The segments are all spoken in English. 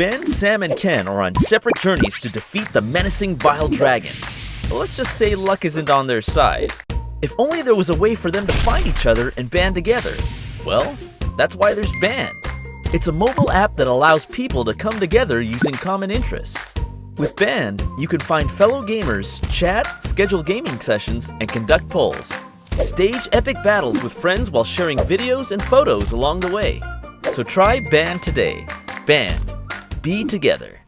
Ben, Sam, and Ken are on separate journeys to defeat the menacing Vile Dragon. But let's just say luck isn't on their side. If only there was a way for them to find each other and band together. Well, that's why there's Band. It's a mobile app that allows people to come together using common interests. With Band, you can find fellow gamers, chat, schedule gaming sessions, and conduct polls. Stage epic battles with friends while sharing videos and photos along the way. So try Band today. Band. Be together.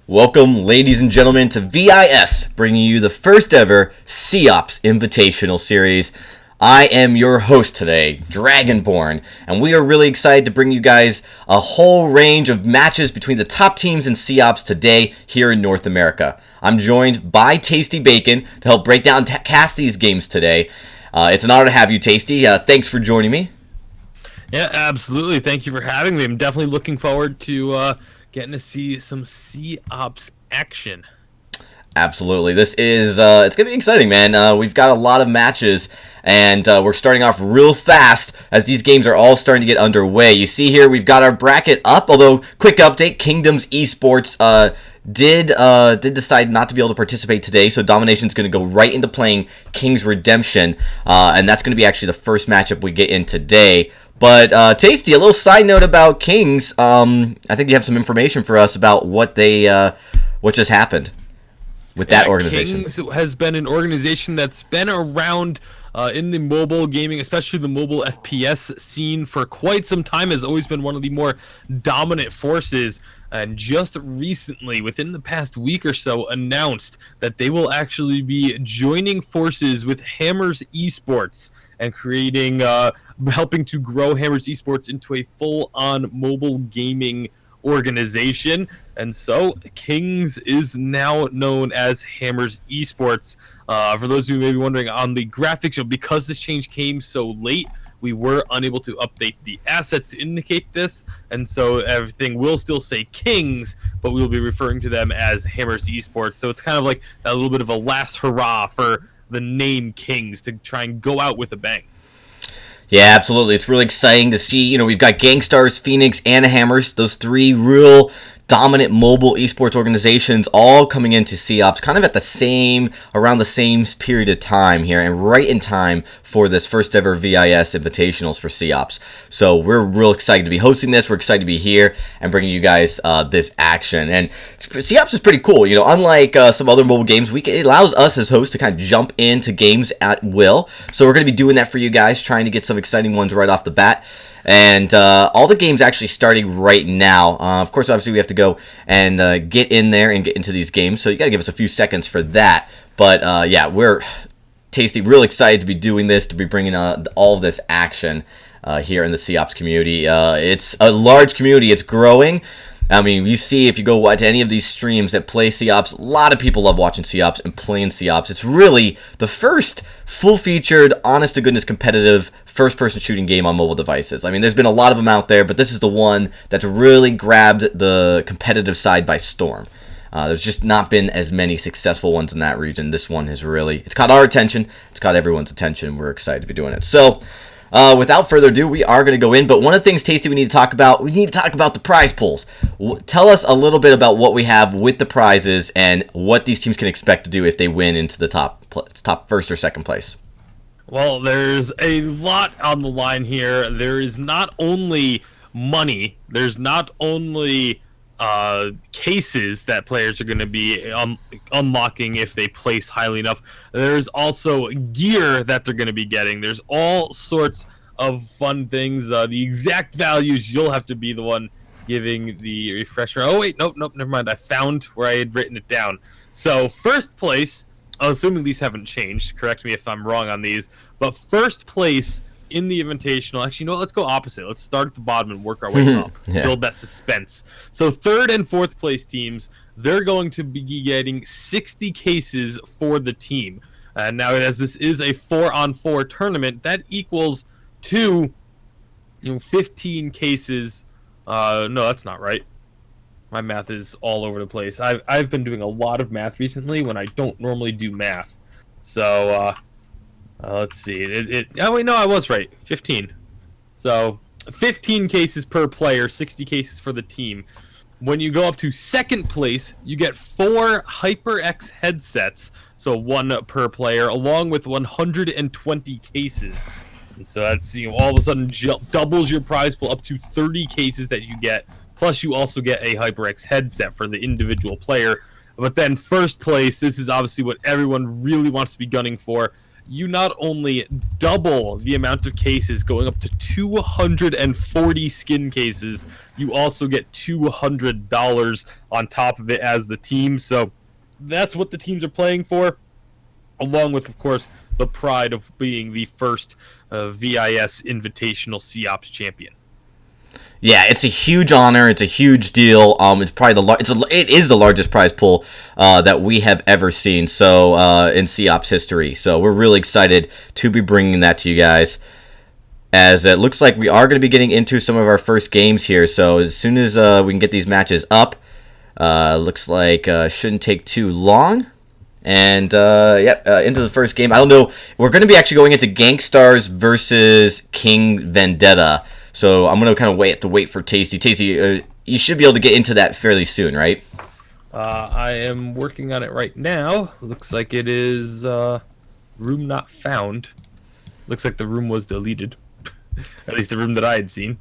Welcome, ladies and gentlemen, to VIS, bringing you the first ever COPS Invitational Series. I am your host today, Dragonborn, and we are really excited to bring you guys a whole range of matches between the top teams in COPS today here in North America. I'm joined by Tasty Bacon to help break down and cast these games today. It's an honor to have you, Tasty. Thanks for joining me. Yeah, absolutely. Thank you for having me. I'm definitely looking forward to getting to see some COPS action. Absolutely. This is, it's going to be exciting, man. We've got a lot of matches, and we're starting off real fast as these games are all starting to get underway. You see here, we've got our bracket up, although, quick update, Kingdoms Esports did decide not to be able to participate today, so Domination's going to go right into playing King's Redemption, and that's going to be actually the first matchup we get in today. But, Tasty, a little side note about Kings. I think you have some information for us about what just happened with that organization. Kings has been an organization that's been around in the mobile gaming, especially the mobile FPS scene, for quite some time. Has always been one of the more dominant forces, and just recently, within the past week or so, announced that they will actually be joining forces with Hammers Esports and creating, helping to grow Hammers Esports into a full-on mobile gaming organization. And so Kings is now known as Hammers Esports. For those who may be wondering on the graphics, because this change came so late, we were unable to update the assets to indicate this, and so everything will still say Kings, but we'll be referring to them as Hammers Esports. So it's kind of like a little bit of a last hurrah for the name Kings to try and go out with a bang. Yeah, absolutely. It's really exciting to see. We've got Gangstars, Phoenix, and Hammers, those three real dominant mobile esports organizations all coming into COPS kind of at around the same period of time here, and right in time for this first ever VIS Invitationals for COPS. So we're real excited to be hosting this. We're excited to be here and bringing you guys this action. And COPS is pretty cool. Unlike some other mobile games, it allows us as hosts to kind of jump into games at will. So we're going to be doing that for you guys, trying to get some exciting ones right off the bat. And all the games actually starting right now. Of course, obviously, we have to go and get in there and get into these games. So you got to give us a few seconds for that. But yeah, we're real excited to be doing this, to be bringing all of this action here in the COPS community. It's a large community. It's growing. I mean, you see, if you go to any of these streams that play COPS, a lot of people love watching COPS and playing COPS. It's really the first full-featured, honest-to-goodness competitive first-person shooting game on mobile devices. I mean, there's been a lot of them out there, but this is the one that's really grabbed the competitive side by storm. There's just not been as many successful ones in that region. This one has it's caught our attention. It's caught everyone's attention. We're excited to be doing it. So, without further ado, we are going to go in. But one of the things, Tasty, we need to talk about the prize pools. Tell us a little bit about what we have with the prizes and what these teams can expect to do if they win into the top first or second place. Well, there's a lot on the line here. There is not only money, there's not only cases that players are going to be unlocking if they place highly enough. There's also gear that they're going to be getting. There's all sorts of fun things. The exact values, you'll have to be the one giving the refresher. Oh, wait, nope, never mind. I found where I had written it down. So, first place, assuming these haven't changed, correct me if I'm wrong on these, but first place in the Invitational, actually, let's go opposite. Let's start at the bottom and work our way up. Yeah. Build that suspense. So third and fourth place teams, they're going to be getting 60 cases for the team. Now, as this is a 4-on-4 tournament, that equals to 15 cases. No, that's not right. My math is all over the place. I've been doing a lot of math recently when I don't normally do math. So let's see. Oh wait, no, I was right. 15. So 15 cases per player, 60 cases for the team. When you go up to second place, you get 4 HyperX headsets, so 1 per player, along with 120 cases. And so that's, all of a sudden doubles your prize pool up to 30 cases that you get. Plus, you also get a HyperX headset for the individual player. But then first place, this is obviously what everyone really wants to be gunning for. You not only double the amount of cases, going up to 240 skin cases, you also get $200 on top of it as the team. So that's what the teams are playing for, along with, of course, the pride of being the first VIS Invitational COPS champion. Yeah, it's a huge honor. It's a huge deal. It's probably it is the largest prize pool that we have ever seen. So in COPS history. So we're really excited to be bringing that to you guys. As it looks like we are going to be getting into some of our first games here. So as soon as we can get these matches up, looks like shouldn't take too long. And into the first game. I don't know. We're going to be actually going into Gangstars versus King Vendetta. So I'm going to kind of wait for Tasty. Tasty, you should be able to get into that fairly soon, right? I am working on it right now. Looks like it is room not found. Looks like the room was deleted. At least the room that I had seen.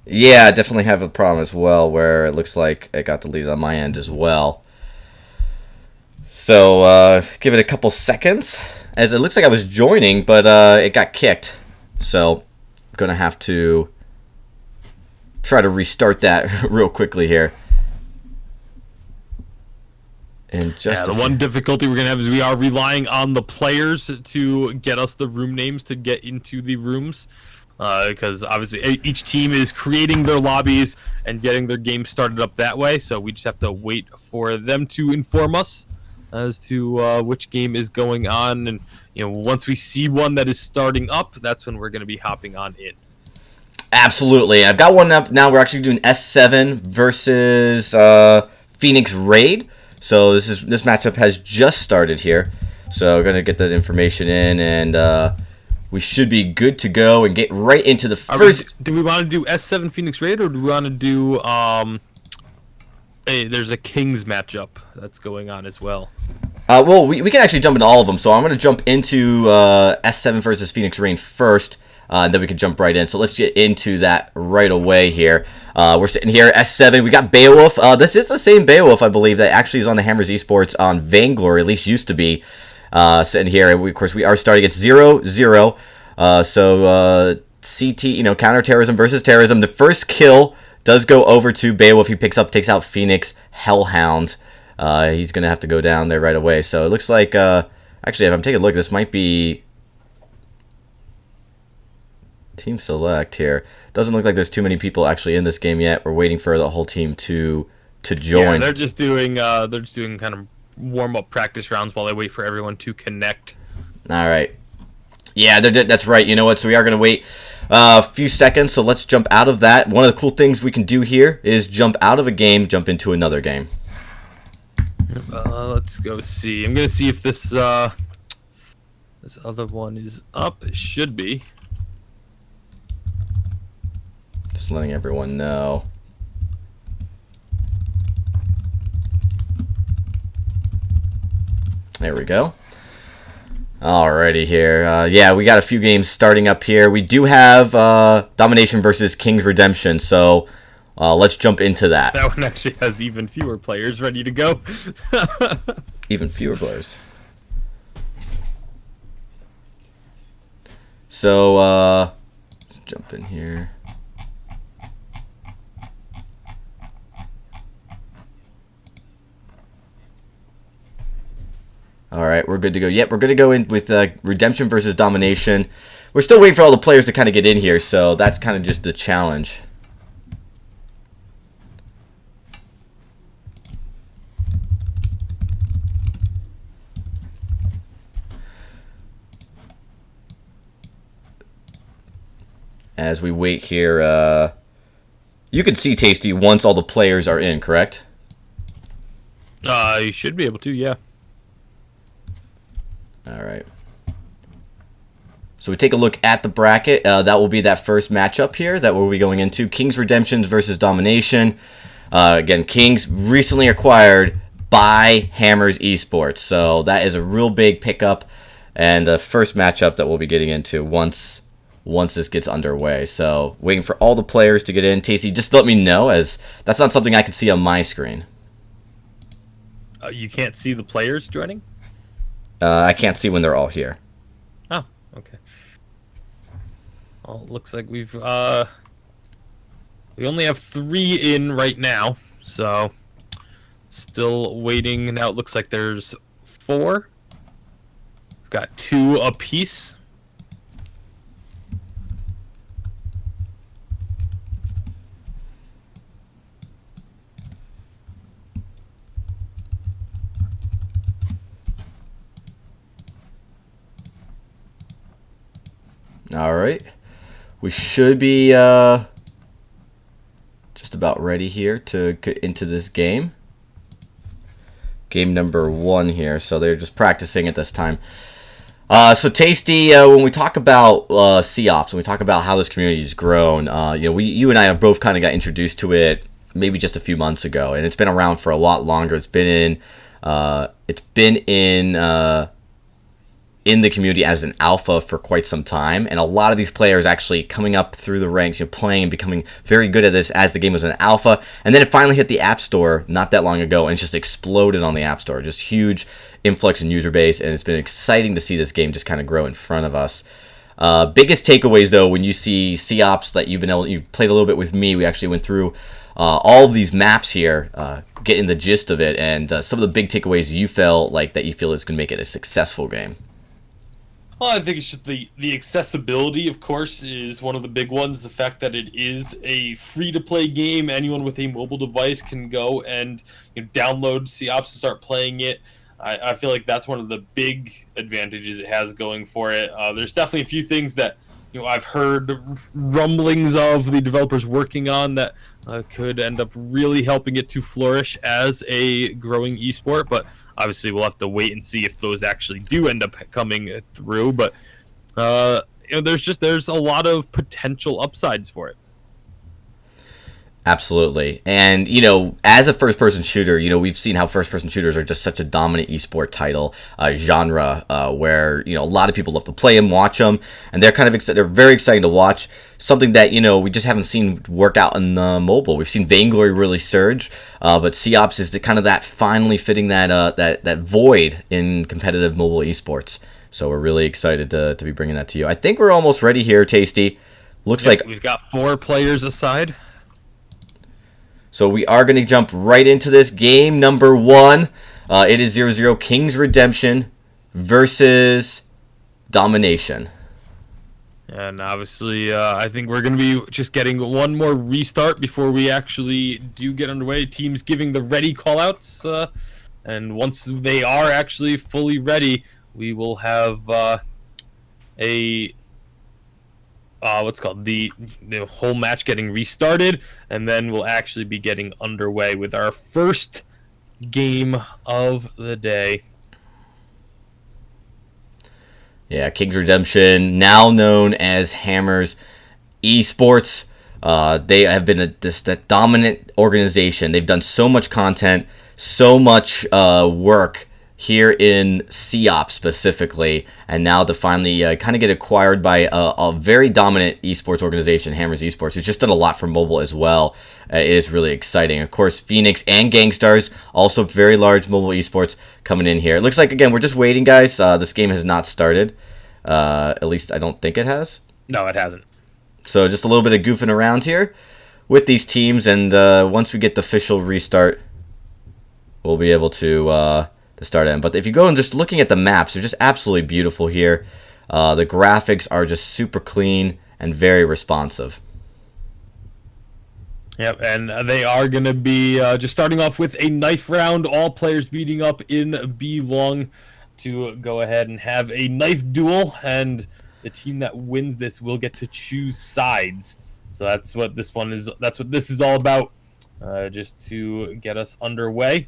Yeah, I definitely have a problem as well where it looks like it got deleted on my end as well. So give it a couple seconds. As it looks like I was joining, but it got kicked. So I'm going to have to try to restart that real quickly here. And just the one difficulty we're gonna have is we are relying on the players to get us the room names to get into the rooms, because obviously each team is creating their lobbies and getting their game started up that way. So we just have to wait for them to inform us as to which game is going on, and once we see one that is starting up, that's when we're gonna be hopping on in. Absolutely. I've got one up now. We're actually doing S7 versus Phoenix Raid. So this matchup has just started here. So we're going to get that information in, and we should be good to go and get right into the first. Do we want to do S7 Phoenix Raid, or do we want to do there's a Kings matchup that's going on as well? Well, we can actually jump into all of them. So I'm going to jump into S7 versus Phoenix Raid first. Then we can jump right in. So let's get into that right away here. We're sitting here, S7. We got Beowulf. This is the same Beowulf, I believe, that actually is on the Hammers Esports on Vainglory, at least used to be. Sitting here, of course, we are starting at 0-0. So CT, counterterrorism versus terrorism. The first kill does go over to Beowulf. He takes out Phoenix Hellhound. He's going to have to go down there right away. So it looks like, actually, if I'm taking a look, this might be team select here. Doesn't look like there's too many people actually in this game yet. We're waiting for the whole team to join. Yeah, they're just doing kind of warm up practice rounds while they wait for everyone to connect. All right. Yeah, that's right. You know what? So we are going to wait a few seconds. So let's jump out of that. One of the cool things we can do here is jump out of a game, jump into another game. Let's go see. I'm going to see if this other one is up. It should be. Just letting everyone know. There we go. Alrighty here. Yeah, we got a few games starting up here. We do have Domination versus King's Redemption, so let's jump into that. That one actually has even fewer players ready to go. Even fewer players. So, let's jump in here. All right, we're good to go. Yep, we're going to go in with Redemption versus Domination. We're still waiting for all the players to kind of get in here, so that's kind of just the challenge. As we wait here, you can see Tasty once all the players are in, correct? You should be able to, yeah. All right. So we take a look at the bracket. That will be that first matchup here that we'll be going into. Kings Redemption versus Domination. Again, Kings recently acquired by Hammers Esports. So that is a real big pickup and the first matchup that we'll be getting into once this gets underway. So waiting for all the players to get in. Tasty, just let me know, as that's not something I can see on my screen. You can't see the players joining? I can't see when they're all here. Oh, okay. Well, it looks like we only have 3 in right now, so still waiting. Now it looks like there's 4. We've got 2 apiece. All right, we should be just about ready here to get into this game. Game number 1 here, so they're just practicing at this time. So Tasty, when we talk about COPS, when we talk about how this community has grown, you and I have both kind of got introduced to it maybe just a few months ago, and it's been around for a lot longer. It's been in the community as an alpha for quite some time, and a lot of these players actually coming up through the ranks, playing and becoming very good at this as the game was an alpha, and then it finally hit the App Store not that long ago, and it's just exploded on the App Store. Just huge influx in user base, and it's been exciting to see this game just kind of grow in front of us. Biggest takeaways though, when you see COPS that you've played a little bit with me, we actually went through all of these maps here, getting the gist of it, and some of the big takeaways you feel is going to make it a successful game. Well, I think it's just the accessibility, of course, is one of the big ones. The fact that it is a free-to-play game. Anyone with a mobile device can go and download COPS and start playing it. I feel like that's one of the big advantages it has going for it. There's definitely a few things that I've heard rumblings of the developers working on that could end up really helping it to flourish as a growing esport, but obviously we'll have to wait and see if those actually do end up coming through. But there's a lot of potential upsides for it. Absolutely. And, as a first-person shooter, we've seen how first-person shooters are just such a dominant esport title genre where, a lot of people love to play them, watch them, and they're very exciting to watch. Something that, we just haven't seen work out in mobile. We've seen Vainglory really surge, but COPS is that finally fitting that void in competitive mobile esports. So we're really excited to be bringing that to you. I think we're almost ready here, Tasty. Looks like we've got 4 players aside. So we are going to jump right into this game number 1. It is 0-0 Kings Redemption versus Domination. And obviously, I think we're going to be just getting one more restart before we actually do get underway. Teams giving the ready callouts, and once they are actually fully ready, we will have what's called the whole match getting restarted, and then we'll actually be getting underway with our first game of the day. Yeah, Kings Redemption, now known as Hammers Esports. They have been a dominant organization. They've done so much content, so much work here in COPS specifically, and now to finally kind of get acquired by a very dominant esports organization, Hammers Esports, who's just done a lot for mobile as well. It is really exciting. Of course, Phoenix and Gangstars, also very large mobile esports coming in here. It looks like, again, we're just waiting, guys. This game has not started. At least I don't think it has. No, it hasn't. So just a little bit of goofing around here with these teams, and once we get the official restart, we'll be able to start in. But if you go and just looking at the maps, they're just absolutely beautiful here. The graphics are just super clean and very responsive. Yep, and they are going to be just starting off with a knife round. All players meeting up in B-Long to go ahead and have a knife duel, and the team that wins this will get to choose sides. So that's what this one is. That's what this is all about, just to get us underway.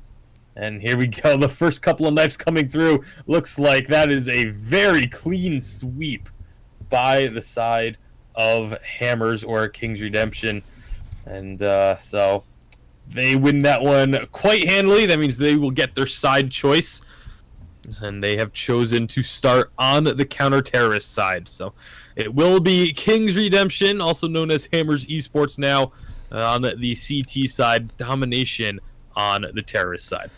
And here we go. The first couple of knives coming through. Looks like that is a very clean sweep. by the side of Hammers or King's Redemption. And so they win that one quite handily. That means they will get their side choice. And they have chosen to start on the counter-terrorist side. So it will be King's Redemption, also known as Hammers Esports now, on the CT side, Domination on the terrorist side.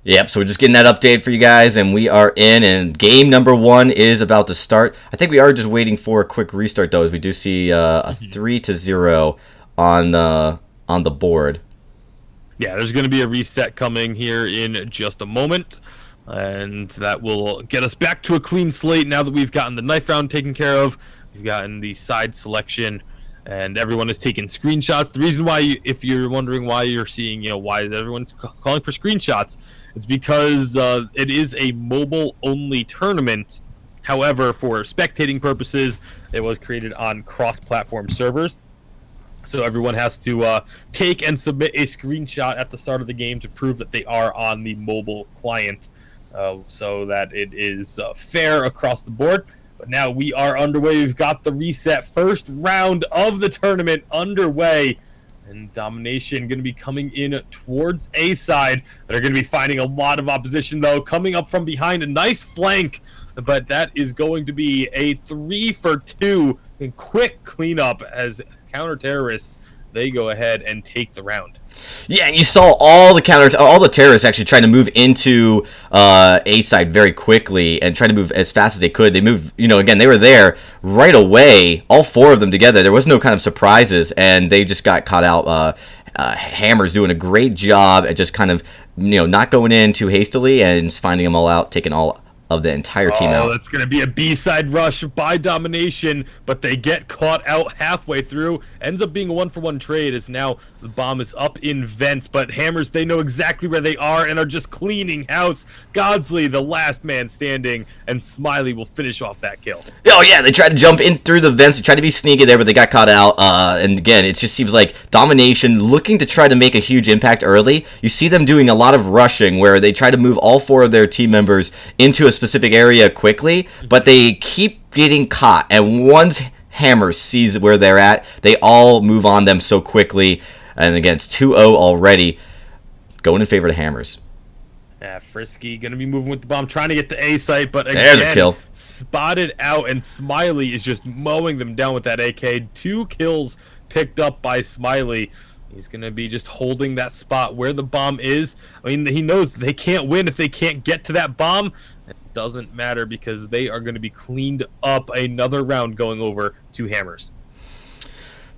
Yep, so we're just getting that update for you guys, and we are in, and game number 1 is about to start. I think we are just waiting for a quick restart, though, as we do see a 3-0 on the board. Yeah, there's going to be a reset coming here in just a moment. And that will get us back to a clean slate now that we've gotten the knife round taken care of. We've gotten the side selection, and everyone is taking screenshots. The reason why, if you're wondering why you're seeing, why is everyone calling for screenshots, it's because it is a mobile-only tournament. However, for spectating purposes, it was created on cross-platform servers. So everyone has to take and submit a screenshot at the start of the game to prove that they are on the mobile client. So that it is fair across the board. But now we are underway. We've got the reset. First round of the tournament underway. And Domination going to be coming in towards A side. They're going to be finding a lot of opposition, though. Coming up from behind, a nice flank. But that is going to be a 3-for-2 and quick cleanup as counter-terrorists. They go ahead and take the round. Yeah, and you saw all the terrorists actually trying to move into A side very quickly and trying to move as fast as they could. They moved, again, they were there right away, all 4 of them together. There was no kind of surprises, and they just got caught out. Hammers doing a great job at just kind of, not going in too hastily and finding them all out, taking all of the entire team out. That's going to be a B-side rush by Domination, but they get caught out halfway through. Ends up being a 1-for-1 trade as now the bomb is up in vents, but Hammers, they know exactly where they are and are just cleaning house. Godsley, the last man standing, and Smiley will finish off that kill. Oh, yeah, they tried to jump in through the vents. They tried to be sneaky there, but they got caught out. And again, it just seems like Domination looking to try to make a huge impact early. You see them doing a lot of rushing where they try to move all 4 of their team members into a specific area quickly, but they keep getting caught. And once Hammers sees where they're at, they all move on them so quickly. And again, it's 2-0 already, going in favor of Hammers. Yeah, Frisky going to be moving with the bomb, trying to get the A site, but there's a kill. Spotted out, and Smiley is just mowing them down with that AK. 2 kills picked up by Smiley. He's going to be just holding that spot where the bomb is. I mean, he knows they can't win if they can't get to that bomb. It doesn't matter because they are going to be cleaned up. Another round going over to Hammers.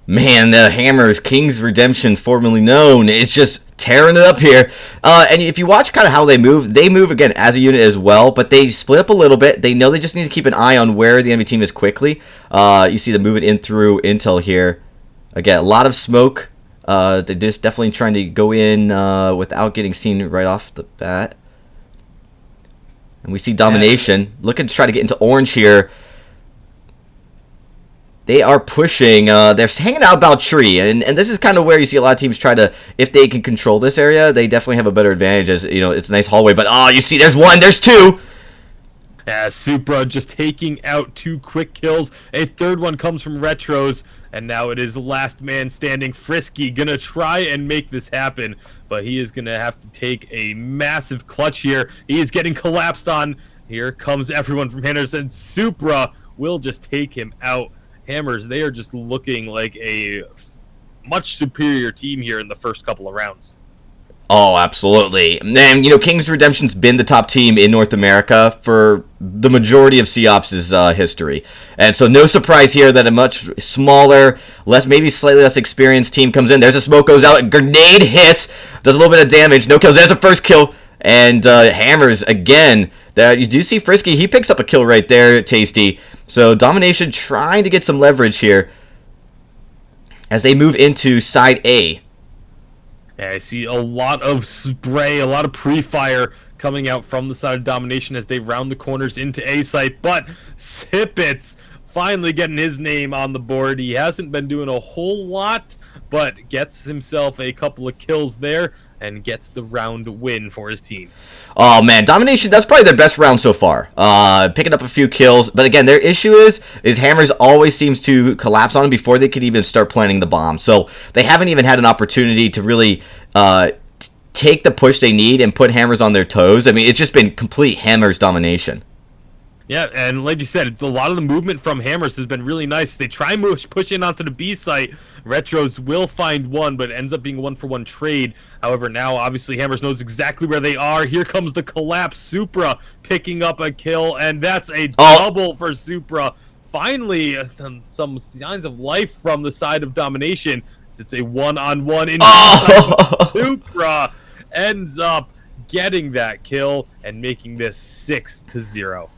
Man, the Hammers, King's Redemption, formerly known, is just tearing it up here. And if you watch kind of how they move, again, as a unit as well, but they split up a little bit. They know they just need to keep an eye on where the enemy team is quickly. You see them moving in through intel here. Again, a lot of smoke. They're just definitely trying to go in without getting seen right off the bat. And we see Domination looking to try to get into orange here. They are pushing. They're hanging out about tree, and this is kind of where you see a lot of teams try to, if they can control this area, they definitely have a better advantage. As it's a nice hallway, but you see, there's 1, there's 2. Yeah, Supra just taking out 2 quick kills. A third one comes from Retros, and now it is last man standing. Frisky gonna try and make this happen, but he is gonna have to take a massive clutch here. He is getting collapsed on. Here comes everyone from Henderson. Supra will just take him out. Hammers, they are just looking like a much superior team here in the first couple of rounds. Oh, absolutely. And, King's Redemption's been the top team in North America for the majority of COPS' history. And so no surprise here that a much smaller, maybe slightly less experienced team comes in. There's a smoke, goes out, grenade hits, does a little bit of damage, no kills. There's a first kill. And Hammers, again, you do see Frisky, he picks up a kill right there, Tasty. So Domination trying to get some leverage here as they move into side A. Yeah, I see a lot of spray, a lot of pre-fire coming out from the side of Domination as they round the corners into A site, but Sippets finally getting his name on the board. He hasn't been doing a whole lot, but gets himself a couple of kills there, and gets the round win for his team. Oh man, Domination, that's probably their best round so far. Picking up a few kills, but again, their issue is Hammers always seems to collapse on them before they could even start planting the bomb. So they haven't even had an opportunity to really take the push they need and put Hammers on their toes. I mean, it's just been complete Hammers domination. Yeah, and like you said, a lot of the movement from Hammers has been really nice. They try and push in onto the B site. Retros will find one, but it ends up being a one-for-one trade. However, now obviously Hammers knows exactly where they are. Here comes the collapse. Supra picking up a kill, and that's a double for Supra. Finally, some signs of life from the side of Domination. It's a one-on-one in Supra ends up getting that kill and making this 6-0.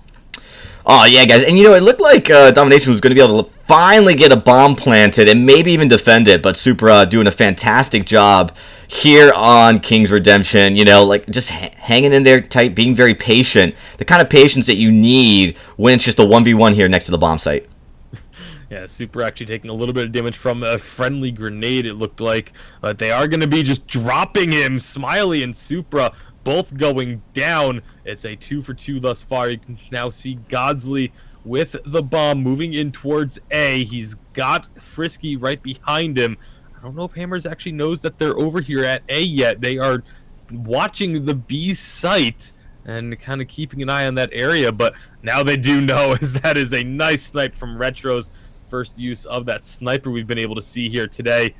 Oh, yeah, guys. And, it looked like Domination was going to be able to finally get a bomb planted and maybe even defend it, but Supra doing a fantastic job here on King's Redemption, just hanging in there tight, being very patient, the kind of patience that you need when it's just a 1v1 here next to the bomb site. Yeah, Supra actually taking a little bit of damage from a friendly grenade, it looked like. But they are going to be just dropping him. Smiley and Supra both going down. It's a 2-for-2 thus far. You can now see Godsley with the bomb moving in towards A. He's got Frisky right behind him. I don't know if Hammers actually knows that they're over here at A yet. They are watching the B site and kind of keeping an eye on that area. But now they do know, as that is a nice snipe from Retros. First use of that sniper we've been able to see here today.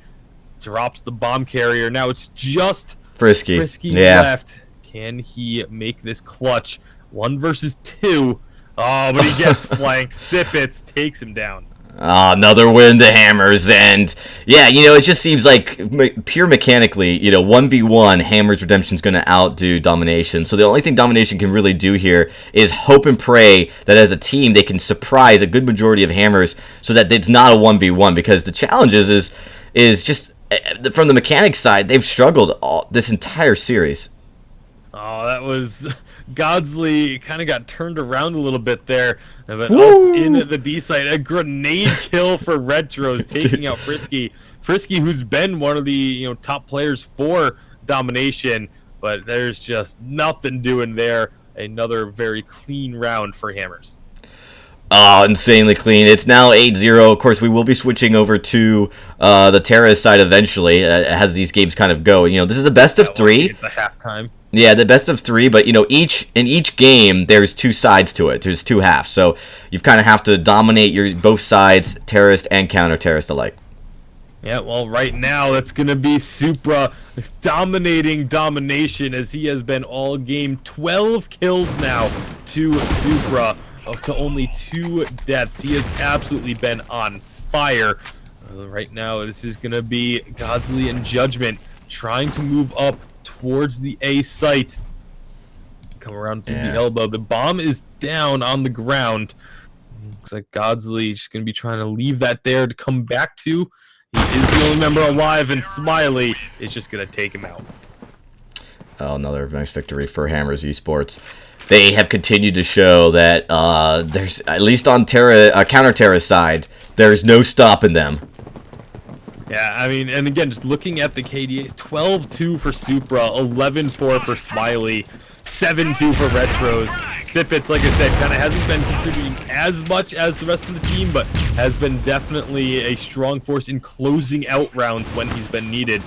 Drops the bomb carrier. Now it's just Frisky left. Can he make this clutch? 1 versus 2. Oh, but he gets flanked. Sipitz takes him down. Another win to Hammers, and yeah, it just seems like pure mechanically, 1v1, Hammers Redemption's going to outdo Domination. So the only thing Domination can really do here is hope and pray that as a team they can surprise a good majority of Hammers so that it's not a 1v1, because the challenge is just from the mechanics side, they've struggled this entire series. Oh, that was... Godsley kind of got turned around a little bit there, but up in the B site, a grenade kill for Retros, taking out Frisky. Frisky, who's been one of the top players for Domination, but there's just nothing doing there. Another very clean round for Hammers. Oh, insanely clean. It's now 8-0. Of course, we will be switching over to the Terrace side eventually, as these games kind of go. This is the best of 3. At the halftime. Yeah, the best of 3, but in each game there's 2 sides to it. There's 2 halves, so you kind of have to dominate both sides, terrorist and counter-terrorist alike. Yeah, well, right now that's gonna be Supra dominating Domination, as he has been all game. 12 kills now to Supra, to only 2 deaths. He has absolutely been on fire. Right now, this is gonna be Godsley and Judgment trying to move up towards the A site. Come around through the elbow. The bomb is down on the ground. Looks like Godsley is just going to be trying to leave that there to come back to. He is the only member alive, and Smiley is just going to take him out. Oh, another nice victory for Hammers Esports. They have continued to show that there's, at least on counter-terrorist side, there's no stopping them. Yeah, I mean, and again, just looking at the KDAs, 12-2 for Supra, 11-4 for Smiley, 7-2 for Retros. Sipitz, like I said, kind of hasn't been contributing as much as the rest of the team, but has been definitely a strong force in closing out rounds when he's been needed.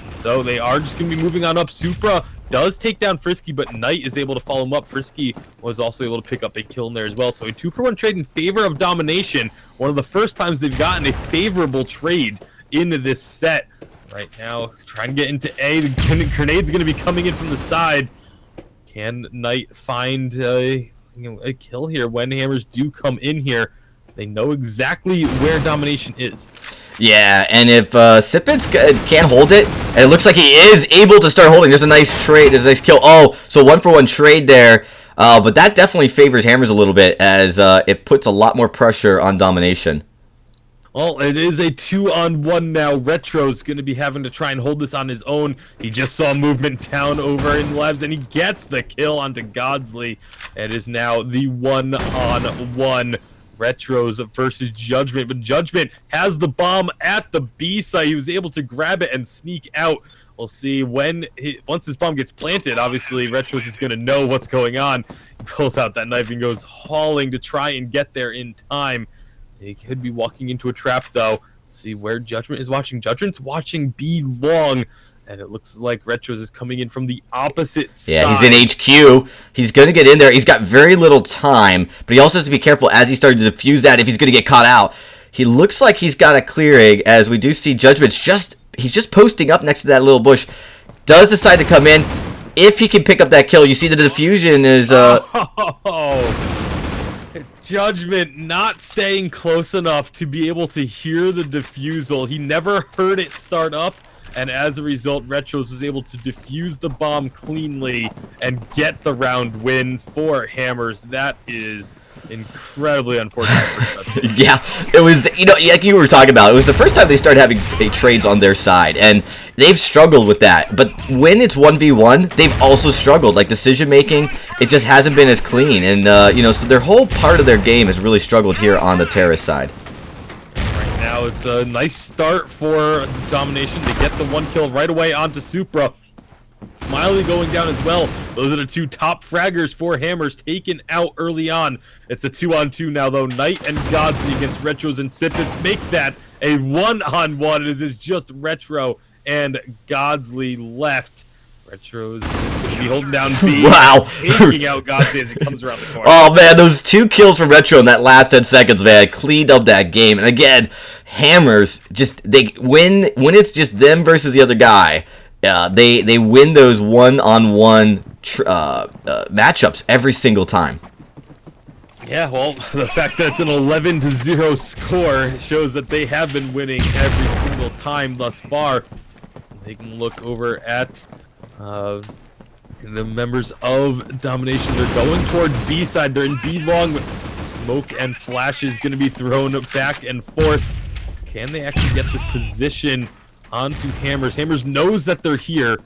So they are just going to be moving on up. Supra does take down Frisky, but Knight is able to follow him up. Frisky was also able to pick up a kill in there as well. So a 2-for-1 trade in favor of Domination. One of the first times they've gotten a favorable trade into this set. Right now, trying to get into A. The grenade's going to be coming in from the side. Can Knight find a kill here when Hammers do come in here? They know exactly where Domination is. Yeah, and if Sipitz can't hold it, and it looks like he is able to start holding, there's a nice trade, there's a nice kill. Oh, so 1-for-1 trade there. But that definitely favors Hammers a little bit, as it puts a lot more pressure on Domination. Well, it is a 2-on-1 now. Retro's going to be having to try and hold this on his own. He just saw movement down over in Labs, and he gets the kill onto Godsley. It is now the 1-on-1 Retros versus Judgment. But Judgment has the bomb at the B site. He was able to grab it and sneak out. We'll see once this bomb gets planted. Obviously, Retros is going to know what's going on. He pulls out that knife and goes hauling to try and get there in time. He could be walking into a trap, though. See where Judgment is watching. Judgment's watching B long, and it looks like Retros is coming in from the opposite side. Yeah, he's in HQ. He's going to get in there. He's got very little time, but he also has to be careful as he started to defuse that if he's going to get caught out. He looks like he's got a clearing, as we do see Judgment's he's just posting up next to that little bush. Does decide to come in. If he can pick up that kill, you see the diffusion is... Judgment not staying close enough to be able to hear the defusal. He never heard it start up, and as a result, Retros was able to defuse the bomb cleanly and get the round win for Hammers. That is incredibly unfortunate for Judgment. Yeah, it was, like you were talking about, it was the first time they started having trades on their side, and they've struggled with that. But when it's 1v1, they've also struggled. Like, decision-making, it just hasn't been as clean. And, so their whole part of their game has really struggled here on the Terrace side. Right now, it's a nice start for Domination to get the one kill right away onto Supra. Smiley going down as well. Those are the two top fraggers for Hammers taken out early on. It's a 2-on-2 now, though. Knight and Godsley against Retros and Sippets make that a 1-on-1. It is just Retro and Godsley left. Retros is going to be holding down B. Wow. Taking out Godsley as he comes around the corner. Oh, man, those 2 kills from Retro in that last 10 seconds, man, cleaned up that game. And again, Hammers, when it's just them versus the other guy, they win those one-on-one matchups every single time. Yeah, well, the fact that it's an 11-0 score shows that they have been winning every single time thus far. They can look over at the members of Domination. They're going towards B side. They're in B long. Smoke and flash is going to be thrown back and forth. Can they actually get this position onto Hammers? Hammers knows that they're here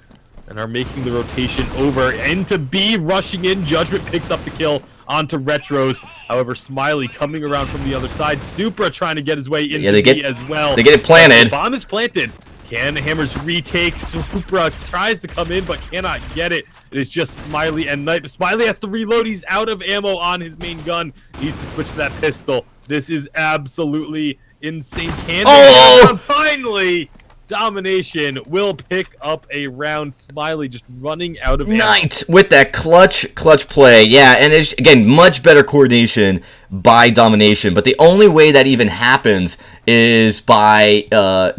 and are making the rotation over into B, rushing in. Judgment picks up the kill onto Retros. However, Smiley coming around from the other side. Supra trying to get his way into B as well. They get it planted. The bomb is planted. Can Hammers retake? Supra tries to come in but cannot get it. It is just Smiley and Knight. Smiley has to reload. He's out of ammo on his main gun. Needs to switch to that pistol. This is absolutely insane. Can they finally... Domination will pick up a round. Smiley just running out of ammo. Knight with that clutch play. Yeah, and it's, again, much better coordination by Domination. But the only way that even happens is by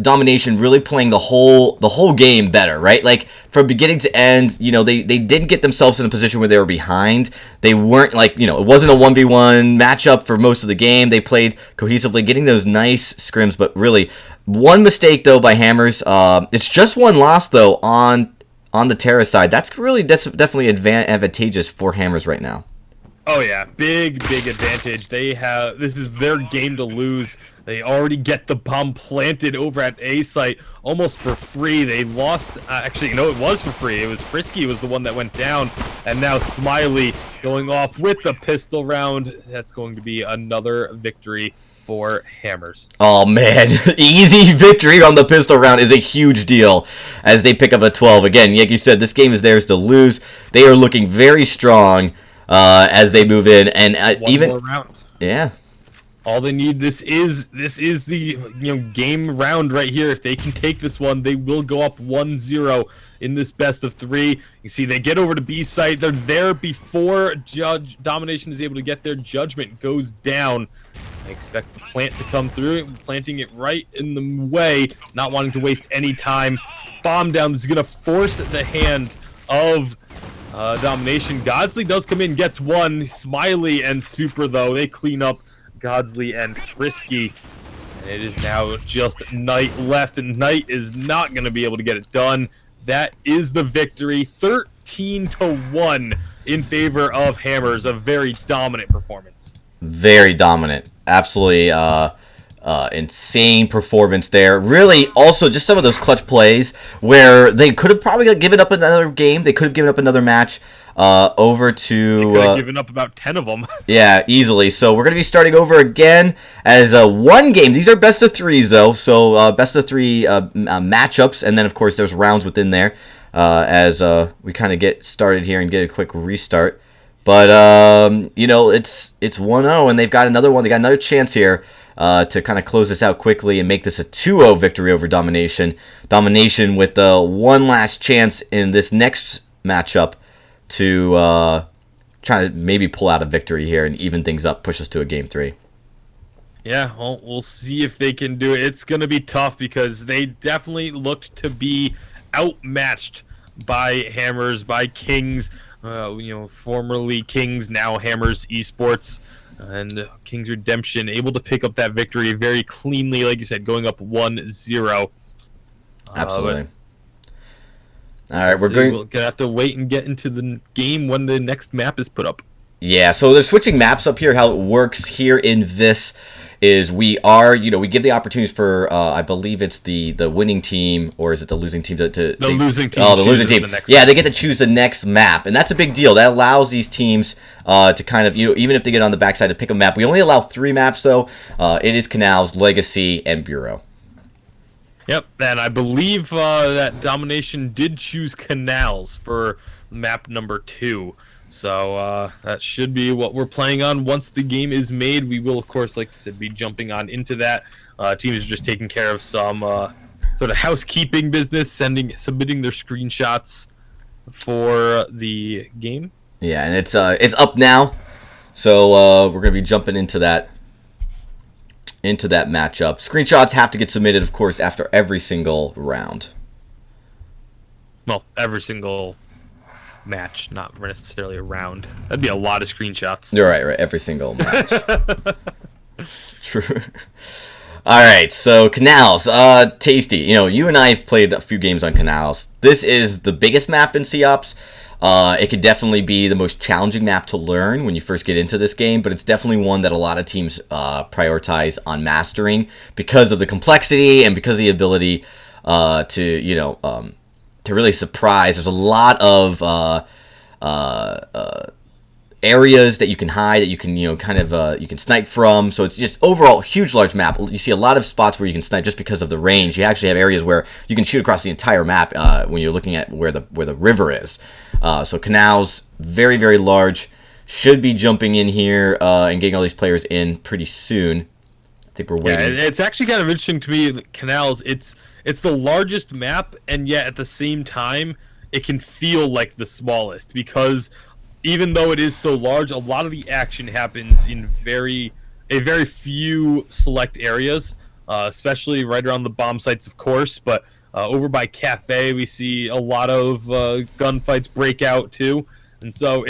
Domination really playing the whole game better, right? Like, from beginning to end, they didn't get themselves in a position where they were behind. They weren't, it wasn't a 1v1 matchup for most of the game. They played cohesively, getting those nice scrims, but really... One mistake, though, by Hammers. It's just one loss, though, on the Terra side. That's definitely advantageous for Hammers right now. Oh, yeah. Big advantage. This is their game to lose. They already get the bomb planted over at A site almost for free. They lost... actually, no, it was for free. It was Frisky was the one that went down. And now Smiley going off with the pistol round. That's going to be another victory for Hammers. Oh, man. Easy victory on the pistol round is a huge deal as they pick up a 12. Again, like you said, this game is theirs to lose. They are looking very strong as they move in. And One more round. Yeah. All they need, this is the game round right here. If they can take this one, they will go up 1-0 in this best of 3. You see, they get over to B site. They're there before Domination is able to get their. Judgment goes down. I expect the plant to come through, planting it right in the way, not wanting to waste any time. Bomb down. This is going to force the hand of Domination. Godsley does come in, gets one. Smiley and Supra, though, they clean up Godsley and Frisky. And it is now just Knight left, and Knight is not going to be able to get it done. That is the victory, 13-1 in favor of Hammers. A very dominant performance. Very dominant. Absolutely Insane performance there. Really, also just some of those clutch plays where they could have probably given up another game. They could have given up another match over to... They could have given up about 10 of them. Yeah, easily. So we're going to be starting over again as one game. These are best of threes, though. So best of three matchups. And then, of course, there's rounds within there as we kind of get started here and get a quick restart. But, it's 1-0, and they've got another one. They got another chance here to kind of close this out quickly and make this a 2-0 victory over Domination. Domination with one last chance in this next matchup to try to maybe pull out a victory here and even things up, push us to a game 3. Yeah, well, we'll see if they can do it. It's going to be tough because they definitely looked to be outmatched by Hammers, by Kings, formerly Kings, now Hammers Esports, and Kings Redemption able to pick up that victory very cleanly, like you said, going up 1-0. Absolutely. All right, we're going to have to wait and get into the game when the next map is put up. Yeah, so they're switching maps up here. How it works here in this is we give the opportunities for I believe it's the winning team, or is it the losing team losing team. Oh, the losing team. They get to choose the next map, and that's a big deal. That allows these teams to kind of, even if they get on the backside, to pick a map. We only allow 3 maps though. It is Canals, Legacy, and Bureau. Yep, and I believe that Domination did choose Canals for map number 2. So that should be what we're playing on. Once the game is made, we will, of course, like you said, be jumping on into that. Teams are just taking care of some sort of housekeeping business, submitting their screenshots for the game. Yeah, and it's up now, so we're gonna be jumping into that matchup. Screenshots have to get submitted, of course, after every single round. Well, every single match, not necessarily a round. That'd be a lot of screenshots. You're right. Every single match. True. All right, so Canals, Tasty. You and I have played a few games on Canals. This is the biggest map in COPS. It could definitely be the most challenging map to learn when you first get into this game, but it's definitely one that a lot of teams prioritize on mastering because of the complexity and because of the ability to really surprise. There's a lot of areas that you can hide, that you can you can snipe from. So it's just overall huge, large map. You see a lot of spots where you can snipe just because of the range. You actually have areas where you can shoot across the entire map when you're looking at where the river is. So Canals, very, very large. Should be jumping in here and getting all these players in pretty soon. I think we're waiting. Yeah, it's actually kind of interesting to me. Canals, it's the largest map, and yet at the same time, it can feel like the smallest because even though it is so large, a lot of the action happens in very few select areas, especially right around the bomb sites, of course. But over by Cafe, we see a lot of gunfights break out too, and so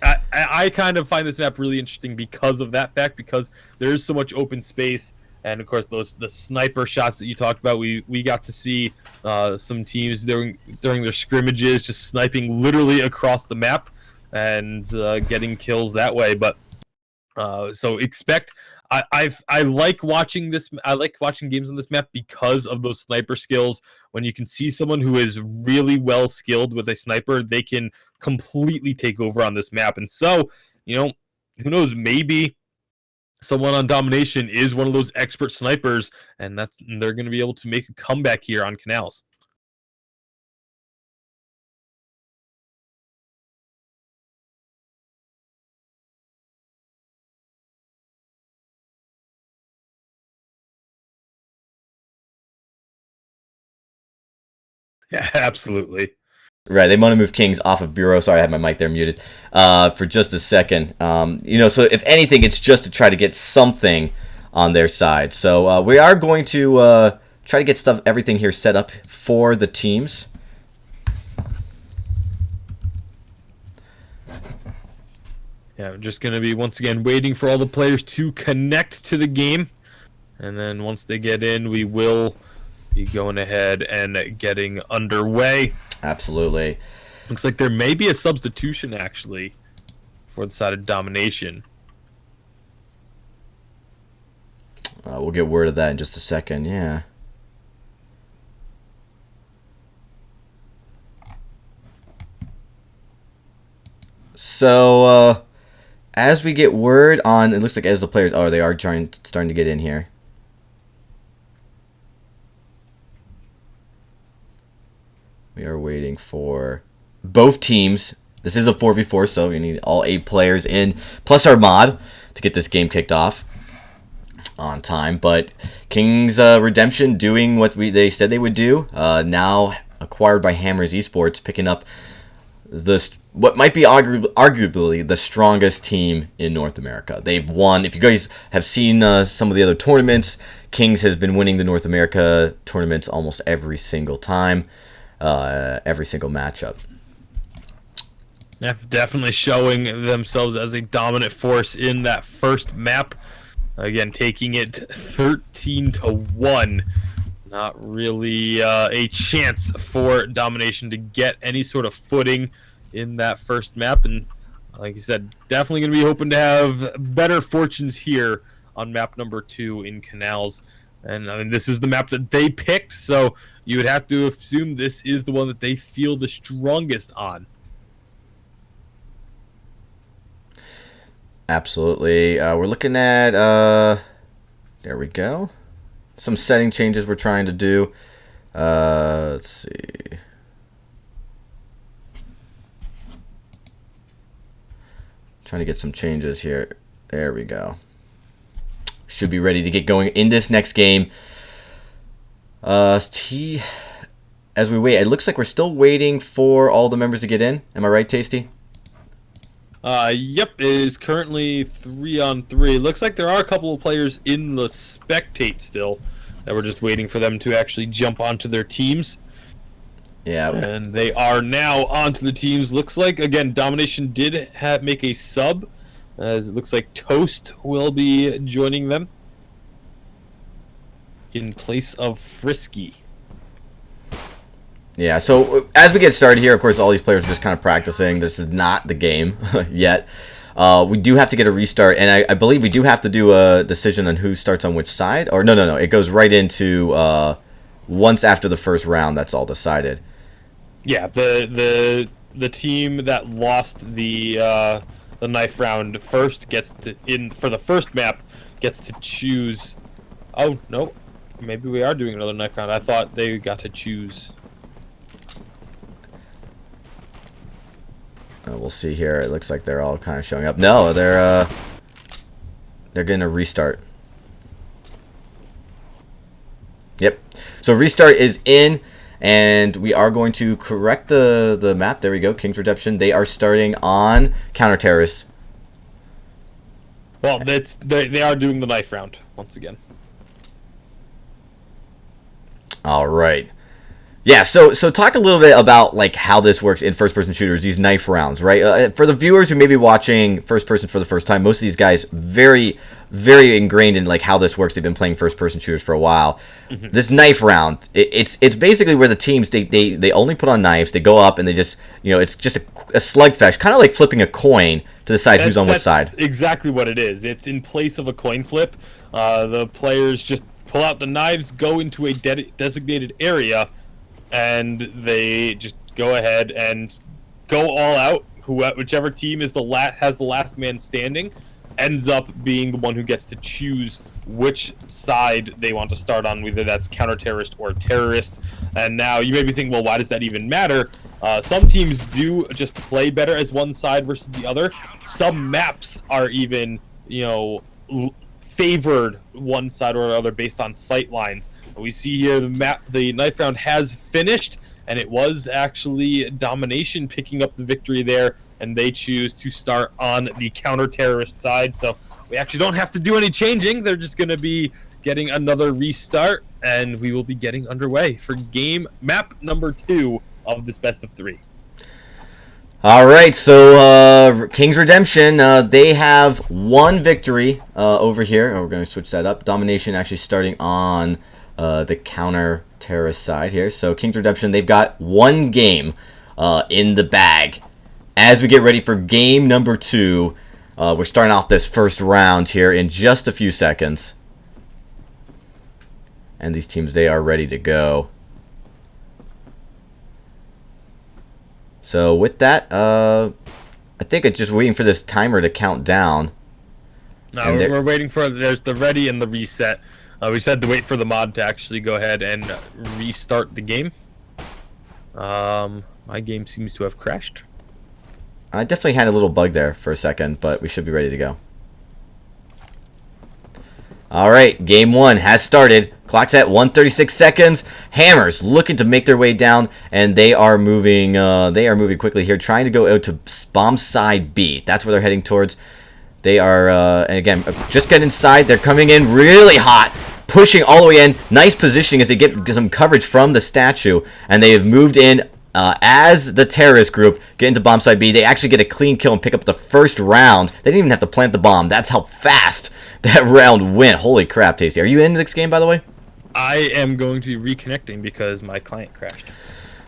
I kind of find this map really interesting because of that fact, because there is so much open space. And of course, the sniper shots that you talked about, we got to see some teams during their scrimmages just sniping literally across the map and getting kills that way. But so expect. I like watching this. I like watching games on this map because of those sniper skills. When you can see someone who is really well skilled with a sniper, they can completely take over on this map. And so, who knows? Maybe someone on Domination is one of those expert snipers, and they're going to be able to make a comeback here on Canals. Yeah, absolutely. Right, they want to move Kings off of Bureau. Sorry, I had my mic there muted for just a second. So if anything, it's just to try to get something on their side. So we are going to try to get everything here set up for the teams. Yeah, we're just going to be, once again, waiting for all the players to connect to the game. And then once they get in, we will be going ahead and getting underway. Absolutely. Looks like there may be a substitution, actually, for the side of Domination. We'll get word of that in just a second. Yeah. So, as we get word on, it looks like as the players, they are starting to get in here. We are waiting for both teams. This is a 4v4, so we need all 8 players in, plus our mod, to get this game kicked off on time. But King's Redemption doing what they said they would do. Now acquired by Hammers Esports, picking up what might be arguably the strongest team in North America. They've won. If you guys have seen some of the other tournaments, Kings has been winning the North America tournaments almost every single time, every single matchup. Yeah, definitely showing themselves as a dominant force in that first map. Again, taking it 13-1. Not really a chance for Domination to get any sort of footing in that first map. And like you said, definitely going to be hoping to have better fortunes here on map number 2 in Canals. And I mean, this is the map that they picked, so you would have to assume this is the one that they feel the strongest on. Absolutely. We're looking at, there we go. Some setting changes we're trying to do. Let's see. Trying to get some changes here. There we go. Should be ready to get going in this next game. As we wait, it looks like we're still waiting for all the members to get in. Am I right, Tasty? Yep, it is currently 3-on-3. Looks like there are a couple of players in the spectate still that we're just waiting for them to actually jump onto their teams. Yeah. And they are now onto the teams. Looks like, again, Domination did make a sub, as it looks like Toast will be joining them in place of Frisky. Yeah, so as we get started here, of course, all these players are just kind of practicing. This is not the game yet. We do have to get a restart, and I believe we do have to do a decision on who starts on which side. Or no. It goes right into once after the first round, that's all decided. Yeah, the team that lost the knife round first gets to, for the first map, gets to choose. Oh, no. Maybe we are doing another knife round. I thought they got to choose. We'll see here. It looks like they're all kind of showing up. No, they're going to restart. Yep. So restart is in, and we are going to correct the map. There we go. King's Redemption. They are starting on counter-terrorists. Well, they are doing the knife round once again. All right. Yeah, so talk a little bit about like how this works in first-person shooters, these knife rounds, right? For the viewers who may be watching first-person for the first time, most of these guys very, very ingrained in like how this works. They've been playing first-person shooters for a while. Mm-hmm. This knife round, it's basically where the teams they only put on knives, they go up and they just it's just a slugfest, kind of like flipping a coin to decide who's on which side. That's exactly what it is. It's in place of a coin flip. The players just pull out the knives, go into a designated area, and they just go ahead and go all out. Whichever team has the last man standing ends up being the one who gets to choose which side they want to start on, whether that's counter-terrorist or terrorist. And now you may be thinking, well, why does that even matter? Some teams do just play better as one side versus the other. Some maps are even, favored one side or another based on sight lines. We see here the knife round has finished, and it was actually Domination picking up the victory there, and they choose to start on the counter-terrorist side. So we actually don't have to do any changing. They're just going to be getting another restart, and we will be getting underway for map number 2 of this best of 3. All right, so King's Redemption, they have one victory over here. We're going to switch that up. Domination actually starting on the counter-terrorist side here. So King's Redemption, they've got one game in the bag. As we get ready for game number 2, we're starting off this first round here in just a few seconds. And these teams, they are ready to go. So with that, I think it's just waiting for this timer to count down. No, we're waiting for, there's the ready and the reset. We said to wait for the mod to actually go ahead and restart the game. My game seems to have crashed. I definitely had a little bug there for a second, but we should be ready to go. Alright, game 1 has started. Clock's at 1:36 seconds. Hammers looking to make their way down, and they are moving quickly here, trying to go out to bomb side B. That's where they're heading towards. They are, and again, just get inside. They're coming in really hot, pushing all the way in. Nice positioning as they get some coverage from the statue, and they have moved in as the terrorist group get into bomb side B. They actually get a clean kill and pick up the first round. They didn't even have to plant the bomb. That's how fast that round went. Holy crap, Tasty. Are you in this game, by the way? I am going to be reconnecting because my client crashed.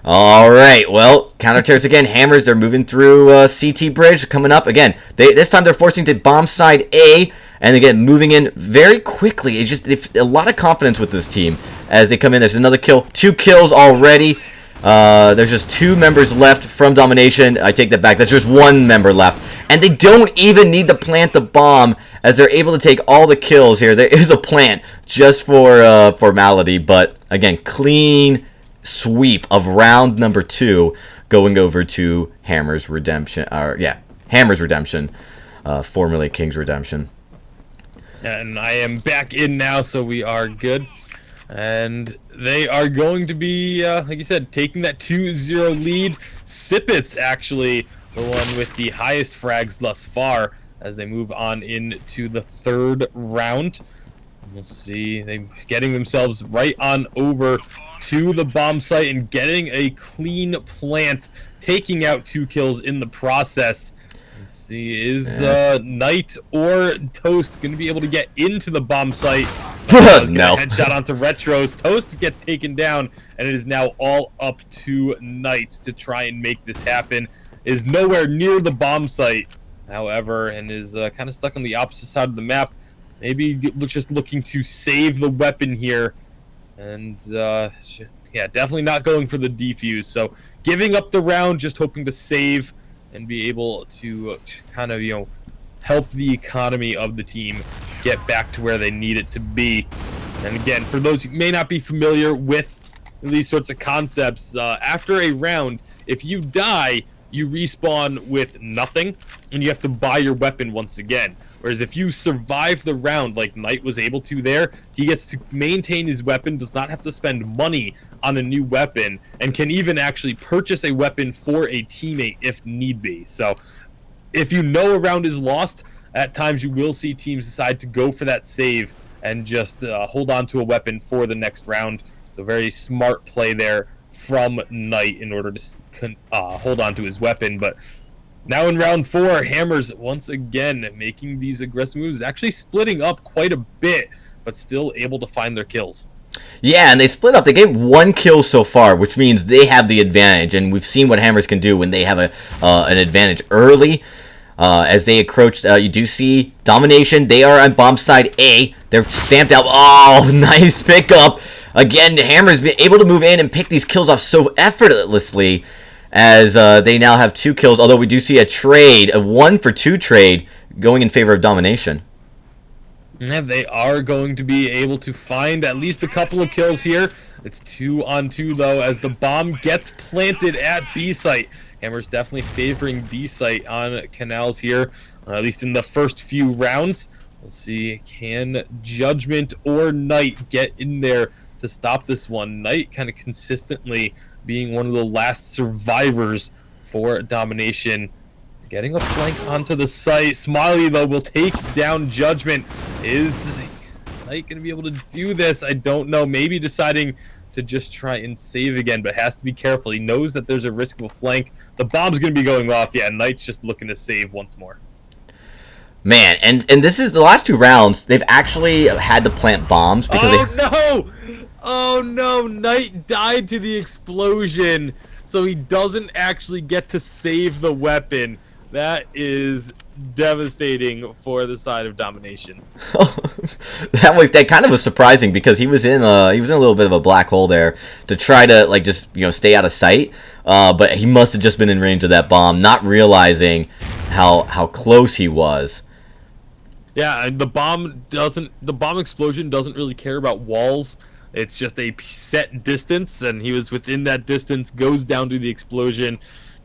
Alright, well, counter terrorists again. Hammers, they're moving through CT bridge, coming up. Again, this time they're forcing to bomb side A, and they get moving in very quickly. It's just a lot of confidence with this team as they come in. There's another kill. 2 kills already. There's just 2 members left from Domination. I take that back. There's just 1 member left. And they don't even need to plant the bomb as they're able to take all the kills here. There is a plant just for formality, but again, clean sweep of round number 2 going over to Hammer's Redemption. Hammer's Redemption, formerly King's Redemption. And I am back in now, so we are good. And they are going to be, like you said, taking that 2-0 lead. Sipit's actually the one with the highest frags thus far as they move on into the 3rd round. We'll see. They're getting themselves right on over to the bomb site and getting a clean plant, taking out 2 kills in the process. Let's see, is Knight or Toast going to be able to get into the bomb site? No. Headshot onto Retros. Toast gets taken down, and it is now all up to Knight to try and make this happen. Is nowhere near the bomb site, however, and is kind of stuck on the opposite side of the map. Maybe just looking to save the weapon here. And, yeah, definitely not going for the defuse. So, giving up the round, just hoping to save and be able to kind of, help the economy of the team get back to where they need it to be. And again, for those who may not be familiar with these sorts of concepts, after a round, if you die, you respawn with nothing, and you have to buy your weapon once again. Whereas if you survive the round like Knight was able to there, he gets to maintain his weapon, does not have to spend money on a new weapon, and can even actually purchase a weapon for a teammate if need be. So if you know a round is lost, at times you will see teams decide to go for that save and just hold on to a weapon for the next round. So very smart play there from Knight in order to hold on to his weapon. But now in round 4, Hammers once again making these aggressive moves, actually splitting up quite a bit, but still able to find their kills. Yeah, and they split up. They gave 1 kill so far, which means they have the advantage, and we've seen what Hammers can do when they have an advantage early. As they approach, you do see Domination. They are on bomb side A. They're stamped out. Oh, nice pickup. Again, the Hammers been able to move in and pick these kills off so effortlessly as they now have 2 kills, although we do see a trade, a 1-for-2 trade going in favor of Domination. Yeah, they are going to be able to find at least a couple of kills here. It's 2-on-2, though, as the bomb gets planted at B site. Hammers definitely favoring B site on Canals here, at least in the first few rounds. We'll see, can Judgment or Knight get in there to stop this one? Knight kind of consistently being one of the last survivors for Domination. Getting a flank onto the site. Smiley, though, will take down Judgment. Is Knight going to be able to do this? I don't know. Maybe deciding to just try and save again, but has to be careful. He knows that there's a risk of a flank. The bomb's going to be going off. Yeah, Knight's just looking to save once more. Man, and this is the last 2 rounds. They've actually had to plant bombs because Oh no! Knight died to the explosion, so he doesn't actually get to save the weapon. That is devastating for the side of Domination. That kind of was surprising because he was in a little bit of a black hole there to try to like just stay out of sight. But he must have just been in range of that bomb, not realizing how close he was. Yeah, and the bomb explosion doesn't really care about walls. It's just a set distance, and he was within that distance, goes down to the explosion.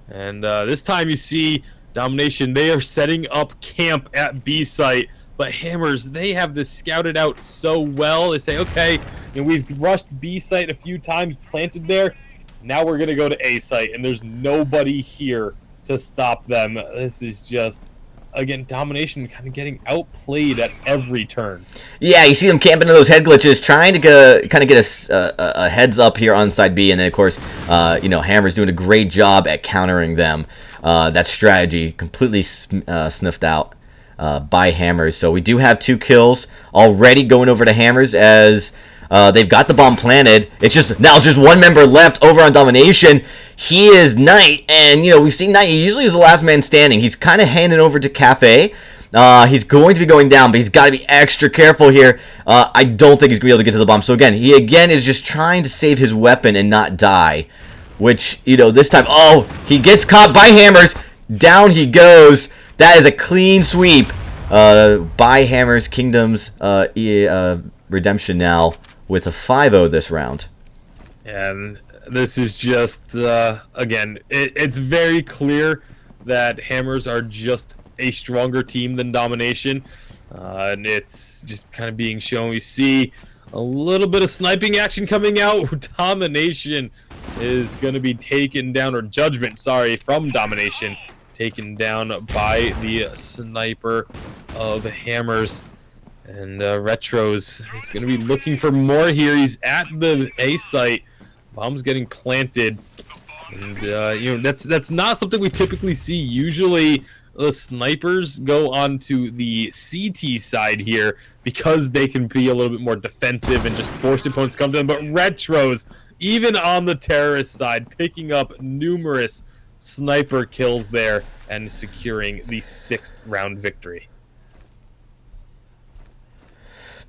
And this time you see Domination, they are setting up camp at B site, but Hammers, they have this scouted out so well. They say, okay, we've rushed B site a few times, planted there. Now we're going to go to A site, and there's nobody here to stop them. This is just, again, Domination kind of getting outplayed at every turn. Yeah, you see them camping into those head glitches, trying to get a heads up here on side B, and then of course, Hammer's doing a great job at countering them. That strategy completely sniffed out by Hammers. So we do have 2 kills already going over to Hammers as they've got the bomb planted. It's just now just one member left over on Domination. He is Knight, and we've seen Knight. He usually is the last man standing. He's kind of handing over to Cafe. He's going to be going down, but he's got to be extra careful here. I don't think he's going to be able to get to the bomb. So he is just trying to save his weapon and not die. Which, this time, he gets caught by Hammers. Down he goes. That is a clean sweep by Hammers. Kingdom's redemption now with a 5-0 this round. And this is just, again, it's very clear that Hammers are just a stronger team than Domination. And it's just kind of being shown. We see a little bit of sniping action coming out. Domination is going to be taken down, or Judgment, from Domination, taken down by the sniper of Hammers. And Retros is going to be looking for more here. He's at the A site. Bomb's getting planted. And, that's not something we typically see. Usually, the snipers go onto the CT side here because they can be a little bit more defensive and just force opponents to come to them. But Retros, even on the terrorist side, picking up numerous sniper kills there and securing the 6th round victory.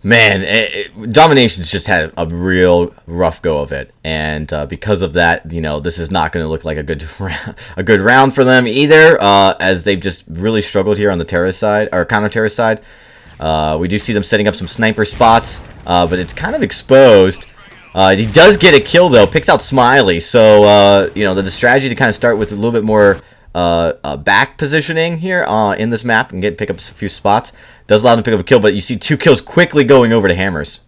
Man, Domination's just had a real rough go of it, and because of that, this is not going to look like a good round for them either, as they've just really struggled here on the terrorist side, or counter-terrorist side. We do see them setting up some sniper spots, but it's kind of exposed. He does get a kill, though, picks out Smiley, so, the strategy to kind of start with a little bit more back positioning here in this map and pick up a few spots does allow them to pick up a kill, but you see 2 kills quickly going over to Hammers.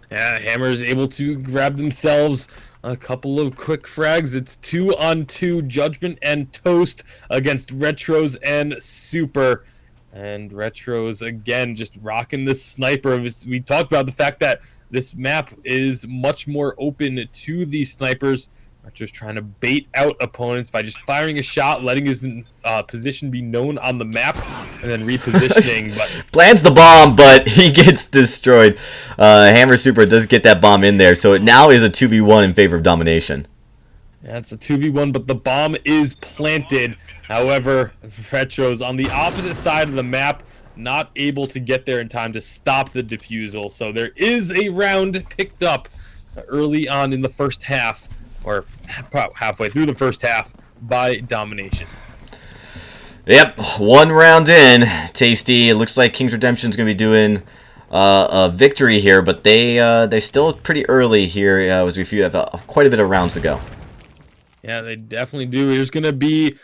Yeah, Hammers able to grab themselves a couple of quick frags. It's 2-on-2 Judgment and Toast against Retros and Super. And Retros, again, just rocking this sniper. We talked about the fact that this map is much more open to these snipers. Retros trying to bait out opponents by just firing a shot, letting his position be known on the map, and then repositioning. But plants the bomb, but he gets destroyed. Hammer Super does get that bomb in there, so it now is a 2v1 in favor of Domination. Yeah, it's a 2v1, but the bomb is planted. However, Retros on the opposite side of the map, not able to get there in time to stop the defusal. So there is a round picked up early on in the first half, or halfway through the first half, by Domination. Yep, 1 round in. Tasty. It looks like King's Redemption is going to be doing a victory here, but they're still pretty early here as we have quite a bit of rounds to go. Yeah, they definitely do. There's going to be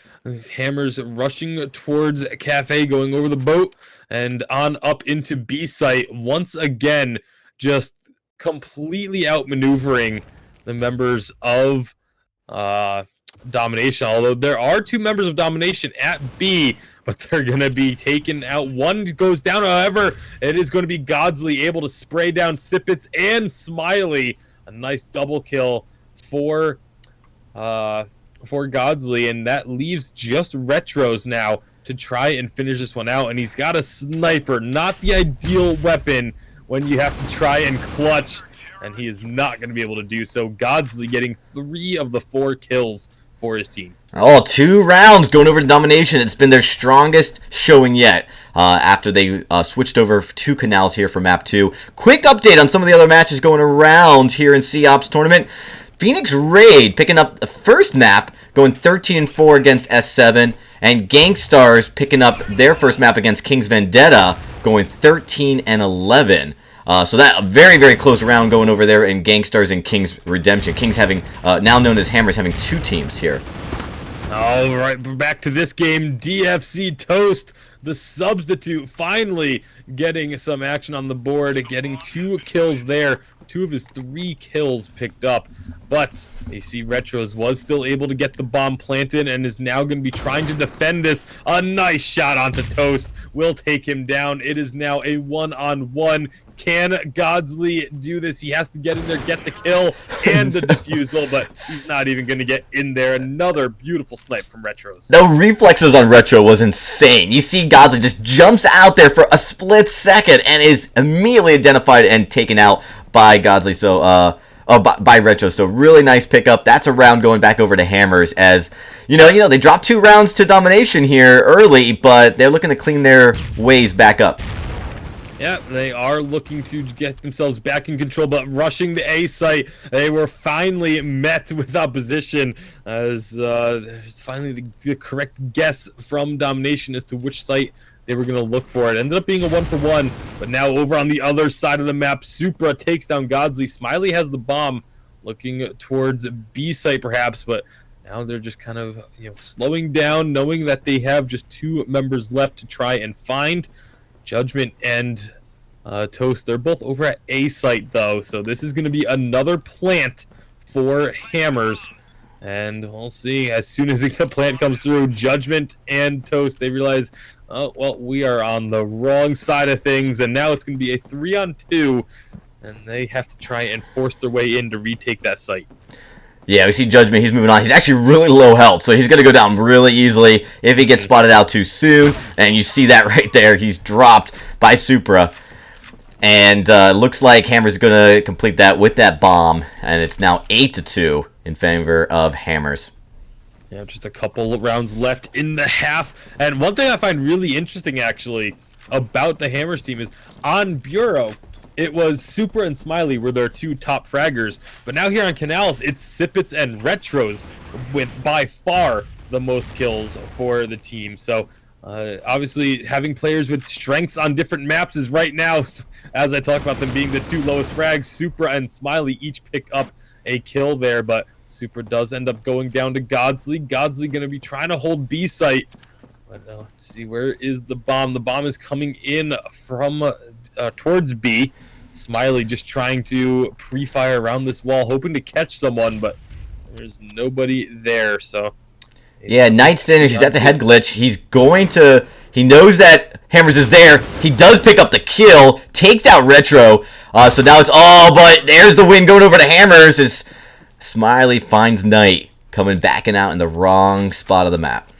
Hammers rushing towards Cafe, going over the boat, and on up into B site. Once again, just completely outmaneuvering the members of Domination. Although there are 2 members of Domination at B, but they're going to be taken out. One goes down, however, it is going to be Godsley able to spray down Sippets and Smiley. A nice double kill for Godsley, and that leaves just Retros now to try and finish this one out. And he's got a sniper, not the ideal weapon when you have to try and clutch, and he is not going to be able to do so. Godsley getting 3 of the 4 kills for his team. Oh, 2 rounds going over to Domination. It's been their strongest showing yet after they switched over to Canals here for Map 2. Quick update on some of the other matches going around here in COPS tournament. Phoenix Raid picking up the first map, going 13-4 against S7. And Gangstars picking up their first map against King's Vendetta, going 13-11. So that a very, very close round going over there in Gangstars and King's Redemption. King's having, now known as Hammers, having 2 teams here. All right, back to this game. DFC Toast, the substitute, finally getting some action on the board, getting 2 kills there. 2 of his 3 kills picked up. But you see Retros was still able to get the bomb planted and is now going to be trying to defend this. A nice shot onto Toast. Will take him down. It is now a 1-on-1. Can Godsley do this? He has to get in there, get the kill and the defusal, but he's not even going to get in there. Another beautiful snipe from Retros. The reflexes on Retro was insane. You see Godsley just jumps out there for a split second and is immediately identified and taken out by Godsley. So, by Retro. So really nice pickup. That's a round going back over to Hammers as, you know, they dropped 2 rounds to Domination here early, but they're looking to clean their ways back up. Yeah, they are looking to get themselves back in control, but rushing the A site, they were finally met with opposition as there's finally the correct guess from Domination as to which site they were going to look for. It ended up being a 1-for-1, but now over on the other side of the map, Supra takes down Godsley. Smiley has the bomb, looking towards B site perhaps, but now they're just kind of slowing down, knowing that they have just 2 members left to try and find. Judgment and Toast, they're both over at A site though, so this is going to be another plant for Hammers, and we'll see. As soon as the plant comes through, Judgment and Toast, they realize, oh well, we are on the wrong side of things, and now it's going to be a 3-on-2, and they have to try and force their way in to retake that site. Yeah, we see Judgment. He's moving on. He's actually really low health, so he's going to go down really easily if he gets spotted out too soon. And you see that right there. He's dropped by Supra. And looks like Hammers is going to complete that with that bomb. And it's now 8-2 in favor of Hammers. Yeah, just a couple rounds left in the half. And one thing I find really interesting, actually, about the Hammers team is on Bureau, it was Super and Smiley were their 2 top fraggers, but now here on Canals, it's Sipits and Retros with by far the most kills for the team. So obviously having players with strengths on different maps is right now, as I talk about them being the 2 lowest frags, Supra and Smiley each pick up a kill there, but Supra does end up going down to Godsley. Godsley going to be trying to hold B site, but let's see, where is the bomb? The bomb is coming in from towards B. Smiley just trying to pre-fire around this wall, hoping to catch someone, but there's nobody there. So yeah, Knight's in. He's at the head glitch. He knows that Hammers is there. He does pick up the kill, takes out Retro. So now it's but there's the win going over to Hammers as Smiley finds Knight coming backing out in the wrong spot of the map.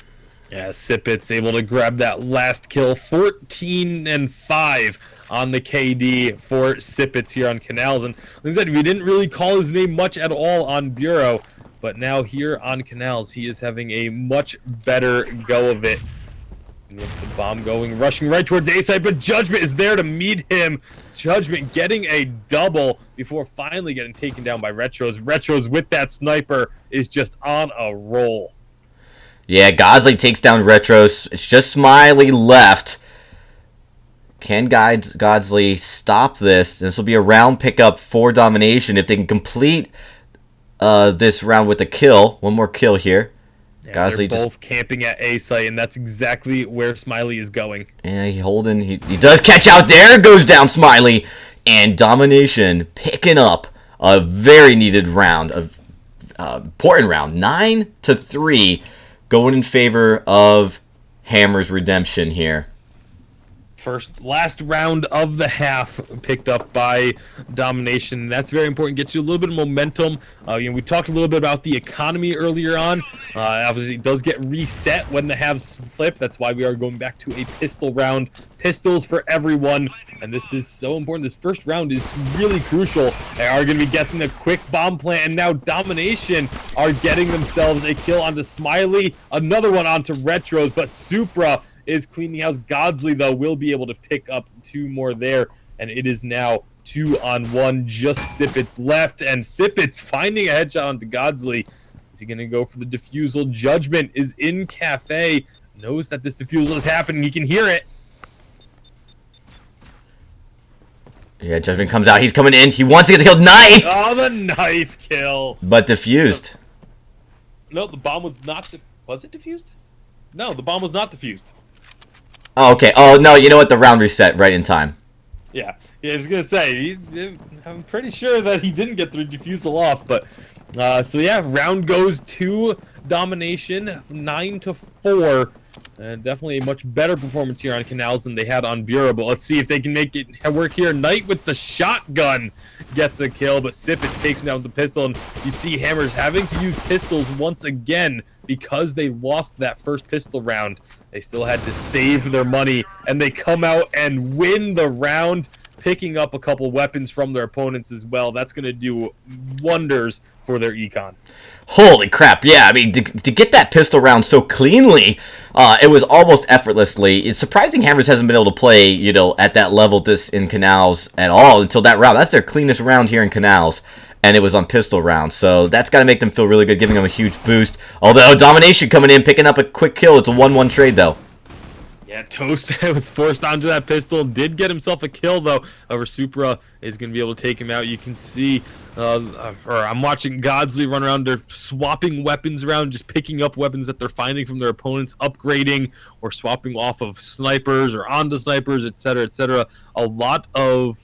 Yeah, Sipit's able to grab that last kill, 14-5 on the KD for Sipits here on Canals. And like I said, we didn't really call his name much at all on Bureau, but now here on Canals, he is having a much better go of it. With the bomb going, rushing right towards A side, but Judgment is there to meet him. Judgment getting a double before finally getting taken down by Retros. Retros with that sniper is just on a roll. Yeah, Godsley takes down Retros. It's just Smiley left. Can Godsley stop this? This will be a round pickup for Domination if they can complete this round with a kill. One more kill here. Yeah, Godsley they're both camping at A site, and that's exactly where Smiley is going. Yeah, he does catch out there. Goes down Smiley. And Domination picking up a very needed round, important round. 9-3 going in favor of Hammer's Redemption here. Last round of the half picked up by Domination. That's very important. Gets you a little bit of momentum. We talked a little bit about the economy earlier on. Obviously, it does get reset when the halves flip. That's why we are going back to a pistol round. Pistols for everyone. And this is so important. This first round is really crucial. They are going to be getting a quick bomb plant. And now Domination are getting themselves a kill onto Smiley. Another one onto Retros. But Supra is cleaning house. Godsley, though, will be able to pick up 2 more there. And it is now 2-on-1. Just Sipit's left. And Sipit's finding a headshot onto Godsley. Is he going to go for the defusal? Judgment is in Cafe. Knows that this defusal is happening. He can hear it. Yeah, Judgment comes out. He's coming in. He wants to get the kill. Knife! Oh, the knife kill. But defused. No, the bomb was not... Was it defused? No, the bomb was not defused. Oh, okay. Oh, no, you know what? The round reset right in time. Yeah, I was going to say, I'm pretty sure that he didn't get the defusal off, but... so yeah, round goes to Domination, 9-4. Definitely a much better performance here on Canals than they had on Bureau, but let's see if they can make it work here. Knight with the shotgun gets a kill, but Sipitz takes him down with the pistol, and you see Hammers having to use pistols once again because they lost that first pistol round. They still had to save their money, and they come out and win the round, picking up a couple weapons from their opponents as well. That's going to do wonders for their econ. Holy crap, yeah, I mean, to get that pistol round so cleanly, it was almost effortlessly. It's surprising Hammers hasn't been able to play, at that level in Canals at all until that round. That's their cleanest round here in Canals, and it was on pistol round, so that's got to make them feel really good, giving them a huge boost. Although, Domination coming in, picking up a quick kill. It's a 1-1 trade, though. Yeah, Toast was forced onto that pistol. Did get himself a kill, though. However, Supra is going to be able to take him out. You can see, I'm watching Godsley run around. They're swapping weapons around, just picking up weapons that they're finding from their opponents, upgrading or swapping off of snipers or onto snipers, etc., etc. A lot of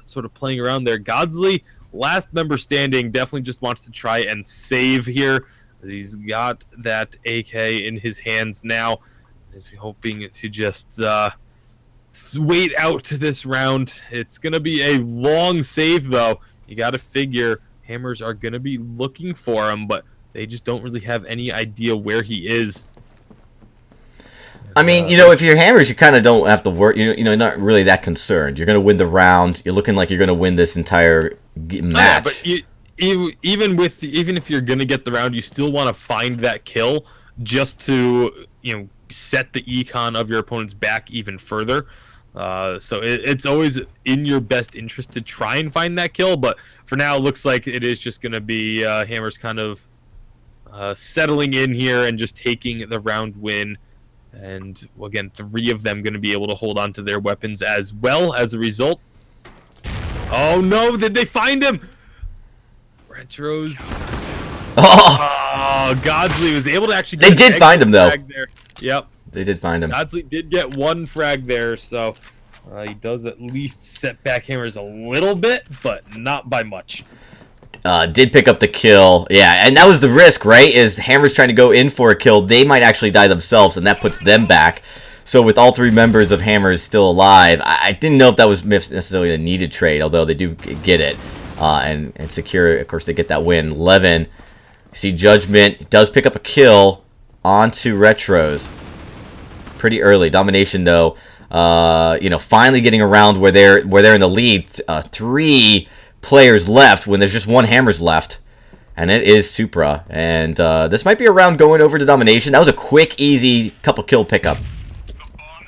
sort of playing around there. Godsley, last member standing, definitely just wants to try and save here, as he's got that AK in his hands now. Is hoping to just wait out this round. It's going to be a long save, though. You got to figure Hammers are going to be looking for him, but they just don't really have any idea where he is. I mean, if you're Hammers, you kind of don't have to work. Not really that concerned. You're going to win the round. You're looking like you're going to win this entire match. Yeah, but even if you're going to get the round, you still want to find that kill just to, set the econ of your opponent's back even further. So it's always in your best interest to try and find that kill, but for now it looks like it is just going to be Hammers kind of settling in here and just taking the round win. And again, 3 of them going to be able to hold on to their weapons as well as a result. Oh no, did they find him? Retros. Oh, Godsley was able to actually get They did find him, though. There. Yep. They did find him. Godsley did get 1 frag there, so he does at least set back Hammers a little bit, but not by much. Did pick up the kill. Yeah, and that was the risk, right? Is Hammers trying to go in for a kill. They might actually die themselves, and that puts them back. So with all 3 members of Hammers still alive, I didn't know if that was necessarily a needed trade, although they do get it. And secure, of course, they get that win. 11. See, Judgment does pick up a kill onto Retros pretty early. Domination, though, finally getting around where they're in the lead. 3 players left when there's just 1 Hammers left, and it is Supra. And this might be a round going over to Domination. That was a quick, easy couple kill pickup.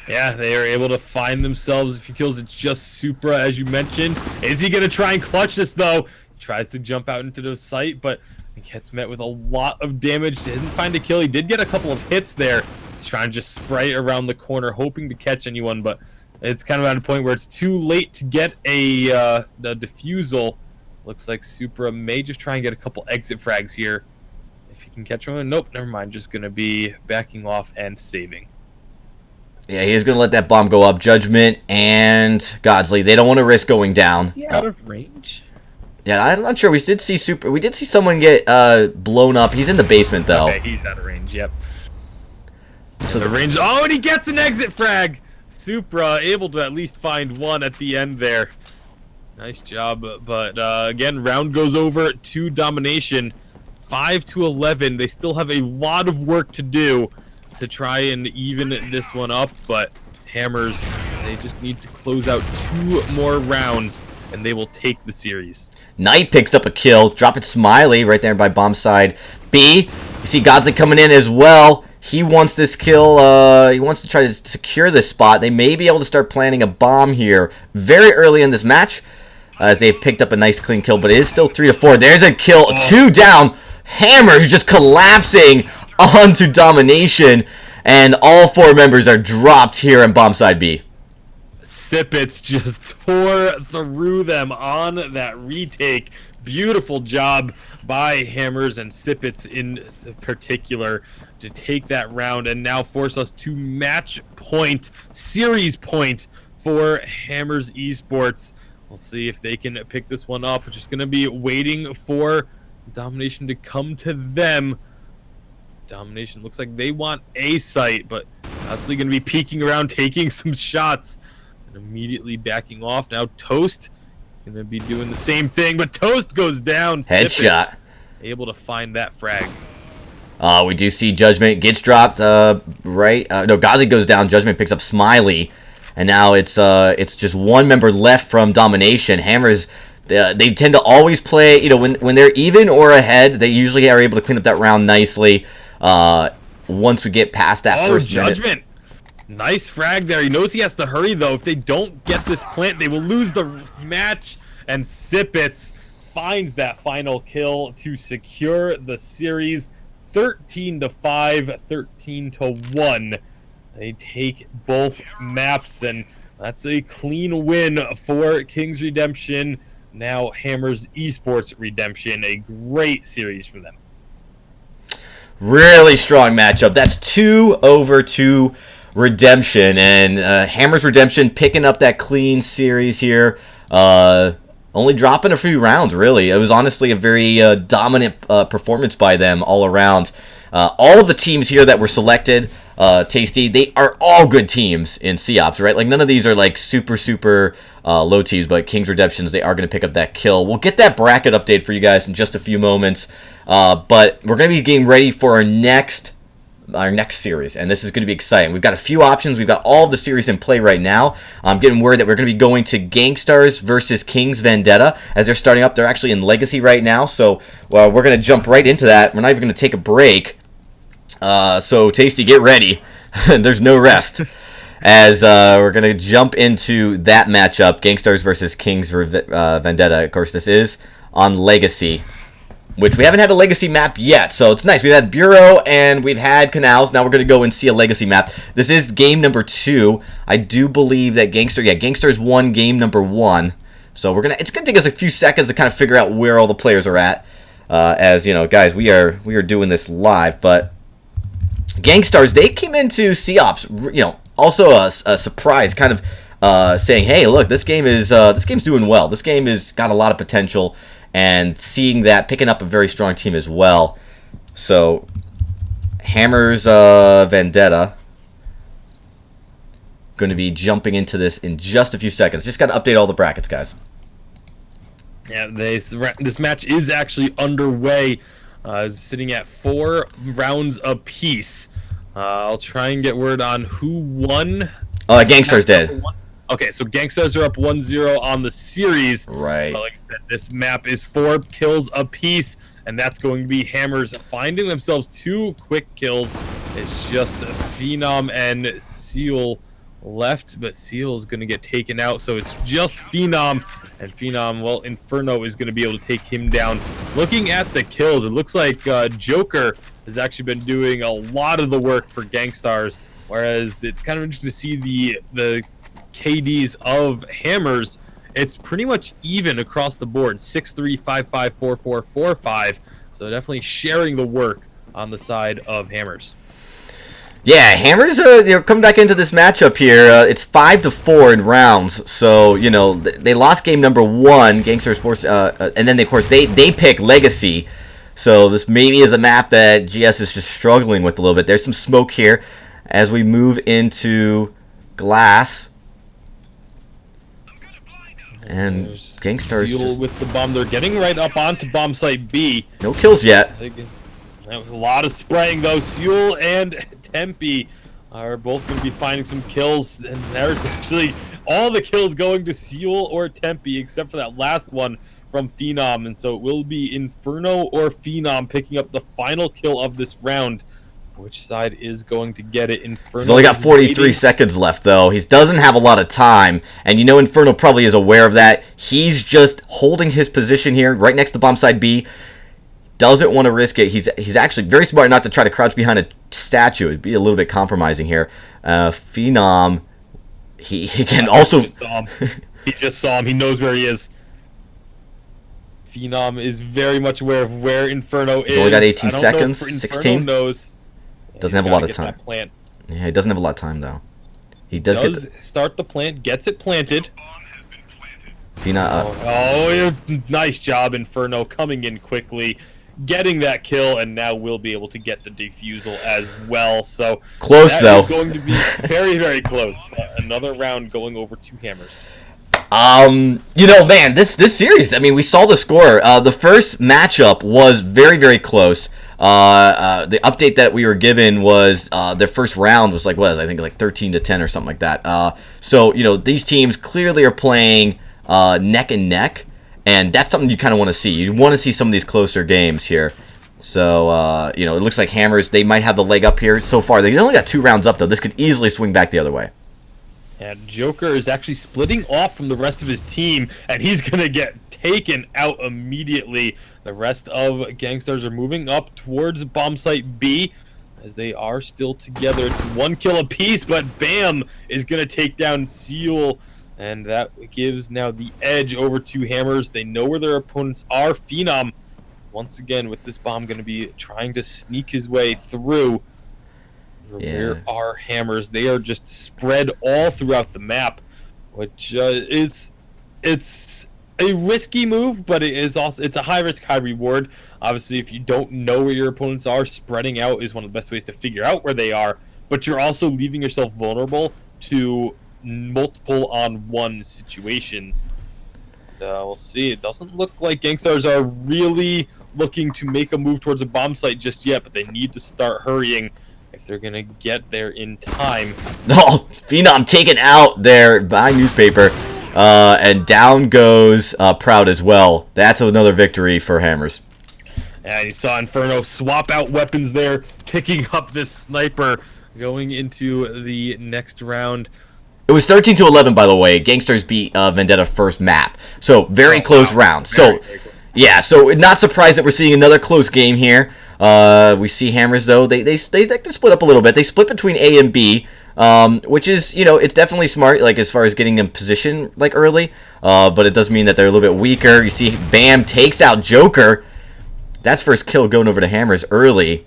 Yeah, they are able to find themselves a few kills. It's just Supra, as you mentioned. Is he going to try and clutch this, though? He tries to jump out into the site, but he gets met with a lot of damage. Didn't find a kill. He did get a couple of hits there. He's trying to just spray around the corner, hoping to catch anyone, but it's kind of at a point where it's too late to get the defusal. Looks like Supra may just try and get a couple exit frags here. If he can catch one. Nope, never mind. Just going to be backing off and saving. Yeah, he is going to let that bomb go up. Judgment and Godsley, they don't want to risk going down. Is he out of range? Yeah, I'm not sure. We did see someone get blown up. He's in the basement, though. Okay, he's out of range, yep. So the range... Oh, and he gets an exit frag! Supra able to at least find one at the end there. Nice job, but again, round goes over to Domination. 5-11. They still have a lot of work to do to try and even this one up, but Hammers, they just need to close out 2 more rounds, and they will take the series. Knight picks up a kill, dropping Smiley right there by bomb side B. You see Godsley coming in as well. He wants this kill. He wants to try to secure this spot. They may be able to start planting a bomb here very early in this match, as they've picked up a nice clean kill, but it is still 3-4. There's a kill, 2 down. Hammers just collapsing onto Domination, and all 4 members are dropped here in bomb side B. Sipits just tore through them on that retake. Beautiful job by Hammers and Sipits in particular to take that round and now force us to match point, series point for Hammers Esports. We'll see if they can pick this one up. We're just going to be waiting for Domination to come to them. Domination looks like they want a site, but obviously going to be peeking around, taking some shots, and immediately backing off. Now Toast going to be doing the same thing, but Toast goes down. Headshot. Snippets able to find that frag. We do see Judgment gets dropped. Right? No, Ghazi goes down. Judgment picks up Smiley, and now it's just 1 member left from Domination. Hammers. They tend to always play, you know, when they're even or ahead, they usually are able to clean up that round nicely. Once we get past that first Judgment. Nice frag there. He knows he has to hurry, though. If they don't get this plant, they will lose the match. And Sipits finds that final kill to secure the series. 13-5, 13-1. They take both maps, and that's a clean win for King's Redemption. Now Hammers Esports Redemption, a great series for them. Really strong matchup. That's 2-2 Redemption, and Hammers Redemption picking up that clean series here. Only dropping a few rounds, really. It was honestly a very dominant performance by them all around. All of the teams here that were selected, Tasty, they are all good teams in COPS, right? Like, none of these are like super low teams, but King's Redemptions, they are going to pick up that kill. We'll get that bracket update for you guys in just a few moments, but we're going to be getting ready for our next series, and this is going to be exciting. We've got a few options. We've got all of the series in play right now. I'm getting word that we're going to be going to Gangstars versus King's Vendetta as they're starting up. They're actually in Legacy right now, so we're going to jump right into that. We're not even going to take a break. So Tasty, get ready. There's no rest. As we're going to jump into that matchup, Gangstars versus King's Vendetta. Of course, this is on Legacy, which we haven't had a Legacy map yet, so it's nice. We've had Bureau and we've had Canals. Now we're going to go and see a Legacy map. This is game number 2. I do believe that Gangstars won game number 1. So it's going to take us a few seconds to kind of figure out where all the players are at. As you know, guys, we are doing this live, but Gangstars, they came into COPS, also a surprise, kind of saying, hey, look, this game's doing well. This game has got a lot of potential, and seeing that, picking up a very strong team as well. So, Hammers Vendetta, going to be jumping into this in just a few seconds. Just got to update all the brackets, guys. Yeah, this match is actually underway. Sitting at 4 rounds apiece. I'll try and get word on who won. Gangstars did. Okay, so Gangstars are up 1-0 on the series. Right. But like I said, this map is 4 kills apiece, and that's going to be Hammers finding themselves 2 quick kills. It's just Phenom and Seal left, but Seal is going to get taken out, so it's just Phenom, and Phenom, well, Inferno is going to be able to take him down. Looking at the kills, it looks like Joker has actually been doing a lot of the work for Gangstars, whereas it's kind of interesting to see the KDs of Hammers. It's pretty much even across the board, 6-3, 5-5, 4-4, 4-5, so definitely sharing the work on the side of Hammers. Yeah, Hammers, they're coming back into this matchup here. It's 5-4 in rounds, so, they lost game number 1, Gangsters force, and then, of course, they pick Legacy, so this maybe is a map that GS is just struggling with a little bit. There's some smoke here as we move into glass. And There's Gangstars Fuel just with the bomb. They're getting right up onto bomb site B. no kills yet. That was a lot of spraying though. Fuel and Tempe are both going to be finding some kills, and there's actually all the kills going to Fuel or Tempe except for that last one from Phenom, and so it will be Inferno or Phenom picking up the final kill of this round. Which side is going to get it? Inferno. He's only got 43 seconds left, though. He doesn't have a lot of time, and you know Inferno probably is aware of that. He's just holding his position here, right next to bomb side B. Doesn't want to risk it. He's actually very smart not to try to crouch behind a statue. It'd be a little bit compromising here. Phenom, he can also... He just saw him. He knows where he is. Phenom is very much aware of where Inferno is. He's only got 18 seconds, Inferno 16. Knows. Doesn't have a lot of time. Plant. Yeah, he doesn't have a lot of time, though. He does start the plant, gets it planted. Phenom, Nice job, Inferno, coming in quickly, getting that kill, and now we'll be able to get the defusal as well. So close, though. Is going to be very, very close. But another round going over 2 hammers. You know, man, this series, I mean, we saw the score. The first matchup was very, very close. The update that we were given was their first round was like, I think like 13-10 or something like that. So, you know, these teams clearly are playing neck and neck, and that's something you kind of want to see. You want to see some of these closer games here. So, you know, it looks like Hammers, they might have the leg up here so far. They only got 2 rounds up, though. This could easily swing back the other way. And Joker is actually splitting off from the rest of his team, and he's going to get taken out immediately. The rest of Gangstars are moving up towards bomb site B, as they are still together. It's 1 kill apiece, but Bam is going to take down Seal, and that gives now the edge over to Hammers. They know where their opponents are. Phenom, once again, with this bomb, going to be trying to sneak his way through. Where are Hammers? They are just spread all throughout the map, which it's a risky move, but it's a high risk, high reward. Obviously, if you don't know where your opponents are, spreading out is one of the best ways to figure out where they are. But you're also leaving yourself vulnerable to multiple on one situations. We'll see. It doesn't look like Gangstars are really looking to make a move towards a bomb site just yet, but they need to start hurrying if they're gonna get there in time. Oh, Phenom taken out there by Newspaper, and down goes Proud as well. That's another victory for Hammers. And you saw Inferno swap out weapons there, picking up this sniper, going into the next round. It was 13-11, by the way. Gangsters beat Vendetta first map, so very close round. Very close. Yeah, so not surprised that we're seeing another close game here. We see Hammers, though, they split up a little bit. They split between A and B, which is, you know, it's definitely smart, like, as far as getting them position, like, early, but it does mean that they're a little bit weaker. You see Bam takes out Joker. That's first kill going over to Hammers early.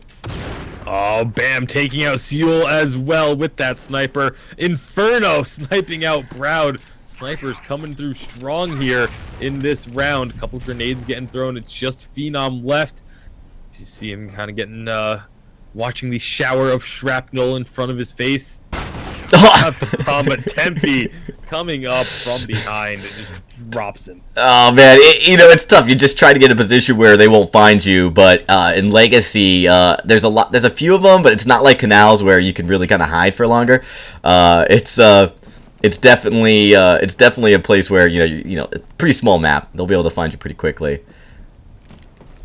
Oh, Bam taking out Seal as well with that sniper. Inferno sniping out Proud. Snipers coming through strong here in this round. A couple grenades getting thrown. It's just Phenom left. You see him kind of getting, watching the shower of shrapnel in front of his face. At the bomb, but Tempe coming up from behind and just drops him. Oh man, you know, it's tough. You just try to get a position where they won't find you. But in Legacy, there's a few of them, but it's not like Canals where you can really kind of hide for longer. It's definitely a place where you know, it's a pretty small map. They'll be able to find you pretty quickly.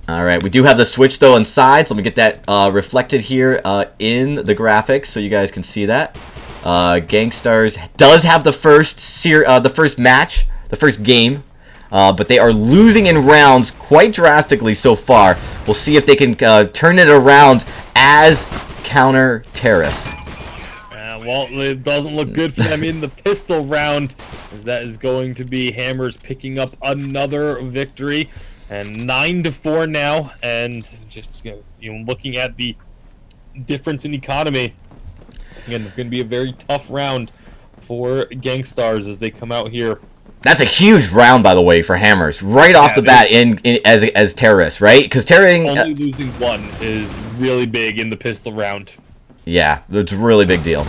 All right, we do have the switch though on sides. Let me get that reflected here in the graphics so you guys can see that. Gangstars does have the first match, the first game, but they are losing in rounds quite drastically so far. We'll see if they can turn it around as counter terrorists. Well, it doesn't look good for them in the pistol round, as that is going to be Hammers picking up another victory, and 9-4 now. And just looking at the difference in economy. Again, it's going to be a very tough round for Gangstars as they come out here. That's a huge round, by the way, for Hammers. Right off the bat as terrorists, right? Because only losing one is really big in the pistol round. Yeah, it's a really big deal.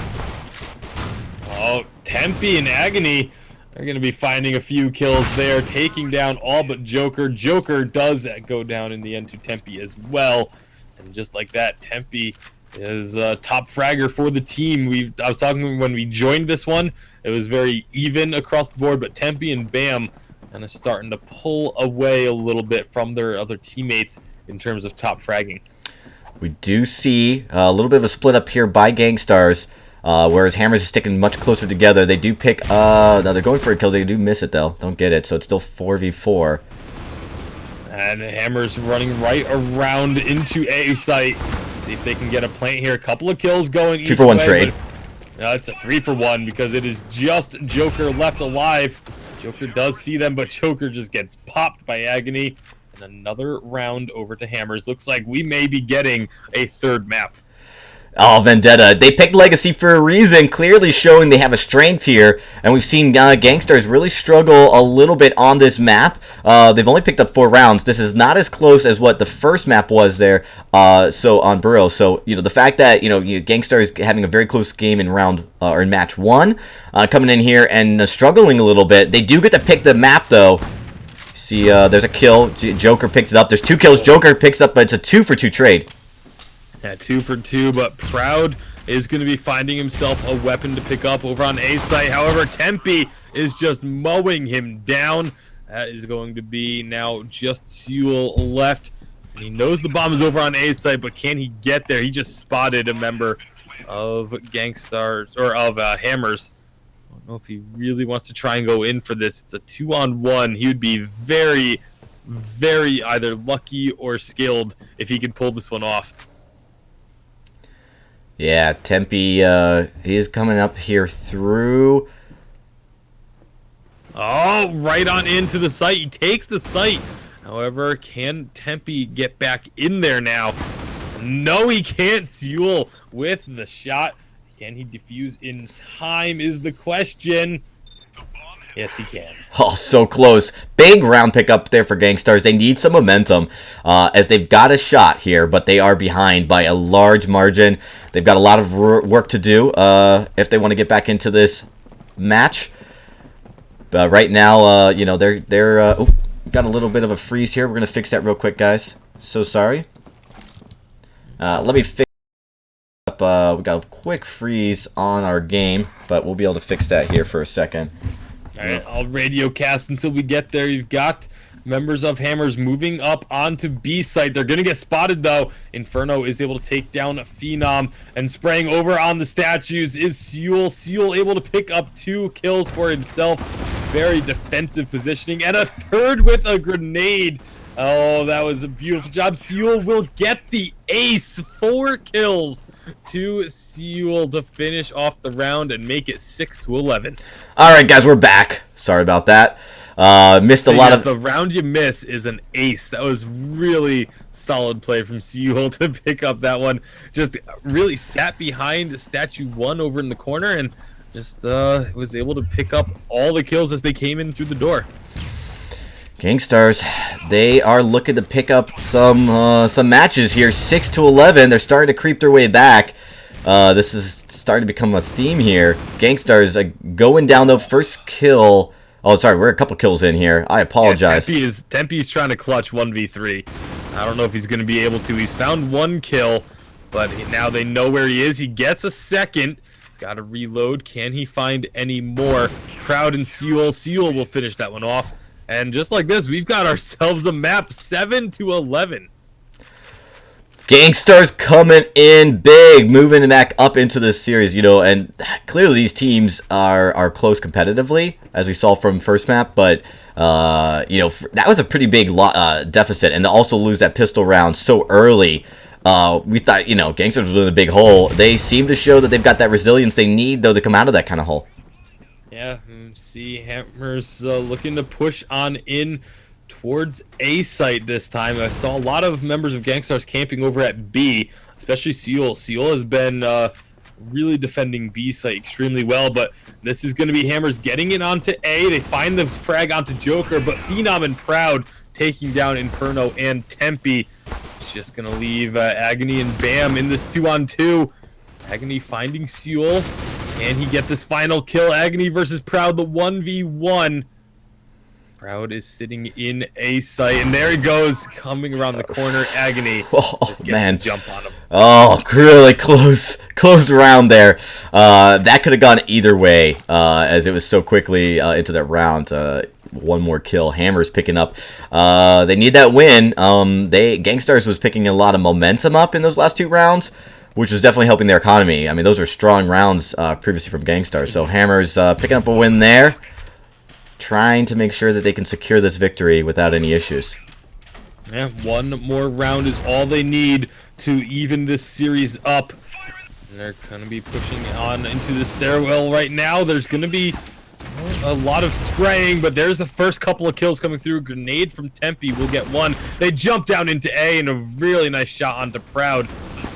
Oh, Tempe and Agony are going to be finding a few kills there, taking down all but Joker. Joker does go down in the end to Tempe as well. And just like that, Tempe is top fragger for the team. I was talking when we joined this one, it was very even across the board, but Tempe and Bam kind of starting to pull away a little bit from their other teammates in terms of top fragging. We do see a little bit of a split up here by Gangstars, whereas Hammers is sticking much closer together. They do pick, now they're going for a kill, they do miss it though, don't get it, so it's still 4v4. And Hammers running right around into A site. See if they can get a plant here. A couple of kills going. 2 for 1 trade. It's a 3 for 1 because it is just Joker left alive. Joker does see them, but Joker just gets popped by Agony. And another round over to Hammers. Looks like we may be getting a third map. Oh, Vendetta. They picked Legacy for a reason, clearly showing they have a strength here. And we've seen Gangstars really struggle a little bit on this map. They've only picked up 4 rounds. This is not as close as what the first map was there, so on Burrow. So, the fact that, Gangstars having a very close game in round, or in match 1, coming in here and struggling a little bit. They do get to pick the map, though. See, there's a kill. Joker picks it up. There's 2 kills. Joker picks up, but it's a 2 for 2 trade. Yeah, 2 for 2, but Proud is going to be finding himself a weapon to pick up over on A site. However, Tempe is just mowing him down. That is going to be now just Sewell left. And he knows the bomb is over on A site, but can he get there? He just spotted a member of Gangstars, or of Hammers. I don't know if he really wants to try and go in for this. It's a 2-on-1. He would be very, very either lucky or skilled if he could pull this one off. Yeah, Tempe, he is coming up here through. Oh, right on into the site. He takes the site. However, can Tempe get back in there now? No, he can't. Sewell with the shot. Can he defuse in time is the question. Yes, he can. Oh, so close. Big round pick up there for Gangstars. They need some momentum as they've got a shot here, but they are behind by a large margin. They've got a lot of work to do if they want to get back into this match. But right now, they're got a little bit of a freeze here. We're going to fix that real quick, guys. So sorry. Let me fix up. We got a quick freeze on our game, but we'll be able to fix that here for a second. All right, I'll radio cast until we get there. You've got members of Hammers moving up onto B site. They're going to get spotted, though. Inferno is able to take down Phenom, and spraying over on the statues is Sewell. Sewell able to pick up 2 kills for himself. Very defensive positioning, and a third with a grenade. Oh, that was a beautiful job. Sewell will get the ace. 4 kills to Sewell to finish off the round and make it 6-11. All right, guys, we're back. Sorry about that. Missed a lot of... The round you miss is an ace. That was really solid play from Sewell to pick up that one. Just really sat behind Statue 1 over in the corner and just was able to pick up all the kills as they came in through the door. Gangstars, they are looking to pick up some matches here. 6-11. They're starting to creep their way back. This is starting to become a theme here. Gangstars going down the first kill. Oh, sorry, we're a couple kills in here. I apologize. Yeah, Tempe's trying to clutch 1v3. I don't know if he's going to be able to. He's found 1 kill, but now they know where he is. He gets a second. He's got to reload. Can he find any more? Proud and Sewell. Sewell will finish that one off. And just like this, we've got ourselves a map, 7-11. Gangstars coming in big, moving back up into this series, and clearly these teams are close competitively, as we saw from first map, but, that was a pretty big deficit, and to also lose that pistol round so early, we thought, Gangsters was in a big hole. They seem to show that they've got that resilience they need, though, to come out of that kind of hole. Yeah, see Hammers looking to push on in towards A site this time. I saw a lot of members of Gangstars camping over at B, especially Sewell. Sewell has been really defending B site extremely well, but this is going to be Hammers getting it onto A. They find the frag onto Joker, but Phenom and Proud taking down Inferno and Tempe. It's just going to leave Agony and Bam in this 2-on-2. Agony finding Sewell. Can he get this final kill? Agony versus Proud, the 1v1. Proud is sitting in a site, and there he goes, coming around the corner. Agony just gets man, the jump on him. Oh, really close round there. That could have gone either way, as it was so quickly into that round. One more kill. Hammer's picking up. They need that win. Gangstars was picking a lot of momentum up in those last 2 rounds, which was definitely helping their economy. I mean, those are strong rounds previously from Gangstars. So Hammer's picking up a win there, trying to make sure that they can secure this victory without any issues. Yeah, one more round is all they need to even this series up. And they're going to be pushing on into the stairwell right now. There's going to be a lot of spraying, but there's the first couple of kills coming through. Grenade from Tempe will get one. They jump down into A, and a really nice shot onto Proud.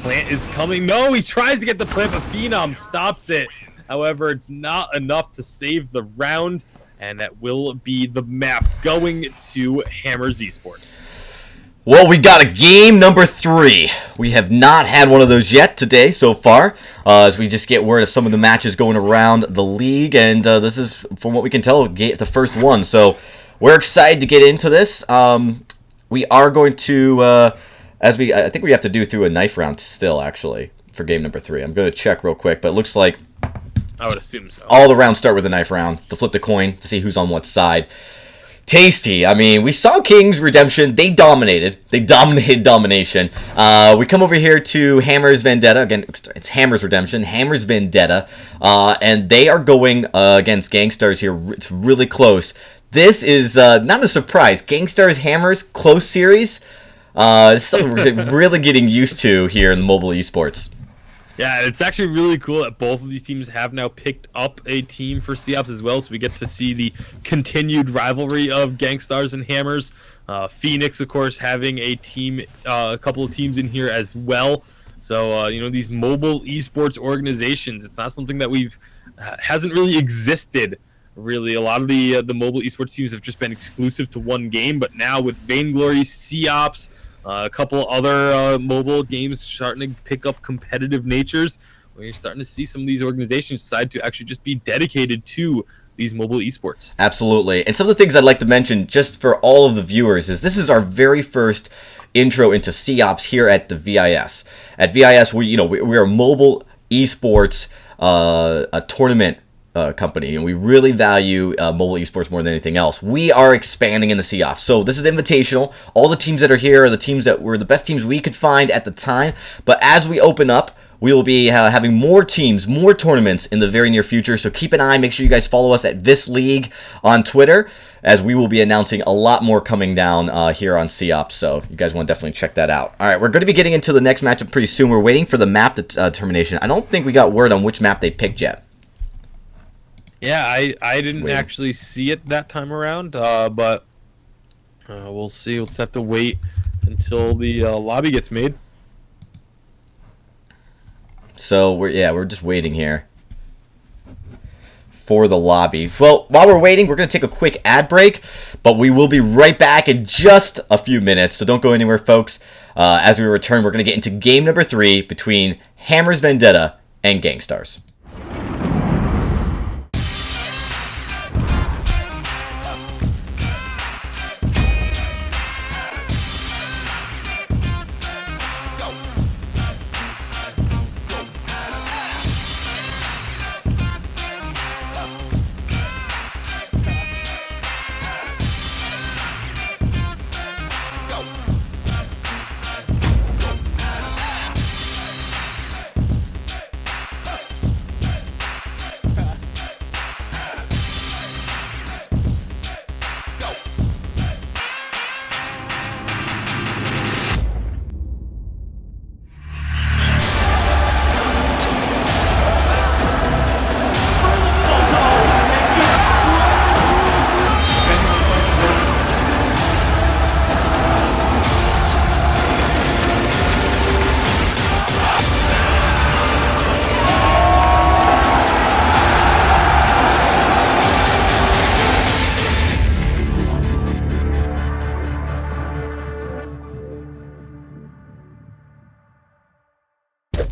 Plant is coming. No, he tries to get the plant, but Phenom stops it. However, it's not enough to save the round, and that will be the map going to Hammers Esports. Well, we got a game number 3. We have not had one of those yet today so far, as we just get word of some of the matches going around the league, and this is, from what we can tell, the first one. So we're excited to get into this. We are going to, I think we have to do through a knife round still, actually, for game number 3. I'm going to check real quick, but it looks like I would assume so. All the rounds start with a knife round to flip the coin to see who's on what side. Tasty. I mean, we saw King's Redemption. They dominated. They dominated Domination. We come over here to Hammer's Vendetta. Again, it's Hammer's Redemption. Hammer's Vendetta. And they are going against Gangstars here. It's really close. This is not a surprise. Gangstars, Hammers, close series. It's something we're really getting used to here in the mobile esports. Yeah, it's actually really cool that both of these teams have now picked up a team for COPS as well, so we get to see the continued rivalry of Gangstars and Hammers. Phoenix, of course, having a team, a couple of teams in here as well. So, these mobile esports organizations, it's not something that hasn't really existed. Really, a lot of the mobile esports teams have just been exclusive to one game, but now with Vainglory, COPS, a couple other mobile games starting to pick up competitive natures, where you're starting to see some of these organizations decide to actually just be dedicated to these mobile esports. Absolutely. And some of the things I'd like to mention just for all of the viewers is this is our very first intro into COPS here at the VIS. At VIS, we're a mobile esports a tournament company, and we really value mobile esports more than anything else. We are expanding in the COPS. So this is invitational. All the teams that are here are the teams that were the best teams we could find at the time. But as we open up, we will be having more teams, more tournaments in the very near future. So keep an eye. Make sure you guys follow us at Vis League on Twitter, as we will be announcing a lot more coming down here on COPS. So you guys want to definitely check that out. All right, we're going to be getting into the next matchup pretty soon. We're waiting for the map determination. I don't think we got word on which map they picked yet. Yeah, I didn't actually see it that time around, but we'll see. We'll just have to wait until the lobby gets made. So we're just waiting here for the lobby. Well, while we're waiting, we're going to take a quick ad break, but we will be right back in just a few minutes. So don't go anywhere, folks. As we return, we're going to get into game number 3 between Hammers Vendetta and Gangstars.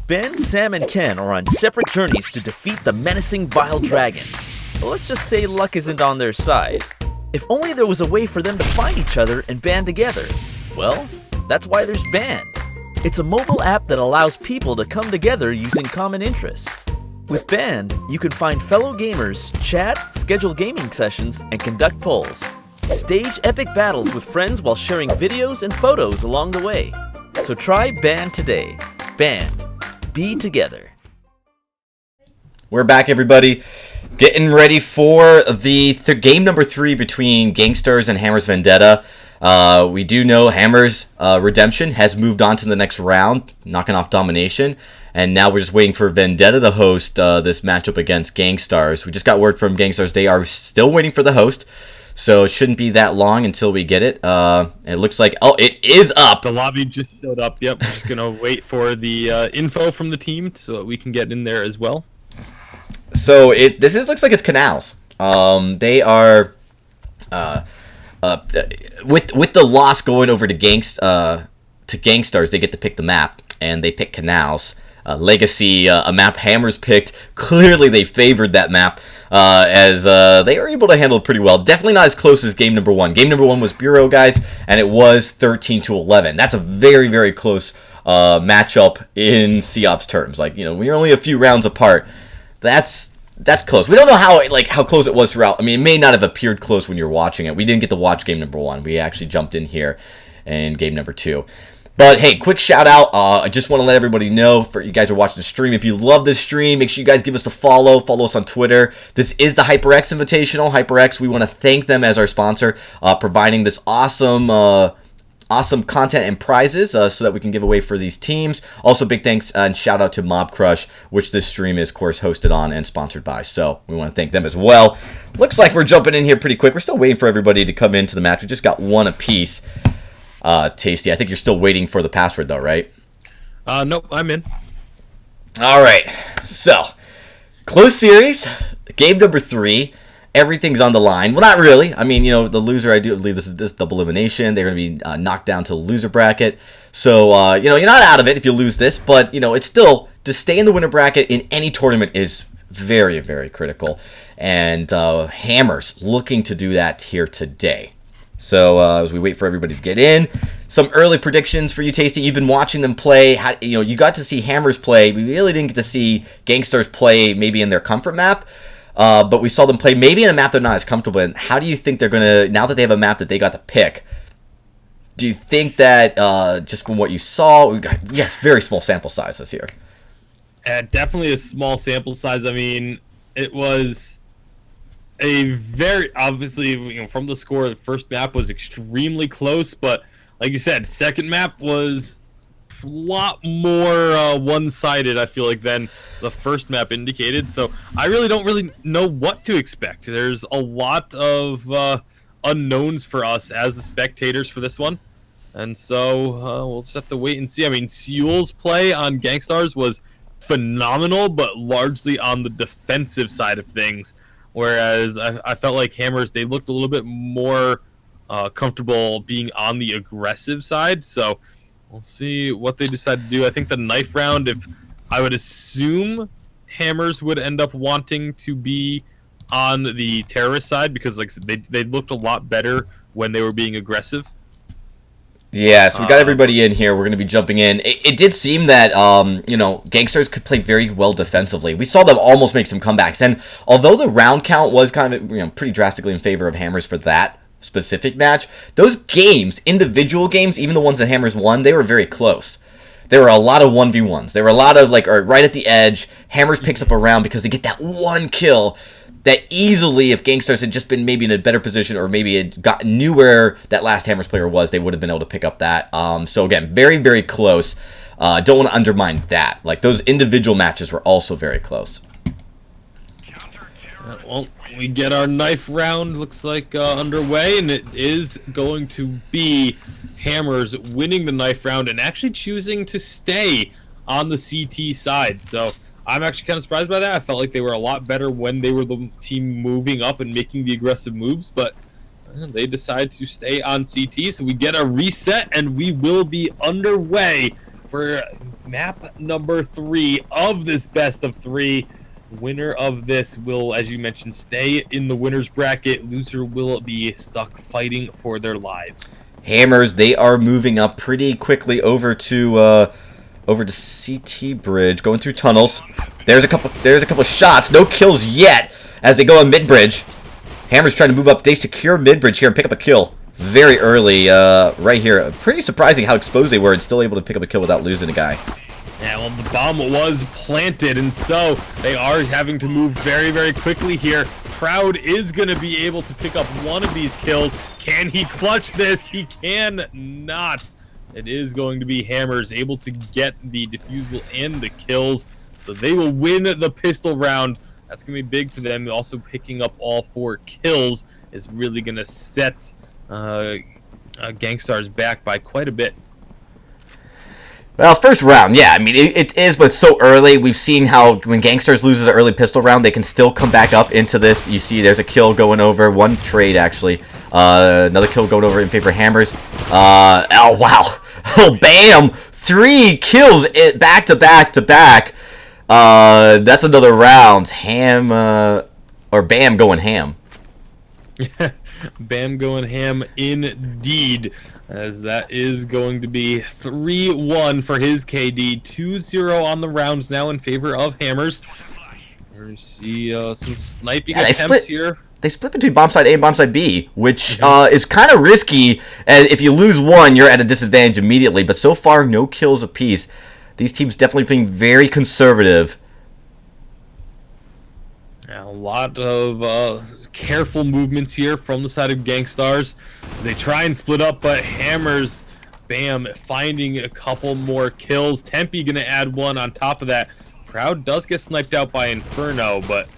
Ben, Sam, and Ken are on separate journeys to defeat the menacing Vile Dragon. But let's just say luck isn't on their side. If only there was a way for them to find each other and band together. Well, that's why there's Band. It's a mobile app that allows people to come together using common interests. With Band, you can find fellow gamers, chat, schedule gaming sessions, and conduct polls. Stage epic battles with friends while sharing videos and photos along the way. So try Band today. Band. Be together. We're back, everybody. Getting ready for the game number 3 between Gangstars and Hammer's Vendetta. We do know Hammer's Redemption has moved on to the next round, knocking off Domination. And now we're just waiting for Vendetta to host this matchup against Gangstars. We just got word from Gangstars they are still waiting for the host. So it shouldn't be that long until we get it. It looks like, oh, it is up. The lobby just showed up. Yep, we're just going to wait for the info from the team so that we can get in there as well. So looks like it's Canals. They are with the loss going over to Gangstars, they get to pick the map, and they pick Canals. Legacy, a map Hammers picked. Clearly they favored that map, as they were able to handle it pretty well. Definitely not as close as game number 1. Game number 1 was Bureau, guys, and it was 13-11. That's a very, very close matchup in COPS terms. Like, we're only a few rounds apart. That's close. We don't know how close it was throughout. I mean, it may not have appeared close when you're watching it. We didn't get to watch game number 1. We actually jumped in here in game number 2. But hey, quick shout out. I just want to let everybody know, for you guys who are watching the stream, if you love this stream, make sure you guys give us a follow. Follow us on Twitter. This is the HyperX Invitational. HyperX, we want to thank them as our sponsor, providing this awesome content and prizes so that we can give away for these teams. Also, big thanks and shout out to Mob Crush, which this stream is, of course, hosted on and sponsored by. So we want to thank them as well. Looks like we're jumping in here pretty quick. We're still waiting for everybody to come into the match. We just got one apiece. Tasty, I think you're still waiting for the password, though, right? Nope, I'm in. All right. So, close series, game number 3. Everything's on the line. Well, not really. I mean, the loser, I do believe this is double elimination. They're going to be knocked down to the loser bracket. So, you're not out of it if you lose this, but, it's still, to stay in the winner bracket in any tournament is very, very critical. And Hammers looking to do that here today. So, as we wait for everybody to get in, some early predictions for you, Tasty. You've been watching them play. You got to see Hammers play. We really didn't get to see Gangstars play maybe in their comfort map. But we saw them play maybe in a map they're not as comfortable in. How do you think they're going to, now that they have a map that they got to pick, do you think that, just from what you saw, we got very small sample sizes here? Definitely a small sample size. I mean, it was a very, obviously, from the score, the first map was extremely close, but like you said, second map was a lot more one-sided, I feel like, than the first map indicated. So I don't really know what to expect. There's a lot of unknowns for us as the spectators for this one. And so we'll just have to wait and see. I mean, Seul's play on Gangstars was phenomenal, but largely on the defensive side of things. Whereas I felt like Hammers, they looked a little bit more comfortable being on the aggressive side. So we'll see what they decide to do. I think the knife round, if I would assume Hammers would end up wanting to be on the terrorist side, because like they looked a lot better when they were being aggressive. Yeah, so we got everybody in here. We're going to be jumping in. It did seem that, Gangsters could play very well defensively. We saw them almost make some comebacks. And although the round count was kind of, pretty drastically in favor of Hammers for that specific match, those games, individual games, even the ones that Hammers won, they were very close. There were a lot of 1v1s. There were a lot of, right at the edge, Hammers picks up a round because they get that one kill that easily, if Gangstars had just been maybe in a better position or maybe had knew where that last Hammers player was, they would have been able to pick up that. So again, very, very close. Don't want to undermine that. Like, those individual matches were also very close. Well, we get our knife round, looks like, underway, and it is going to be Hammers winning the knife round and actually choosing to stay on the CT side. So I'm actually kind of surprised by that. I felt like they were a lot better when they were the team moving up and making the aggressive moves, but they decide to stay on CT. So we get a reset, and we will be underway for map number 3 of this best of 3. Winner of this will, as you mentioned, stay in the winner's bracket. Loser will be stuck fighting for their lives. Hammers, they are moving up pretty quickly over to CT bridge, going through tunnels. There's a couple shots, no kills yet as they go on mid bridge. Hammers trying to move up. They secure mid bridge here and pick up a kill very early right here. Pretty surprising how exposed they were and still able to pick up a kill without losing a guy. Yeah, well, the bomb was planted, and so they are having to move very, very quickly here. Proud is going to be able to pick up one of these kills. Can he clutch this? He cannot. It is going to be Hammers able to get the defusal and the kills, so they will win the pistol round. That's going to be big for them. Also picking up all 4 kills is really going to set Gangstars back by quite a bit. Well, first round, yeah, I mean, it is, but it's so early. We've seen how when Gangsters loses an early pistol round, they can still come back up into this. You see there's a kill going over, one trade, actually. Another kill going over in favor of Hammers. Oh, wow. Oh, bam! 3 kills back to back to back. That's another round. Or Bam going ham. Bam going ham indeed, as that is going to be 3-1 for his KD. 2-0 on the rounds now in favor of Hammers. We see some sniping attempts here. They split between bomb side A and bomb side B, which is kind of risky. And if you lose one, you're at a disadvantage immediately. But so far, no kills apiece. These teams definitely being very conservative. A lot of careful movements here from the side of Gangstars as they try and split up, but Hammers, bam, finding a couple more kills. Tempe gonna add one on top of that. Proud does get sniped out by Inferno, but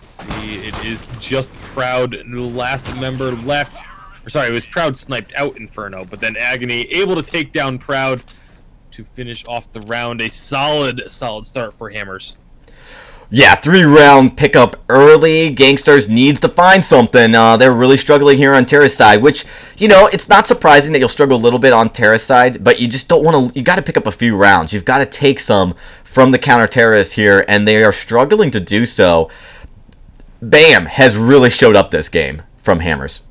see, it is just Proud, the last member left. Or sorry, it was Proud sniped out Inferno, but then Agony able to take down Proud to finish off the round. A solid start for Hammers. Yeah, 3-round pickup early. Gangstars needs to find something. They're really struggling here on Terra's side, which, you know, it's not surprising that you'll struggle a little bit on Terra's side, but you just don't want to. You got to pick up a few rounds. You've got to take some from the counter terrorists here, and they are struggling to do so. Bam has really showed up this game from Hammers.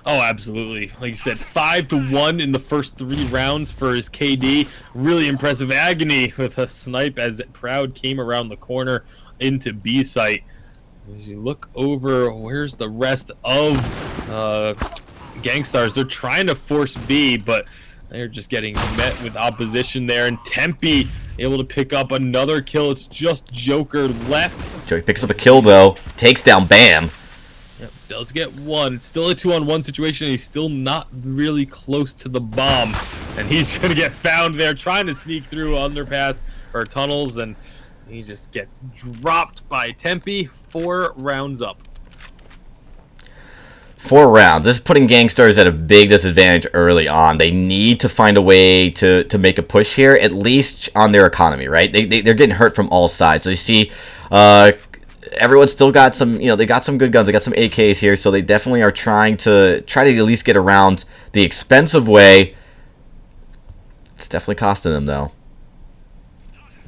Oh, absolutely. Like you said, 5-1 in the first 3 rounds for his KD. Really impressive. Agony with a snipe as Proud came around the corner into B site. As you look over, where's the rest of Gangstars? They're trying to force B, but they're just getting met with opposition there. And Tempe able to pick up another kill. It's just Joker left. Joey picks up a kill, though. Takes down Bam. Yep, does get one. It's still a 2-on-1 situation. He's still not really close to the bomb. And he's going to get found there trying to sneak through underpass or tunnels, and he just gets dropped by Tempe. 4 rounds up. 4 rounds. This is putting Gangstars at a big disadvantage early on. They need to find a way to make a push here, at least on their economy, right? They're getting hurt from all sides. So you see everyone's still got some, you know, they got some good guns. They got some AKs here, so they definitely are trying to at least get around the expensive way. It's definitely costing them, though.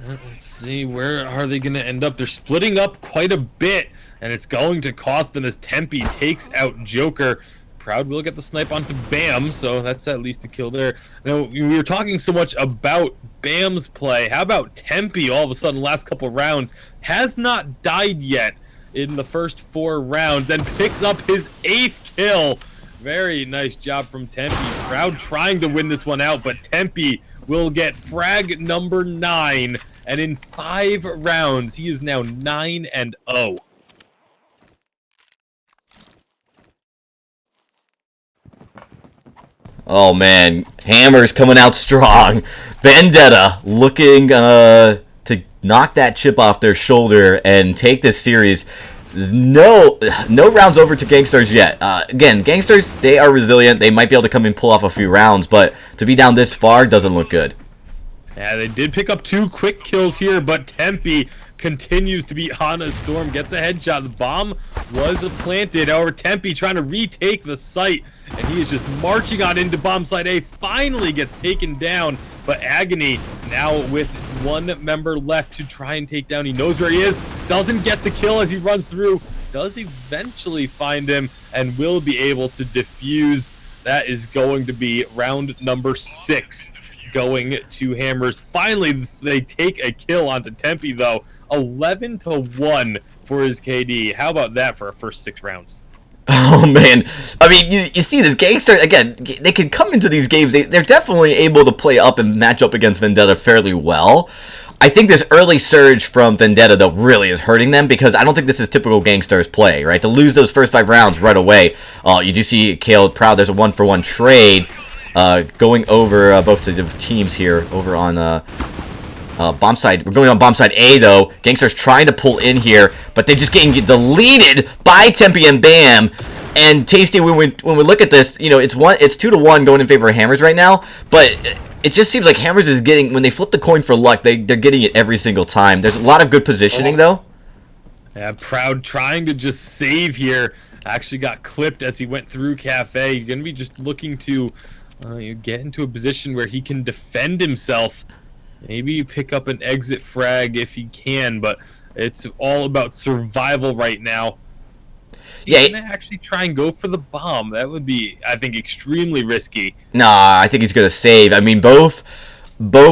Let's see, where are they going to end up? They're splitting up quite a bit, and it's going to cost them as Tempe takes out Joker. Proud will get the snipe onto Bam, so that's at least a kill there. Now, we were talking so much about Bam's play. How about Tempe all of a sudden, last couple rounds, has not died yet in the first 4 rounds and picks up his 8th kill. Very nice job from Tempe. Proud trying to win this one out, but Tempe will get frag number 9. And in 5 rounds, he is now 9-0. Oh, man. Hammers coming out strong. Vendetta looking to knock that chip off their shoulder and take this series. No rounds over to Gangstars yet. Again, Gangstars, they are resilient. They might be able to come and pull off a few rounds, but to be down this far doesn't look good. Yeah, they did pick up 2 quick kills here, but Tempe continues to be on a storm. Gets a headshot. The bomb was planted. However, Tempe trying to retake the site, and he is just marching on into bomb site A. Finally gets taken down But Agony now with one member left to try and take down. He knows where he is, doesn't get the kill as he runs through, does eventually find him and will be able to defuse. That is going to be round number 6 going to Hammers. Finally, they take a kill onto Tempe, though. 11-1 for his KD. How about that for our first 6 rounds? Oh, man. I mean, you see this Gangster, again, they can come into these games. They're definitely able to play up and match up against Vendetta fairly well. I think this early surge from Vendetta, though, really is hurting them because I don't think this is typical Gangstars play, right? To lose those first 5 rounds right away. You do see Kale proud. There's a 1-for-1 trade going over both the teams here over on bomb side. We're going on bomb side A, though. Gangstars trying to pull in here, but they just getting deleted by Tempe and Bam. And Tasty, when we look at this, you know, it's 2-1 going in favor of Hammers right now, but it just seems like Hammers is getting, when they flip the coin for luck, they're getting it every single time. There's a lot of good positioning, though. Yeah, Proud trying to just save here. Actually got clipped as he went through Cafe. You're going to be just looking to get into a position where he can defend himself. Maybe pick up an exit frag if he can, but it's all about survival right now. He's gonna actually try and go for the bomb. That would be, I think, extremely risky. Nah, I think he's gonna save. I mean, both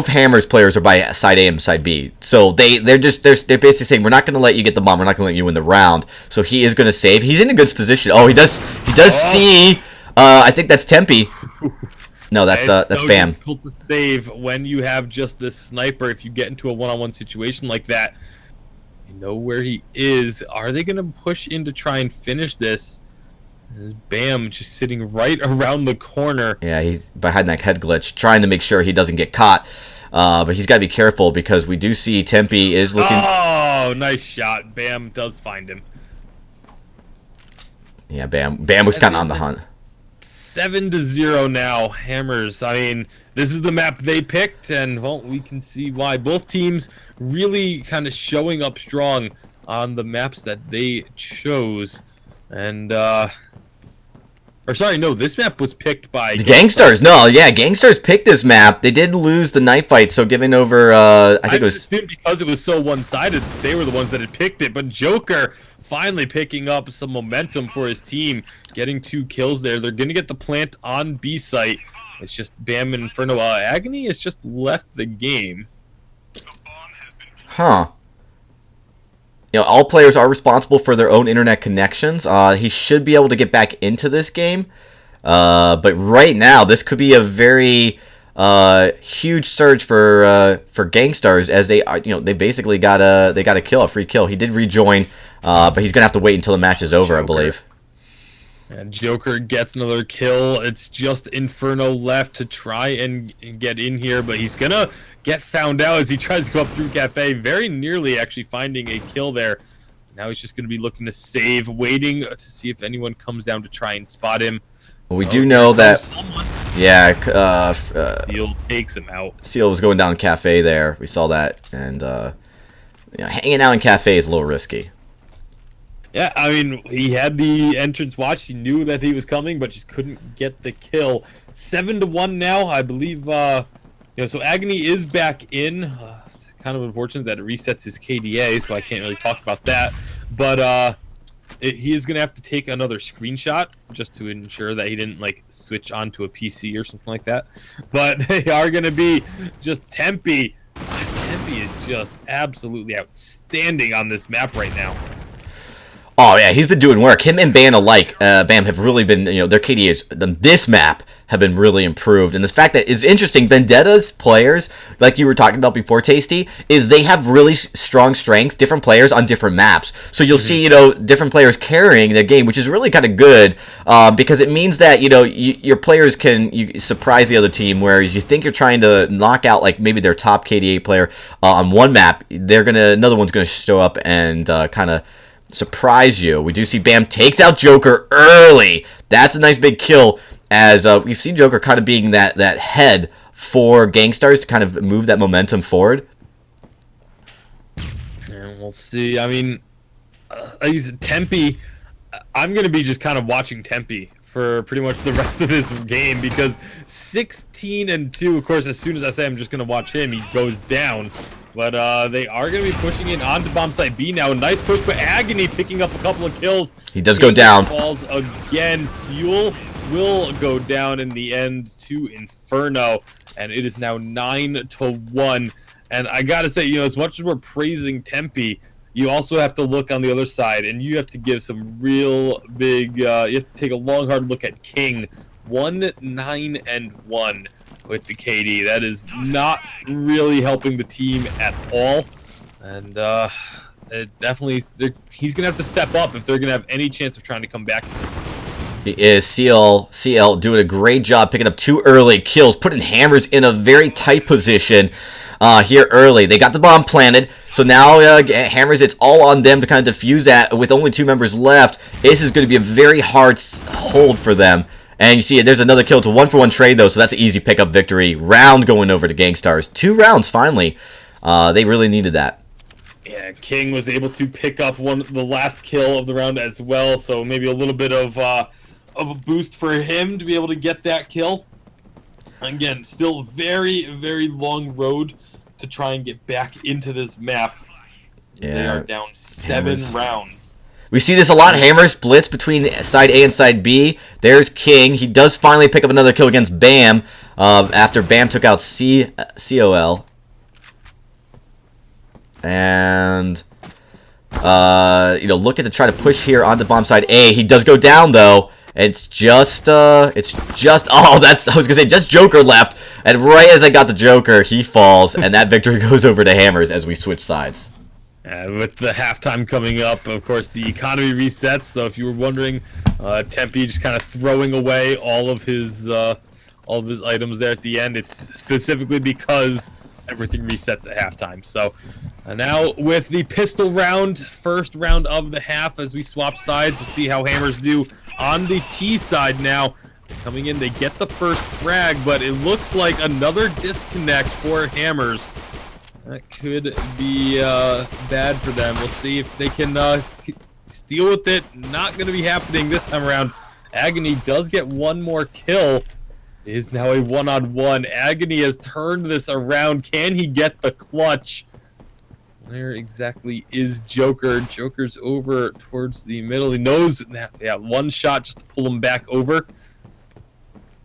Hammers players are by side A and side B, so they're basically saying we're not gonna let you get the bomb. We're not gonna let you win the round. So he is gonna save. He's in a good position. Oh, he does see. I think that's Tempe. No, that's Bam. It's so difficult to save when you have just this sniper. If you get into a one-on-one situation like that, you know where he is. Are they going to push in to try and finish this? There's Bam just sitting right around the corner. Yeah, he's behind that head glitch, trying to make sure he doesn't get caught. But he's got to be careful because we do see Tempe is looking... Oh, nice shot. Bam does find him. Yeah, Bam was kind of on the hunt. 7-0 now, Hammers. I mean, this is the map they picked, and well, we can see why. Both teams really kind of showing up strong on the maps that they chose. And this map was picked by the Gangstars. No, yeah, Gangstars picked this map. They did lose the knife fight, so giving over I think it was assumed because it was so one-sided, they were the ones that had picked it, but Joker finally picking up some momentum for his team, getting 2 kills there. They're going to get the plant on B site. It's just Bam and Inferno. Agony has just left the game. Huh. You know, all players are responsible for their own internet connections. He should be able to get back into this game. But right now, this could be a very huge surge for Gangstars as they basically got a kill, a free kill. He did rejoin. But he's going to have to wait until the match is over, Joker. I believe. And Joker gets another kill. It's just Inferno left to try and get in here, but he's going to get found out as he tries to go up through Cafe, very nearly actually finding a kill there. Now he's just going to be looking to save, waiting to see if anyone comes down to try and spot him. Well, we do know that... Yeah, Seal takes him out. Seal was going down Cafe there. We saw that. And hanging out in Cafe is a little risky. Yeah, I mean, he had the entrance watched. He knew that he was coming, but just couldn't get the kill. 7-1 now, I believe. So Agony is back in. It's kind of unfortunate that it resets his KDA, so I can't really talk about that. But he is going to have to take another screenshot just to ensure that he didn't, switch onto a PC or something like that. But they are going to be just Tempe. Tempe is just absolutely outstanding on this map right now. Oh, yeah, he's been doing work. Him and Bam alike, Bam have really been, their KDAs on this map have been really improved. And the fact that it's interesting, Vendetta's players, like you were talking about before, Tasty, is they have really strong strengths, different players on different maps. So you'll see, different players carrying the game, which is really kind of good because it means that, your players can surprise the other team, whereas you think you're trying to knock out, maybe their top KDA player on one map, another one's going to show up and kind of surprise you. We do see Bam takes out Joker early. That's a nice big kill, as we've seen Joker kind of being that head for Gangstars to kind of move that momentum forward. And we'll see. I mean, Tempe, I'm going to be just kind of watching Tempe for pretty much the rest of this game, because 16-2, of course, as soon as I say I'm just going to watch him, he goes down. But they are going to be pushing in onto bomb site B now. Nice push, but Agony picking up a couple of kills. He does go down. Falls again. Seul will go down in the end to Inferno, and it is now 9-1. And I got to say, you know, as much as we're praising Tempe, you also have to look on the other side, and you have to give some real big, you have to take a long, hard look at King. 1-9-1 with the KD. That is not really helping the team at all. And it definitely, he's going to have to step up if they're going to have any chance of trying to come back to this. He is. CL doing a great job picking up 2 early kills, putting Hammers in a very tight position here early. They got the bomb planted, so now Hammers, it's all on them to kind of defuse that. With only 2 members left, this is going to be a very hard hold for them. And you see, there's another kill. It's a 1-for-1 trade, though, so that's an easy pickup victory. Round going over to Gangstars. 2 rounds, finally. They really needed that. Yeah, King was able to pick up the last kill of the round as well, so maybe a little bit of a boost for him to be able to get that kill. Again, still very, very long road to try and get back into this map. Yeah, they are down 7 rounds. We see this a lot. Hammers blitz between side A and side B. There's King. He does finally pick up another kill against Bam after Bam took out COL. And, looking to try to push here onto bomb side A. He does go down, though. It's just, I was going to say, just Joker left. And right as I got the Joker, he falls. And that victory goes over to Hammers as we switch sides. With the halftime coming up, of course, the economy resets. So if you were wondering, Tempe just kind of throwing away all of his items there at the end, it's specifically because everything resets at halftime. So now with the pistol round, first round of the half, as we swap sides, we'll see how Hammers do on the T side now. Coming in, they get the first frag, but it looks like another disconnect for Hammers. That could be bad for them. We'll see if they can deal with it. Not going to be happening this time around. Agony does get one more kill. It is now a 1-on-1. Agony has turned this around. Can he get the clutch? Where exactly is Joker? Joker's over towards the middle. He knows that, yeah, one shot just to pull him back over.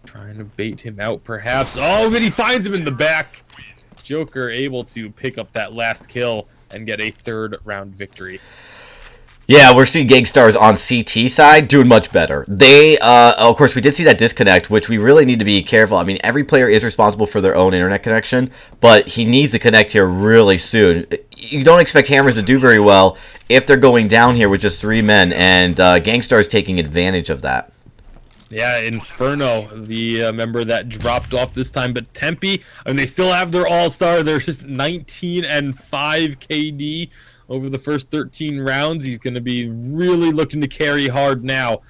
Trying to bait him out, perhaps. Oh, but he finds him in the back. Joker able to pick up that last kill and get a 3rd round victory. Yeah, we're seeing Gangstars on CT side doing much better. They, of course, we did see that disconnect, which we really need to be careful. I mean, every player is responsible for their own internet connection, but he needs to connect here really soon. You don't expect Hammers to do very well if they're going down here with just 3 men, and Gangstars taking advantage of that. Yeah, Inferno, the member that dropped off this time, but Tempe, I mean, they still have their all-star. They're just 19-5 KD over the first 13 rounds. He's going to be really looking to carry hard now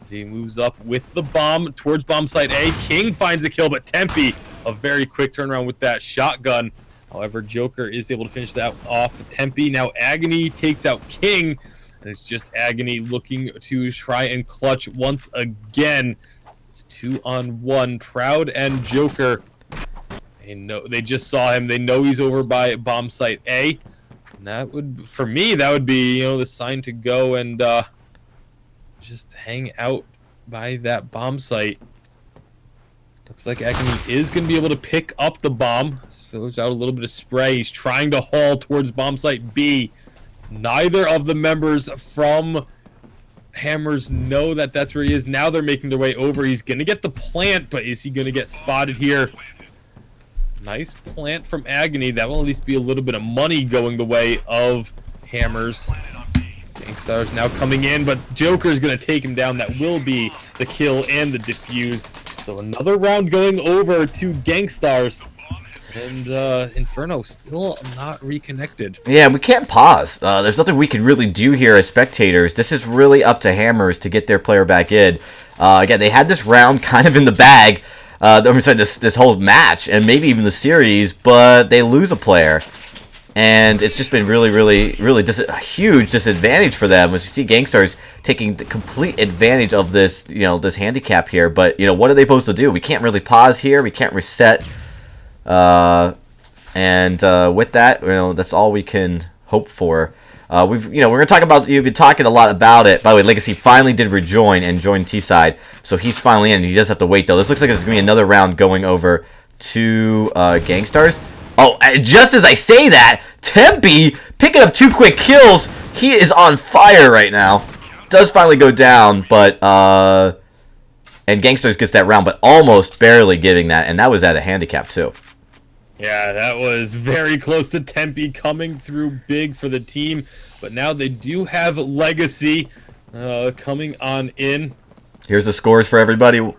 as he moves up with the bomb towards bomb site A. King finds a kill, but Tempe, a very quick turnaround with that shotgun. However, Joker is able to finish that off. Tempe, now Agony takes out King. And it's just Agony looking to try and clutch once again. It's 2-on-1. Proud and Joker. They just saw him. They know he's over by bomb site A. And that would, for me, that would be, the sign to go and just hang out by that bomb site. Looks like Agony is going to be able to pick up the bomb. Throws out a little bit of spray. He's trying to haul towards bomb site B. Neither of the members from Hammers know that that's where he is. Now they're making their way over. He's going to get the plant, but is he going to get spotted here? Nice plant from Agony. That will at least be a little bit of money going the way of Hammers. Gangstars now coming in, but Joker is going to take him down. That will be the kill and the defuse. So another round going over to Gangstars. And Inferno still not reconnected. Yeah, we can't pause. There's nothing we can really do here as spectators. This is really up to Hammers to get their player back in. Again, they had this round kind of in the bag. I'm sorry, this whole match, and maybe even the series, but they lose a player. and it's just been really a huge disadvantage for them as we see Gangstars taking the complete advantage of this, this handicap here. But, what are they supposed to do? We can't really pause here. We can't reset. And with that, that's all we can hope for. We're going to talk about, you've been talking a lot about it. By the way, Legacy finally did rejoin and join T-side, so he's finally in. He just have to wait, though. This looks like it's going to be another round going over to Gangstars. Oh, just as I say that, Tempe picking up 2 quick kills. He is on fire right now. Does finally go down, but and Gangsters gets that round, but almost barely getting that, and that was at a handicap too. Yeah, that was very close to Tempe coming through big for the team, but now they do have Legacy coming on in. Here's the scores for everybody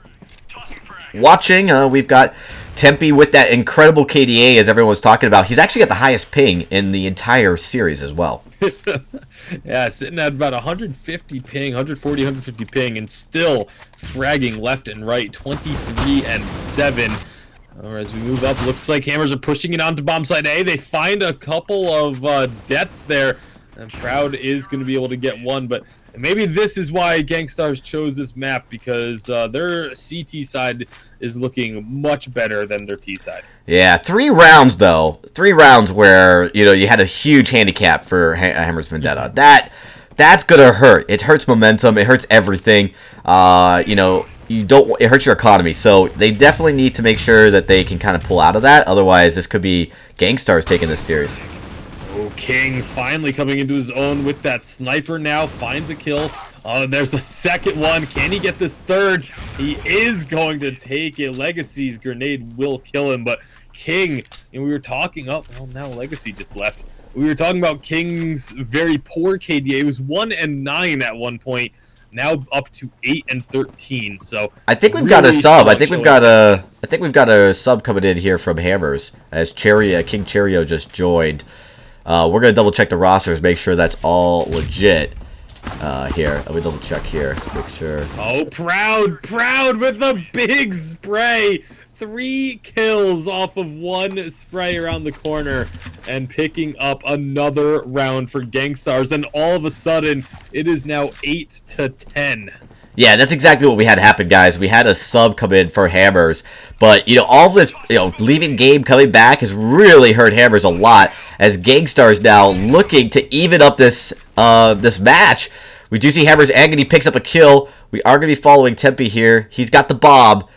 watching. We've got Tempe with that incredible KDA, as everyone was talking about. He's actually got the highest ping in the entire series as well. Yeah, sitting at about 150 ping, 140, 150 ping, and still fragging left and right, 23 and 7. As we move up, looks like Hammers are pushing it onto bomb site A. They find a couple of deaths there, and Proud is going to be able to get one, but maybe this is why Gangstars chose this map, because their CT side is looking much better than their T side. Yeah, 3 rounds though. 3 rounds where you had a huge handicap for Hammers Vendetta. That's gonna hurt. It hurts momentum. It hurts everything. It hurts your economy. So they definitely need to make sure that they can kind of pull out of that. Otherwise, this could be Gangstars taking this series. Oh, King finally coming into his own with that sniper now. Finds a kill. There's a second one. Can he get this third? He is going to take it. Legacy's grenade will kill him, but King, and we were talking, now Legacy just left. We were talking about King's very poor KDA. It was 1 and 9 at one point. Now up to 8 and 13. So I think we've got a sub. I think we've got a sub coming in here from Hammers as King Cheerio just joined. We're gonna double check the rosters, make sure that's all legit. Here, let me double check here, make sure. Oh, Proud with the big spray. 3 kills off of 1 spray around the corner, and picking up another round for Gangstars. And all of a sudden, it is now 8-10. Yeah, that's exactly what we had happen, guys. We had a sub come in for Hammers, but all of this, leaving game, coming back has really hurt Hammers a lot. As Gangstars now looking to even up this this match. We do see Hammers Agony picks up a kill. We are going to be following Tempe here. He's got the bomb.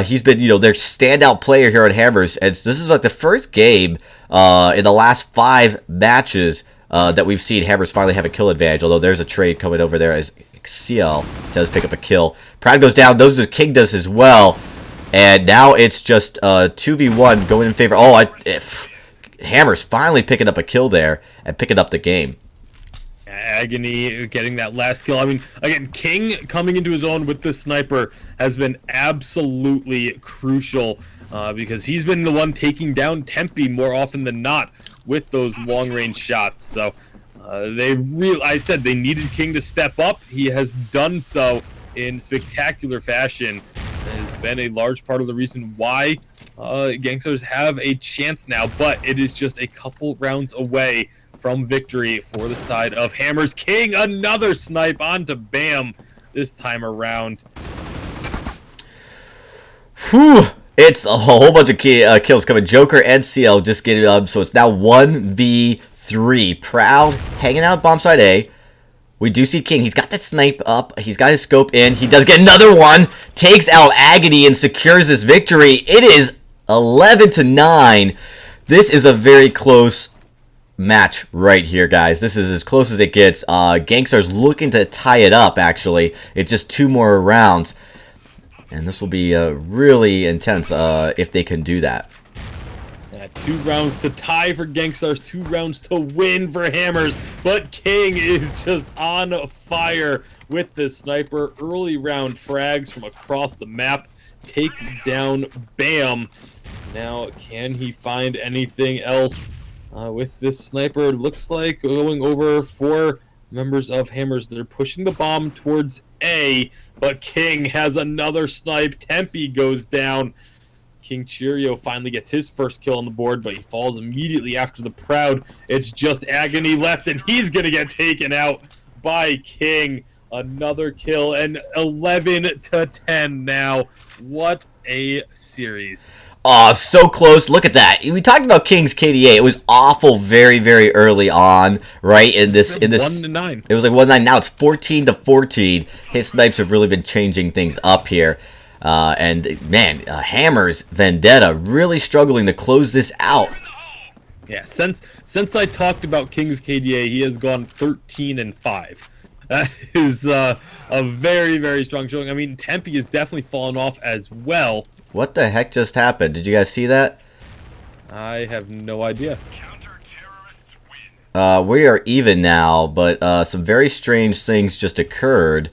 He's been, their standout player here on Hammers, and this is like the first game in the last 5 matches that we've seen Hammers finally have a kill advantage. Although there's a trade coming over there as CL does pick up a kill. Proud goes down. Those are King does as well. And now it's just 2v1 going in favor. Hammers finally picking up a kill there and picking up the game. Agony getting that last kill. I mean, again, King coming into his own with the sniper has been absolutely crucial because he's been the one taking down Tempe more often than not with those long-range shots. So I said they needed King to step up. He has done so in spectacular fashion. It has been a large part of the reason why Gangsters have a chance now, but it is just a couple rounds away from victory for the side of Hammers. King, another snipe onto Bam this time around. Whew. It's a whole bunch of kills coming. Joker and CL just getting up, so it's now 1v3. Proud hanging out bomb side A. We do see King. He's got that snipe up. He's got his scope in. He does get another one. Takes out Agony and secures this victory. It is 11-9. This is a very close match right here, guys. This is as close as it gets. Gangstars looking to tie it up, actually. It's just 2 more rounds. And this will be really intense if they can do that. 2 rounds to tie for Gangstars, 2 rounds to win for Hammers, but King is just on fire with the sniper. Early round frags from across the map, takes down Bam. Now, can he find anything else with this sniper? Looks like going over 4 members of Hammers. They're pushing the bomb towards A, but King has another snipe. Tempe goes down. King Cheerio finally gets his first kill on the board, but he falls immediately after the Proud. It's just Agony left, and he's going to get taken out by King. Another kill, and 11-10 now. What a series. Oh, so close. Look at that. We talked about King's KDA. It was awful very, very early on, right? In this 1-9. It was like 1-9. Now it's 14-14. His snipes have really been changing things up here. And man, Hammers, Vendetta really struggling to close this out. Yeah, since I talked about King's KDA, he has gone 13-5. That is a very, very strong showing. I mean, Tempe has definitely fallen off as well. What the heck just happened? Did you guys see that? I have no idea. We are even now, but some very strange things just occurred,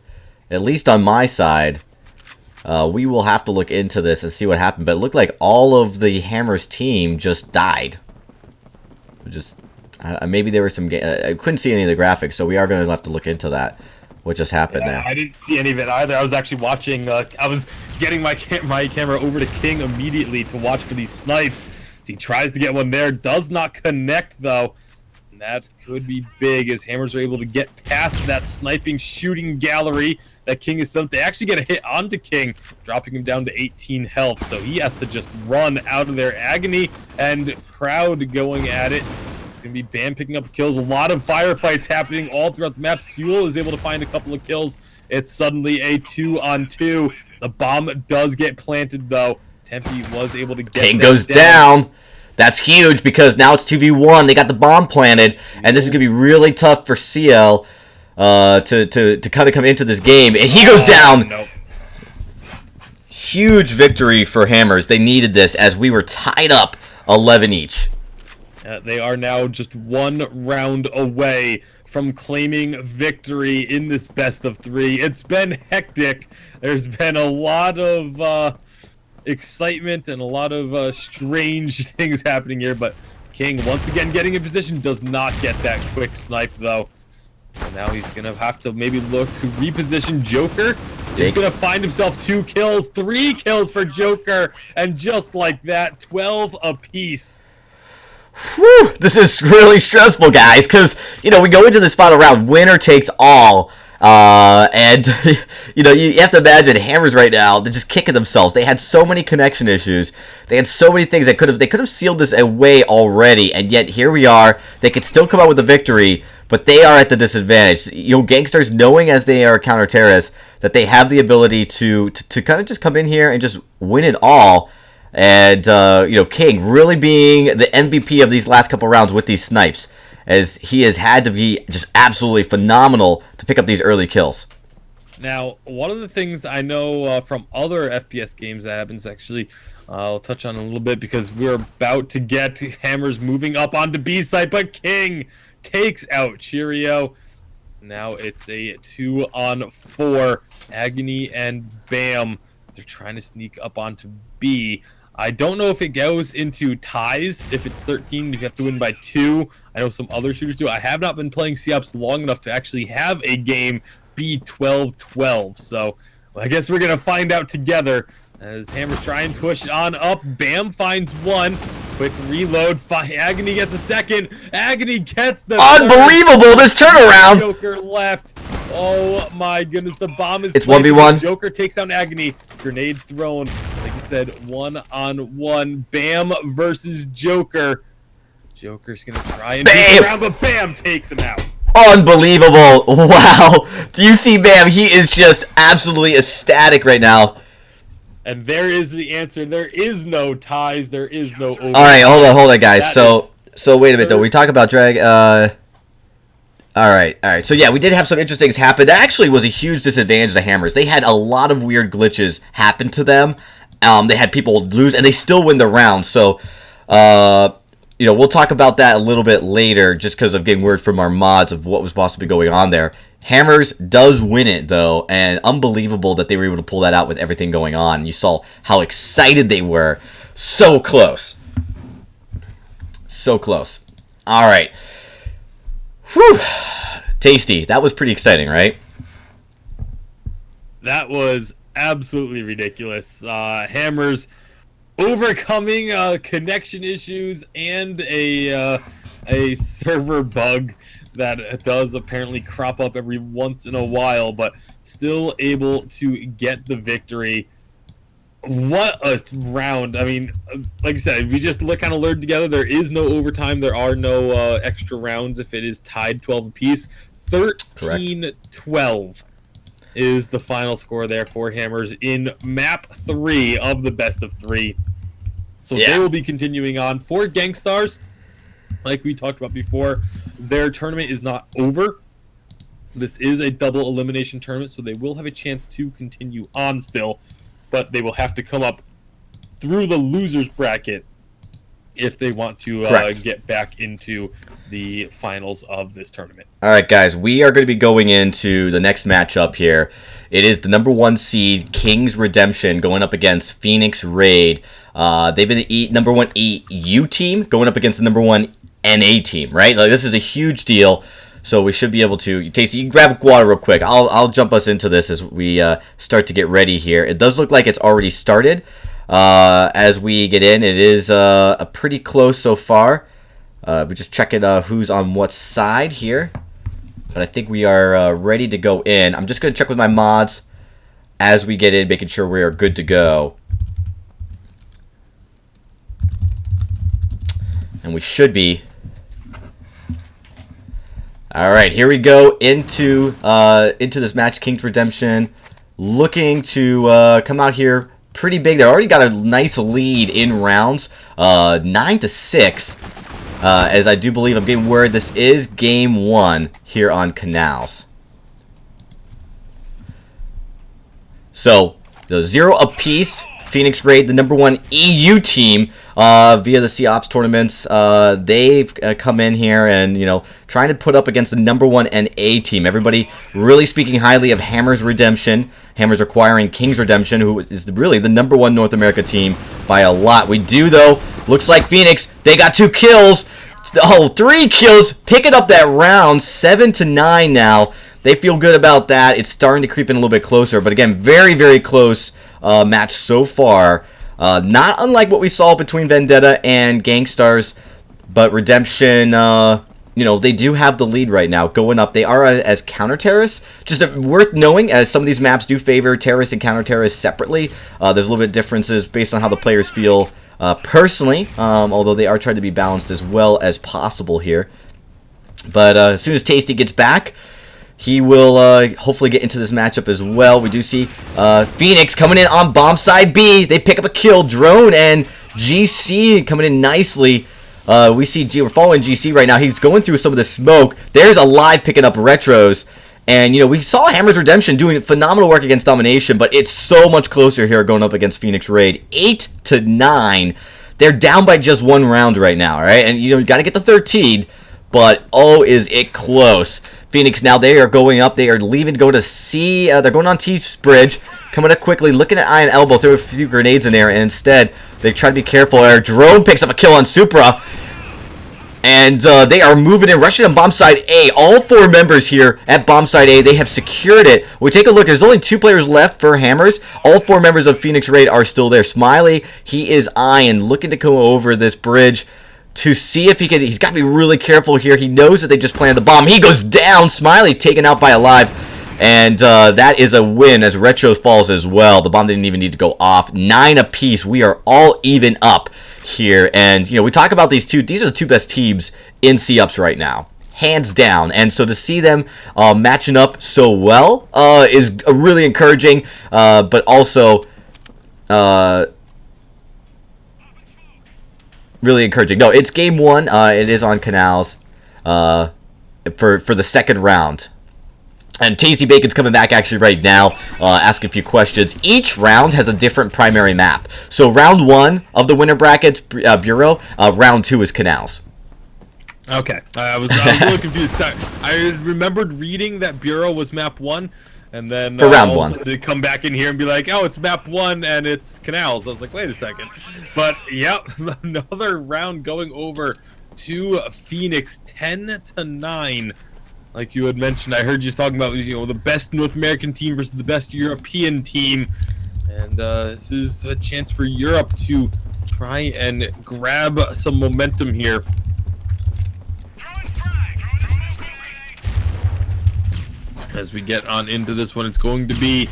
at least on my side. We will have to look into this and see what happened, but it looked like all of the Hammers team just died. Maybe there were some... I couldn't see any of the graphics, so we are going to have to look into that. What just happened there? I didn't see any of it either. I was actually watching... I was getting my camera over to King immediately to watch for these snipes. He tries to get one there. Does not connect, though. And that could be big as Hammers are able to get past that sniping shooting gallery that King is set up. They actually get a hit onto King, dropping him down to 18 health. So he has to just run out of there. Agony and Proud going at it. It's going to be Bam picking up kills. A lot of firefights happening all throughout the map. Sewell is able to find a couple of kills. It's suddenly a 2-on-2. The bomb does get planted, though. Tempe was able to get King goes down. That's huge because now it's 2v1. They got the bomb planted, and this is going to be really tough for CL to kind of come into this game. And he goes down. Nope. Huge victory for Hammers. They needed this as we were tied up 11 each. They are now just one round away from claiming victory in this best of three. It's been hectic. There's been a lot of excitement and a lot of strange things happening here, but King once again getting in position, does not get that quick snipe though. So now he's gonna have to maybe look to reposition Joker. He's gonna find himself 2 kills, 3 kills for Joker, and just like that, 12 apiece. Whew, this is really stressful, guys, because, you know, we go into this final round, winner takes all, and, you know, you have to imagine Hammers right now, they're just kicking themselves. They had so many connection issues. They had so many things that they could have sealed this away already, and yet here we are. They could still come out with a victory, but they are at the disadvantage. You know, Gangstars, knowing as they are counter-terrorists, that they have the ability to kind of just come in here and just win it all. And, you know, King really being the MVP of these last couple rounds with these snipes, as he has had to be just absolutely phenomenal to pick up these early kills. Now, one of the things I know from other FPS games that happens, actually, I'll touch on a little bit because we're about to get Hammers moving up onto B site, but King takes out Cheerio. Now it's a 2-on-4. Agony and Bam. They're trying to sneak up onto B. I don't know if it goes into ties, if it's 13, if you have to win by 2. I know some other shooters do. I have not been playing C-Ops long enough to actually have a game be 12-12. So I guess we're going to find out together as Hammers try and push on up. Bam finds one. Quick reload. Agony gets a second. Agony gets the unbelievable third. This turnaround. Joker left. Oh my goodness, the bomb is... It's 1v1. Joker takes down Agony. Grenade thrown. Like you said, 1-on-1. Bam versus Joker. Joker's gonna try and beat around, but Bam takes him out. Unbelievable. Wow. Do you see Bam? He is just absolutely ecstatic right now. And there is the answer. There is no ties. There is no overtime. All right, hold on, guys. So wait a minute, though. We talk about drag... All right. So, yeah, we did have some interesting things happen. That actually was a huge disadvantage to Hammers. They had a lot of weird glitches happen to them. They had people lose, and they still win the round. So, you know, we'll talk about that a little bit later just because of getting word from our mods of what was possibly going on there. Hammers does win it, though, and unbelievable that they were able to pull that out with everything going on. You saw how excited they were. So close. So close. All right. Whew. Tasty. That was pretty exciting, right? That was absolutely ridiculous. Hammers overcoming connection issues and a server bug that does apparently crop up every once in a while, but still able to get the victory. What a round. I mean, like I said, we just kind of learned together. There is no overtime. There are no extra rounds if it is tied 12 apiece. 13-12 is the final score there for Hammers in map 3 of the best of 3. So they will be continuing on. For Gangstars, like we talked about before, their tournament is not over. This is a double elimination tournament, so they will have a chance to continue on still, but they will have to come up through the losers bracket if they want to get back into the finals of this tournament. All right, guys, we are going to be going into the next matchup here. It is the number 1 seed, King's Redemption, going up against Phoenix Raid. They've been the number 1 EU team going up against the number 1 NA team, right? Like, this is a huge deal, so we should be able to... Tasty, you can grab water real quick. I'll jump us into this as we start to get ready here. It does look like it's already started. As we get in, it is a pretty close so far. We're just checking who's on what side here. But I think we are ready to go in. I'm just going to check with my mods as we get in, making sure we are good to go. And we should be. All right, here we go into this match. King's Redemption looking to come out here pretty big. They already got a nice lead in rounds, 9-6. As I do believe I'm getting word this is game 1 here on Canals. So the 0 apiece. Phoenix Raid, the number 1 EU team, via the COPS tournaments. They've come in here and, you know, trying to put up against the number 1 NA team. Everybody really speaking highly of Hammers Redemption. Hammers acquiring King's Redemption, who is really the number 1 North America team by a lot. We do, though, looks like Phoenix, they got 2 kills. Oh, 3 kills, picking up that round, 7-9 now. They feel good about that. It's starting to creep in a little bit closer, but again, very, very close match so far. Not unlike what we saw between Vendetta and Gangstars, but Redemption, you know, they do have the lead right now going up. They are as counter-terrorists. Just worth knowing, as some of these maps do favor terrorists and counter-terrorists separately. There's a little bit of differences based on how the players feel personally, although they are trying to be balanced as well as possible here. But as soon as Tasty gets back, he will hopefully get into this matchup as well. We do see Phoenix coming in on bomb side B. They pick up a kill. Drone and GC coming in nicely. We see we're following GC right now. He's going through some of the smoke. There's Alive picking up retros. And, you know, we saw Hammers Redemption doing phenomenal work against Domination, but it's so much closer here going up against Phoenix Raid. 8-9. They're down by just 1 round right now, all right? And, you know, you got to get the 13, but, oh, is it close. Phoenix now, they are going up. They are leaving to go to C. They're going on T's bridge. Coming up quickly, looking at Iron Elbow, throw a few grenades in there, and instead, they try to be careful. Our drone picks up a kill on Supra. And they are moving in, rushing on bomb side A. All 4 members here at bomb side A, they have secured it. We take a look, there's only 2 players left for Hammers. All 4 members of Phoenix Raid are still there. Smiley, he is eyeing, looking to come over this bridge to see if he can. He's got to be really careful here. He knows that they just planted the bomb. He goes down. Smiley taken out by Alive. And that is a win as Retro falls as well. The bomb didn't even need to go off. 9 apiece. We are all even up here. And, you know, we talk about these two. These are the 2 best teams in C-Ups right now. Hands down. And so to see them matching up so well is really encouraging. But also... really encouraging. No, it's game 1. It is on Canals for the second round. And Tasty Bacon's coming back actually right now, asking a few questions. Each round has a different primary map. So round 1 of the winner brackets, Bureau. Round 2 is Canals. Okay, I was a little confused. I remembered reading that Bureau was map 1. And then for round 1, they come back in here and be like, "Oh, it's map 1 and it's Canals." I was like, "Wait a second!" But yep, another round going over to Phoenix, 10-9. Like you had mentioned, I heard you talking about, you know, the best North American team versus the best European team. And this is a chance for Europe to try and grab some momentum here. As we get on into this one, it's going to be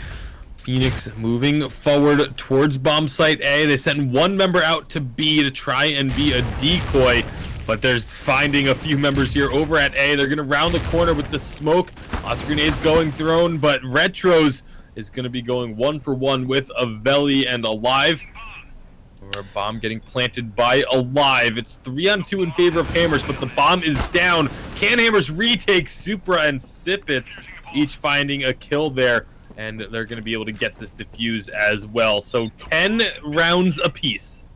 Phoenix moving forward towards bomb site A. They send one member out to B to try and be a decoy, but there's finding a few members here over at A. They're going to round the corner with the smoke. Lots of grenades going thrown, but Retros is going to be going 1-for-1 with Avelli and Alive. Or a bomb getting planted by Alive. It's 3-on-2 in favor of Hammers, but the bomb is down. Can Hammers retake Supra and Sipits, each finding a kill there, and they're going to be able to get this defuse as well. So 10 rounds apiece.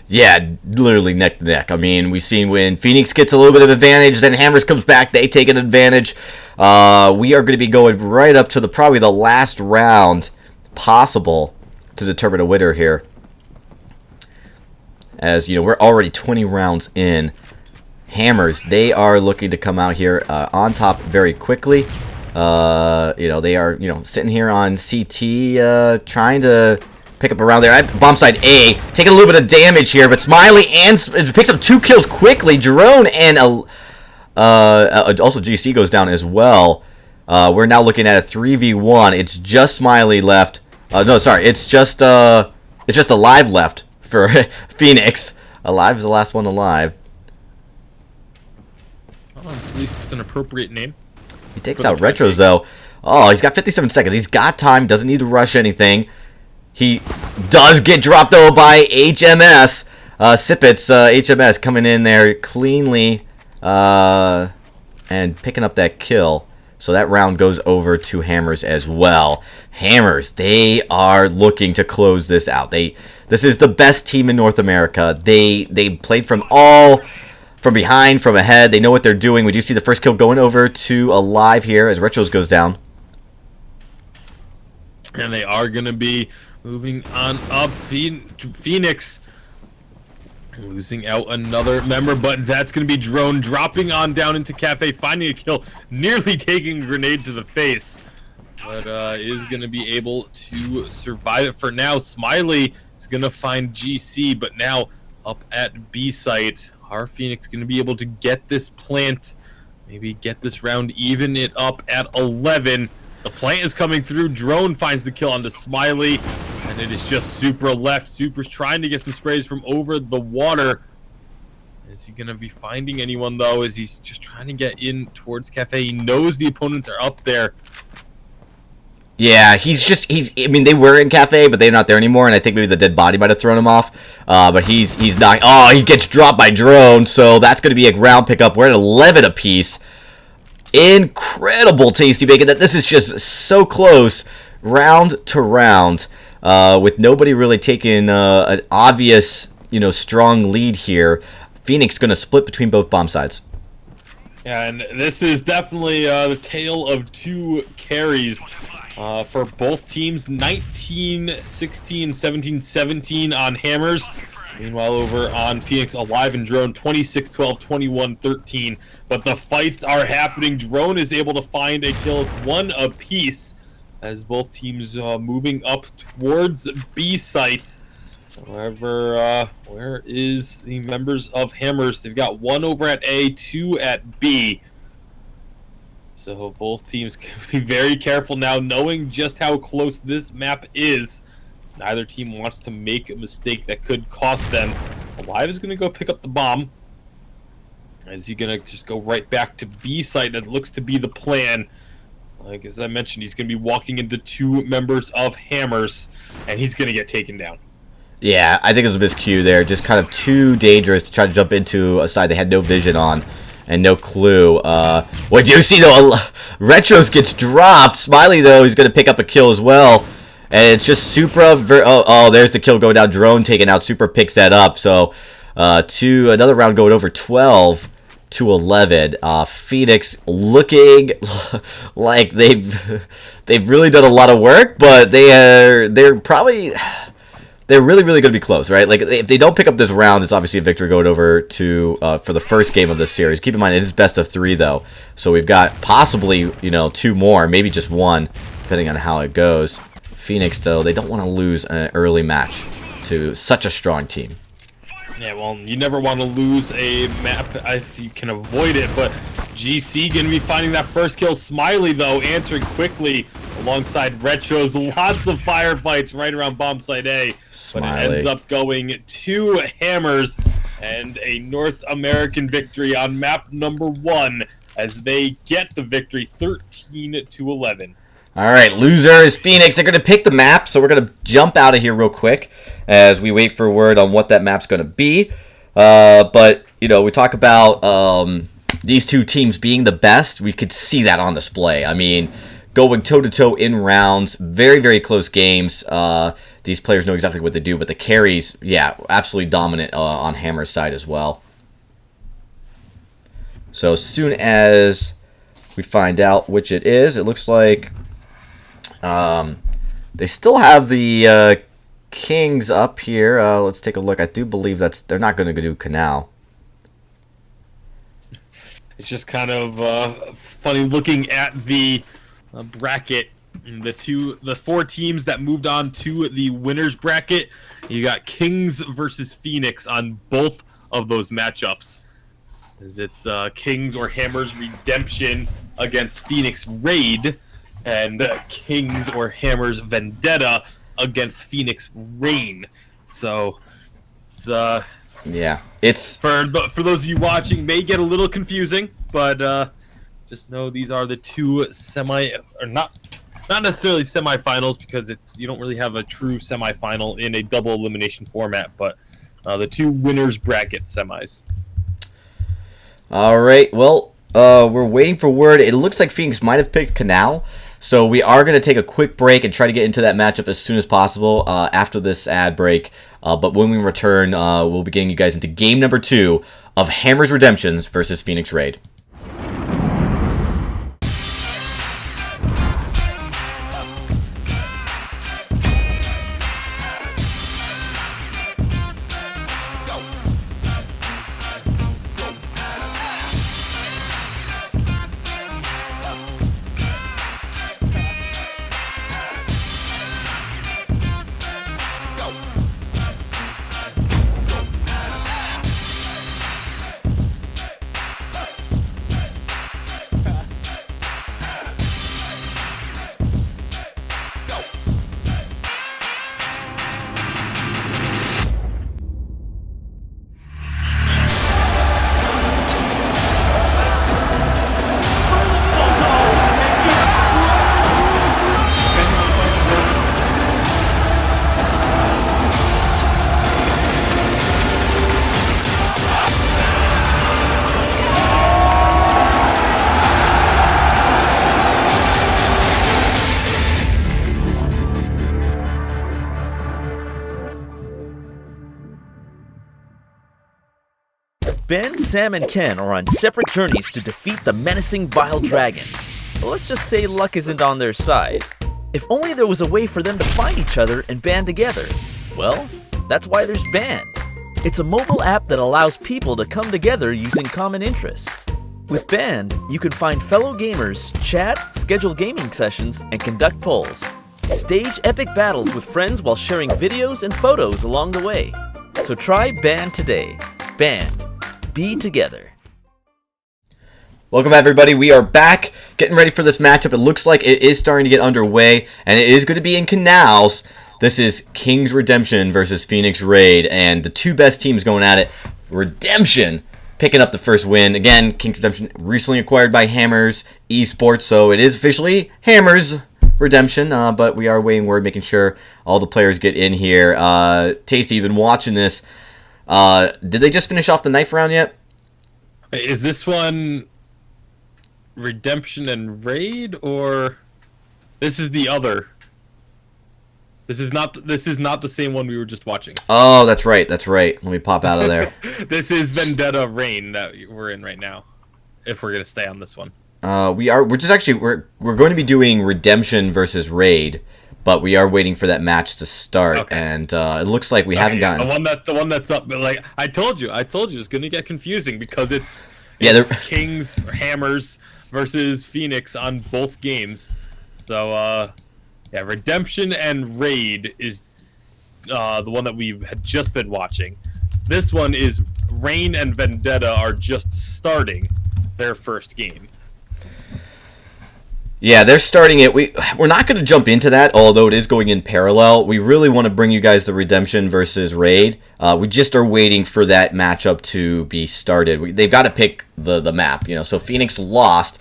Yeah, literally neck to neck. I mean, we've seen when Phoenix gets a little bit of advantage, then Hammers comes back, they take an advantage. We are going to be going right up to probably the last round possible to determine a winner here. As you know, we're already 20 rounds in. Hammers, they are looking to come out here on top very quickly. They are, sitting here on CT, trying to pick up around there. Bomb side A, taking a little bit of damage here, but Smiley picks up 2 kills quickly. Jerome and also GC goes down as well. We're now looking at a 3v1. It's just Smiley left. It's just Alive left for Phoenix. Alive is the last one alive. At least it's an appropriate name. He takes out Retros, though. Oh, he's got 57 seconds. He's got time. Doesn't need to rush anything. He does get dropped, though, by HMS. Sipits, HMS, coming in there cleanly and picking up that kill. So that round goes over to Hammers as well. Hammers, they are looking to close this out. This is the best team in North America. They played from behind, from ahead. They know what they're doing. We do see the first kill going over to Alive here as Retros goes down. And they are going to be moving on up. Phoenix losing out another member, but that's going to be Drone dropping on down into Cafe, finding a kill, nearly taking a grenade to the face. But is going to be able to survive it for now. Smiley is going to find GC, but now up at B site. Are Phoenix going to be able to get this plant, maybe get this round, even it up at 11? The plant is coming through. Drone finds the kill onto Smiley, and it is just Supra left. Supra's trying to get some sprays from over the water. Is he going to be finding anyone, though, as he's just trying to get in towards Cafe? He knows the opponents are up there. Yeah, I mean, they were in Cafe, but they're not there anymore, and I think maybe the dead body might have thrown him off. But he's not. Oh, he gets dropped by Drone, so that's going to be a ground pickup. We're at 11 apiece. Incredible Tasty Bacon that this is just so close, round to round, with nobody really taking an obvious, strong lead here. Phoenix going to split between both bomb sides. And this is definitely the tale of two carries. For both teams, 19-16, 17-17 on Hammers. Meanwhile, over on Phoenix, Alive and Drone, 26-12, 21-13. But the fights are happening. Drone is able to find a kill. It's one apiece as both teams moving up towards B site. However, where is the members of Hammers? They've got one over at A, two at B. So both teams can be very careful now, knowing just how close this map is. Neither team wants to make a mistake that could cost them. Alive is going to go pick up the bomb. Is he going to just go right back to B site? That looks to be the plan. Like as I mentioned, he's going to be walking into 2 members of Hammers, and he's going to get taken down. Yeah, I think it was a miscue there. Just kind of too dangerous to try to jump into a side they had no vision on. And no clue. What you see though, Retros gets dropped. Smiley though, he's gonna pick up a kill as well. And it's just Supra. There's the kill going down. Drone taken out. Supra picks that up. So to another round going over 12-11. Phoenix looking like they've really done a lot of work, but they're really, really going to be close, right? Like, if they don't pick up this round, it's obviously a victory going over to for the first game of this series. Keep in mind, it is best of 3, though. So we've got possibly, 2 more, maybe just 1, depending on how it goes. Phoenix, though, they don't want to lose an early match to such a strong team. Yeah, well, you never want to lose a map if you can avoid it, but GC going to be finding that first kill. Smiley, though, answering quickly alongside Retros. Lots of firefights right around bomb site A, Smiley. but it ends up going to Hammers and a North American victory on map number 1 as they get the victory 13-11. All right, loser is Phoenix. They're going to pick the map, so we're going to jump out of here real quick as we wait for word on what that map's going to be. But, you know, we talk about these two teams being the best. We could see that on display. I mean, going toe-to-toe in rounds, very, very close games. These players know exactly what they do, but the carries, yeah, absolutely dominant on Hammer's side as well. So as soon as we find out which it is, it looks like they still have the Kings up here. Let's take a look. I do believe they're not going to do Canal. It's just kind of funny looking at the bracket. The 4 teams that moved on to the winners bracket. You got Kings versus Phoenix on both of those matchups. As it's Kings or Hammers Redemption against Phoenix Raid, and Kings or Hammers Vendetta against Phoenix Rain. So it's for those of you watching, may get a little confusing, but just know these are the two not necessarily semifinals, because you don't really have a true semifinal in a double elimination format, but the 2 winners bracket semis. All right, well, we're waiting for word. It looks like Phoenix might have picked Canal, so we are going to take a quick break and try to get into that matchup as soon as possible after this ad break. But when we return, we'll be getting you guys into game number 2 of Hammers Redemptions versus Phoenix Raid. Ben, Sam, and Ken are on separate journeys to defeat the menacing Vile Dragon. But let's just say luck isn't on their side. If only there was a way for them to find each other and band together. Well, that's why there's Band. It's a mobile app that allows people to come together using common interests. With Band, you can find fellow gamers, chat, schedule gaming sessions, and conduct polls. Stage epic battles with friends while sharing videos and photos along the way. So try Band today. Band. Be together. Welcome everybody, we are back getting ready for this matchup. It looks like it is starting to get underway, and it is going to be in Canals. This is Kings Redemption versus Phoenix Raid, and the 2 best teams going at it. Redemption picking up the first win. Again, Kings Redemption recently acquired by Hammers Esports, so it is officially Hammers Redemption, but we are waiting word, making sure all the players get in here. Tasty, you've been watching this. Did they just finish off the knife round yet? Is this one Redemption and Raid, or this is the other? This is not the same one we were just watching. Oh, that's right. Let me pop out of there. This is Vendetta Rain that we're in right now, if we're gonna stay on this one. We're going to be doing Redemption versus Raid, but we are waiting for that match to start, okay. And it looks like we haven't gotten the one that's up. Like I told you, it's gonna get confusing because it's Kings or Hammers versus Phoenix on both games. So Yeah, Redemption and Raid is the one that we had just been watching. This one is Rain and Vendetta are just starting their first game. Yeah, they're starting it. We're not going to jump into that, although it is going in parallel. We really want to bring you guys the Redemption versus Raid. We just are waiting for that matchup to be started. They've got to pick the map, So Phoenix lost.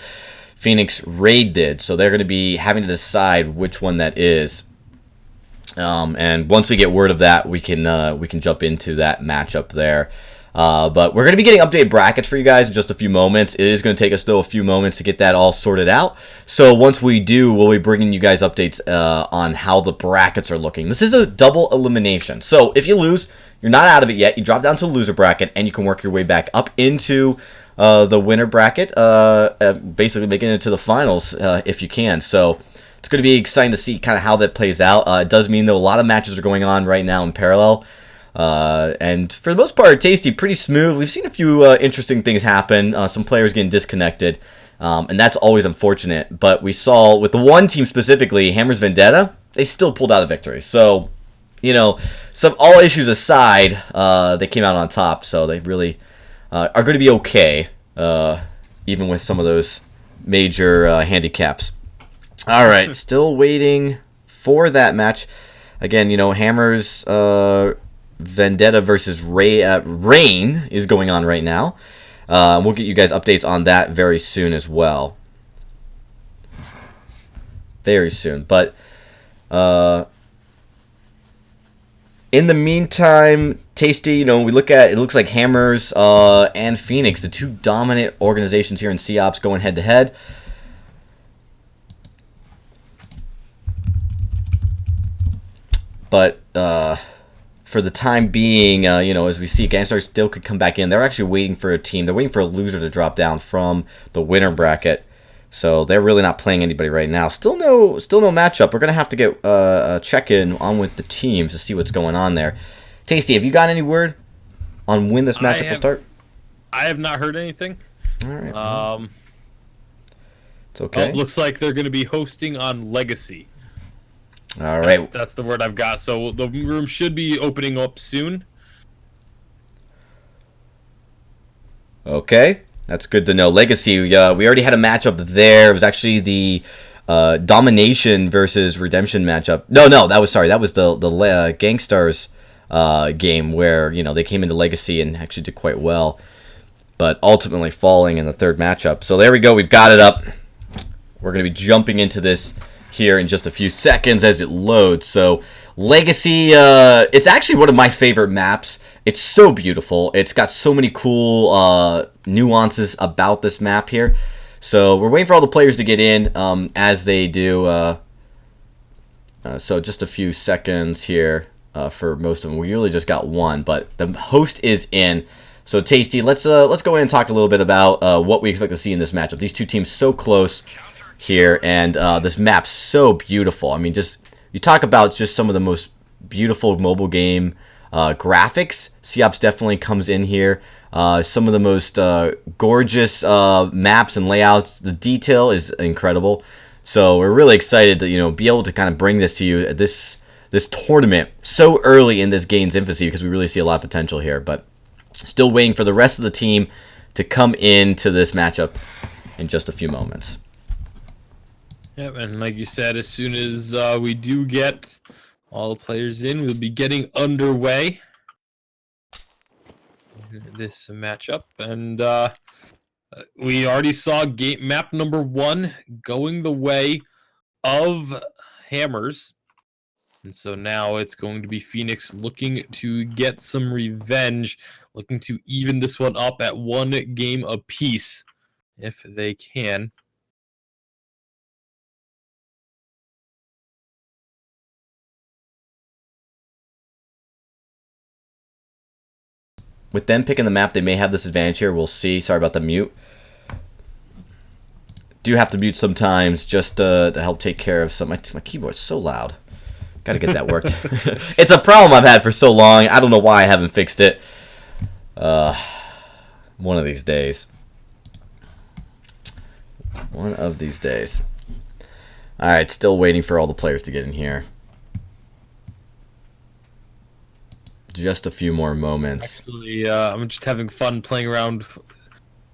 Phoenix Raid did, so they're going to be having to decide which one that is. And once we get word of that, we can jump into that matchup there. But we're going to be getting updated brackets for you guys in just a few moments. It is going to take us, though, a few moments to get that all sorted out. So once we do, we'll be bringing you guys updates on how the brackets are looking. This is a double elimination. So if you lose, you're not out of it yet. You drop down to the loser bracket, and you can work your way back up into the winner bracket, basically making it to the finals if you can. So it's going to be exciting to see kind of how that plays out. It does mean, though, a lot of matches are going on right now in parallel. And for the most part, Tasty, pretty smooth. We've seen a few interesting things happen. Some players getting disconnected, and that's always unfortunate. But we saw with the one team specifically, Hammers Vendetta, they still pulled out a victory. So, all issues aside, they came out on top. So they really are going to be okay, even with some of those major handicaps. All right, still waiting for that match. Again, Hammers Vendetta versus Rain is going on right now. We'll get you guys updates on that very soon as well. Very soon. But in the meantime, Tasty, we look at it looks like Hammers and Phoenix, the two dominant organizations here in COPS, going head to head. But for the time being, as we see, Gangstars still could come back in. They're actually waiting for a team. They're waiting for a loser to drop down from the winner bracket. So they're really not playing anybody right now. Still no matchup. We're gonna have to get a check-in on with the teams to see what's going on there. Tasty, have you got any word on when this matchup will start? I have not heard anything. All right. It's okay. It looks like they're going to be hosting on Legacy. All right. That's the word I've got. So the room should be opening up soon. Okay. That's good to know. Legacy, we already had a matchup there. It was actually the Domination versus Redemption matchup. No, that was the Gangstars game where, they came into Legacy and actually did quite well, but ultimately falling in the third matchup. So there we go. We've got it up. We're going to be jumping into this here in just a few seconds as it loads. So Legacy, it's actually one of my favorite maps. It's so beautiful. It's got so many cool nuances about this map here. So we're waiting for all the players to get in as they do. So just a few seconds here for most of them. We really just got one, but the host is in. So Tasty, let's go in and talk a little bit about what we expect to see in this matchup. These two teams so close here, and this map's so beautiful. I mean, just you talk about just some of the most beautiful mobile game graphics. COPS definitely comes in here. Some of the most gorgeous maps and layouts. The detail is incredible. So we're really excited to be able to kind of bring this to you at this tournament so early in this game's infancy, because we really see a lot of potential here. But still waiting for the rest of the team to come into this matchup in just a few moments. Yep, and like you said, as soon as we do get all the players in, we'll be getting underway in this matchup. And we already saw map number 1 going the way of Hammers. And so now it's going to be Phoenix looking to get some revenge, looking to even this one up at 1 game apiece if they can. With them picking the map, they may have this advantage here. We'll see. Sorry about the mute. Do have to mute sometimes just to help take care of some. My keyboard's so loud. Got to get that worked. It's a problem I've had for so long. I don't know why I haven't fixed it. One of these days. One of these days. All right, still waiting for all the players to get in here. Just a few more moments. Actually, I'm just having fun playing around,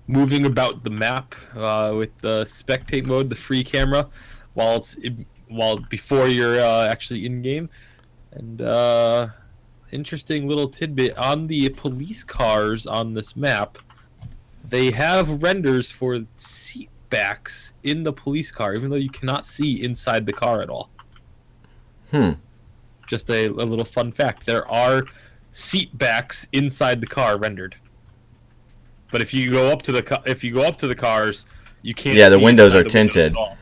moving about the map with the spectate mode, the free camera, while before you're actually in game. And interesting little tidbit on the police cars on this map, they have renders for seat backs in the police car, even though you cannot see inside the car at all. Just a little fun fact: there are seat backs inside the car rendered. But if you go up to the cars, you can't. Yeah, the see windows are the tinted. windows at all.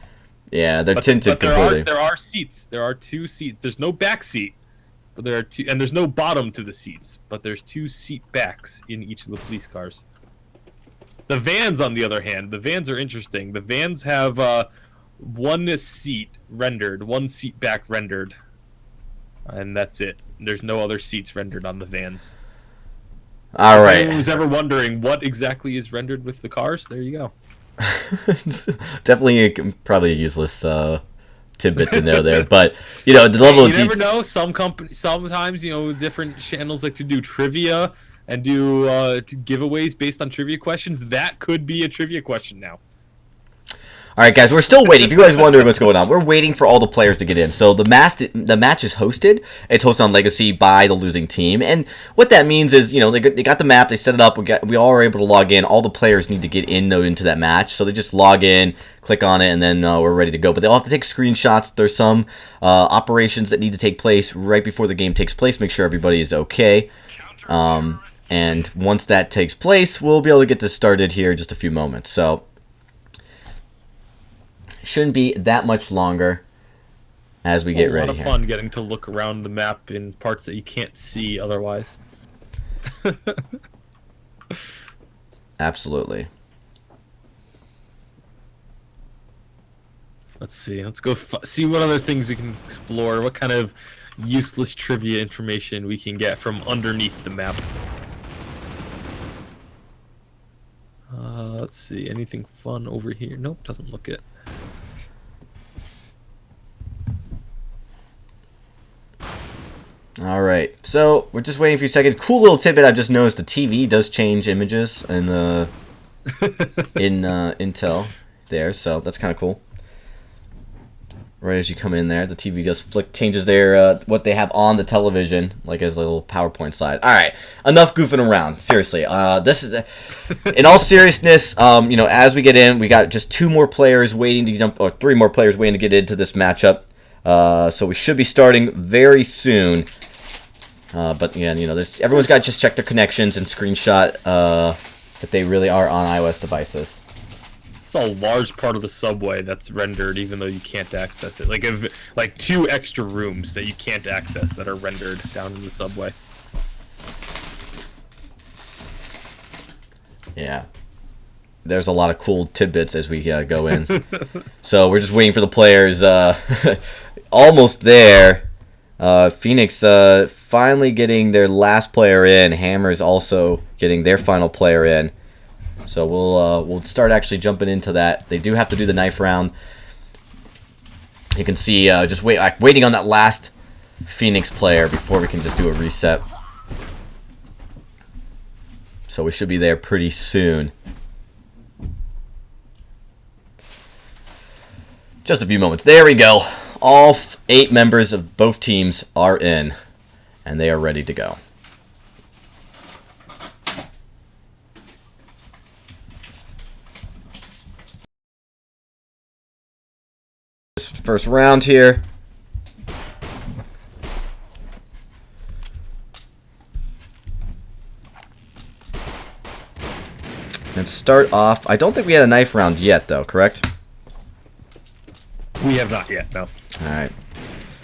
Yeah, they're tinted but completely. there are seats. There are 2 seats. There's no back seat, but there are 2, and there's no bottom to the seats. But there's 2 seat backs in each of the police cars. The vans, on the other hand, the vans are interesting. The vans have 1 seat rendered, 1 seat back rendered, and that's it. There's no other seats rendered on the vans. All right. If anyone was ever wondering what exactly is rendered with the cars, there you go. Definitely probably a useless tidbit to know there, but the level of you never know. Sometimes different channels like to do trivia and do giveaways based on trivia questions. That could be a trivia question now. All right, guys, we're still waiting. If you guys wondering what's going on, we're waiting for all the players to get in. So the match is hosted. It's hosted on Legacy by the losing team, and what that means is, they got the map, they set it up. We all are able to log in. All the players need to get in into that match, so they just log in, click on it, and then we're ready to go. But they'll have to take screenshots. There's some operations that need to take place right before the game takes place. Make sure everybody is okay. And once that takes place, we'll be able to get this started here in just a few moments. So shouldn't be that much longer as we get ready here. It's a lot of fun getting to look around the map in parts that you can't see otherwise. Absolutely. Let's see. Let's go see what other things we can explore. What kind of useless trivia information we can get from underneath the map. Let's see. Anything fun over here? Nope, doesn't look it. All right, so we're just waiting for a few seconds. Cool little tidbit. I've just noticed the TV does change images in the in Intel there, so that's kind of cool. Right as you come in there, the TV does changes their what they have on the television, like as a little PowerPoint slide. All right, enough goofing around. Seriously, this is in all seriousness. As we get in, we got just 2 more players waiting to jump, or 3 more players waiting to get into this matchup. So we should be starting very soon. But again, everyone's got to just check their connections and screenshot that they really are on iOS devices. It's a large part of the subway that's rendered, even though you can't access it. Like 2 extra rooms that you can't access that are rendered down in the subway. Yeah. There's a lot of cool tidbits as we go in. So we're just waiting for the players. Almost there. Phoenix finally getting their last player in. Hammer's also getting their final player in. So we'll start actually jumping into that. They do have to do the knife round. You can see just waiting on that last Phoenix player before we can just do a reset. So we should be there pretty soon. Just a few moments. There we go. All 8 members of both teams are in, and they are ready to go. First round here. Let's start off. I don't think we had a knife round yet, though, correct? We have not yet, no. Alright.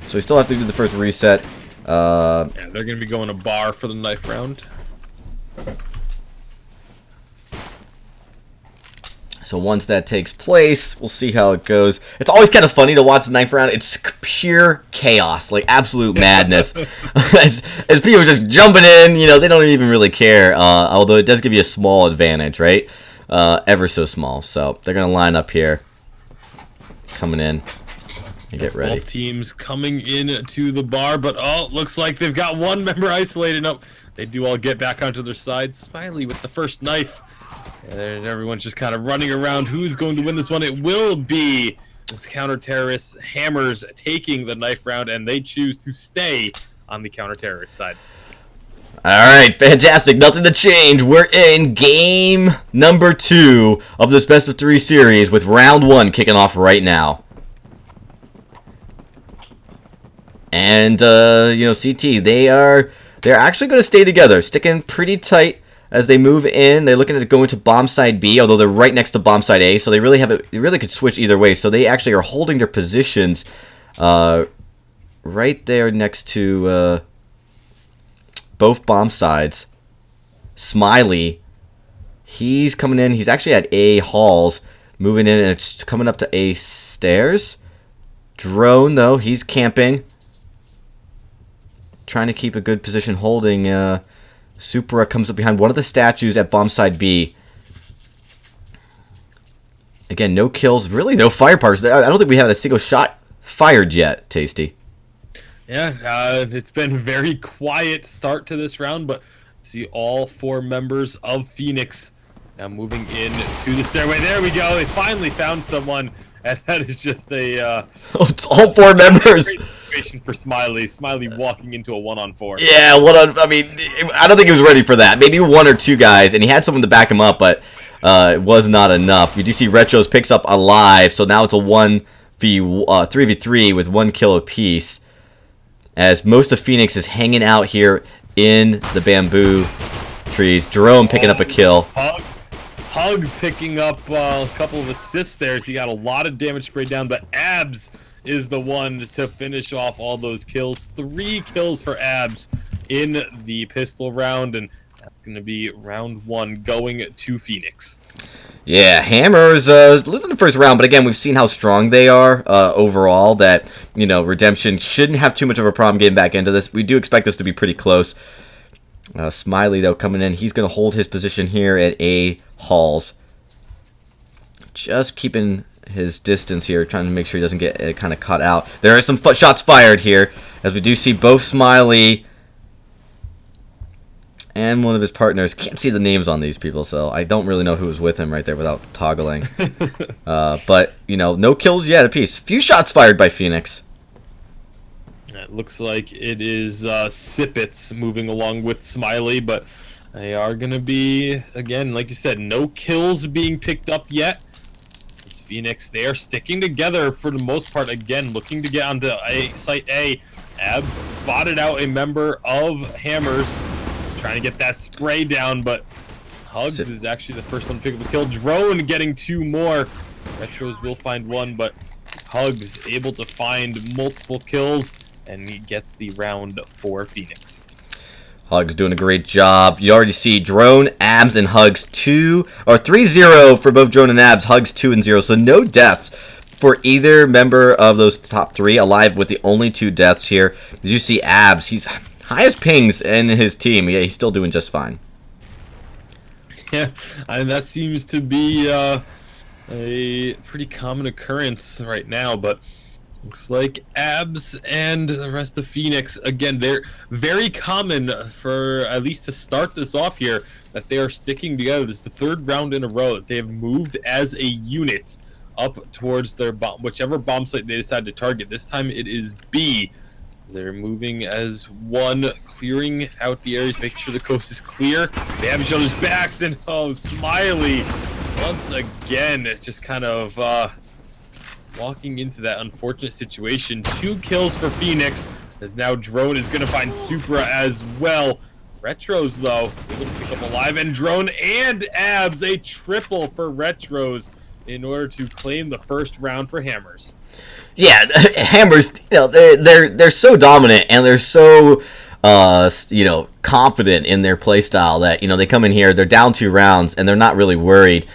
So we still have to do the first reset. Yeah, they're going to be going to bar for the knife round. So once that takes place, we'll see how it goes. It's always kind of funny to watch the knife round. It's pure chaos, like absolute madness. as people are just jumping in, they don't even really care. Although it does give you a small advantage, right? Ever so small. So they're going to line up here. Coming in. Get ready. Both teams coming in to the bar, but looks like they've got one member isolated. Nope, they do all get back onto their side. Smiley with the first knife. And everyone's just kind of running around. Who's going to win this one? It will be this counter-terrorist Hammers taking the knife round, and they choose to stay on the counter-terrorist side. All right, fantastic. Nothing to change. We're in game number 2 of this best of 3 series with round 1 kicking off right now. And CT, they're actually going to stay together, sticking pretty tight as they move in. They're looking at going to bomb side B, although they're right next to bomb side A, so they really could switch either way. So they actually are holding their positions right there next to both bomb sides. Smiley, he's coming in. He's actually at A halls, moving in, and it's coming up to A stairs. Drone, though, he's camping, trying to keep a good position, holding. Supra comes up behind one of the statues at bomb side B. Again, no kills, really no firepower. I don't think we had a single shot fired yet, Tasty. Yeah, it's been a very quiet start to this round, but see all 4 members of Phoenix now moving in to the stairway. There we go. They finally found someone, and that is just a it's all 4 members. Great situation for Smiley. Smiley walking into a 1-on-4. Yeah, I mean, I don't think he was ready for that. Maybe 1 or 2 guys, and he had someone to back him up, but it was not enough. You do see Retros picks up alive, so now it's a 3v3 with 1 kill apiece, as most of Phoenix is hanging out here in the bamboo trees. Jerome picking up a kill. Hugs picking up a couple of assists there. So he got a lot of damage sprayed down, but Abs is the one to finish off all those kills. 3 kills for Abs in the pistol round, and that's going to be round 1 going to Phoenix. Yeah, Hammers losing the first round, but again, we've seen how strong they are overall, that, Redemption shouldn't have too much of a problem getting back into this. We do expect this to be pretty close. Smiley, though, coming in, he's going to hold his position here at A halls. Just keeping his distance here, trying to make sure he doesn't get kind of caught out. There are some shots fired here, as we do see both Smiley and one of his partners. Can't see the names on these people, so I don't really know who was with him right there without toggling. But, no kills yet apiece. Few shots fired by Phoenix. It looks like it is Sippets moving along with Smiley, but they are going to be, again, like you said, no kills being picked up yet. It's Phoenix, they are sticking together for the most part, again, looking to get onto Site A. Abs spotted out a member of Hammers. Trying to get that spray down, but Hugs is actually the first one to pick up a kill. Drone getting 2 more. Retros will find 1, but Hugs able to find multiple kills, and he gets the round for Phoenix. Hugs doing a great job. You already see Drone, Abs, and Hugs 3-0 for both Drone and Abs. Hugs 2-0, so no deaths for either member of those top 3 alive, with the only 2 deaths here. Did you see Abs? He's highest pings in his team. Yeah, he's still doing just fine. Yeah, and that seems to be a pretty common occurrence right now, but looks like Abs and the rest of Phoenix, again, they're very common for, at least to start this off here, that they are sticking together. This is the 3rd round in a row that they have moved as a unit up towards their whichever bomb site they decide to target. This time it is B. They're moving as one, clearing out the areas, making sure the coast is clear. They have each other's backs, and Smiley, once again, just kind of walking into that unfortunate situation. 2 kills for Phoenix, as now Drone is going to find Supra as well. Retros, though, able to pick up alive, and Drone and Abs, a triple for Retros in order to claim the first round for Hammers. Yeah, Hammers, they're so dominant, and they're so confident in their play style that they come in here, they're down 2 rounds, and they're not really worried.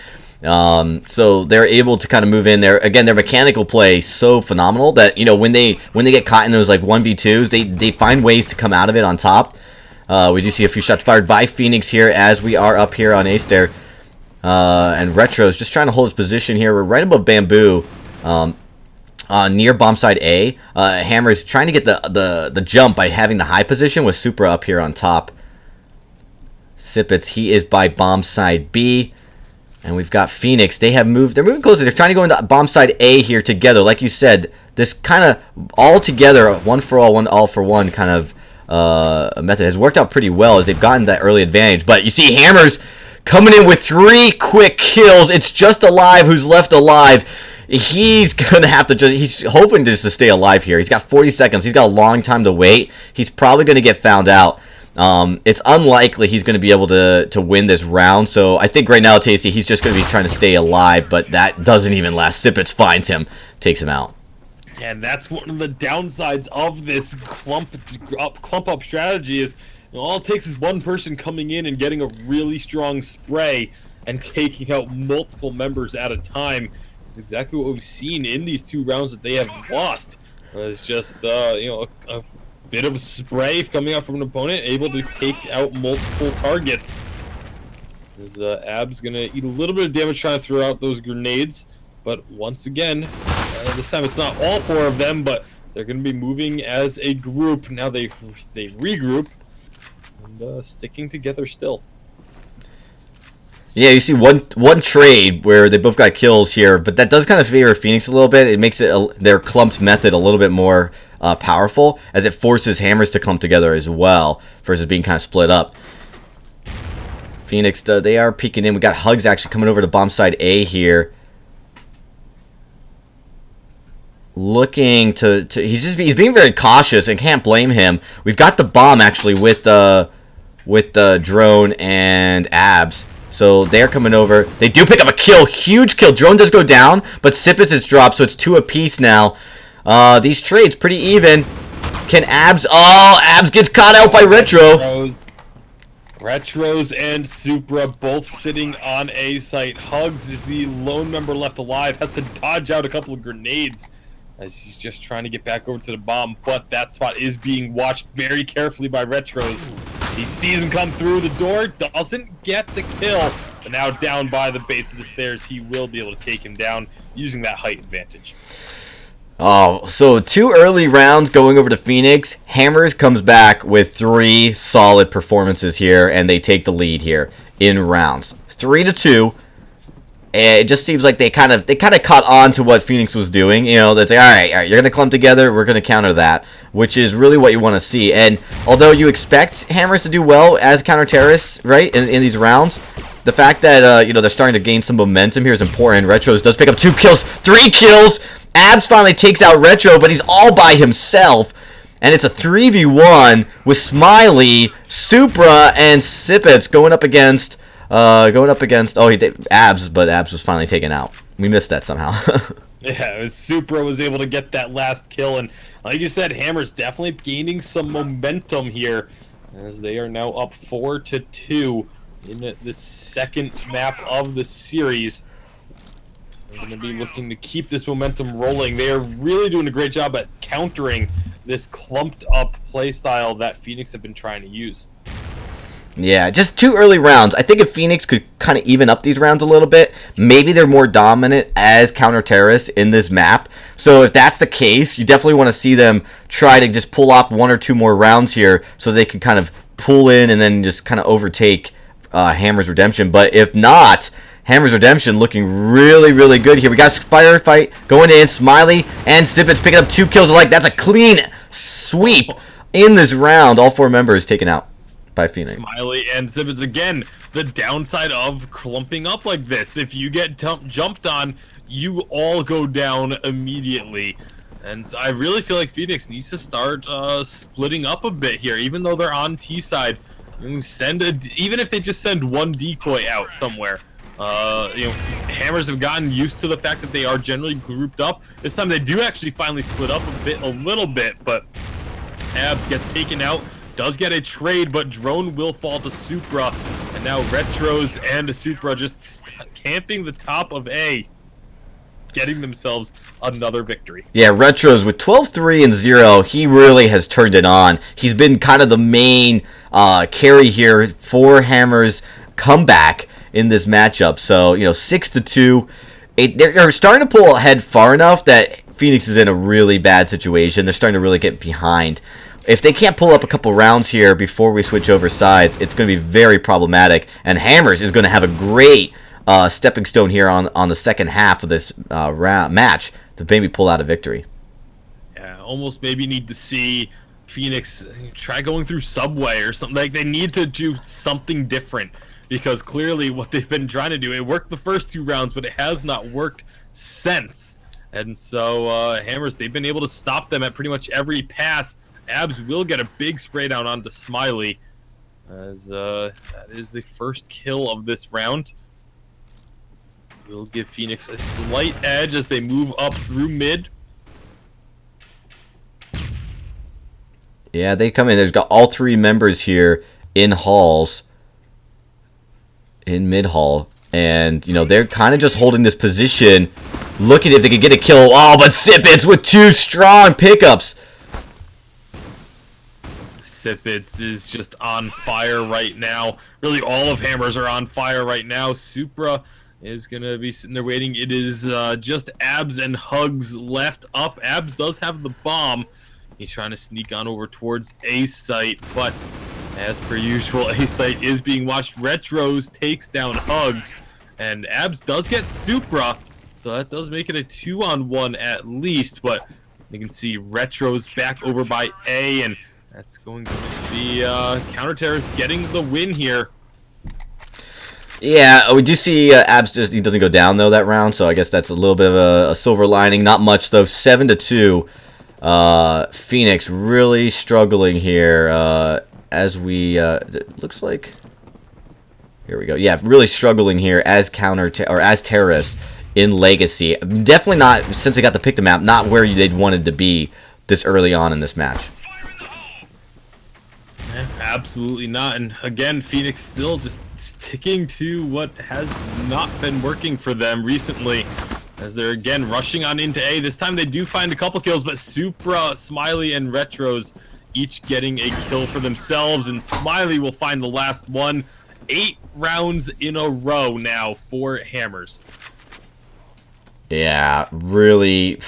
So they're able to kind of move in there. Again, their mechanical play so phenomenal that when they get caught in those like 1v2s, they find ways to come out of it on top. We do see a few shots fired by Phoenix here as we are up here on A stair, and Retro's just trying to hold his position here. We're right above bamboo. near bomb side A. Hammer's trying to get the jump by having the high position with Supra up here on top. Sipitz, he is by bomb side B. And we've got Phoenix. They're moving closer. They're trying to go into bomb side A here together. Like you said, this kind of all together, one for all, one all for one kind of method has worked out pretty well as they've gotten that early advantage. But you see Hammers coming in with 3 quick kills. It's just Alive who's left alive. He's going to have to he's hoping just to stay alive here. He's got 40 seconds. He's got a long time to wait. He's probably going to get found out. It's unlikely he's going to be able to win this round. So I think right now, Tasty, he's just going to be trying to stay alive. But that doesn't even last. Sipitz finds him, takes him out. And that's one of the downsides of this clump up strategy is all it takes is one person coming in and getting a really strong spray and taking out multiple members at a time. It's exactly what we've seen in these 2 rounds that they have lost. It's just a bit of a spray coming out from an opponent, able to take out multiple targets. This Ab's gonna eat a little bit of damage trying to throw out those grenades, but once again, this time it's not all 4 of them, but they're gonna be moving as a group. Now they regroup and sticking together still. Yeah, you see one trade where they both got kills here, but that does kind of favor Phoenix a little bit. It makes their clumped method a little bit more powerful, as it forces Hammers to clump together as well, versus being kind of split up. Phoenix, they are peeking in. We got Hugs actually coming over to bomb side A here. Looking to he's being very cautious, and can't blame him. We've got the bomb actually with the drone and Abs. So they're coming over. They do pick up a kill. Huge kill. Drone does go down, but Sipitz it's dropped, so it's 2 apiece now. These trades pretty even. Can Abs... Oh, Abs gets caught out by Retro. Retros and Supra both sitting on A site. Hugs is the lone member left alive. Has to dodge out a couple of grenades as he's just trying to get back over to the bomb. But that spot is being watched very carefully by Retros. He sees him come through the door, doesn't get the kill, but now down by the base of the stairs, he will be able to take him down using that height advantage. Oh, so 2 early rounds going over to Phoenix. Hammers comes back with 3 solid performances here, and they take the lead here in rounds 3-2. And it just seems like they kind of caught on to what Phoenix was doing. You know, that's like, all right, you're gonna clump together. We're gonna counter that, which is really what you want to see. And although you expect Hammers to do well as counter terrorists, right, in these rounds, the fact that they're starting to gain some momentum here is important. Retros does pick up 2 kills, 3 kills. Abs finally takes out Retro, but he's all by himself. And it's a 3v1 with Smiley, Supra, and Sipitz going up against Abs, but Abs was finally taken out. We missed that somehow. Yeah, Supra was able to get that last kill, and like you said, Hammer's definitely gaining some momentum here as they are now up 4-2 in the second map of the series. They're going to be looking to keep this momentum rolling. They are really doing a great job at countering this clumped up playstyle that Phoenix have been trying to use. Yeah, just 2 early rounds. I think if Phoenix could kind of even up these rounds a little bit, maybe they're more dominant as counter-terrorists in this map. So if that's the case, you definitely want to see them try to just pull off 1 or 2 more rounds here so they can kind of pull in and then just kind of overtake Hammer's Redemption. But if not, Hammer's Redemption looking really, really good here. We got a firefight going in. Smiley and Sipitz picking up 2 kills alike. That's a clean sweep in this round. All 4 members taken out by Phoenix. Smiley and Sipitz again. The downside of clumping up like this, if you get jumped on, you all go down immediately. And so I really feel like Phoenix needs to start splitting up a bit here, even though they're on T side. Even if they just send 1 decoy out somewhere. Hammers have gotten used to the fact that they are generally grouped up. This time they do actually finally split up a little bit, but Abs gets taken out. Does get a trade, but Drone will fall to Supra, and now Retros and Supra just camping the top of A, getting themselves another victory. Yeah, Retros with 12-3-0, he really has turned it on. He's been kind of the main carry here for Hammer's comeback in this matchup. So, 6-2. They're starting to pull ahead far enough that Phoenix is in a really bad situation. They're starting to really get behind. If they can't pull up a couple rounds here before we switch over sides, it's going to be very problematic. And Hammers is going to have a great stepping stone here on the second half of this match to maybe pull out a victory. Yeah, almost maybe need to see Phoenix try going through Subway or something. Like, they need to do something different, because clearly what they've been trying to do, it worked the first 2 rounds, but it has not worked since. And so Hammers, they've been able to stop them at pretty much every pass. Abs will get a big spray down onto Smiley, as that is the first kill of this round. Will give Phoenix a slight edge as they move up through mid. Yeah, they come in. There's got all 3 members here in halls, in mid hall, and they're kind of just holding this position, looking if they could get a kill. Oh, but Sipits with 2 strong pickups. Sipits is just on fire right now. Really, all of Hammers are on fire right now. Supra is going to be sitting there waiting. It is just Abs and Hugs left up. Abs does have the bomb. He's trying to sneak on over towards A site, but as per usual, A site is being watched. Retros takes down Hugs, and Abs does get Supra, so that does make it a 2-on-1 at least, but you can see Retros back over by A, and that's going to just be Counter Terrorist getting the win here. Yeah, we do see Abs he doesn't go down though that round, so I guess that's a little bit of a silver lining. Not much though. 7-2. Phoenix really struggling here. As we it looks like, here we go. Yeah, really struggling here as as terrorists in Legacy. Definitely not, since they got to pick the map, not where they'd wanted to be this early on in this match. Absolutely not. And again, Phoenix still just sticking to what has not been working for them recently, as they're again rushing on into A. This time they do find a couple kills, but Supra, Smiley, and Retros each getting a kill for themselves, and Smiley will find the last one. 8 rounds in a row now for Hammers. Yeah, really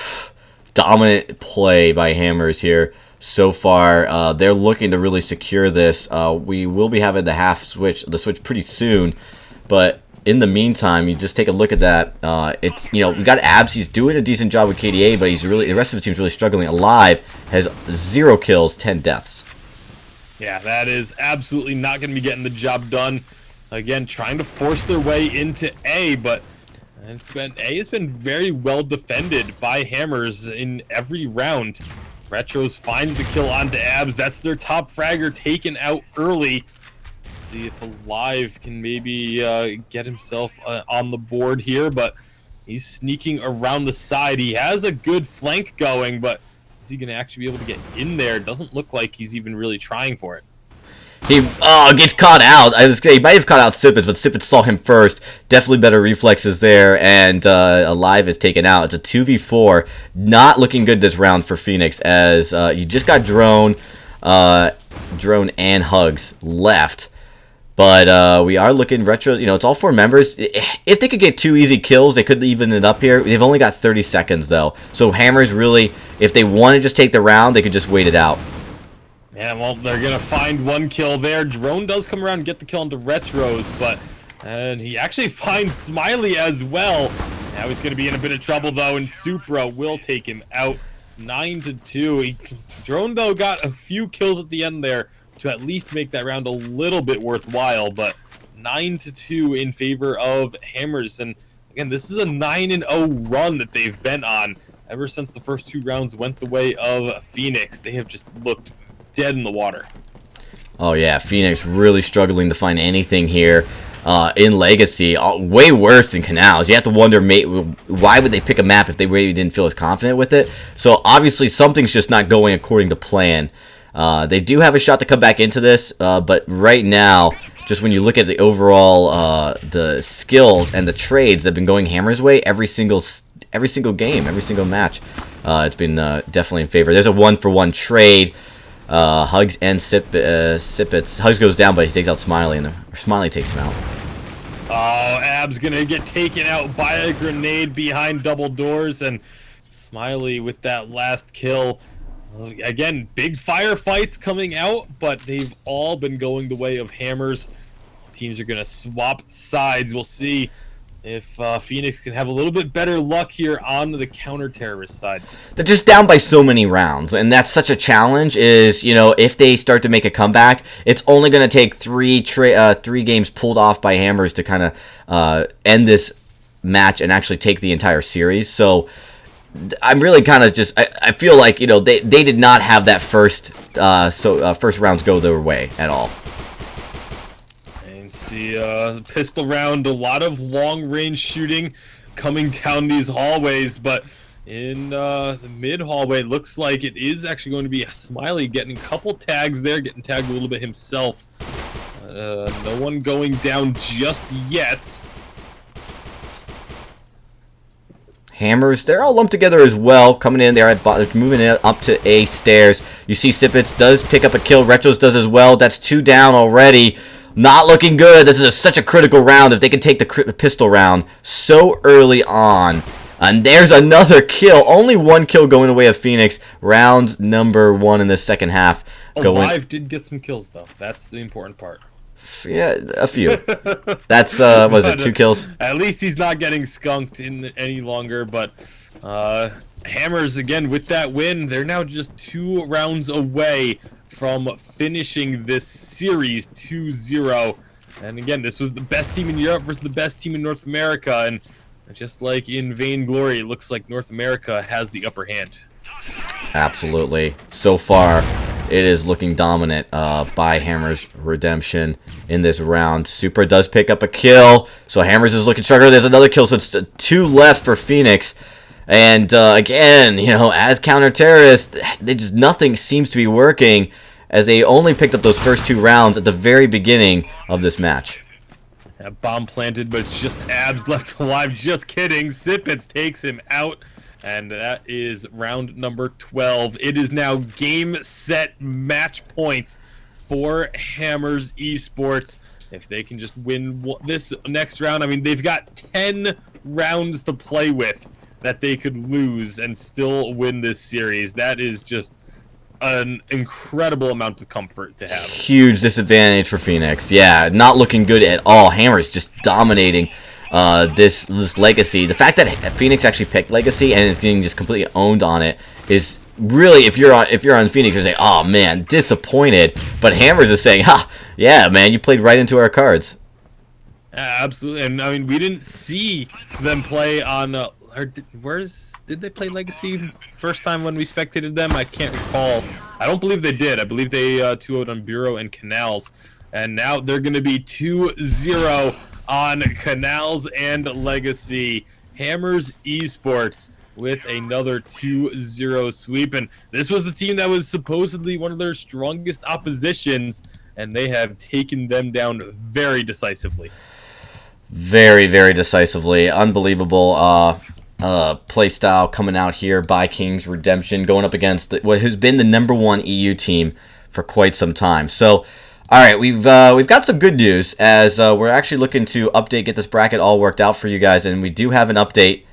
dominant play by Hammers here so far. They're looking to really secure this. We will be having the switch pretty soon, but in the meantime, you just take a look at that. It's we got Abs. He's doing a decent job with KDA, but the rest of the team's really struggling. Alive has 0 kills, 10 deaths. Yeah, that is absolutely not going to be getting the job done. Again, trying to force their way into A, but A has been very well defended by Hammers in every round. Retros finds the kill onto Abs. That's their top fragger taken out early. See if Alive can maybe get himself on the board here, but he's sneaking around the side. He has a good flank going, but is he going to actually be able to get in there? Doesn't look like he's even really trying for it. He gets caught out. He might have caught out Sipits, but Sipits saw him first. Definitely better reflexes there, and Alive is taken out. It's a 2v4. Not looking good this round for Phoenix, as you just got Drone and Hugs left. But we are looking Retros. It's all 4 members. If they could get 2 easy kills, they could even it up here. They've only got 30 seconds, though. So Hammers really, if they want to just take the round, they could just wait it out. Yeah, well, they're going to find 1 kill there. Drone does come around and get the kill onto Retros, and he actually finds Smiley as well. Now he's going to be in a bit of trouble, though, and Supra will take him out. 9-2. Drone, though, got a few kills at the end there to at least make that round a little bit worthwhile, but 9-2 in favor of Hammers. And again, this is a 9-0 run that they've been on ever since the first 2 rounds went the way of Phoenix. They have just looked dead in the water. Oh yeah, Phoenix really struggling to find anything here in Legacy. Way worse than Canals. You have to wonder, why would they pick a map if they really didn't feel as confident with it? So obviously something's just not going according to plan. They do have a shot to come back into this, but right now, just when you look at the overall the skill and the trades that have been going Hammer's way every single game, every single match, it's been definitely in favor. There's a 1-for-1 trade. Hugs and Sipits. Hugs goes down, but he takes out Smiley, and Smiley takes him out. Oh, Ab's gonna get taken out by a grenade behind double doors, and Smiley with that last kill. Again, big firefights coming out, but they've all been going the way of Hammers. Teams are going to swap sides. We'll see if Phoenix can have a little bit better luck here on the counter-terrorist side. They're just down by so many rounds, and that's such a challenge. Is, you know, if they start to make a comeback, it's only going to take three games pulled off by Hammers to kind of end this match and actually take the entire series. So I'm really kind of just I feel like, you know, they did not have that first rounds go their way at all. And see pistol round, a lot of long range shooting coming down these hallways, but in the mid hallway, it looks like it is actually going to be Smiley getting a couple tags there, getting tagged a little bit himself. No one going down just yet. Hammers, they're all lumped together as well, coming in there at bottom, moving it up to A stairs. You see Sipitz does pick up a kill, Retros does as well. That's 2 down already. Not looking good. This is such a critical round if they can take the pistol round so early on. And there's another kill. Only 1 kill going away of Phoenix. Round number 1 in the second half. Alive did get some kills though. That's the important part. Yeah, a few. That's, was it 2 kills? At least he's not getting skunked in any longer, but Hammers, again, with that win, they're now just 2 rounds away from finishing this series 2-0. And again, this was the best team in Europe versus the best team in North America, and just like in Vainglory, it looks like North America has the upper hand. Absolutely. So far, it is looking dominant by Hammers Redemption in this round. Supra does pick up a kill, so Hammers is looking stronger. There's another kill, so it's 2 left for Phoenix. And again, you know, as counter-terrorists, nothing seems to be working, as they only picked up those first 2 rounds at the very beginning of this match. That bomb planted, but it's just Abs left alive. Just kidding. Sipitz takes him out. And that is round number 12. It is now game, set, match point for Hammers Esports. If they can just win this next round, I mean, they've got 10 rounds to play with that they could lose and still win this series. That is just an incredible amount of comfort to have. Huge disadvantage for Phoenix. Yeah, not looking good at all. Hammers just dominating this Legacy. The fact that Phoenix actually picked Legacy and is getting just completely owned on it is really, if you're on Phoenix, you're saying, oh man, disappointed. But Hammers is saying, ha, yeah, man, you played right into our cards. Absolutely, and I mean, we didn't see them play on. Did they play Legacy first time when we spectated them? I can't recall. I don't believe they did. I believe they 2-0'd on Bureau and Canals, and now they're going to be 2-0 on Canals and Legacy. Hammers Esports with another 2-0 sweep, and this was the team that was supposedly one of their strongest oppositions, and they have taken them down very decisively. Very, very decisively. Unbelievable play style coming out here by King's Redemption, going up against who's been the #1 EU team for quite some time. So, all right, we've got some good news, as we're actually looking to get this bracket all worked out for you guys, and we do have an update.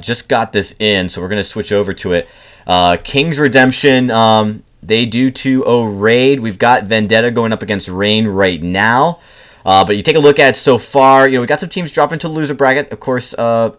Just got this in, so we're going to switch over to it. King's Redemption, they do 2-0 Raid. We've got Vendetta going up against Rain right now. But you take a look at so far, you know, we got some teams dropping to the loser bracket. Of course, the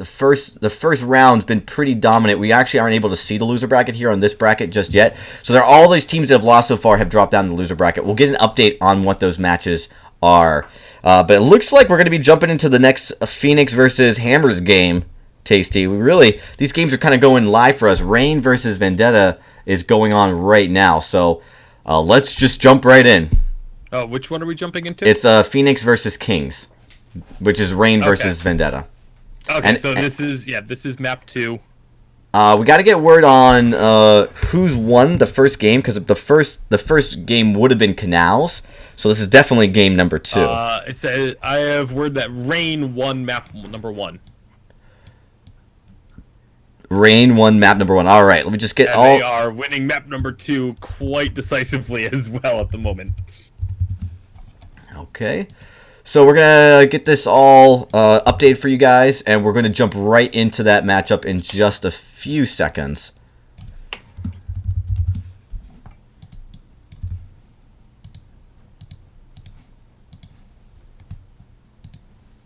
first round's been pretty dominant. We actually aren't able to see the loser bracket here on this bracket just yet. So there are all these teams that have lost so far have dropped down the loser bracket. We'll get an update on what those matches are. But it looks like we're going to be jumping into the next Phoenix versus Hammers game, Tasty. These games are kind of going live for us. Rain versus Vendetta is going on right now. So let's just jump right in. Oh, which one are we jumping into? It's Phoenix versus Kings, which is Rain versus Vendetta. Okay, so this is map 2. We got to get word on who's won the first game, because the first game would have been Canals, so this is definitely game number 2. It says I have word that Rain won map number 1. Rain won map number 1. All right, let me just get They are winning map number 2 quite decisively as well at the moment. Okay, So we're going to get this all updated for you guys, and we're going to jump right into that matchup in just a few seconds.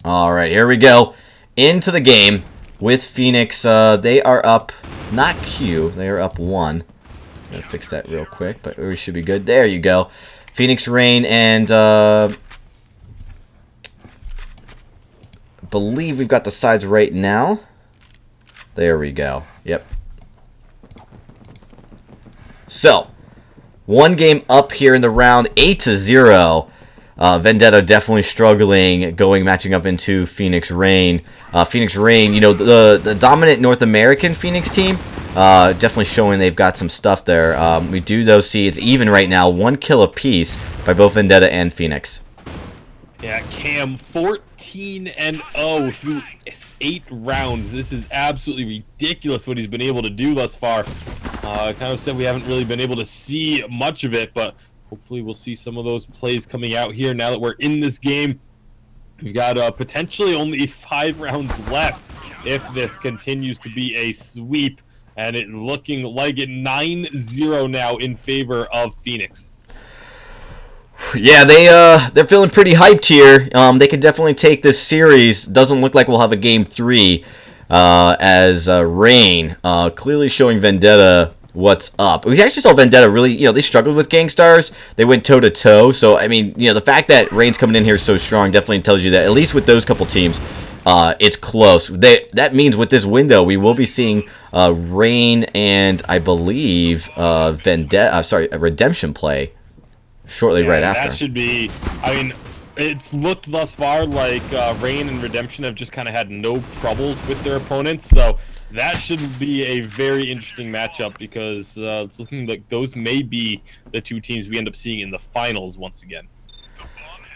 All right, here we go. Into the game with Phoenix. They are up, not Q, they are up 1. I'm going to fix that real quick, but we should be good. There you go. Phoenix, Rain, and believe we've got the sides right now. There we go. Yep. So, one game up here in the round, 8-0. Vendetta definitely struggling, matching up into Phoenix Rain. Phoenix Rain, you know, the dominant North American Phoenix team, definitely showing they've got some stuff there. We do, though, see it's even right now, 1 kill apiece by both Vendetta and Phoenix. Yeah, Cam, 14-0 through 8 rounds. This is absolutely ridiculous what he's been able to do thus far. Kind of said we haven't really been able to see much of it, but hopefully we'll see some of those plays coming out here now that we're in this game. We've got potentially only 5 rounds left if this continues to be a sweep, and it looking like it 9-0 now in favor of Phoenix. Yeah, they're feeling pretty hyped here. They could definitely take this series. Doesn't look like we'll have a game 3 as Rain clearly showing Vendetta what's up. We actually saw Vendetta really, you know, they struggled with Gangstars. They went toe-to-toe. So, I mean, you know, the fact that Rain's coming in here so strong definitely tells you that, at least with those couple teams, it's close. That means with this window, we will be seeing Rain and, I believe, Redemption play shortly right after. That should be, I mean, it's looked thus far like Rain and Redemption have just kind of had no troubles with their opponents, so that should be a very interesting matchup because it's looking like those may be the 2 teams we end up seeing in the finals once again.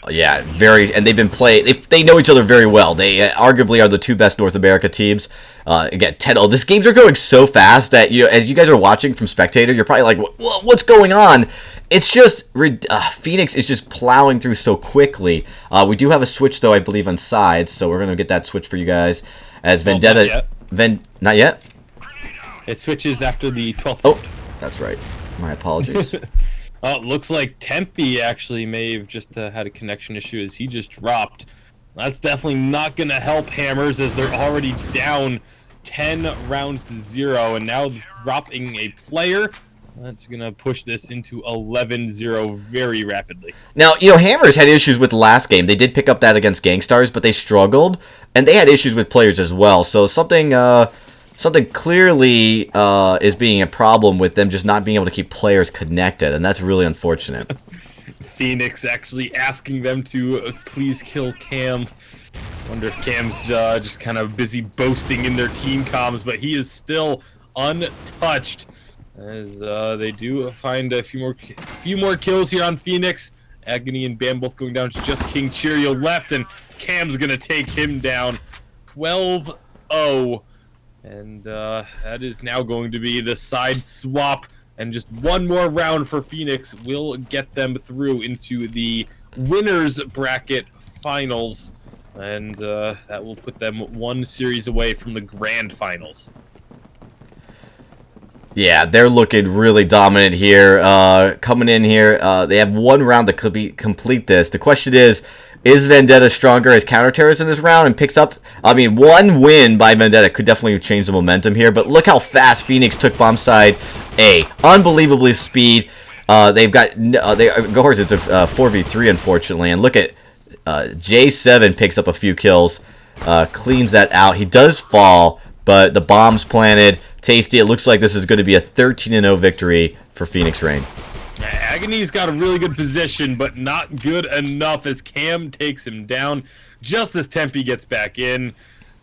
Yeah, and they've been they know each other very well. They arguably are the 2 best North America teams. Again, 10-0. These games are going so fast that, you know, as you guys are watching from Spectator, you're probably like, what's going on? It's just, Phoenix is just plowing through so quickly. We do have a switch, though, I believe, on sides, so we're going to get that switch for you guys. As Vendetta... Not yet? It switches after the 12th. Oh, that's right. My apologies. It looks like Tempe actually may have just had a connection issue as he just dropped. That's definitely not going to help Hammers as they're already down 10-0 and now dropping a player. That's going to push this into 11-0 very rapidly. Now, you know, Hammers had issues with the last game. They did pick up that against Gangstars, but they struggled. And they had issues with players as well. So something clearly is being a problem with them just not being able to keep players connected. And that's really unfortunate. Phoenix actually asking them to please kill Cam. Wonder if Cam's just kind of busy boasting in their team comms, but he is still untouched. As they do find a few more kills here on Phoenix. Agony and Bam both going down. It's just King Cheerio left, and Cam's going to take him down 12-0. And that is now going to be the side swap. And just one more round for Phoenix will get them through into the winners bracket finals. And that will put them 1 series away from the grand finals. Yeah, they're looking really dominant here. Coming in here, they have 1 round to complete this. The question is Vendetta stronger as counter-terrorist in this round and picks up... I mean, 1 win by Vendetta could definitely change the momentum here, but look how fast Phoenix took bomb side A. Unbelievably speed. They've got... of course, it's a 4v3, unfortunately, and look at... J7 picks up a few kills, cleans that out. He does fall, but the bomb's planted. Tasty. It looks like this is going to be a 13-0 victory for Phoenix Rain. Agony's got a really good position, but not good enough as Cam takes him down just as Tempe gets back in.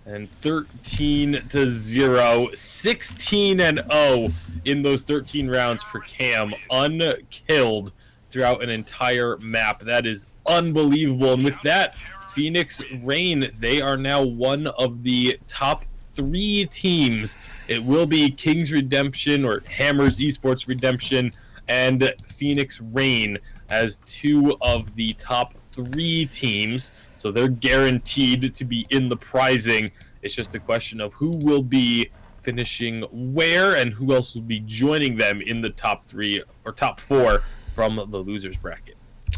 And 13-0, 16-0 in those 13 rounds for Cam, unkilled throughout an entire map. That is unbelievable. And with that, Phoenix Rain, they are now one of the top 3 teams. It will be King's Redemption or Hammers Esports Redemption and Phoenix Reign as 2 of the top 3 teams. So they're guaranteed to be in the prizing. It's just a question of who will be finishing where and who else will be joining them in the top 3 or top 4 from the losers bracket.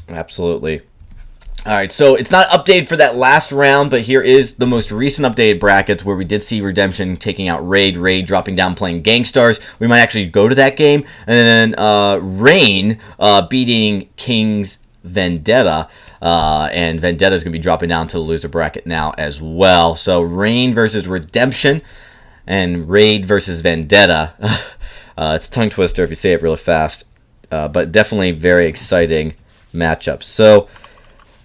Absolutely. All right, so it's not updated for that last round, but here is the most recent updated brackets where we did see Redemption taking out Raid dropping down playing Gangstars. We might actually go to that game. And then Reign beating King's Vendetta. And Vendetta is going to be dropping down to the loser bracket now as well. So Reign versus Redemption and Raid versus Vendetta. It's a tongue twister if you say it really fast. But definitely very exciting matchups. So,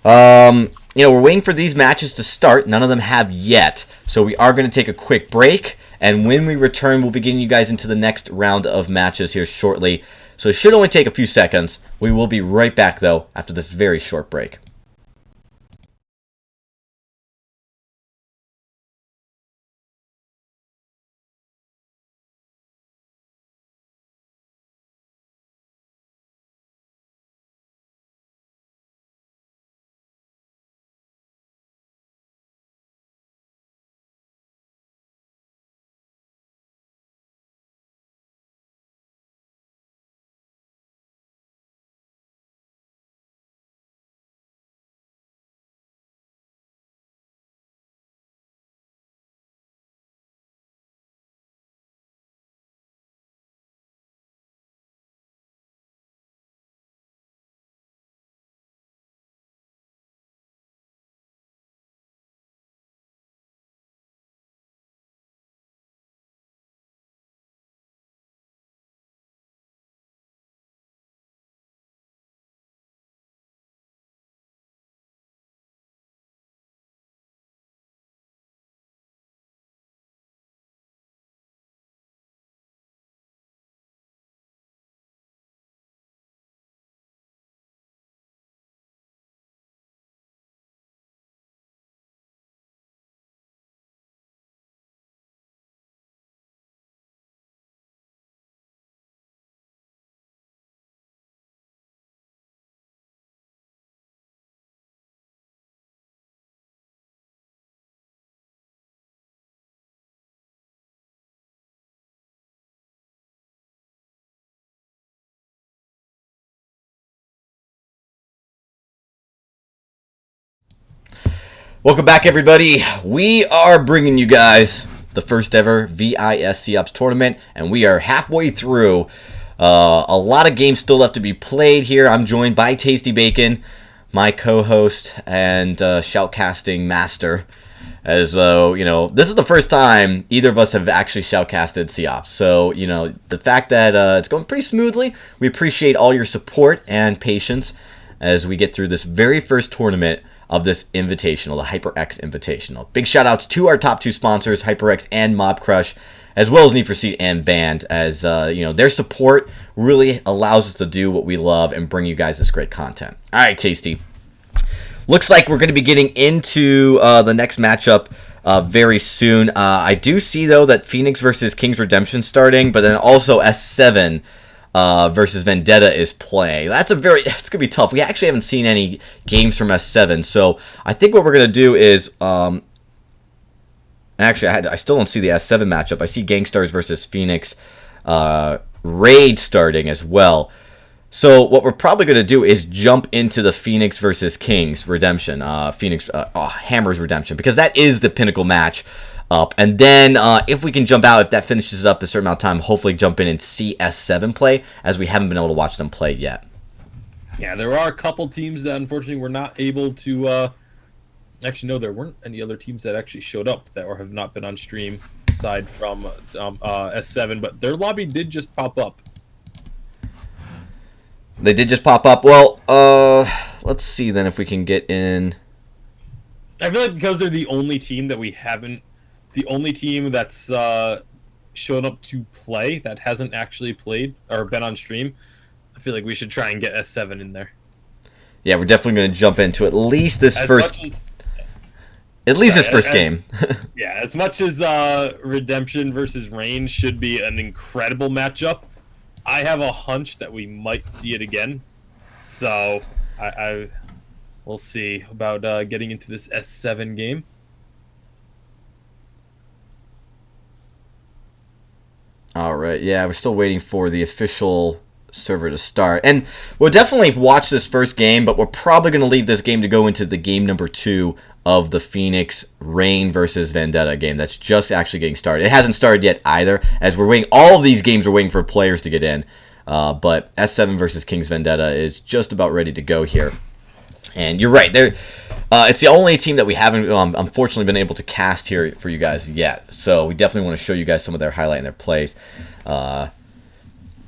we're waiting for these matches to start. None of them have yet. So we are going to take a quick break. And when we return, we'll be getting you guys into the next round of matches here shortly. So it should only take a few seconds. We will be right back, though, after this very short break. Welcome back, everybody. We are bringing you guys the first ever VIS COPS tournament, and we are halfway through. A lot of games still left to be played here. I'm joined by Tasty Bacon, my co-host and shoutcasting master. As this is the first time either of us have actually shoutcasted COPS. So, the fact that it's going pretty smoothly, we appreciate all your support and patience as we get through this very first tournament of this invitational, the HyperX Invitational. Big shout outs to our top 2 sponsors, HyperX and Mob Crush, as well as Need for Speed and Band, as their support really allows us to do what we love and bring you guys this great content. All right, Tasty. Looks like we're going to be getting into the next matchup very soon. I do see, though, that Phoenix versus King's Redemption starting, but then also S7 versus Vendetta is playing. It's going to be tough. We actually haven't seen any games from S7, so I think what we're going to do is, actually, I still don't see the S7 matchup. I see Gangstars versus Phoenix, Raid starting as well. So what we're probably going to do is jump into the Phoenix versus Kings Redemption, Hammer's Redemption, because that is the pinnacle match up. And then if we can jump out, if that finishes up a certain amount of time, hopefully jump in and see S7 play, as we haven't been able to watch them play yet. Yeah, there are a couple teams that unfortunately were not able to... Actually, no, there weren't any other teams that actually showed up that have not been on stream, aside from S7, but their lobby did just pop up. They did just pop up. Well, let's see then if we can get in. I feel like because they're the only team that we haven't... The only team that's shown up to play that hasn't actually played or been on stream, I feel like we should try and get S7 in there. Yeah, we're definitely going to jump into at least this first game. Yeah, as much as Redemption versus Reign should be an incredible matchup, I have a hunch that we might see it again. So we'll see about getting into this S7 game. All right, yeah, we're still waiting for the official server to start. And we'll definitely watch this first game, but we're probably going to leave this game to go into the game number 2 of the Phoenix Reign versus Vendetta game. That's just actually getting started. It hasn't started yet either, as we're waiting. All of these games are waiting for players to get in. But S7 versus King's Vendetta is just about ready to go here. And you're right, it's the only team that we haven't, unfortunately, been able to cast here for you guys yet. So we definitely want to show you guys some of their highlight and their plays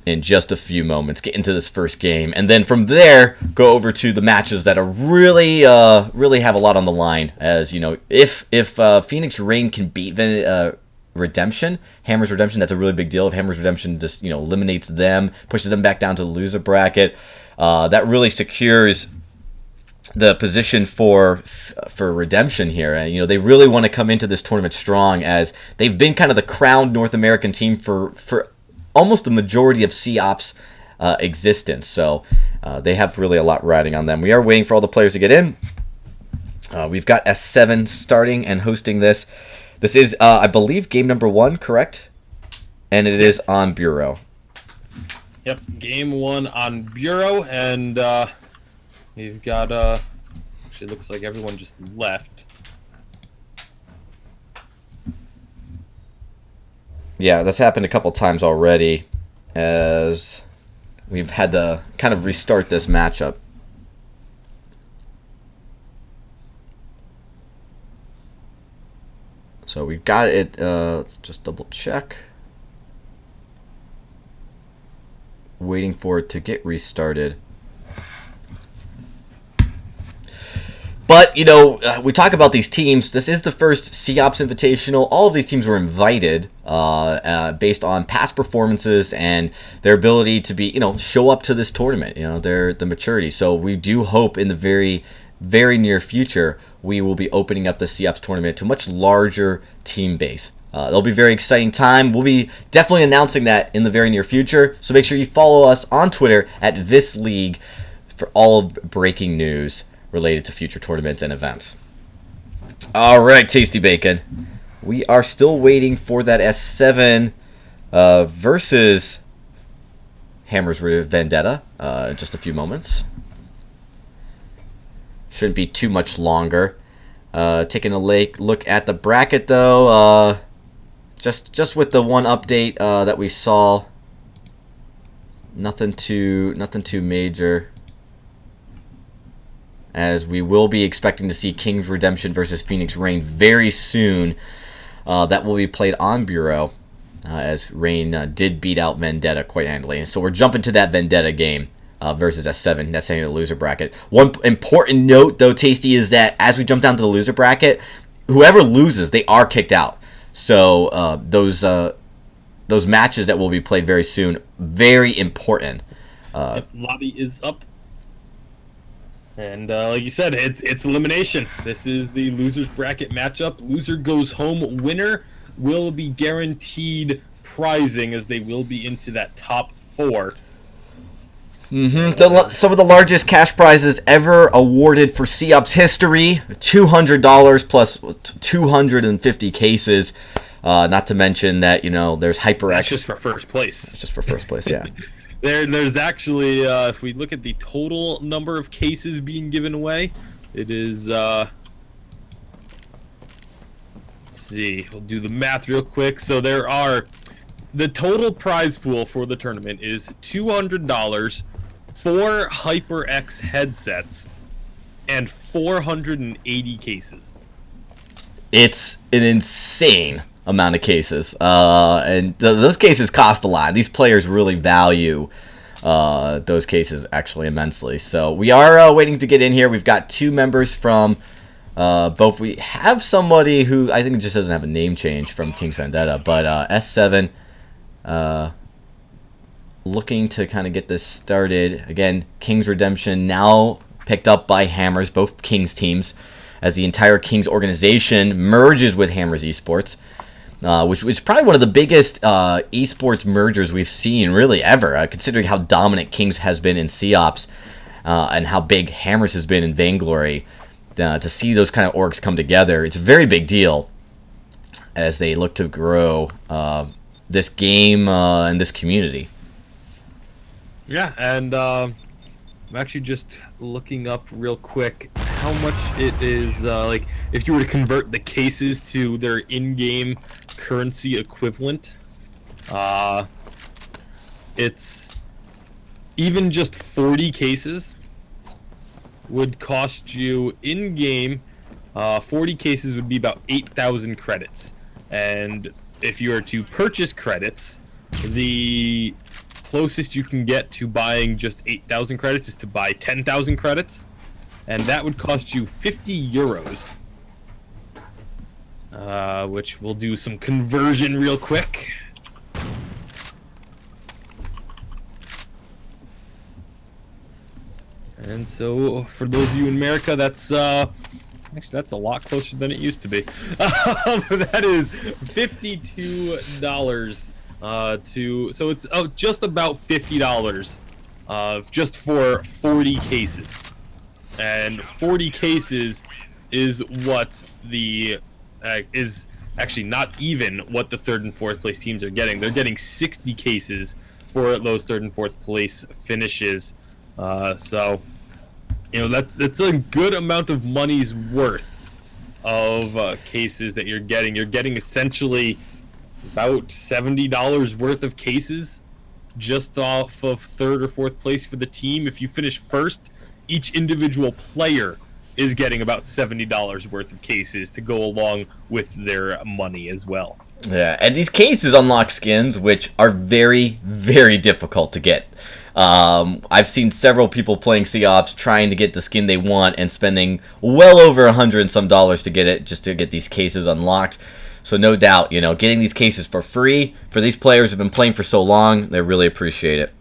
in just a few moments. Get into this first game, and then from there, go over to the matches that are really have a lot on the line. As you know, if Phoenix Reign can beat Redemption, Hammer's Redemption, that's a really big deal. If Hammer's Redemption just eliminates them, pushes them back down to the loser bracket, that really secures the position for Redemption here. And they really want to come into this tournament strong, as they've been kind of the crowned North American team for almost the majority of COP's existence. So they have really a lot riding on them. We are waiting for all the players to get in. We've got S7 starting and hosting this. This is, I believe, game number 1, correct? And it is on Bureau. Yep, game 1 on Bureau, and we've got, actually looks like everyone just left. Yeah, that's happened a couple times already, as we've had to kind of restart this matchup. So we've got it, let's just double check. Waiting for it to get restarted. But, we talk about these teams. This is the first COPS Invitational. All of these teams were invited based on past performances and their ability to be, show up to this tournament, the maturity. So we do hope in the very, very near future we will be opening up the COPS tournament to a much larger team base. It'll be a very exciting time. We'll be definitely announcing that in the very near future. So make sure you follow us on Twitter at This League for all of breaking news related to future tournaments and events. All right, Tasty Bacon. We are still waiting for that S7 versus Hammer's Vendetta in just a few moments. Shouldn't be too much longer. Taking a look at the bracket, though. Just with the one update that we saw. Nothing too major, as we will be expecting to see King's Redemption versus Phoenix Reign very soon. That will be played on Bureau, as Reign did beat out Vendetta quite handily. And so we're jumping to that Vendetta game versus S7. That's saying the loser bracket. One important note, though, Tasty, is that as we jump down to the loser bracket, whoever loses, they are kicked out. So those matches that will be played very soon, very important. Lobby is up. And like you said, it's elimination. This is the losers bracket matchup. Loser goes home. Winner will be guaranteed prizing, as they will be into that top 4. Some of the largest cash prizes ever awarded for COPS history. $200 plus 250 cases. Not to mention that, there's HyperX. That's just for first place. It's just for first place, yeah. There's actually, if we look at the total number of cases being given away, it is, let's see, we'll do the math real quick. So the total prize pool for the tournament is $200, 4 HyperX headsets, and 480 cases. It's an insane amount of cases, and those cases cost a lot. These players really value those cases actually immensely. So we are waiting to get in here. We've got 2 members from both. We have somebody who I think just doesn't have a name change from King's Vendetta, but S7 looking to kind of get this started. Again, King's Redemption now picked up by Hammers, both Kings teams, as the entire Kings organization merges with Hammers Esports. which is probably one of the biggest esports mergers we've seen really ever, considering how dominant Kings has been in COPS and how big Hammers has been in Vainglory. To see those kind of orgs come together, it's a very big deal as they look to grow this game and this community. Yeah, and I'm actually just looking up real quick how much it is, like, if you were to convert the cases to their in-game currency equivalent, it's even just 40 cases would cost you in-game, 40 cases would be about 8,000 credits. And if you were to purchase credits, the closest you can get to buying just 8,000 credits is to buy 10,000 credits, and that would cost you 50 euros. Which we'll do some conversion real quick. And so, for those of you in America, that's actually that's a lot closer than it used to be. That is $52 so it's just about $50 just for 40 cases, and 40 cases is what the is actually not even what the third and fourth place teams are getting. They're getting 60 cases for those third and fourth place finishes. So, you know, that's a good amount of money's worth of cases that you're getting. You're getting essentially about $70 worth of cases just off of third or fourth place for the team. If you finish first, each individual player is getting about $70 worth of cases to go along with their money as well. Yeah, and these cases unlock skins, which are very, very difficult to get. I've seen several people playing COPS trying to get the skin they want and spending well over $100 and some to get it, just to get these cases unlocked. So no doubt, you know, getting these cases for free for these players who have been playing for so long, they really appreciate it.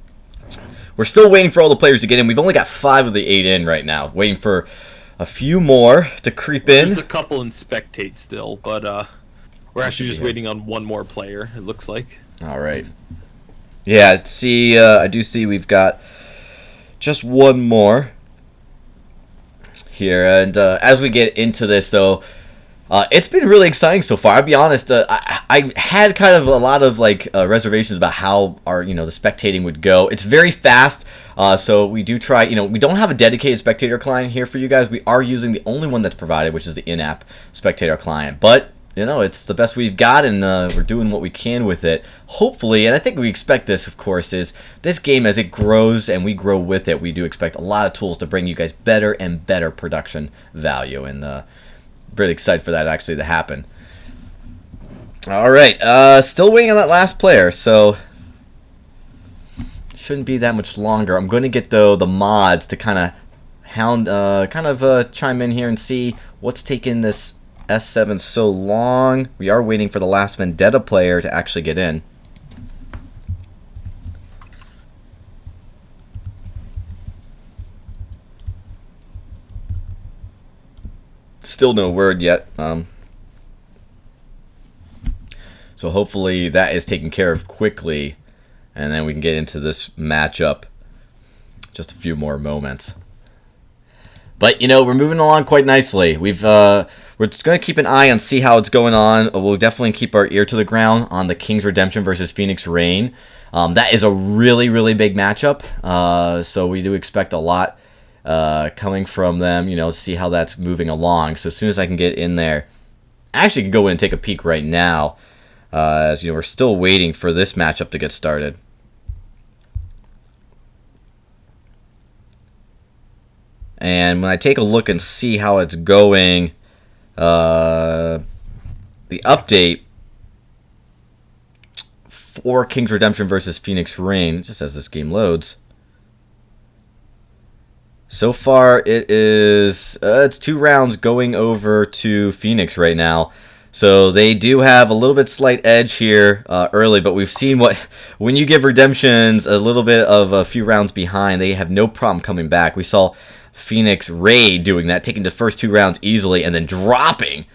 We're still waiting for all the players to get in. We've only got 5 of the 8 in right now, waiting for a few more to creep in. There's a couple in spectate still, but we're actually just waiting on one more player, it looks like. All right. Yeah, I do see we've got just one more here. And as we get into this, though, it's been really exciting so far. I'll be honest, I had kind of a lot of reservations about how the spectating would go. It's very fast, so we do try. We don't have a dedicated spectator client here for you guys. We are using the only one that's provided, which is the in-app spectator client. But it's the best we've got, and we're doing what we can with it. Hopefully, and I think we expect this, of course, is this game, as it grows and we grow with it, we do expect a lot of tools to bring you guys better and better production value, and really excited for that actually to happen. All right, still waiting on that last player, so shouldn't be that much longer. I'm going to get the mods to kind of chime in here and see what's taking this S7 so long. We are waiting for the last Vendetta player to actually get in. Still no word yet. So hopefully that is taken care of quickly, and then we can get into this matchup. Just a few more moments. But we're moving along quite nicely. We're just going to keep an eye on see how it's going on. We'll definitely keep our ear to the ground on the King's Redemption versus Phoenix Reign. That is a really, really big matchup. So we do expect a lot coming from them, see how that's moving along. So as soon as I can get in there, I actually can go in and take a peek right now. As we're still waiting for this matchup to get started. And when I take a look and see how it's going, the update for King's Redemption versus Phoenix Reign, just as this game loads. So far, it is it's 2 rounds going over to Phoenix right now. So they do have a little bit slight edge here early, but we've seen when you give Redemptions a little bit of a few rounds behind, they have no problem coming back. We saw Phoenix Raid doing that, taking the first 2 rounds easily and then dropping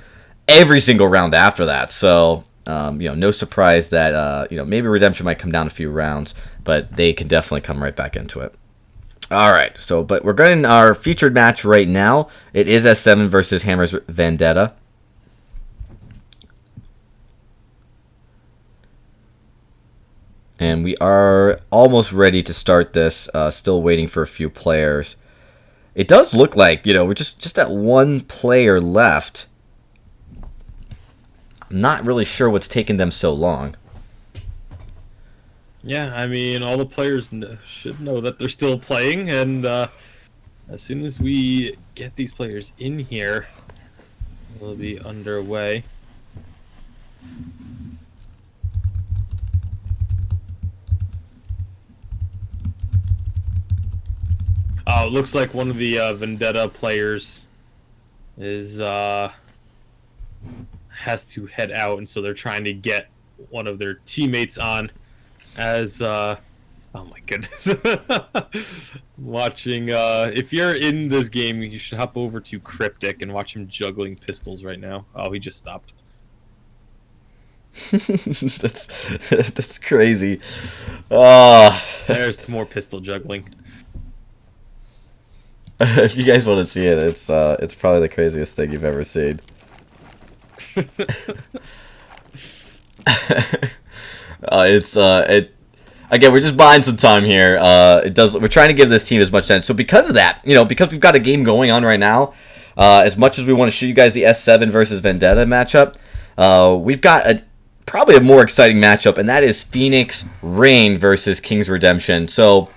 every single round after that. So no surprise that maybe Redemption might come down a few rounds, but they can definitely come right back into it. All right, but we're going to our featured match right now. It is S7 versus Hammer's Vendetta. And we are almost ready to start this, still waiting for a few players. It does look like, we're just at one player left. I'm not really sure what's taking them so long. Yeah, I mean, all the players should know that they're still playing, and as soon as we get these players in here, we'll be underway. Oh, it looks like one of the Vendetta players is has to head out, and so they're trying to get one of their teammates on. As oh my goodness, watching. If you're in this game, you should hop over to Cryptic and watch him juggling pistols right now. Oh, he just stopped. that's crazy. There's more pistol juggling. If you guys want to see it, it's probably the craziest thing you've ever seen. Again, we're just buying some time here. We're trying to give this team as much sense. So because of that, because we've got a game going on right now, as much as we want to show you guys the S7 versus Vendetta matchup, we've got probably a more exciting matchup, and that is Phoenix Rain versus King's Redemption. So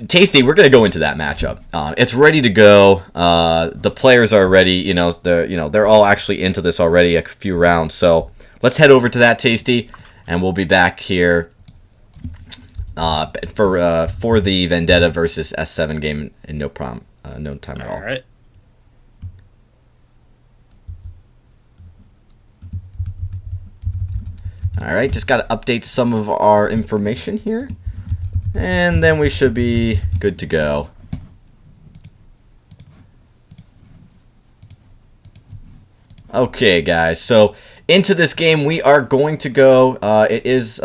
Tasty, we're gonna go into that matchup. It's ready to go. The players are ready. They're all actually into this already. A few rounds. So let's head over to that, Tasty, and we'll be back here for the Vendetta versus S7 game in no time at all. All right. All right. Just got to update some of our information here. And then we should be good to go. Okay, guys. So into this game, we are going to go. It is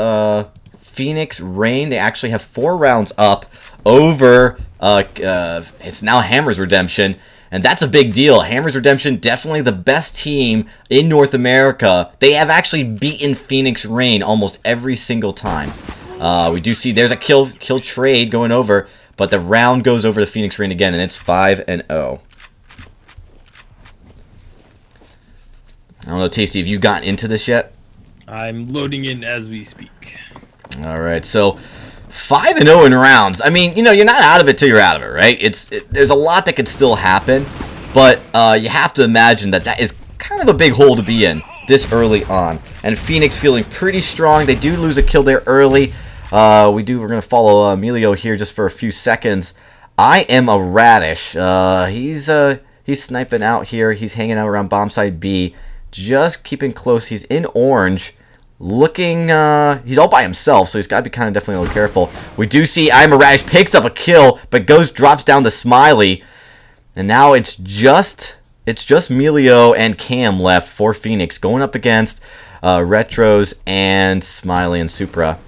Phoenix Rain. They actually have 4 rounds up over. It's now Hammer's Redemption. And that's a big deal. Hammer's Redemption, definitely the best team in North America. They have actually beaten Phoenix Rain almost every single time. We do see there's a kill trade going over, but the round goes over to Phoenix Rain again, and it's 5-0. I don't know, Tasty, have you gotten into this yet? I'm loading in as we speak. All right, so 5-0 in rounds. I mean, you're not out of it till you're out of it, right? There's a lot that could still happen, but you have to imagine that is kind of a big hole to be in this early on. And Phoenix feeling pretty strong. They do lose a kill there early. We're going to follow Emilio here just for a few seconds. I am a Radish. He's sniping out here. He's hanging out around bomb site B. Just keeping close. He's in orange. Looking, he's all by himself, so he's got to be kind of definitely a little careful. We do see I am a Radish picks up a kill, but drops down to Smiley. And now it's just Emilio and Cam left for Phoenix, going up against Retros and Smiley and Supra.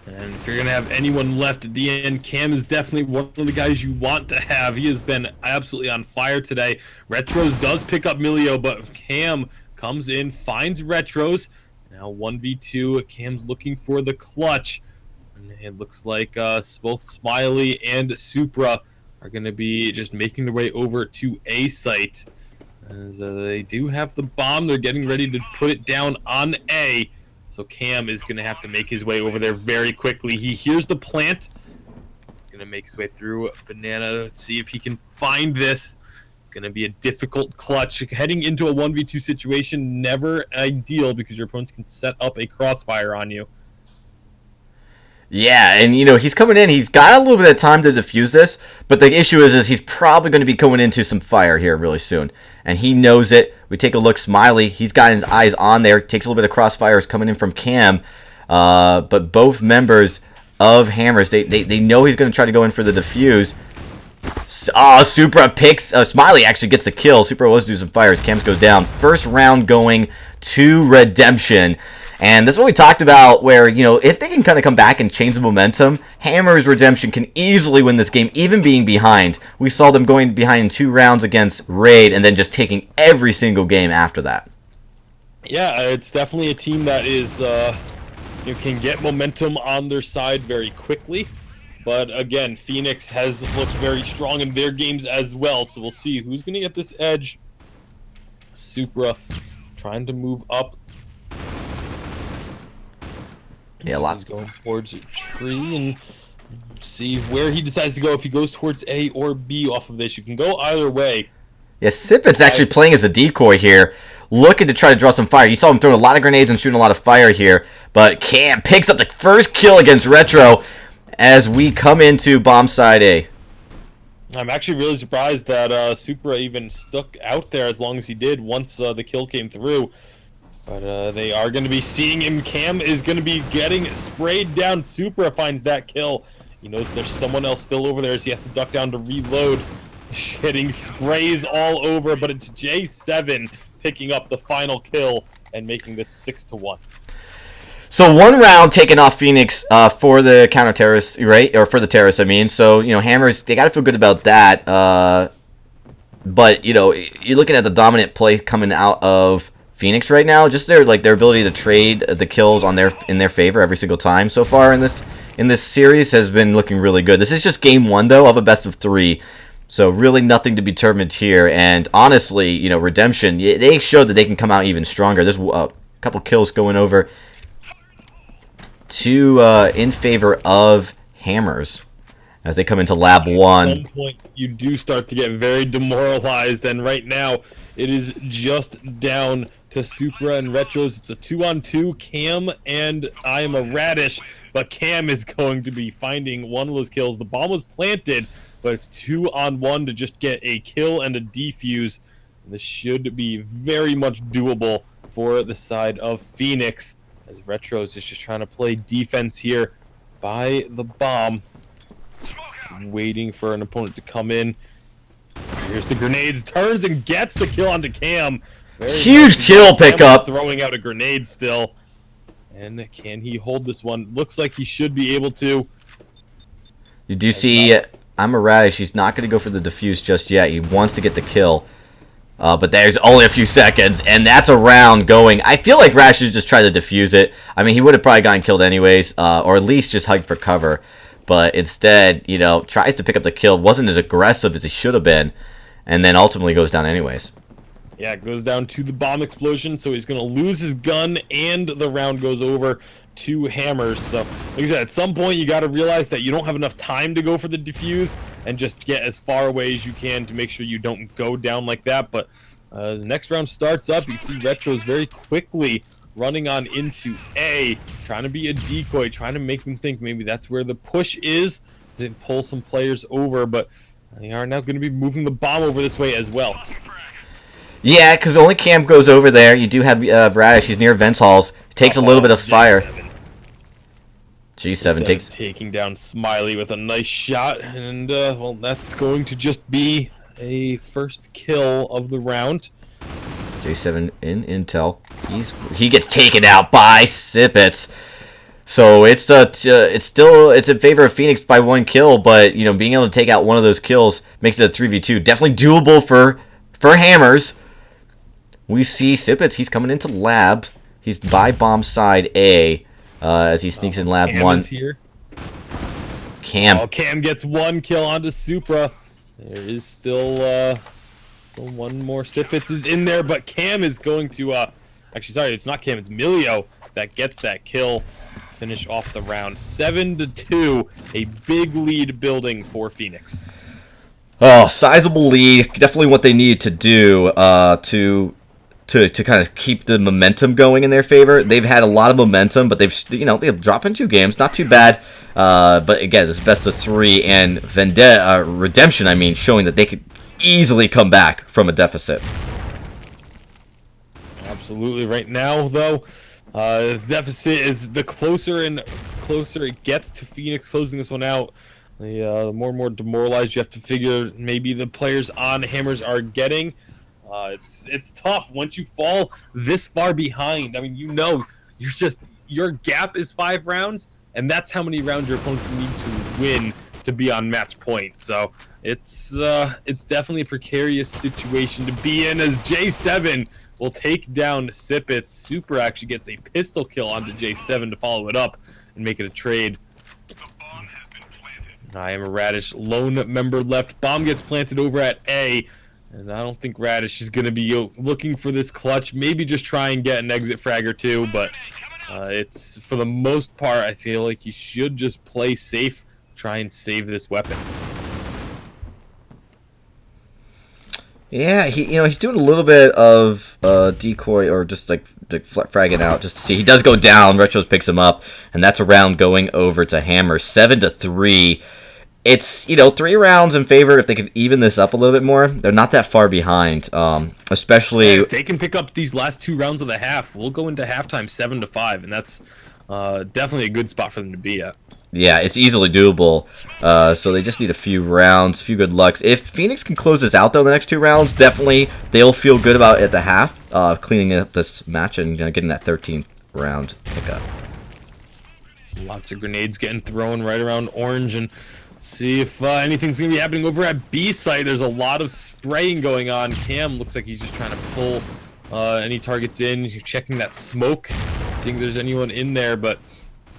And if you're going to have anyone left at the end, Cam is definitely one of the guys you want to have. He has been absolutely on fire today. Retros does pick up Emilio, but Cam comes in, finds Retros. Now 1v2, Cam's looking for the clutch. And it looks like both Smiley and Supra are going to be just making their way over to A site. As they do have the bomb, they're getting ready to put it down on A. So Cam is going to have to make his way over there very quickly. He hears the plant. Going to make his way through Banana. See if he can find this. Going to be a difficult clutch. Heading into a 1v2 situation, never ideal because your opponents can set up a crossfire on you. Yeah, and he's coming in. He's got a little bit of time to defuse this, but the issue is he's probably going to be going into some fire here really soon, and he knows it. We take a look. Smiley, he's got his eyes on there. Takes a little bit of crossfires coming in from Cam, but both members of Hammers, they know he's going to try to go in for the defuse. Supra picks, Smiley actually gets the kill. Supra was doing some fires. Camps goes down. First round going to Redemption. And this is what we talked about where, if they can kind of come back and change the momentum, Hammer's Redemption can easily win this game, even being behind. We saw them going behind in 2 rounds against Raid and then just taking every single game after that. Yeah, it's definitely a team that is, can get momentum on their side very quickly. But again, Phoenix has looked very strong in their games as well, so we'll see who's going to get this edge. Supra trying to move up. Yeah, so he's going towards a tree and see where he decides to go. If he goes towards A or B off of this, you can go either way. Yeah, Sipit's actually playing as a decoy here, looking to try to draw some fire. You saw him throwing a lot of grenades and shooting a lot of fire here, but Cam picks up the first kill against Retro as we come into bomb side A. I'm actually really surprised that Supra even stuck out there as long as he did once the kill came through. But they are going to be seeing him. Cam is going to be getting sprayed down. Supra finds that kill. He knows there's someone else still over there as he has to duck down to reload. Getting sprays all over, but it's J7 picking up the final kill and making this 6-1. So 1 round taken off Phoenix for the counter-terrorists, right? Or for the terrorists, I mean. So, Hammers, they got to feel good about that. But, you're looking at the dominant play coming out of Phoenix right now. Just their ability to trade the kills in their favor every single time so far in this series has been looking really good. This is just game 1, though, of a best of 3. So really nothing to be determined here. And honestly, Redemption, they showed that they can come out even stronger. There's a couple kills going over to in favor of Hammers as they come into lab 1. At some point, you do start to get very demoralized, and right now it is just down to Supra and Retros. It's a 2-on-2, Cam and I am a Radish, but Cam is going to be finding one of those kills. The bomb was planted, but it's 2-on-1 to just get a kill and a defuse. This should be very much doable for the side of Phoenix, as Retros is just trying to play defense here by the bomb, waiting for an opponent to come in. Here's the grenades, turns and gets the kill onto Cam. Huge kill pickup. Throwing out a grenade still. And can he hold this one? Looks like he should be able to. You do see I'm a Radish. He's not going to go for the defuse just yet. He wants to get the kill. But there's only a few seconds, and that's a round going. I feel like Radish should just try to defuse it. I mean, he would have probably gotten killed anyways, or at least just hugged for cover. But instead, tries to pick up the kill. Wasn't as aggressive as he should have been, and then ultimately goes down anyways. Yeah, it goes down to the bomb explosion, so he's going to lose his gun, and the round goes over to Hammers. So, like I said, at some point you got to realize that you don't have enough time to go for the defuse and just get as far away as you can to make sure you don't go down like that. But as the next round starts up, you see Retros very quickly running on into A, trying to be a decoy, trying to make them think maybe that's where the push is to pull some players over. But they are now going to be moving the bomb over this way as well. Yeah, because only Camp goes over there. You do have Radish. He's near Vents Halls. Takes a little bit of fire. G7 taking down Smiley with a nice shot, and well, that's going to just be a first kill of the round. J7 in intel. He gets taken out by Sipits. So it's in favor of Phoenix by 1 kill, but being able to take out one of those kills makes it a 3v2. Definitely doable for Hammers. We see Sipits. He's coming into lab. He's by bomb side A as he sneaks in lab Cam 1. Is here. Cam. Oh, Cam gets 1 kill onto Supra. There is still one more. Sipits is in there, but Cam is going to actually, sorry, it's not Cam, it's Milio that gets that kill. Finish off the round 7-2. A big lead building for Phoenix. Oh, sizable lead. Definitely what they need to do to kind of keep the momentum going in their favor. They've had a lot of momentum, but they've dropped in 2 games. Not too bad. But again, this is best of 3, and Vendetta Redemption, I mean, showing that they could easily come back from a deficit. Absolutely. Right now, though, the deficit is the closer and closer it gets to Phoenix closing this one out. The more and more demoralized you have to figure maybe the players on Hammers are getting. It's tough once you fall this far behind. I mean, your gap is 5 rounds, and that's how many rounds your opponents need to win to be on match point. So it's definitely a precarious situation to be in, as J7 will take down Sipitz. Super actually gets a pistol kill onto J7 to follow it up and make it a trade. I am a Radish lone member left. Bomb gets planted over at A, and I don't think Radish is going to be looking for this clutch. Maybe just try and get an exit frag or two, but it's, for the most part, I feel like he should just play safe, try and save this weapon. Yeah, he's doing a little bit of decoy, or just like fragging out just to see. He does go down. Retros picks him up, and that's a round going over to Hammer, 7-3. It's 3 rounds in favor. If they can even this up a little bit more, they're not that far behind. Especially if they can pick up these last 2 rounds of the half, we'll go into halftime 7-5, and that's definitely a good spot for them to be at. Yeah, it's easily doable. So they just need a few rounds, a few good lucks. If Phoenix can close this out, though, the next 2 rounds, definitely they'll feel good about it at the half, cleaning up this match and getting that 13th round pickup. Lots of grenades getting thrown right around Orange, and see if anything's going to be happening over at B site. There's a lot of spraying going on. Cam looks like he's just trying to pull any targets in. He's checking that smoke, seeing if there's anyone in there, but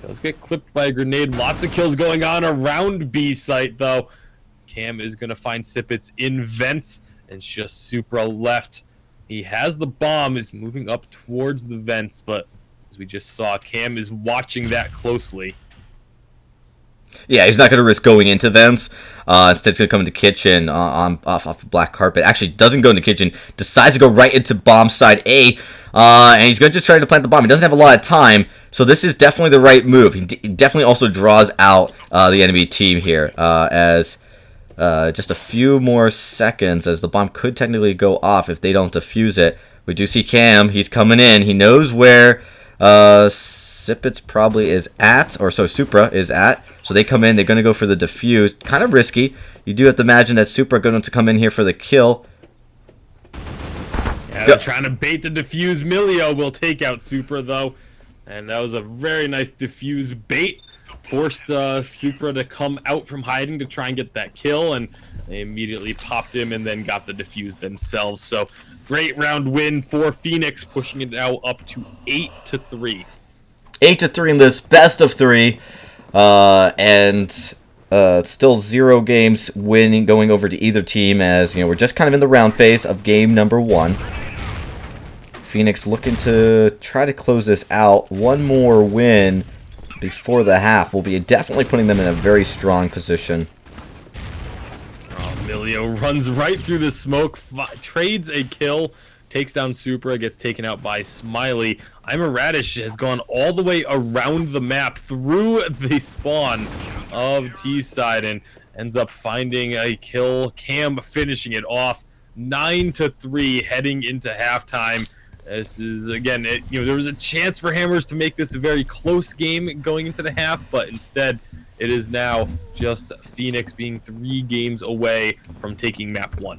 does get clipped by a grenade. Lots of kills going on around B site, though. Cam is going to find Sipitz in vents, and it's just Supra left. He has the bomb, is moving up towards the vents, but as we just saw, Cam is watching that closely. Yeah, he's not going to risk going into vents. Instead, he's going to come into kitchen off the black carpet. Actually, doesn't go into kitchen. Decides to go right into bomb side A. And he's going to just try to plant the bomb. He doesn't have a lot of time. So this is definitely the right move. He definitely also draws out the enemy team here. As just a few more seconds, as the bomb could technically go off if they don't defuse it. We do see Cam. He's coming in. He knows where Sipitz probably is at. Or so Supra is at. So they come in, they're going to go for the defuse. Kind of risky. You do have to imagine that Supra going to come in here for the kill. Yeah, they're trying to bait the defuse. Milio will take out Supra, though. And that was a very nice defuse bait. Forced Supra to come out from hiding to try and get that kill. And they immediately popped him and then got the defuse themselves. So great round win for Phoenix, pushing it now up to 8-3. 8-3 in this best of 3. And still 0 games winning going over to either team, as we're just kind of in the round phase of game number 1. Phoenix looking to try to close this out. One more win before the half will be definitely putting them in a very strong position. Milio runs right through the smoke, trades a kill, takes down Supra, gets taken out by Smiley. I'm a Radish has gone all the way around the map through the spawn of T-side and ends up finding a kill. Cam finishing it off, 9-3 heading into halftime. This is, again, there was a chance for Hammers to make this a very close game going into the half, but instead it is now just Phoenix being 3 games away from taking map 1.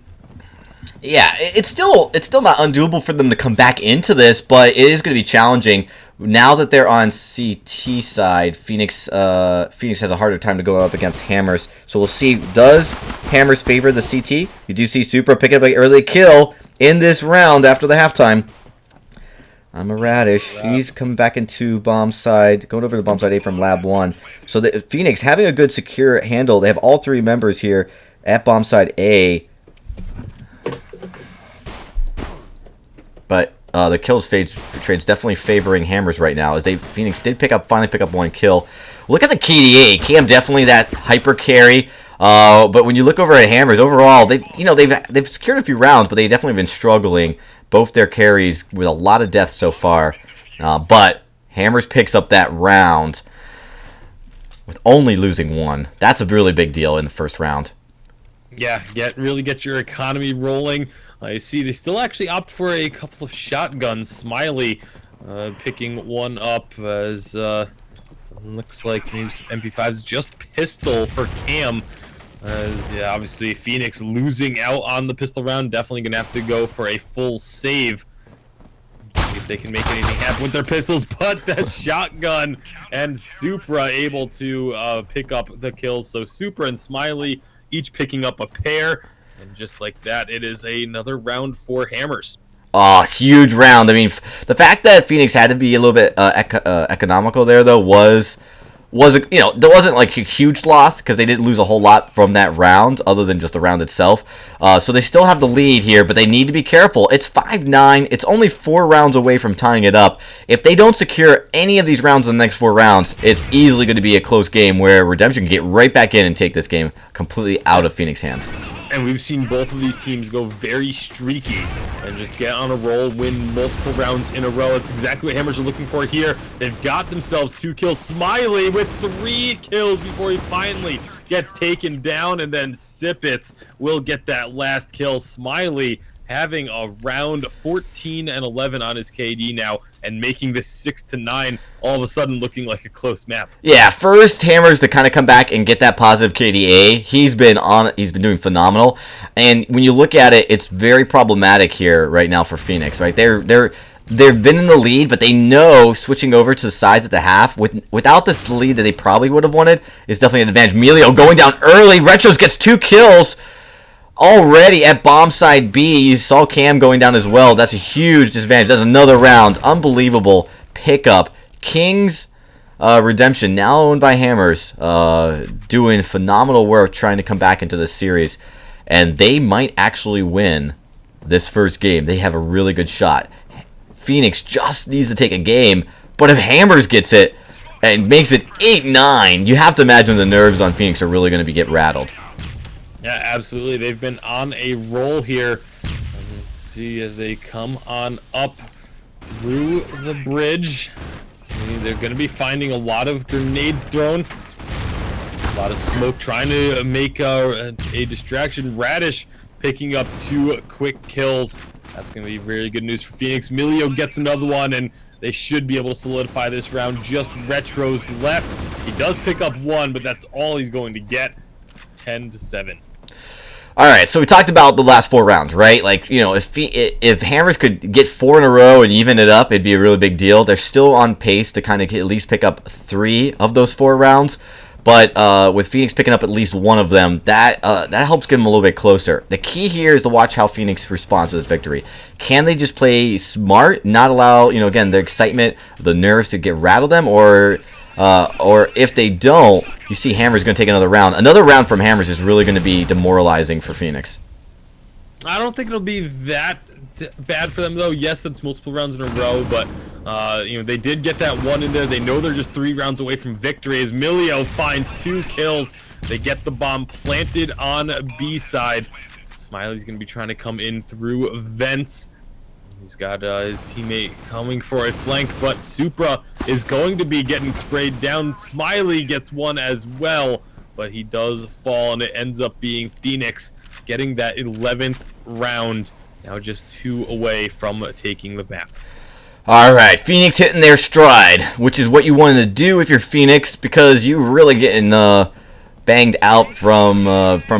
Yeah, it's still not undoable for them to come back into this, but it is going to be challenging. Now that they're on CT side, Phoenix has a harder time to go up against Hammers. So we'll see, does Hammers favor the CT? You do see Supra pick up an early kill in this round after the halftime. I'm a Radish. He's coming back into bomb side, going over to bomb side A from lab 1. So the Phoenix having a good secure handle. They have all 3 members here at bomb side A. But the kills trade's definitely favoring Hammers right now, as Phoenix did finally pick up 1 kill. Look at the KDA. Cam definitely that hyper carry. But when you look over at Hammers, overall they've secured a few rounds, but they definitely been struggling. Both their carries with a lot of death so far. But Hammers picks up that round with only losing 1. That's a really big deal in the first round. Yeah, really get your economy rolling. I see they still actually opt for a couple of shotguns. Smiley picking one up as Looks like maybe some MP5s, just pistol for Cam. As yeah, obviously Phoenix losing out on the pistol round, definitely gonna have to go for a full save. See if they can make anything happen with their pistols, but that shotgun and Supra able to pick up the kills. So Supra and Smiley each picking up a pair, and just like that, it is another round for Hammers. Oh, huge round. I mean, the fact that Phoenix had to be a little bit economical there, though, was there wasn't like a huge loss because they didn't lose a whole lot from that round other than just the round itself. So they still have the lead here, but they need to be careful. It's 5-9. It's only 4 rounds away from tying it up. If they don't secure any of these rounds in the next 4 rounds, it's easily going to be a close game where Redemption can get right back in and take this game completely out of Phoenix hands. And we've seen both of these teams go very streaky and just get on a roll, win multiple rounds in a row. That's exactly what Hammers are looking for here. They've got themselves 2 kills. Smiley with 3 kills before he finally gets taken down, and then Sipits will get that last kill. Smiley having a round 14 and 11 on his KD now, and making this 6-9 all of a sudden looking like a close map. Yeah, first Hammers to kind of come back and get that positive KDA. He's been doing phenomenal, and when you look at it, it's very problematic here right now for Phoenix. Right, they've been in the lead, but they know switching over to the sides at the half without this lead that they probably would have wanted is definitely an advantage. Melio going down early. Retros gets 2 kills. Already at bomb side B, you saw Cam going down as well. That's a huge disadvantage. That's another round. Unbelievable pickup. Kings Redemption, now owned by Hammers, doing phenomenal work trying to come back into this series. And they might actually win this first game. They have a really good shot. Phoenix just needs to take a game. But if Hammers gets it and makes it 8-9, you have to imagine the nerves on Phoenix are really going to get rattled. Yeah, absolutely. They've been on a roll here. And let's see as they come on up through the bridge. See, they're going to be finding a lot of grenades thrown. A lot of smoke trying to make a distraction. Radish picking up 2 quick kills. That's going to be very good news for Phoenix. Melio gets another one, and they should be able to solidify this round. Just Retros left. He does pick up 1, but that's all he's going to get. 10-7. All right, so we talked about the last 4 rounds, right? Like, you know, if Hammers could get 4 in a row and even it up, it'd be a really big deal. They're still on pace to kind of at least pick up 3 of those 4 rounds, but with Phoenix picking up at least 1 of them, that helps get them a little bit closer. The key here is to watch how Phoenix responds to this victory. Can they just play smart, not allow, you know, again, the excitement, the nerves to get rattle them, or if they don't, you see Hammers going to take another round. Another round from Hammers is really going to be demoralizing for Phoenix. I don't think it'll be that bad for them, though. Yes, it's multiple rounds in a row, but you know, they did get that 1 in there. They know they're just 3 rounds away from victory as Melio finds 2 kills. They get the bomb planted on B side. Smiley's going to be trying to come in through vents. He's got his teammate coming for a flank, but Supra is going to be getting sprayed down. Smiley gets 1 as well, but he does fall, and it ends up being Phoenix getting that 11th round, now just 2 away from taking the map. All right, Phoenix hitting their stride, which is what you wanted to do if you're Phoenix, because you're really getting banged out from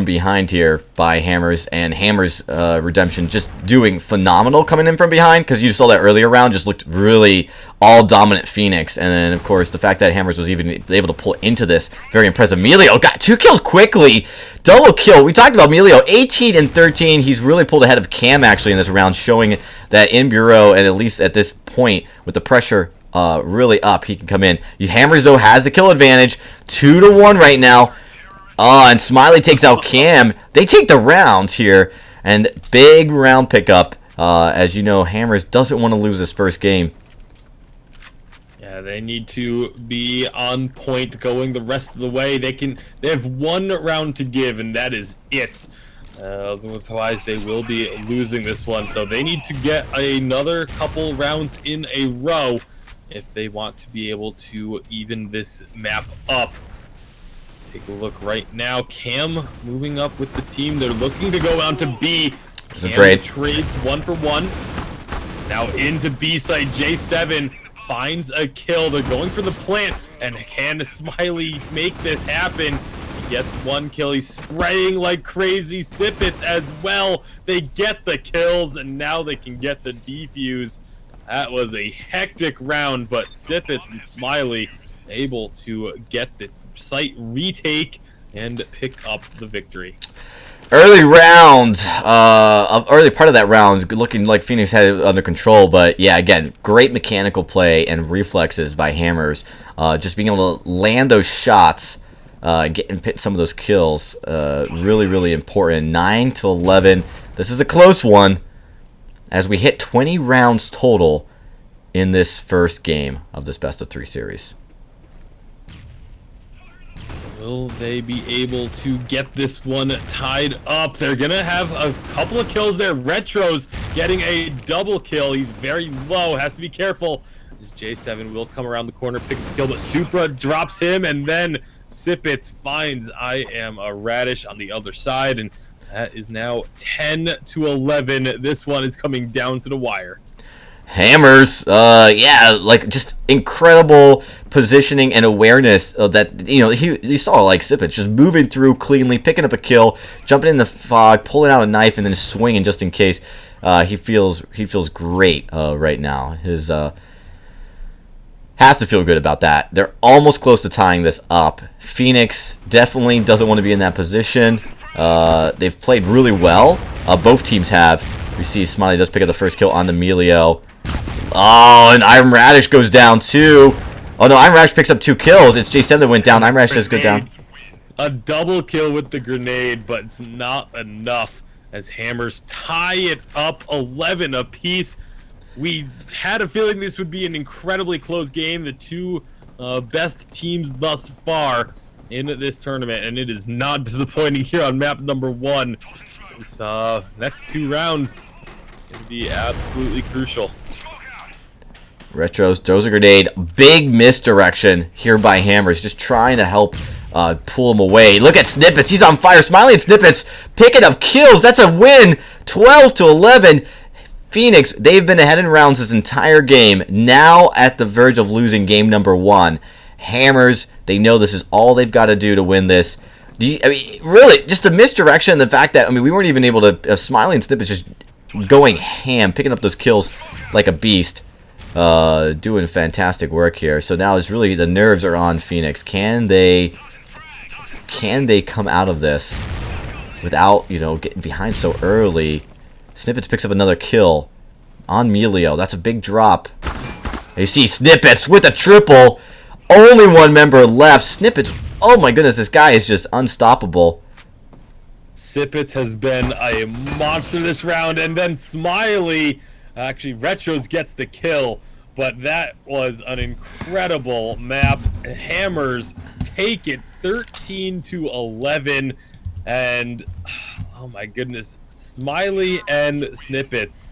behind here by Hammers, and Hammers Redemption just doing phenomenal coming in from behind, because you saw that earlier round just looked really all dominant Phoenix, and then of course the fact that Hammers was even able to pull into this, very impressive. Melio got 2 kills quickly, double kill. We talked about Melio, 18 and 13. He's really pulled ahead of Cam actually in this round, showing that in Bureau, and at least at this point with the pressure really up, he can come in. Hammers though has the kill advantage, 2-1 right now. And Smiley takes out Cam. They take the round here, and big round pickup. As you know, Hammers doesn't want to lose this first game. Yeah, they need to be on point going the rest of the way. They have 1 round to give, and that is it. Otherwise, they will be losing this one. So they need to get another couple rounds in a row if they want to be able to even this map up. Take a look right now. Cam moving up with the team. They're looking to go on to B. Cam trades 1 for 1. Now into B side. J7 finds a kill. They're going for the plant, And can Smiley make this happen? He gets one kill. He's spraying like crazy. Sippets as well. They get the kills, and now they can get the defuse. That was a hectic round, but Sippets and Smiley able to get the site retake and pick up the victory. Early round, early part of that round, looking like Phoenix had it under control, but yeah, again, great mechanical play and reflexes by Hammers. Just being able to land those shots and get some of those kills, really, really important. 9-11. This is a close one, as we hit 20 rounds total in this first game of this best-of-3 series. Will they be able to get this one tied up? They're going to have a couple of kills there. Retro's getting a double kill. He's very low. Has to be careful. This J7 will come around the corner, pick up the kill, but Supra drops him, and then Sippets finds I Am a Radish on the other side, and that is now 10-11. This one is coming down to the wire. Hammers, yeah, like just incredible positioning and awareness that, you know, he saw like Sippets just moving through cleanly, picking up a kill, jumping in the fog, pulling out a knife, and then swinging just in case. He feels great right now. His has to feel good about that. They're almost close to tying this up. Phoenix definitely doesn't want to be in that position. They've played really well. Both teams have. We see Smiley does pick up the first kill on Emilio. Oh, and Iron Radish goes down too. Oh no, Iron Radish picks up 2 kills. It's J7 that went down. Iron Radish does go down. A double kill with the grenade, but it's not enough as Hammers tie it up 11 apiece. We had a feeling this would be an incredibly close game. The two best teams thus far in this tournament, and it is not disappointing here on map number 1. This next 2 rounds will be absolutely crucial. Retros throws a grenade. Big misdirection here by Hammers, just trying to help pull him away. Look at Snippets. He's on fire. Smiley and Snippets picking up kills. That's a win. 12-11. Phoenix, they've been ahead in rounds this entire game. Now at the verge of losing game number 1. Hammers, they know this is all they've got to do to win this. I mean, really, just the misdirection and the fact that, I mean, we weren't even able to, Smiley and Snippets just going ham, picking up those kills like a beast. Doing fantastic work here. So now it's really, the nerves are on Phoenix. Can they come out of this without, you know, getting behind so early? Snippets picks up another kill on Melio. That's a big drop. And you see Snippets with a triple. Only one member left. Snippets, oh my goodness, this guy is just unstoppable. Sippets has been a monster this round, and then Smiley, actually Retros gets the kill, but that was an incredible map. Hammers take it 13-11, and oh my goodness, Smiley and Snippets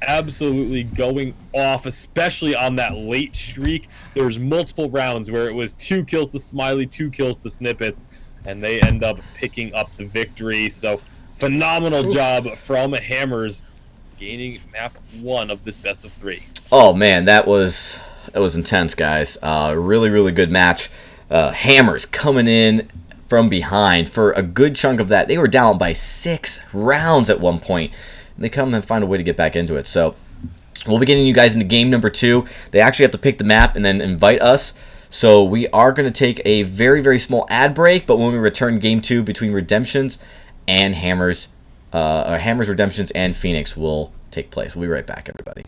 absolutely going off, especially on that late streak. There was multiple rounds where it was 2 kills to Smiley, 2 kills to Snippets, and they end up picking up the victory. So phenomenal job from Hammers, gaining map 1 of this best of 3. Oh man, that was intense, guys. Really, really good match. Hammers coming in from behind for a good chunk of that. They were down by 6 rounds at one point. And they come and find a way to get back into it. So we'll be getting you guys into game number 2. They actually have to pick the map and then invite us. So we are going to take a very, very small ad break. But when we return, game 2 between Redemptions and Hammers, Hammers, Redemptions, and Phoenix will take place. We'll be right back, everybody.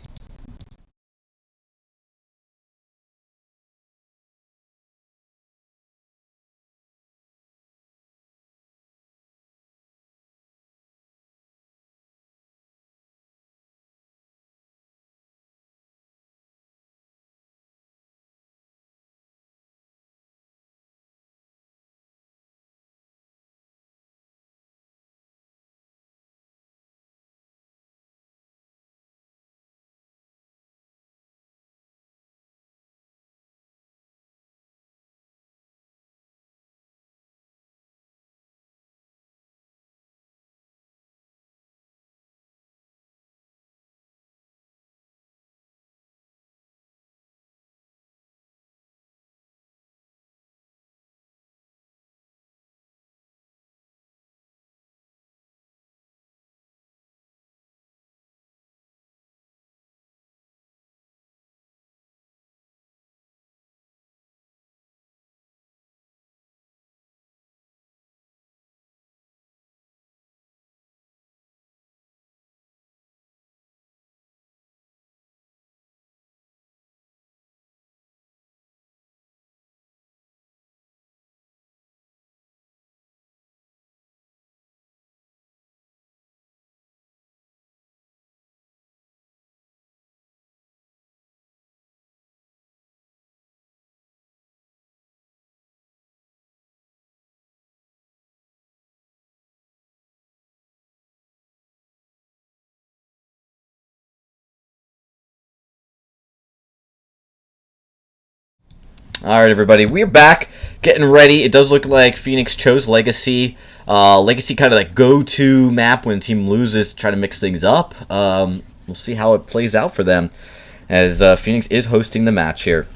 All right, everybody, we're back, getting ready. It does look like Phoenix chose Legacy. Legacy kind of like go-to map when a team loses to try to mix things up. We'll see how it plays out for them as Phoenix is hosting the match here.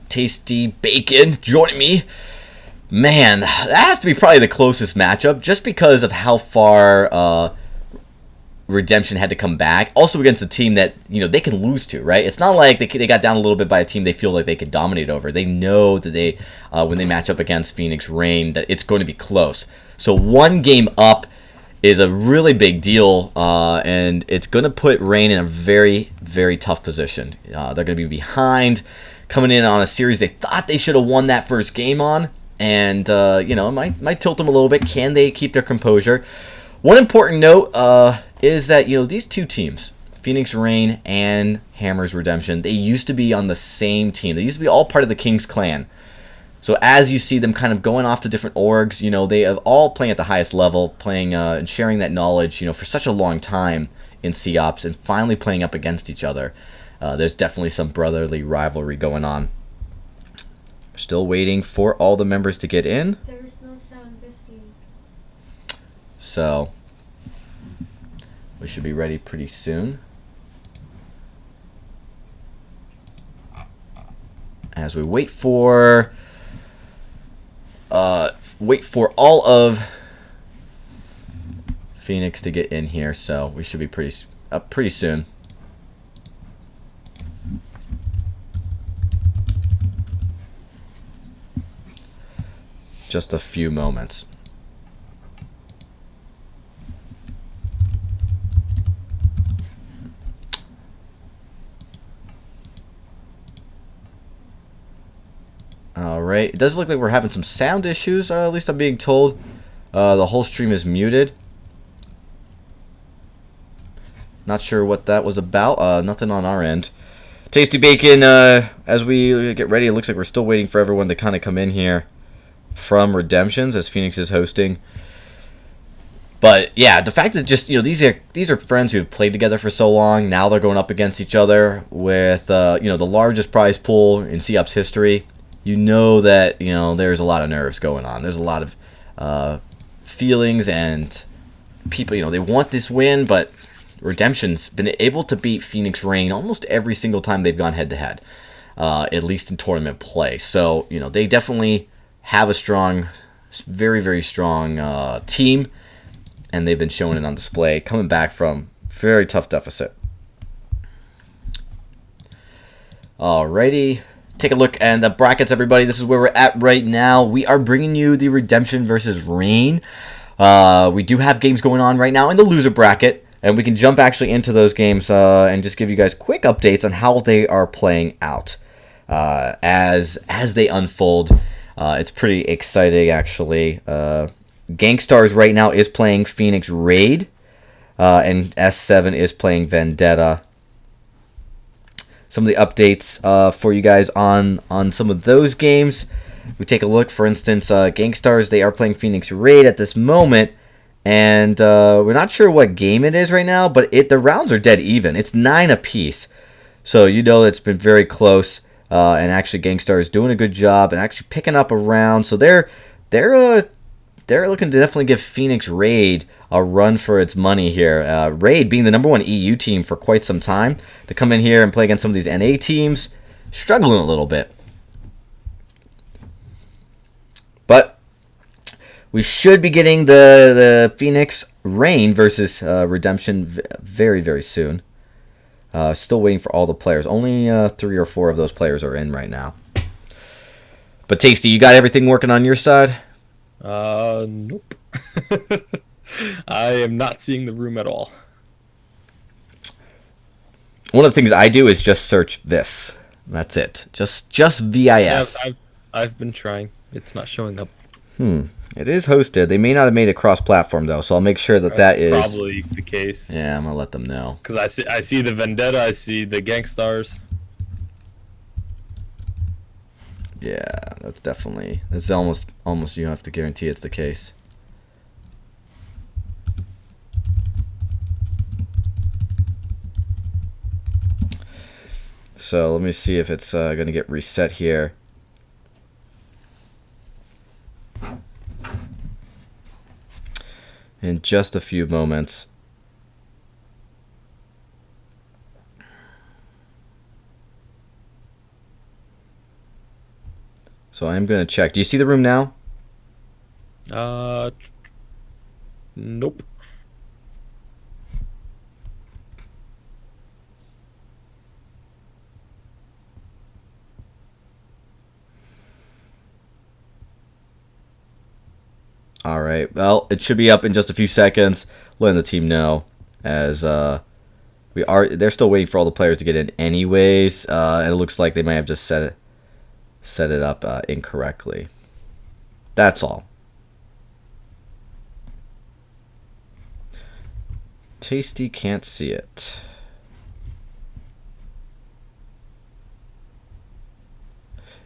Tasty Bacon joining me. Man, that has to be probably the closest matchup just because of how far Redemption had to come back. Also against a team that, they can lose to, right? It's not like they got down a little bit by a team they feel like they could dominate over. They know that they, when they match up against Phoenix Reign, that it's going to be close. So one game up is a really big deal, and it's going to put Reign in a very, very tough position. They're going to be behind, coming in on a series they thought they should have won that first game on, and, it might tilt them a little bit. Can they keep their composure? One important note is that, these two teams, Phoenix Reign and Hammer's Redemption, they used to be on the same team. They used to be all part of the King's Clan. So as you see them kind of going off to different orgs, they have all playing at the highest level, playing and sharing that knowledge, for such a long time in COPS, and finally playing up against each other. There's definitely some brotherly rivalry going on. Still waiting for all the members to get in. There's no sound this week. So we should be ready pretty soon. As we wait for all of Phoenix to get in here, so we should be pretty soon. Just a few moments. Alright, it does look like we're having some sound issues, at least I'm being told. The whole stream is muted. Not sure what that was about. Nothing on our end. Tasty Bacon, as we get ready, it looks like we're still waiting for everyone to kind of come in here from Redemptions as Phoenix is hosting. But yeah, the fact that just these are friends who've played together for so long. Now they're going up against each other with the largest prize pool in COPS history. That there's a lot of nerves going on. There's a lot of feelings, and people they want this win, but Redemption's been able to beat Phoenix Reign almost every single time they've gone head to head, at least in tournament play. So they definitely have a strong, very, very strong team, and they've been showing it on display, coming back from very tough deficit. Alrighty, take a look at the brackets, everybody. This is where we're at right now. We are bringing you the Redemption versus Reign. We do have games going on right now in the loser bracket, and we can jump actually into those games and just give you guys quick updates on how they are playing out as they unfold. It's pretty exciting, actually. Gangstars right now is playing Phoenix Raid, and S7 is playing Vendetta. Some of the updates for you guys on some of those games. We take a look, for instance, Gangstars, they are playing Phoenix Raid at this moment, and we're not sure what game it is right now, but the rounds are dead even. It's 9 apiece, so it's been very close. And actually, Gangstars is doing a good job and actually picking up a round. So they're looking to definitely give Phoenix Raid a run for its money here. Raid being the #1 EU team for quite some time, to come in here and play against some of these NA teams, struggling a little bit. But we should be getting the Phoenix Reign versus Redemption very, very soon. Still waiting for all the players. Only 3 or 4 of those players are in right now. But Tasty, you got everything working on your side? Nope. I am not seeing the room at all. One of the things I do is just search this. That's it. Just VIS. Yeah, I've been trying. It's not showing up. It is hosted. They may not have made it cross-platform though, so I'll make sure that is probably the case. Yeah, I'm gonna let them know. Because I see the Vendetta, I see the Gangstars. Yeah, it's almost you have to guarantee it's the case. So let me see if it's going to get reset here. in just a few moments. So I'm going to check. Do you see the room now? Nope. All right. Well, it should be up in just a few seconds. Letting the team know as they're still waiting for all the players to get in anyways. And it looks like they might have just set it up incorrectly. That's all. Tasty can't see it.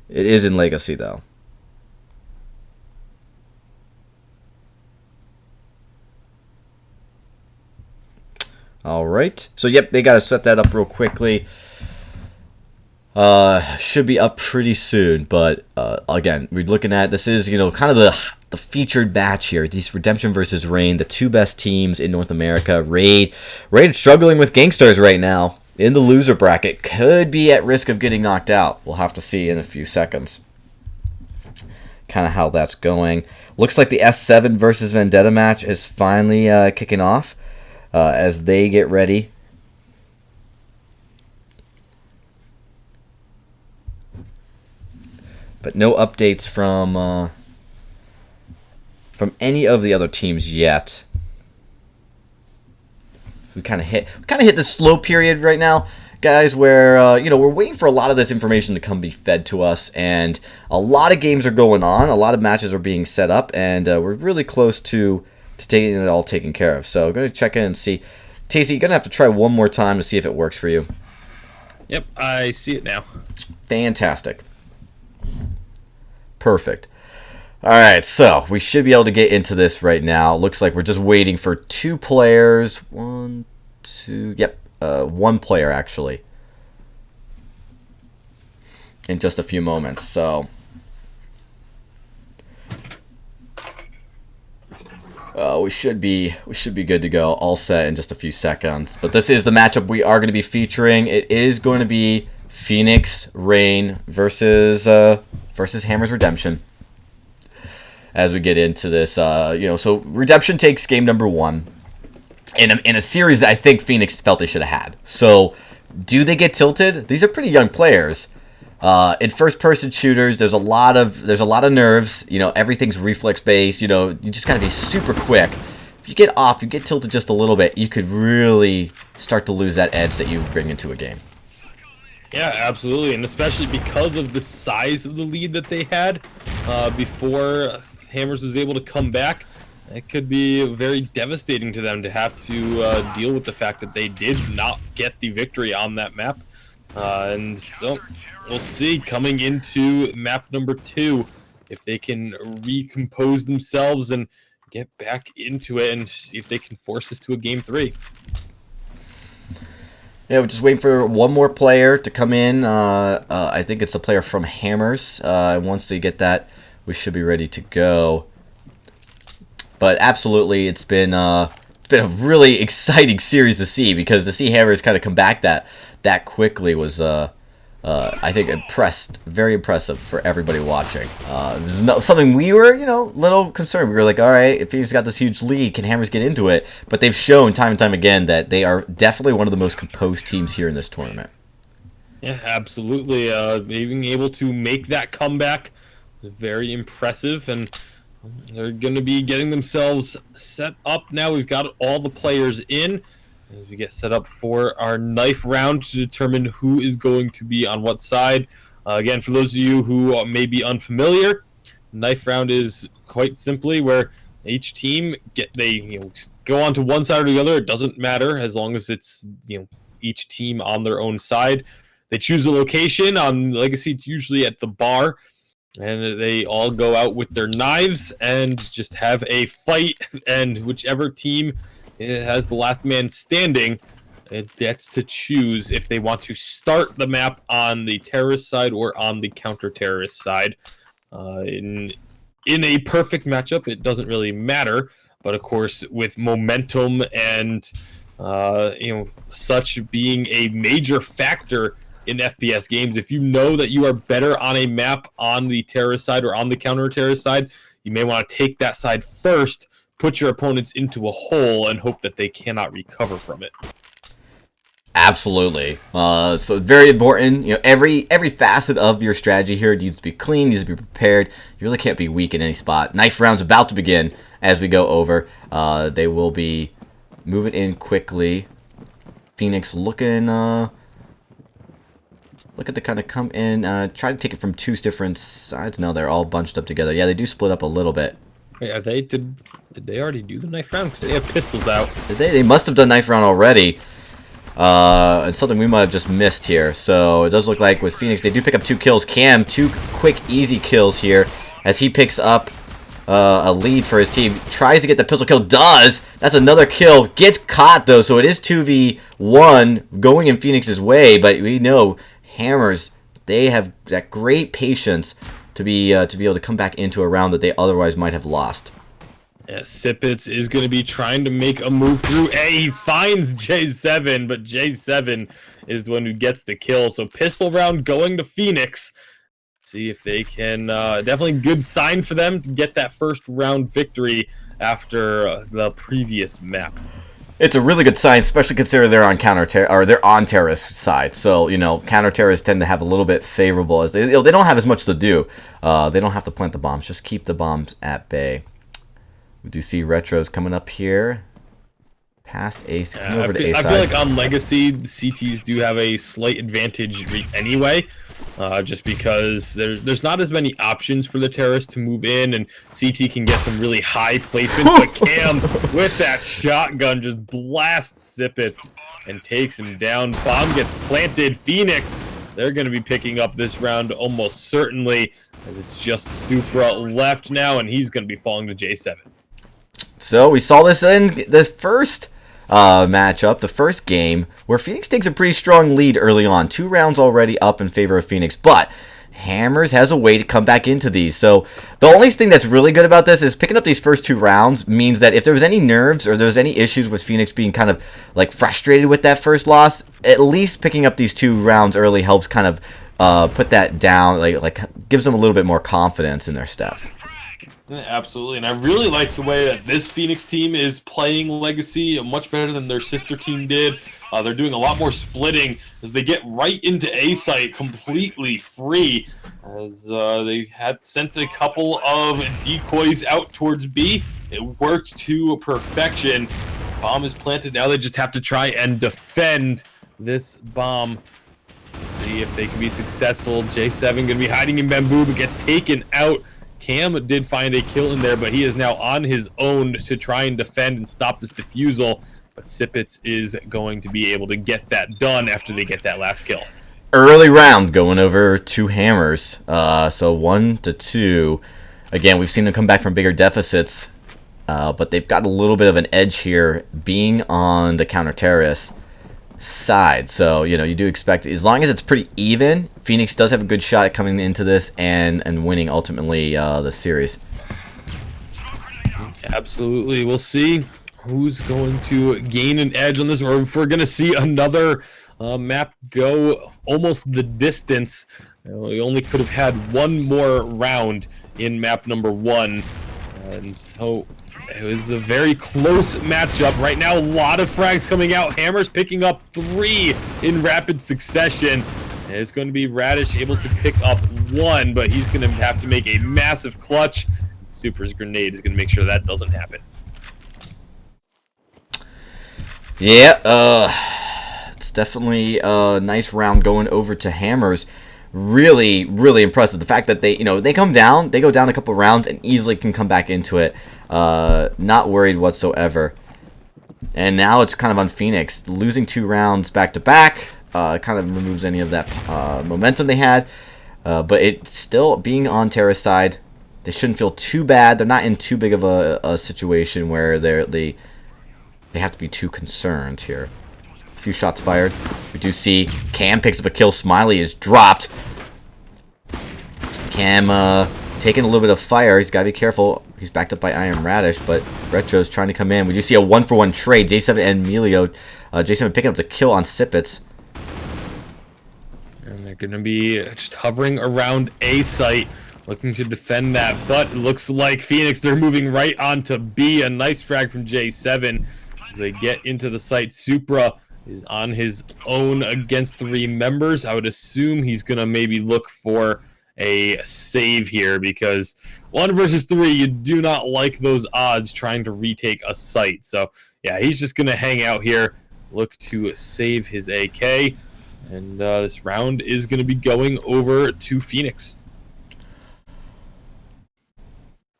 It is in Legacy though. All right. So, yep, they got to set that up real quickly. Should be up pretty soon. But, again, we're looking at, this is, kind of the featured match here. These Redemption versus Rain, the two best teams in North America. Raid struggling with Gangstars right now in the loser bracket. Could be at risk of getting knocked out. We'll have to see in a few seconds kind of how that's going. Looks like the S7 versus Vendetta match is finally kicking off. As they get ready. But no updates from any of the other teams yet. We kind of hit the slow period right now, guys, where we're waiting for a lot of this information to be fed to us, and a lot of games are going on, a lot of matches are being set up, and we're really close to getting it all taken care of. So I'm going to check in and see. Tasty, you're going to have to try one more time to see if it works for you. Yep, I see it now. Fantastic. Perfect. All right, so we should be able to get into this right now. Looks like we're just waiting for two players. One player, actually. In just a few moments, so... we should be good to go, all set in just a few seconds. But this is the matchup we are going to be featuring. It is going to be Phoenix Rain versus Hammers Redemption. As we get into this, so Redemption takes game number 1 in a series that I think Phoenix felt they should have had. So, do they get tilted? These are pretty young players. In first-person shooters, there's a lot of nerves. Everything's reflex-based. You just gotta be super quick. If you get off, you get tilted just a little bit, you could really start to lose that edge that you bring into a game. Yeah, absolutely, and especially because of the size of the lead that they had before Hammers was able to come back. It could be very devastating to them to have to deal with the fact that they did not get the victory on that map. And so we'll see coming into map number 2 if they can recompose themselves and get back into it and see if they can force this to a game 3. Yeah, we're just waiting for one more player to come in. I think it's a player from Hammers. Once they get that, we should be ready to go. But absolutely, it's been a really exciting series to see, because to see Hammers kind of come back that quickly was, I think, very impressive for everybody watching. Something we were, little concerned. We were like, all right, if he's got this huge lead, can Hammers get into it? But they've shown time and time again that they are definitely one of the most composed teams here in this tournament. Yeah, absolutely. Being able to make that comeback is very impressive, and they're going to be getting themselves set up now. We've got all the players in as we get set up for our knife round to determine who is going to be on what side. Again, for those of you who may be unfamiliar, knife round is quite simply where each team go onto one side or the other. It doesn't matter as long as it's each team on their own side. They choose a location. On Legacy, it's usually at the bar, and they all go out with their knives and just have a fight, and whichever team has the last man standing, that's to choose if they want to start the map on the terrorist side or on the counter-terrorist side. In a perfect matchup, it doesn't really matter. But of course, with momentum and such being a major factor in FPS games, if you know that you are better on a map on the terrorist side or on the counter-terrorist side, you may want to take that side first, put your opponents into a hole, and hope that they cannot recover from it. Absolutely. So very important. Every facet of your strategy here needs to be clean, needs to be prepared. You really can't be weak in any spot. Knife round's about to begin as we go over. They will be moving in quickly. Phoenix looking to kind of come in, try to take it from two different sides. No, they're all bunched up together. Yeah, they do split up a little bit. Wait, did they already do the knife round? Because they have pistols out. Did they? They must have done knife round already. It's something we might have just missed here. So it does look like with Phoenix, they do pick up 2 kills. Cam, 2 quick, easy kills here as he picks up a lead for his team. Tries to get the pistol kill. Does. That's another kill. Gets caught, though, so it is 2v1 going in Phoenix's way. But we know Hammers, they have that great patience to be able to come back into a round that they otherwise might have lost. Yeah, Sipitz is going to be trying to make a move through A. He finds J7, but J7 is the one who gets the kill. So pistol round going to Phoenix. See if they can, definitely good sign for them to get that first round victory after the previous map. It's a really good sign, especially considering they're on they're on terrorist side. So counter terrorists tend to have a little bit favorable as they don't have as much to do. They don't have to plant the bombs; just keep the bombs at bay. We do see retros coming up here. Past Ace, coming over to A side. I feel like on Legacy, the CTs do have a slight advantage anyway, just because there's not as many options for the terrorists to move in, and CT can get some really high placement. But Cam, with that shotgun, just blasts Sipitz and takes him down. Bomb gets planted. Phoenix, they're going to be picking up this round almost certainly, as it's just Supra left now, and he's going to be falling to J7. So we saw this in the first matchup, the first game, where Phoenix takes a pretty strong lead early on. 2 rounds already up in favor of Phoenix, but Hammers has a way to come back into these. So the only thing that's really good about this is picking up these first 2 rounds means that if there was any nerves or there was any issues with Phoenix being kind of like frustrated with that first loss, at least picking up these 2 rounds early helps kind of put that down, like gives them a little bit more confidence in their step. Yeah, absolutely, and I really like the way that this Phoenix team is playing Legacy much better than their sister team did. They're doing a lot more splitting as they get right into A site completely free, as they had sent a couple of decoys out towards B. It worked to perfection. Bomb is planted. Now they just have to try and defend this bomb. See if they can be successful. J7 going to be hiding in bamboo, but gets taken out. Cam did find a kill in there, but he is now on his own to try and defend and stop this defusal. But Sipitz is going to be able to get that done after they get that last kill. Early round going over 2 Hammers. So 1-2. Again, we've seen them come back from bigger deficits, but they've got a little bit of an edge here being on the counter-terrorist side. So, you do expect, as long as it's pretty even, Phoenix does have a good shot at coming into this and winning ultimately the series. Absolutely. We'll see who's going to gain an edge on this, or if we're going to see another map go almost the distance. We only could have had one more round in map number 1. And so it was a very close matchup. Right now, a lot of frags coming out. Hammers picking up 3 in rapid succession. And it's going to be Radish able to pick up 1, but he's going to have to make a massive clutch. Super's grenade is going to make sure that doesn't happen. Yeah, it's definitely a nice round going over to Hammers. Really, really impressive. The fact that they come down, they go down a couple rounds and easily can come back into it. Not worried whatsoever. And now it's kind of on Phoenix. Losing 2 rounds back to back kind of removes any of that momentum they had. But it's still being on Terra's side. They shouldn't feel too bad. They're not in too big of a situation where they have to be too concerned here. A few shots fired. We do see Cam picks up a kill. Smiley is dropped. Cam taking a little bit of fire. He's got to be careful. He's backed up by I Am Radish, but Retro's trying to come in. We do see a 1-for-1 trade. J7 and Emilio. J7 picking up the kill on Sipitz. And they're going to be just hovering around A site, looking to defend that. But it looks like Phoenix, they're moving right on to B. A nice frag from J7 as they get into the site. Supra is on his own against 3 members. I would assume he's going to maybe look for a save here, because 1 versus 3, you do not like those odds trying to retake a site. So yeah, he's just going to hang out here, look to save his AK. And this round is going to be going over to Phoenix.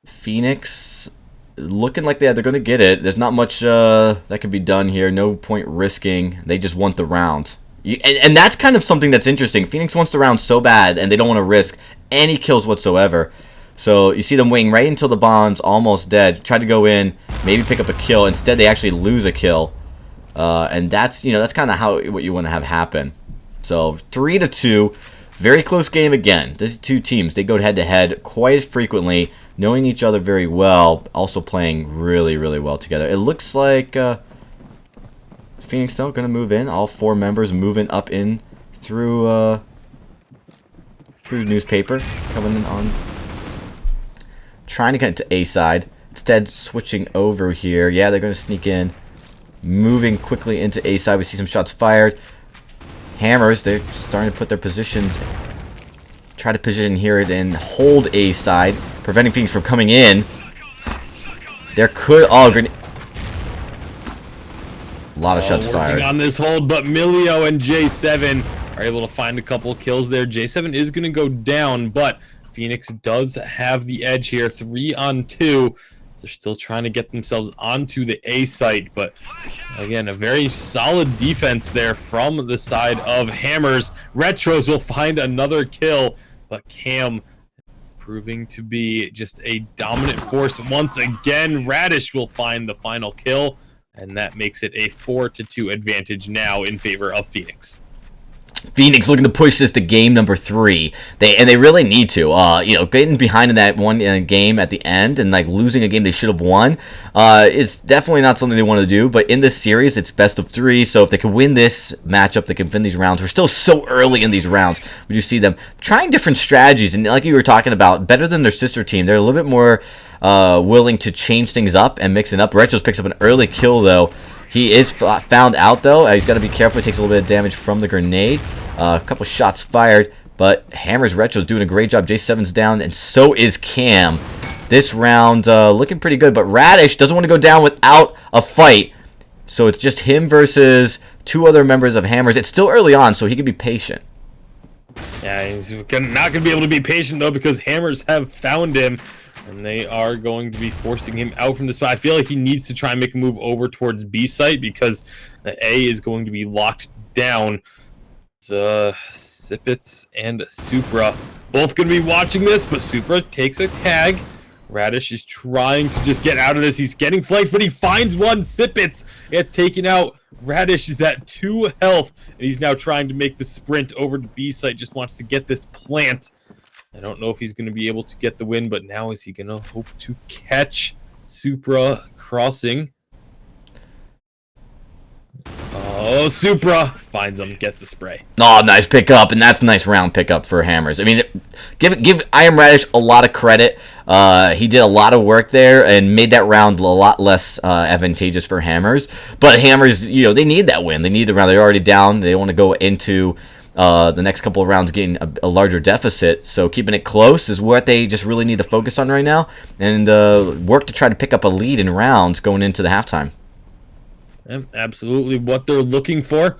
Phoenix looking like they're going to get it. There's not much that can be done here. No point risking. They just want the round. And that's kind of something that's interesting. Phoenix wants the round so bad, and they don't want to risk any kills whatsoever. So you see them waiting right until the bomb's almost dead. Try to go in, maybe pick up a kill. Instead, they actually lose a kill. And that's kind of what you want to have happen. So 3-2, very close game again. These 2 teams, they go head-to-head quite frequently, knowing each other very well, also playing really, really well together. It looks like Phoenix though going to move in. All 4 members moving up in through newspaper, coming in on, trying to get to A side. Instead, switching over here. Yeah, they're going to sneak in, moving quickly into A side. We see some shots fired. Hammers, they're starting to put their positions. Try to position here and hold A side, preventing Phoenix from coming in. There could grenade. A lot of shots fired on this hold, but Milio and J7 are able to find a couple kills there. J7 is going to go down, but Phoenix does have the edge here, 3-on-2. They're still trying to get themselves onto the A site, but again, a very solid defense there from the side of Hammers. Retros will find another kill, but Cam proving to be just a dominant force once again. Radish will find the final kill, and that makes it a 4-2 advantage now in favor of Phoenix. Phoenix looking to push this to game number 3. They really need to. Getting behind in that one game at the end and like losing a game they should have won, is definitely not something they want to do. But in this series, it's best of 3. So if they can win this matchup, they can win these rounds. We're still so early in these rounds. We just see them trying different strategies, and like you were talking about, better than their sister team. They're a little bit more willing to change things up and mix it up. Retros picks up an early kill though. He is found out, though. He's got to be careful. He takes a little bit of damage from the grenade. A couple shots fired, but Hammer's Retro's doing a great job. J7's down, and so is Cam. This round looking pretty good, but Radish doesn't want to go down without a fight. So it's just him versus 2 other members of Hammers. It's still early on, so he can be patient. Yeah, he's not going to be able to be patient, though, because Hammers have found him. And they are going to be forcing him out from the spot. I feel like he needs to try and make a move over towards B site, because the A is going to be locked down. Sipitz and Supra both going to be watching this, but Supra takes a tag. Radish is trying to just get out of this. He's getting flanked, but he finds one. Sipitz gets taken out. Radish is at 2 health, and he's now trying to make the sprint over to B site. Just wants to get this plant. I don't know if he's going to be able to get the win, but now is he going to hope to catch Supra crossing? Oh, Supra finds him, gets the spray. Oh, nice pickup, and that's a nice round pickup for Hammers. I mean, give I Am Radish a lot of credit. He did a lot of work there and made that round a lot less advantageous for Hammers. But Hammers, they need that win. They need the round. They're already down. They want to go into the next couple of rounds getting a larger deficit, so keeping it close is what they just really need to focus on right now, and work to try to pick up a lead in rounds going into the halftime. Yeah, absolutely what they're looking for.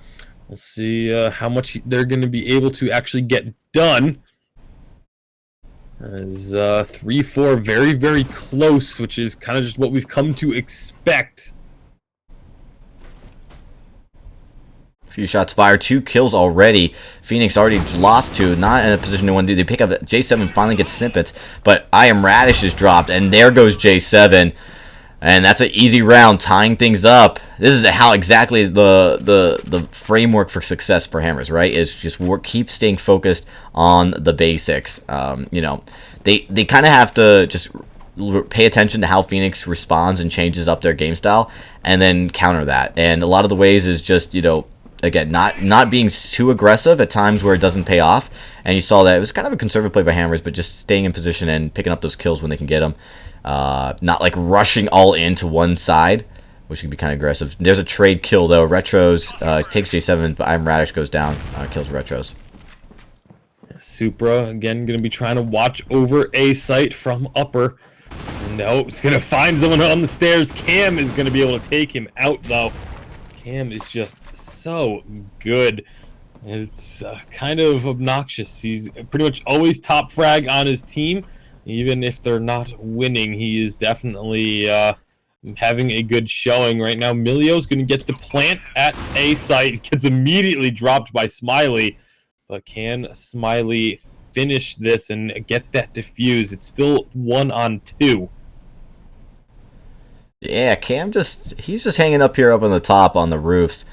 We'll see how much they're going to be able to actually get done. As 3-4 very, very close, which is kind of just what we've come to expect. Few shots fired, 2 kills already. Phoenix already lost 2, not in a position to want to do. They pick up J7, finally gets Snippets, but I Am Radish is dropped, and there goes J7. And that's an easy round, tying things up. This is how exactly the framework for success for Hammers, right? Is just keep staying focused on the basics. They kind of have to just pay attention to how Phoenix responds and changes up their game style, and then counter that. And a lot of the ways is just, again, not being too aggressive at times where it doesn't pay off. And you saw that it was kind of a conservative play by Hammers, but just staying in position and picking up those kills when they can get them. Not like rushing all into one side, which can be kind of aggressive. There's a trade kill, though. Retros takes J7, but I'm Radish goes down, kills Retros. Supra, again, going to be trying to watch over A site from upper. No, it's going to find someone on the stairs. Cam is going to be able to take him out, though. Cam is just so good. It's kind of obnoxious. He's pretty much always top frag on his team. Even if they're not winning, he is definitely having a good showing right now. Milio's going to get the plant at A site. Gets immediately dropped by Smiley. But can Smiley finish this and get that defuse? It's still 1-on-2. Yeah, Cam he's just hanging up here up on the top on the roofs.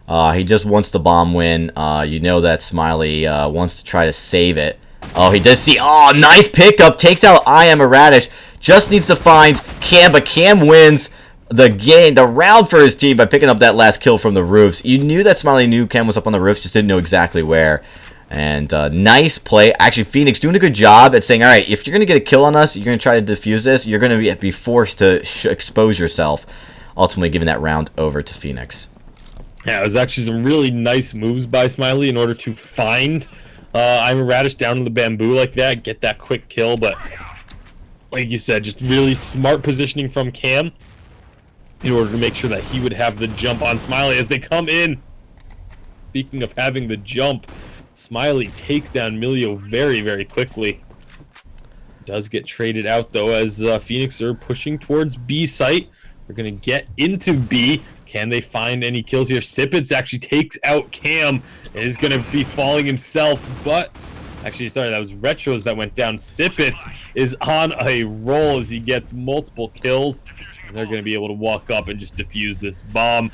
He just wants the bomb win. You know that Smiley wants to try to save it. Oh, he does see. Oh, nice pickup. Takes out I Am a Radish. Just needs to find Cam, but Cam wins the round for his team by picking up that last kill from the roofs. You knew that Smiley knew Cam was up on the roofs, just didn't know exactly where. And nice play. Actually, Phoenix doing a good job at saying, all right, if you're going to get a kill on us, you're going to try to defuse this, you're going to be forced to expose yourself. Ultimately giving that round over to Phoenix. Yeah, it was actually some really nice moves by Smiley in order to find I'm a Radish down in the bamboo like that, get that quick kill, but like you said, just really smart positioning from Cam in order to make sure that he would have the jump on Smiley as they come in. Speaking of having the jump, Smiley takes down Milio very, very quickly. Does get traded out, though, as Phoenix are pushing towards B site. They're going to get into B. Can they find any kills here? Sipitz actually takes out Cam and is going to be falling himself, but actually, sorry, that was Retros that went down. Sipitz is on a roll as he gets multiple kills, and they're going to be able to walk up and just defuse this bomb.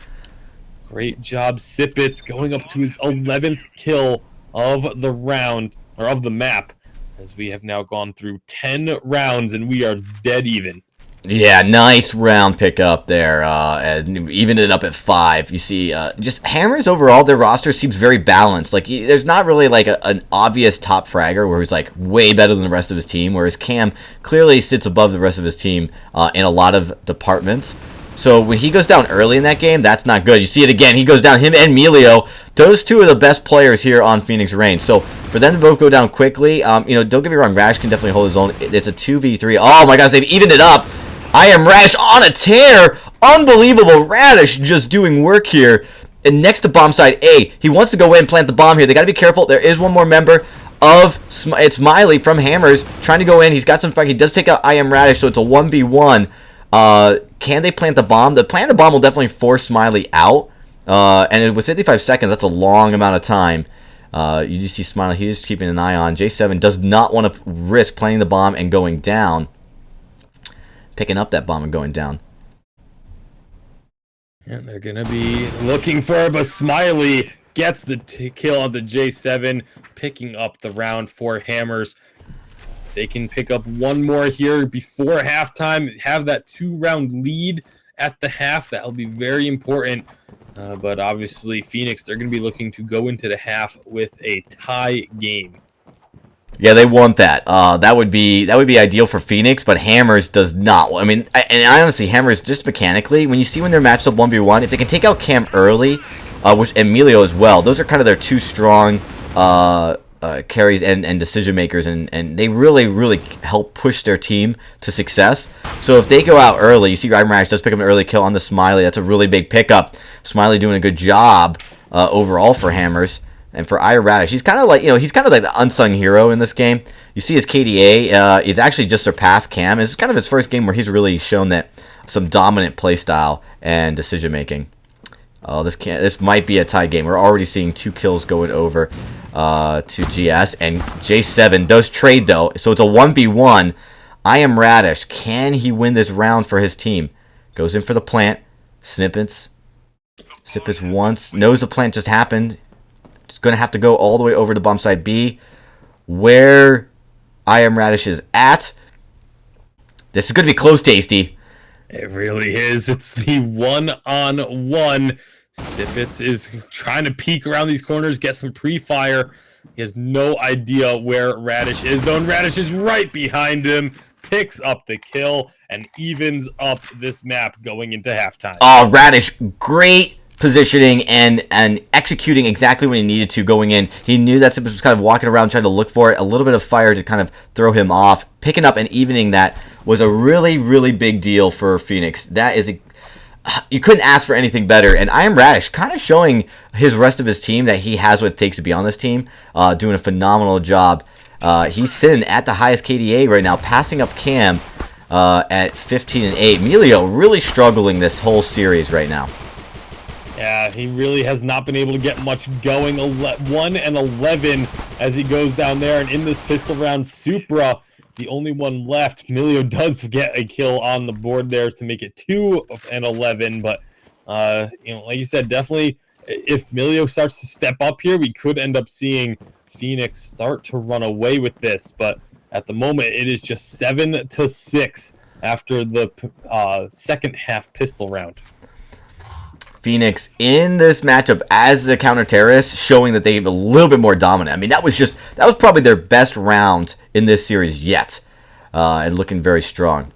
Great job, Sipitz, going up to his 11th kill of the round, or of the map, as we have now gone through 10 rounds and we are dead even. Yeah, nice round pickup there, and evened it up at 5. You see, just Hammers overall, their roster seems very balanced. Like, there's not really like an obvious top fragger where he's like way better than the rest of his team, whereas Cam clearly sits above the rest of his team in a lot of departments. So when he goes down early in that game, that's not good. You see it again. He goes down, him and Melio. Those two are the best players here on Phoenix range. So for them to both go down quickly, don't get me wrong, Rash can definitely hold his own. It's a 2v3. Oh my gosh, they've evened it up. I Am Radish on a tear. Unbelievable. Radish just doing work here. And next to bomb side A, he wants to go in and plant the bomb here. They got to be careful. There is one more member of it's Miley from Hammers trying to go in. He's got some fight. He does take out I Am Radish, so it's a 1v1. Can they plant the bomb? The plant the bomb will definitely force Smiley out. And with 55 seconds, that's a long amount of time. You just see Smiley. He's keeping an eye on. J7 does not want to risk planting the bomb and going down. Picking up that bomb and going down. And they're going to be looking for it, but Smiley gets the kill on the J7, picking up the round for Hammers. They can pick up one more here before halftime, have that 2-round lead at the half. That'll be very important. But obviously, Phoenix, they're going to be looking to go into the half with a tie game. Yeah, they want that. That would be ideal for Phoenix, but Hammers does not. I mean, I honestly, Hammers just mechanically, when you see when they're matched up 1v1, if they can take out Cam early, which Emilio as well, those are kind of their two strong carries and decision makers, and they really help push their team to success. So if they go out early, you see Ryan Rash does pick up an early kill on the Smiley. That's a really big pickup. Smiley doing a good job overall for Hammers. And for Ira Radish, he's kind of like the unsung hero in this game. You see his KDA, it's actually just surpassed Cam. It's kind of his first game where he's really shown that some dominant play style and decision making. Oh, this might be a tie game. We're already seeing 2 kills going over to GS, and J7 does trade though, so it's a 1v1. I Am Radish. Can he win this round for his team? Goes in for the plant. Snippets once knows the plant just happened. It's going to have to go all the way over to bomb side B, where I Am Radish is at. This is going to be close, Tasty. It really is. It's the one-on-one. Sipitz is trying to peek around these corners, get some pre-fire. He has no idea where Radish is, though, and Radish is right behind him, picks up the kill, and evens up this map going into halftime. Oh, Radish, great positioning and executing exactly what he needed to going in. He knew that Sipitz was kind of walking around trying to look for it, a little bit of fire to kind of throw him off. Picking up and evening that was a really, really big deal for Phoenix. That is you couldn't ask for anything better. And I Am Radish kind of showing his rest of his team that he has what it takes to be on this team, doing a phenomenal job. He's sitting at the highest KDA right now, passing up Cam at 15-8. Melio really struggling this whole series right now. Yeah, he really has not been able to get much going. 1 and 11 as he goes down there, and in this pistol round, Supra, the only one left. Melio does get a kill on the board there to make it 2 and 11, but like you said, definitely if Melio starts to step up here, we could end up seeing Phoenix start to run away with this. But at the moment, it is just 7-6 after the second half pistol round. Phoenix in this matchup as the counter-terrorist, showing that they're a little bit more dominant. I mean, that was probably their best round in this series yet, and looking very strong.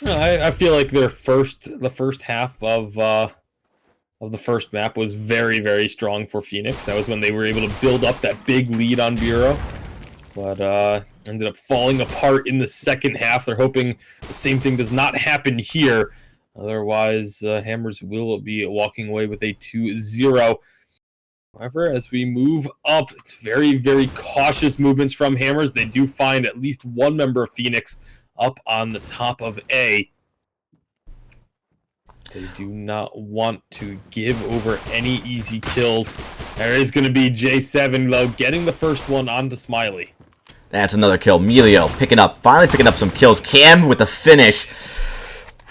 I feel like the first half of the first map was very, very strong for Phoenix. That was when they were able to build up that big lead on Bureau, but ended up falling apart in the second half. They're hoping the same thing does not happen here. Otherwise, Hammers will be walking away with a 2-0. However, as we move up, it's very, very cautious movements from Hammers. They do find at least one member of Phoenix up on the top of A. They do not want to give over any easy kills. There is going to be J7, though, getting the first one onto Smiley. That's another kill. Melio finally picking up some kills. Cam with the finish.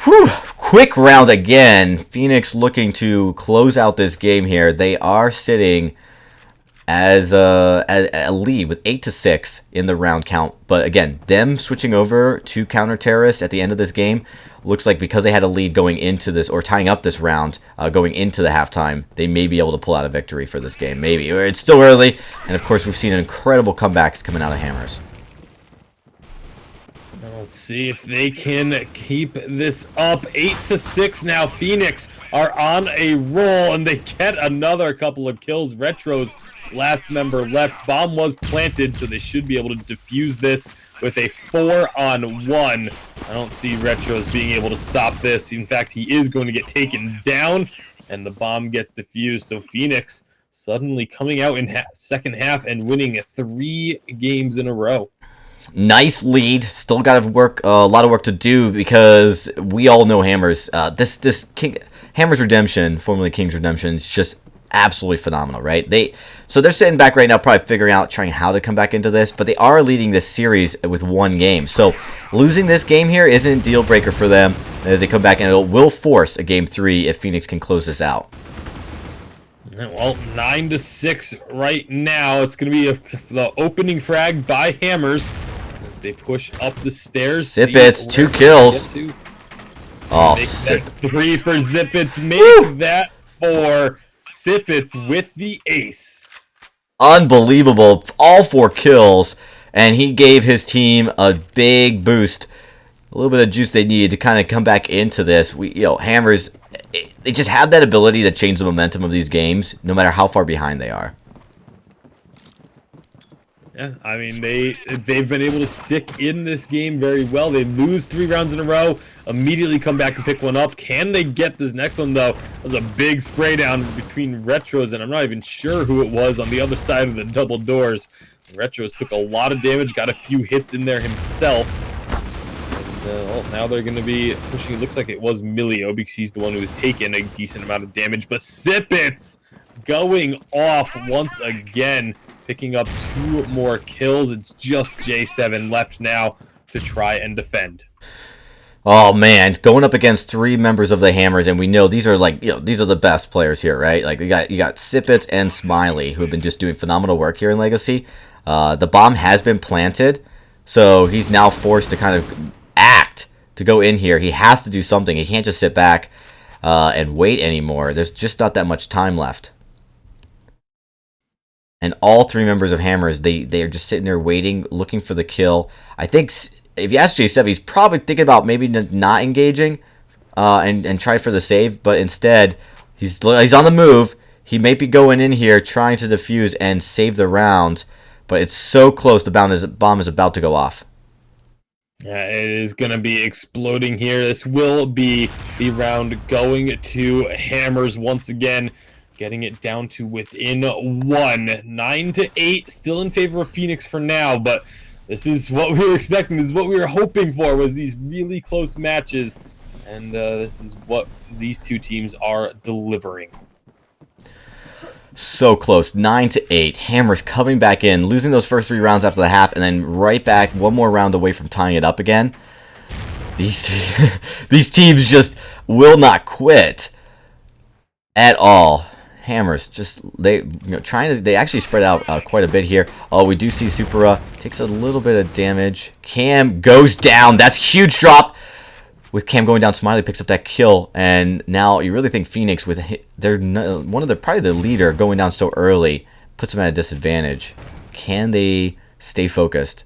Whew, quick round again. Phoenix looking to close out this game here. They are sitting as a lead with 8-6 in the round count. But again, them switching over to counter-terrorists at the end of this game looks like because they had a lead going into this, or tying up this round going into the halftime, they may be able to pull out a victory for this game. Maybe. It's still early. And of course, we've seen incredible comebacks coming out of Hammers. Let's see if they can keep this up. 8-6 now. Phoenix are on a roll, and they get another couple of kills. Retro's last member left. Bomb was planted, so they should be able to defuse this with a 4-on-1. I don't see Retros being able to stop this. In fact, he is going to get taken down, and the bomb gets defused. So Phoenix suddenly coming out in second half and winning 3 games in a row. Nice lead. Still got to work a lot of work to do because we all know Hammers. Hammers Redemption, formerly King's Redemption, is just absolutely phenomenal, right? So they're sitting back right now, probably figuring out, trying how to come back into this, but they are leading this series with 1 game. So losing this game here isn't a deal breaker for them as they come back, and it will force a game 3 if Phoenix can close this out. Well, 9-6 right now. It's going to be the opening frag by Hammers as they push up the stairs. Sipitz, 2 kills. Oh, Make that 3 for Sipitz. Make that 4. Sipitz with the ace. Unbelievable. All 4 kills, and he gave his team a big boost. A little bit of juice they needed to kind of come back into this. Hammers, they just have that ability to change the momentum of these games, no matter how far behind they are. Yeah, I mean, they've been able to stick in this game very well. They lose 3 rounds in a row, immediately come back and pick one up. Can they get this next one, though? It was a big spray down between Retros, and I'm not even sure who it was on the other side of the double doors. Retros took a lot of damage, got a few hits in there himself. And now they're going to be pushing. It looks like it was Melio because he's the one who has taken a decent amount of damage. But Sipitz going off once again, picking up 2 more kills. It's just J7 left now to try and defend. Oh man, going up against 3 members of the Hammers, and we know these are these are the best players here, right? Like you got Sipitz and Smiley, who have been just doing phenomenal work here in Legacy. The bomb has been planted, So he's now forced to kind of act to go in here. He has to do something. He can't just sit back and wait anymore. There's just not that much time left. And all three members of Hammers, they are just sitting there waiting, looking for the kill. I think if you ask J7, he's probably thinking about maybe not engaging and try for the save, but instead he's on the move. He may be going in here trying to defuse and save the round, but it's so close. The bomb is about to go off. Yeah, it is going to be exploding here. This will be the round going to Hammers once again, getting it down to within 1. 9-8, still in favor of Phoenix for now, but this is what we were expecting. This is what we were hoping for, was these really close matches, and this is what these two teams are delivering. So close, 9-8. Hammers coming back in, losing those first 3 rounds after the half, and then right back one more round away from tying it up again. These teams just will not quit at all. Hammers just they actually spread out quite a bit here. Oh, we do see Supera takes a little bit of damage. Cam goes down. That's a huge drop. With Cam going down, Smiley picks up that kill, and now you really think Phoenix, with probably the leader going down so early, puts them at a disadvantage. Can they stay focused?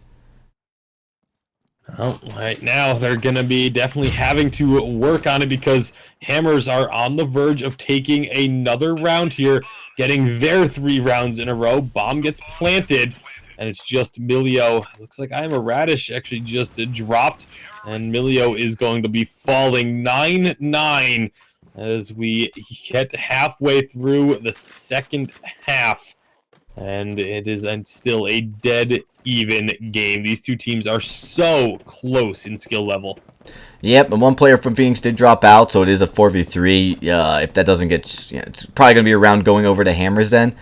Well, right now they're going to be definitely having to work on it, because Hammers are on the verge of taking another round here, getting their 3 rounds in a row. Bomb gets planted, and it's just Milio. Looks like I'm a Radish actually just dropped, and Milio is going to be falling 9-9 as we get halfway through the second half. And it is still a dead even game. These two teams are so close in skill level. Yep, and one player from Phoenix did drop out, so it is a 4v3. If that doesn't get... it's probably going to be a round going over to Hammers then.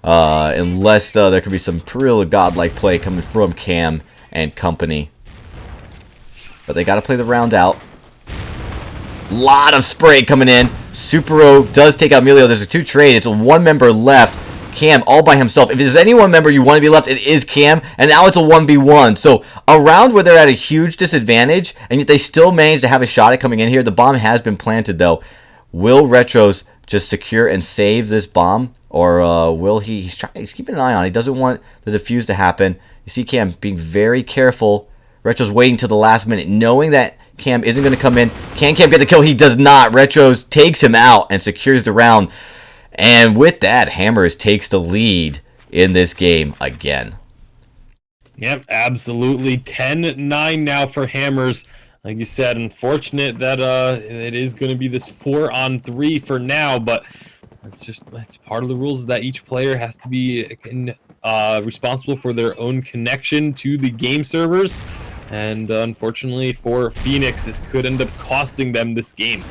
Unless there could be some real godlike play coming from Cam and company. But they got to play the round out. Lot of spray coming in. Supero does take out Milio. There's a 2 trade. It's a 1 member left. Cam all by himself. If there's any one member you want to be left, it is Cam. And now it's a 1v1. So a round where they're at a huge disadvantage, and yet they still manage to have a shot at coming in here. The bomb has been planted, though. Will Retros just secure and save this bomb? Or will he? He's keeping an eye on it. He doesn't want the defuse to happen. You see Cam being very careful. Retro's waiting till the last minute, knowing that Cam isn't going to come in. Can Cam get the kill? He does not. Retros takes him out and secures the round. And with that, Hammers takes the lead in this game again. Yep, absolutely. 10-9 now for Hammers. Like you said, unfortunate that it is going to be this 4-on-3 for now, but it's part of the rules that each player has to be responsible for their own connection to the game servers. And unfortunately for Phoenix, this could end up costing them this game.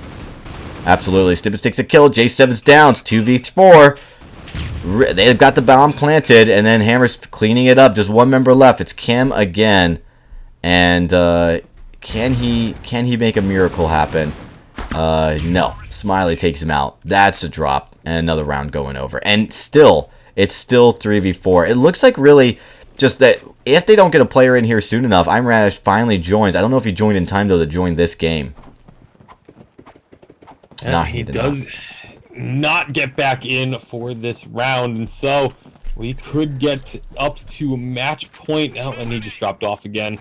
Absolutely. Stibbits takes a kill. J7's down. It's 2v4. They've got the bomb planted, and then Hammer's cleaning it up. Just 1 member left. It's Cam again. And can he make a miracle happen? No. Smiley takes him out. That's a drop. And another round going over. And still, it's still 3v4. It looks like really just that if they don't get a player in here soon enough, I'm Radish finally joins. I don't know if he joined in time, though, to join this game. No, he does not get back in for this round, and so we could get up to match point. Oh, and he just dropped off again.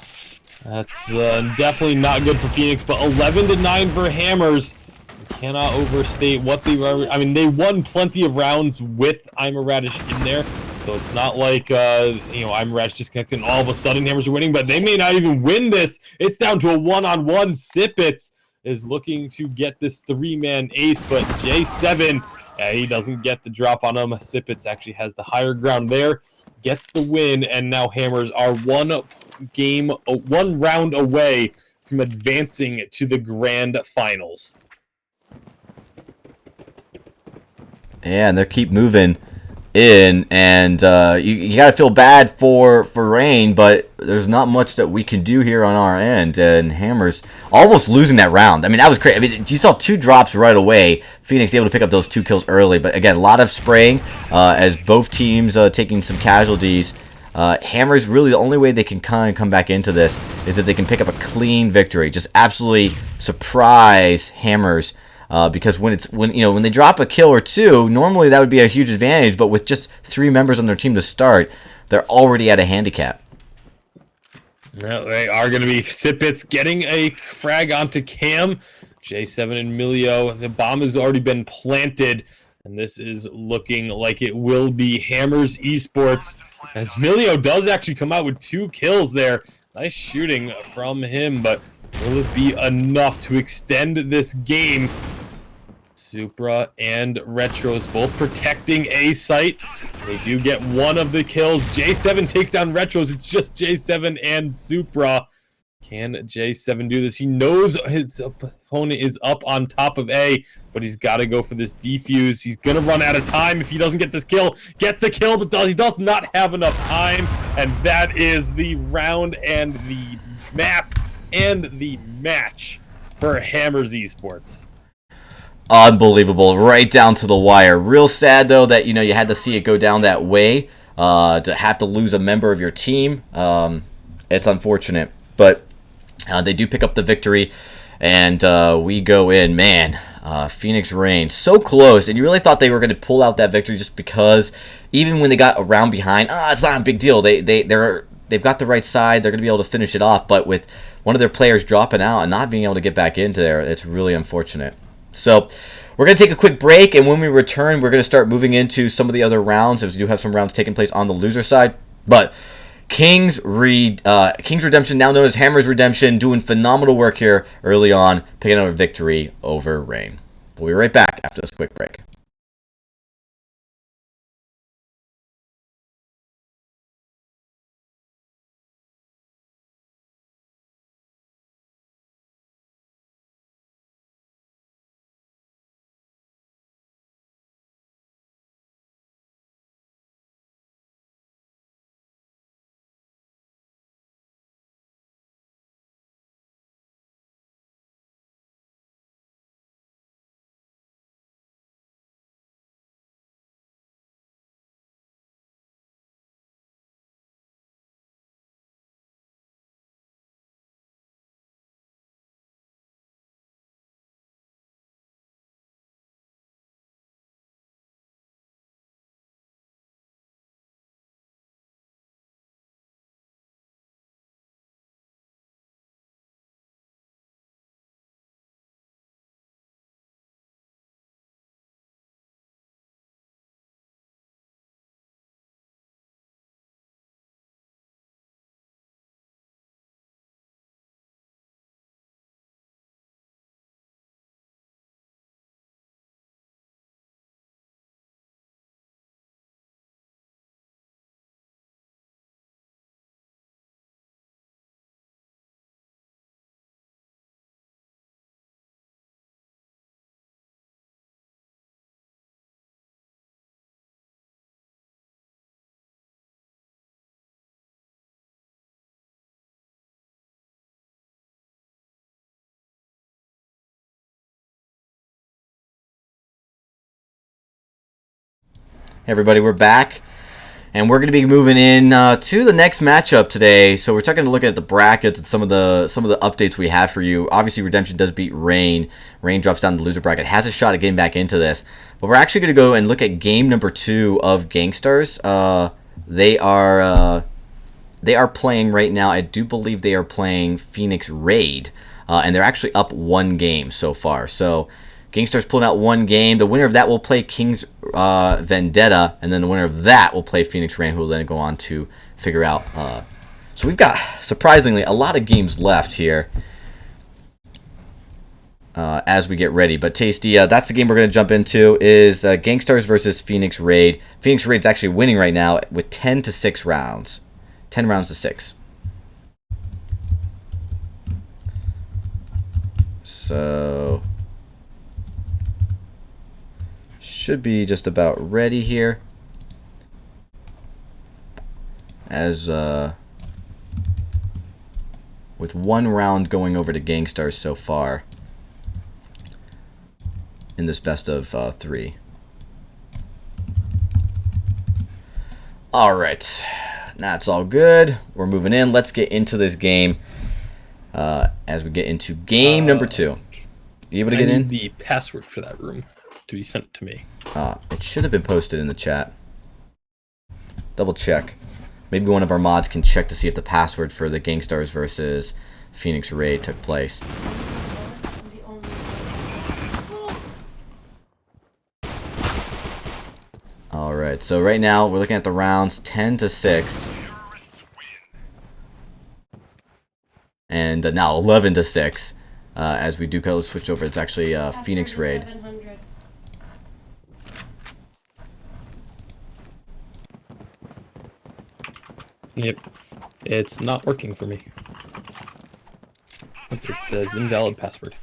That's definitely not good for Phoenix, but 11-9 for Hammers. We cannot overstate what they were. I mean, they won plenty of rounds with I'm a Radish in there, so it's not like I'm a Radish disconnected and all of a sudden Hammers are winning, but they may not even win this. It's down to a 1-on-1. Sipits is looking to get this 3-man ace, but J7, he doesn't get the drop on him. Sipits actually has the higher ground there, gets the win, and now Hammers are one round away from advancing to the grand finals. Yeah, and they keep moving in, and you got to feel bad for Rain, but there's not much that we can do here on our end, and Hammers almost losing that round. I mean, that was crazy. I mean, you saw 2 drops right away. Phoenix able to pick up those 2 kills early, but again, a lot of spraying as both teams taking some casualties. Hammers, really the only way they can kind of come back into this is if they can pick up a clean victory. Just absolutely surprise Hammers. Because when they drop a kill or two, normally that would be a huge advantage. But with just 3 members on their team to start, they're already at a handicap. No, they are going to be Sipits getting a frag onto Cam. J7 and Milio. The bomb has already been planted, and this is looking like it will be Hammers Esports. As Milio does actually come out with 2 kills there. Nice shooting from him, but will it be enough to extend this game? Supra and Retros both protecting A site. They do get one of the kills. J7 takes down Retros. It's just J7 and Supra. Can J7 do this? He knows his opponent is up on top of A, but he's got to go for this defuse. He's going to run out of time if he doesn't get this kill. Gets the kill, but he does not have enough time. And that is the round and the map and the match for Hammers Esports. Unbelievable, right down to the wire. Real sad though that you had to see it go down that way. To have to lose a member of your team, it's unfortunate, but they do pick up the victory, and we go in. Man, Phoenix Rain so close, and you really thought they were going to pull out that victory just because even when they got around behind, it's not a big deal. They've got the right side. They're going to be able to finish it off, but with one of their players dropping out and not being able to get back into there, it's really unfortunate. So we're going to take a quick break, and when we return, we're going to start moving into some of the other rounds, as we do have some rounds taking place on the loser side. But King's Redemption, now known as Hammers Redemption, doing phenomenal work here early on, picking up a victory over Rain. We'll be right back after this quick break. Hey everybody, we're back, and we're going to be moving in to the next matchup today. So we're taking a look at the brackets and some of the updates we have for you. Obviously, Redemption does beat Rain. Rain drops down the loser bracket, has a shot at getting back into this. But we're actually going to go and look at game number 2 of Gangstars. They are playing right now. I do believe they are playing Phoenix Raid, and they're actually up 1 game so far. So Gangstars pulling out 1 game. The winner of that will play King's Vendetta, and then the winner of that will play Phoenix Rain, who will then go on to figure out. So we've got, surprisingly, a lot of games left here as we get ready. But Tasty, that's the game we're going to jump into, is Gangstars versus Phoenix Raid. Phoenix Raid's actually winning right now with 10-6 rounds. 10 rounds to 6. So should be just about ready here, as with 1 round going over to Gangstars so far in this best of 3. All right, That's all good. We're moving in. Let's get into this game as we get into game number 2. You able to get in? The password for that room to be sent to me. It should have been posted in the chat. Double check. Maybe one of our mods can check to see if the password for the Gangstars versus Phoenix raid took place. Alright, so right now we're looking at the rounds 10-6. And now 11-6. As we do go switch over, it's actually Phoenix raid. 700. Yep. It's not working for me. It says invalid password.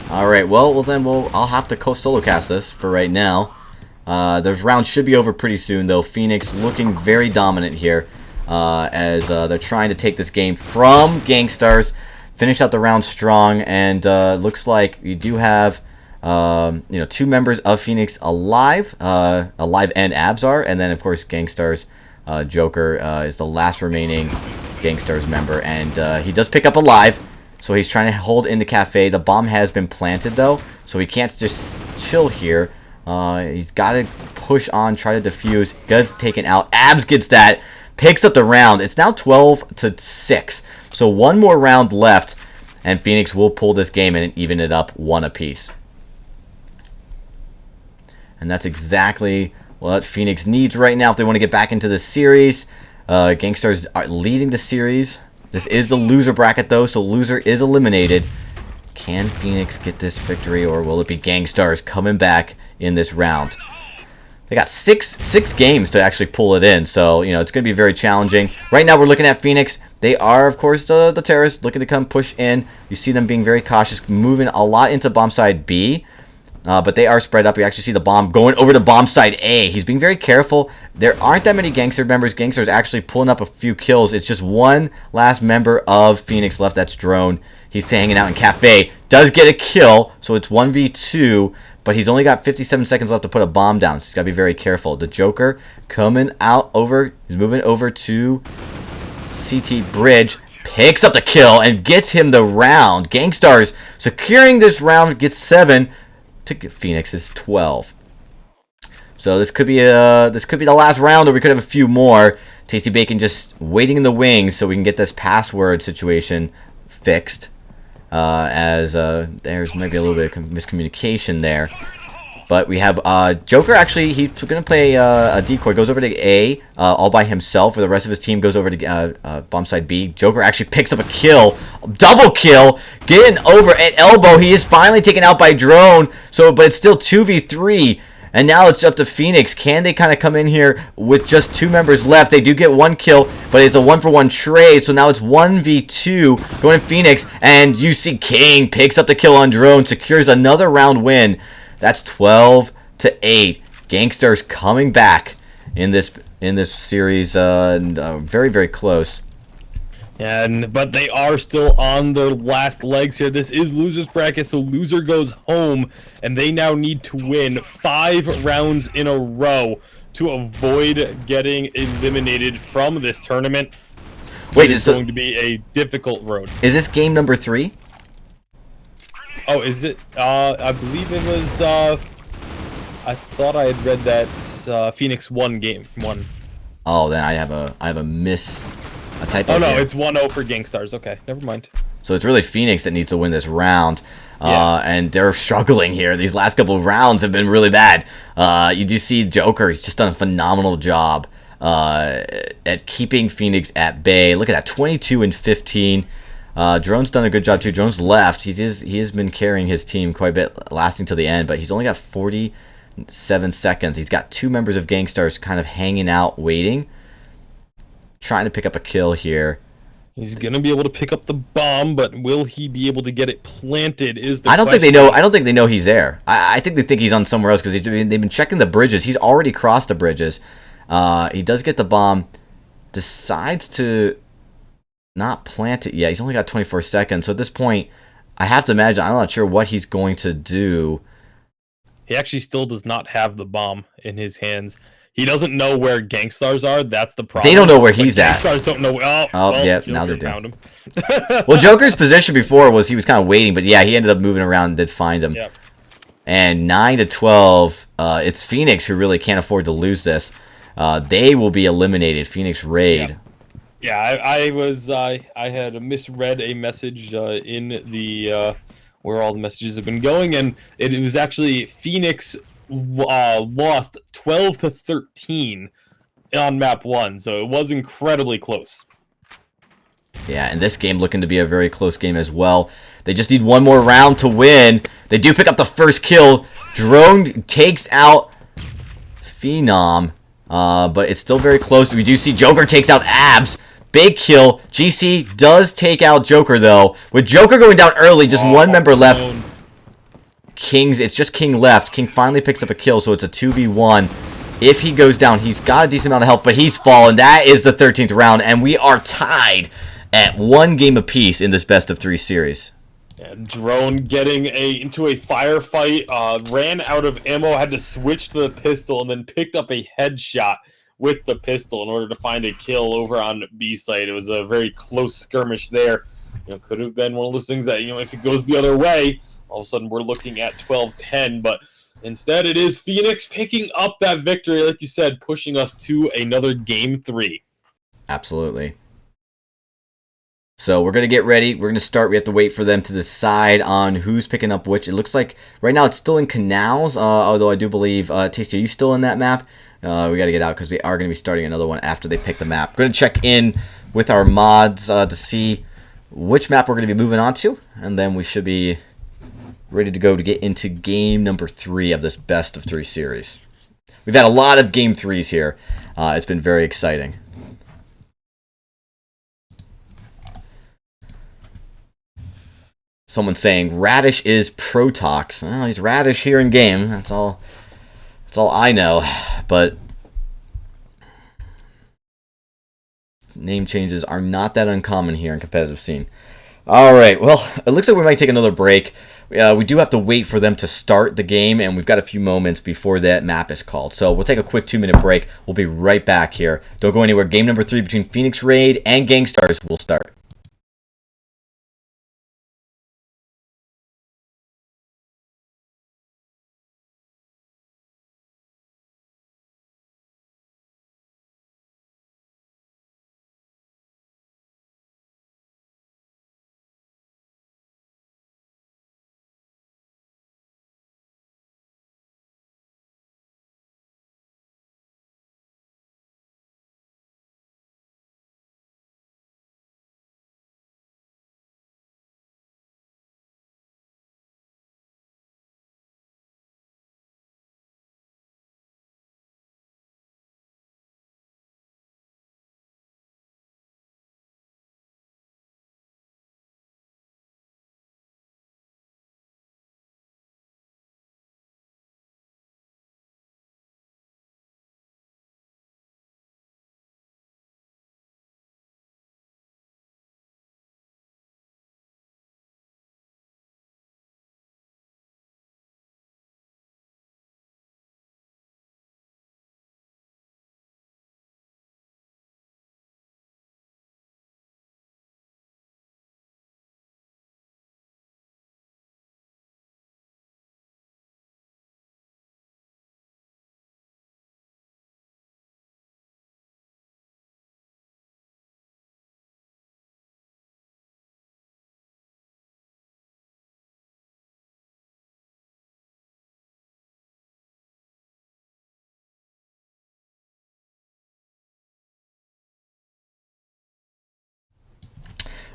Alright, well then I'll have to solo cast this for right now. Those rounds should be over pretty soon though. Phoenix looking very dominant here as they're trying to take this game from Gangstars. Finish out the round strong, and looks like you do have 2 members of Phoenix alive. Alive and Abzar, and then of course Gangstars Joker is the last remaining Gangstars member, and he does pick up alive. So he's trying to hold in the cafe. The bomb has been planted, though, so he can't just chill here. He's got to push on, try to defuse. Does taken out. Abs gets that. Picks up the round. It's now 12-6. So one more round left, and Phoenix will pull this game and even it up 1 apiece. And that's exactly what Phoenix needs right now if they want to get back into the series. Gangstars are leading the series. This is the loser bracket, though, so loser is eliminated. Can Phoenix get this victory, or will it be Gangstars coming back in this round? They got six games to actually pull it in, so it's going to be very challenging. Right now, we're looking at Phoenix. They are, of course, the terrorists looking to come push in. You see them being very cautious, moving a lot into bomb side B. But they are spread up. You actually see the bomb going over to bomb side A. He's being very careful. There aren't that many Gangster members. Gangsters actually pulling up a few kills. It's just one last member of Phoenix left. That's Drone. He's hanging out in Cafe. Does get a kill, so it's 1v2. But he's only got 57 seconds left to put a bomb down. So he's got to be very careful. The Joker coming out over. He's moving over to CT Bridge. Picks up the kill and gets him the round. Gangstars securing this round. Gets 7. To Phoenix is 12. So this could be the last round, or we could have a few more. Tasty Bacon just waiting in the wings so we can get this password situation fixed. As there's maybe a little bit of miscommunication there. But we have Joker. Actually, he's going to play a decoy. Goes over to A all by himself. Or the rest of his team goes over to bomb side B. Joker actually picks up a kill. Double kill. Getting over at elbow. He is finally taken out by Drone. But it's still 2v3. And now it's up to Phoenix. Can they kind of come in here with just 2 members left? They do get 1 kill, but it's a 1-for-1 trade. So now it's 1v2 going to Phoenix. And you see King picks up the kill on Drone. Secures another round win. That's 12-8. Gangsters coming back in this series, very, very close. But they are still on their last legs here. This is losers bracket, so loser goes home, and they now need to win 5 rounds in a row to avoid getting eliminated from this tournament. Wait, it's going to be a difficult road. Is this game number 3? Oh, is it? I believe it was. I thought I had read that Phoenix won game 1. Oh, then I have a typo. Oh no, here. it's 1-0 for Gangstars. Okay, never mind. So it's really Phoenix that needs to win this round. Yeah. And they're struggling here. These last couple of rounds have been really bad. You do see Joker. He's just done a phenomenal job at keeping Phoenix at bay. Look at that, 22-15. Drone's done a good job too. Drone's left. He has been carrying his team quite a bit, lasting till the end, but he's only got 47 seconds. He's got 2 members of Gangstars kind of hanging out, waiting, trying to pick up a kill here. He's gonna be able to pick up the bomb, but will he be able to get it planted? Is the I don't question. think they know. I don't think they know he's there. I think they think he's on somewhere else because they've been checking the bridges. He's already crossed the bridges. He does get the bomb. Decides to not plant it yet. He's only got 24 seconds. So at this point, I have to imagine, I'm not sure what he's going to do. He actually still does not have the bomb in his hands. He doesn't know where Gangstars are. That's the problem. They don't know where he's at. Gangstars don't know. Oh, well, yeah, Joker now they do. found him. Well, Joker's position before was he was kind of waiting, but yeah, he ended up moving around and did find him. Yep. And 9-12, it's Phoenix who really can't afford to lose this. They will be eliminated. Phoenix Raid. Yep. Yeah, I had misread a message in the where all the messages have been going, and it was actually Phoenix lost 12-13 on map 1, so it was incredibly close. Yeah, and this game looking to be a very close game as well. They just need one more round to win. They do pick up the first kill. Drone takes out Phenom, but it's still very close. We do see Joker takes out Abs. Big kill. GC does take out Joker, though. With Joker going down early, just one member left. It's just King left. King finally picks up a kill, so it's a 2v1. If he goes down, he's got a decent amount of health, but he's fallen. That is the 13th round, and we are tied at 1 game apiece in this best-of-3 series. Yeah, Drone getting into a firefight, ran out of ammo, had to switch to the pistol, and then picked up a headshot with the pistol in order to find a kill over on B site. It was a very close skirmish there. Could have been one of those things that, if it goes the other way, all of a sudden we're looking at 12-10, but instead it is Phoenix picking up that victory, like you said, pushing us to another game 3. Absolutely. So we're going to get ready. We're going to start. We have to wait for them to decide on who's picking up which. It looks like right now it's still in Canals, although I do believe, Tasty, are you still in that map? We got to get out because we are going to be starting another one after they pick the map. We're going to check in with our mods to see which map we're going to be moving on to, and then we should be ready to go to get into game number 3 of this best-of-3 series. We've had a lot of game 3s here. It's been very exciting. Someone saying Radish is Protox. Well, he's Radish here in game. That's all I know. But name changes are not that uncommon here in competitive scene. All right. Well, it looks like we might take another break. We do have to wait for them to start the game, and we've got a few moments before that map is called. So we'll take a quick 2-minute break. We'll be right back here. Don't go anywhere. Game number 3 between Phoenix Raid and Gangstars will start.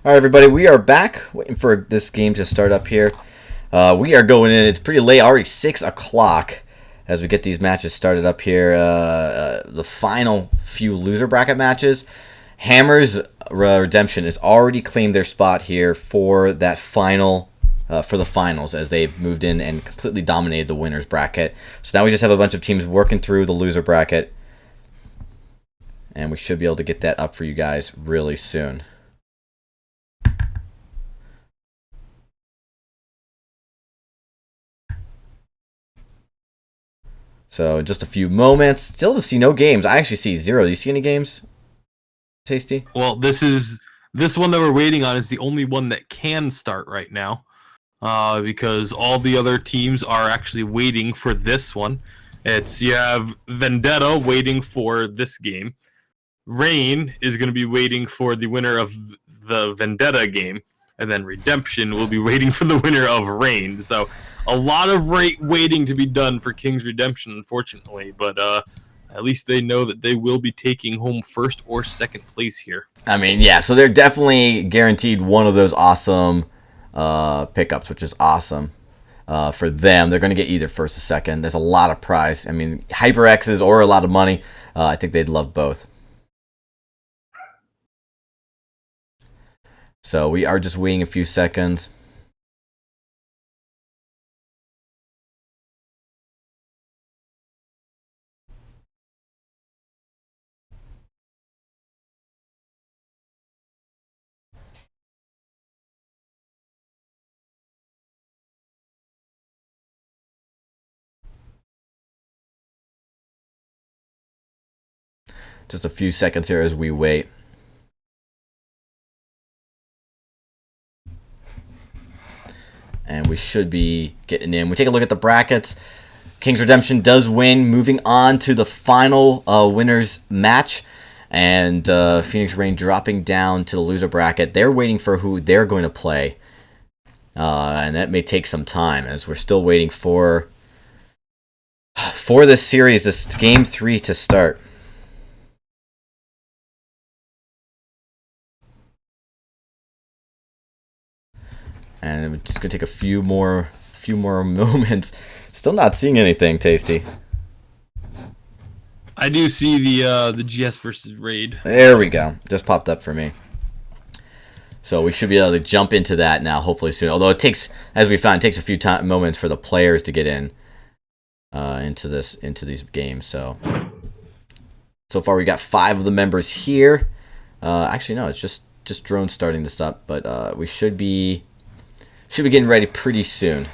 All right, everybody, we are back, waiting for this game to start up here. We are going in. It's pretty late, already 6 o'clock as we get these matches started up here. The final few loser bracket matches. Hammer's Redemption has already claimed their spot here for that final, for the finals, as they've moved in and completely dominated the winners bracket. So now we just have a bunch of teams working through the loser bracket, and we should be able to get that up for you guys really soon. So in just a few moments, still to see no games. I actually see 0. Do you see any games, Tasty? Well, this one that we're waiting on is the only one that can start right now, because all the other teams are actually waiting for this one. You have Vendetta waiting for this game. Rain is going to be waiting for the winner of the Vendetta game, and then Redemption will be waiting for the winner of Rain. So a lot of waiting to be done for King's Redemption, unfortunately, but at least they know that they will be taking home first or second place here. I mean, yeah, so they're definitely guaranteed one of those awesome pickups, which is awesome for them. They're going to get either first or second. There's a lot of prize. I mean, HyperX's or a lot of money. I think they'd love both. So we are just waiting a few seconds. Just a few seconds here as we wait. And we should be getting in. We take a look at the brackets. King's Redemption does win, moving on to the final winners match. And Phoenix Rain dropping down to the loser bracket. They're waiting for who they're going to play. And that may take some time as we're still waiting for this series, this game 3 to start. And we're just gonna take a few more moments. Still not seeing anything, Tasty. I do see the GS versus Raid. There we go. Just popped up for me. So we should be able to jump into that now, hopefully soon. Although it takes, as we found, it takes a few moments for the players to get in into these games. So far we got 5 of the members here. Actually, no, it's just drones starting this up, but we should be getting ready pretty soon.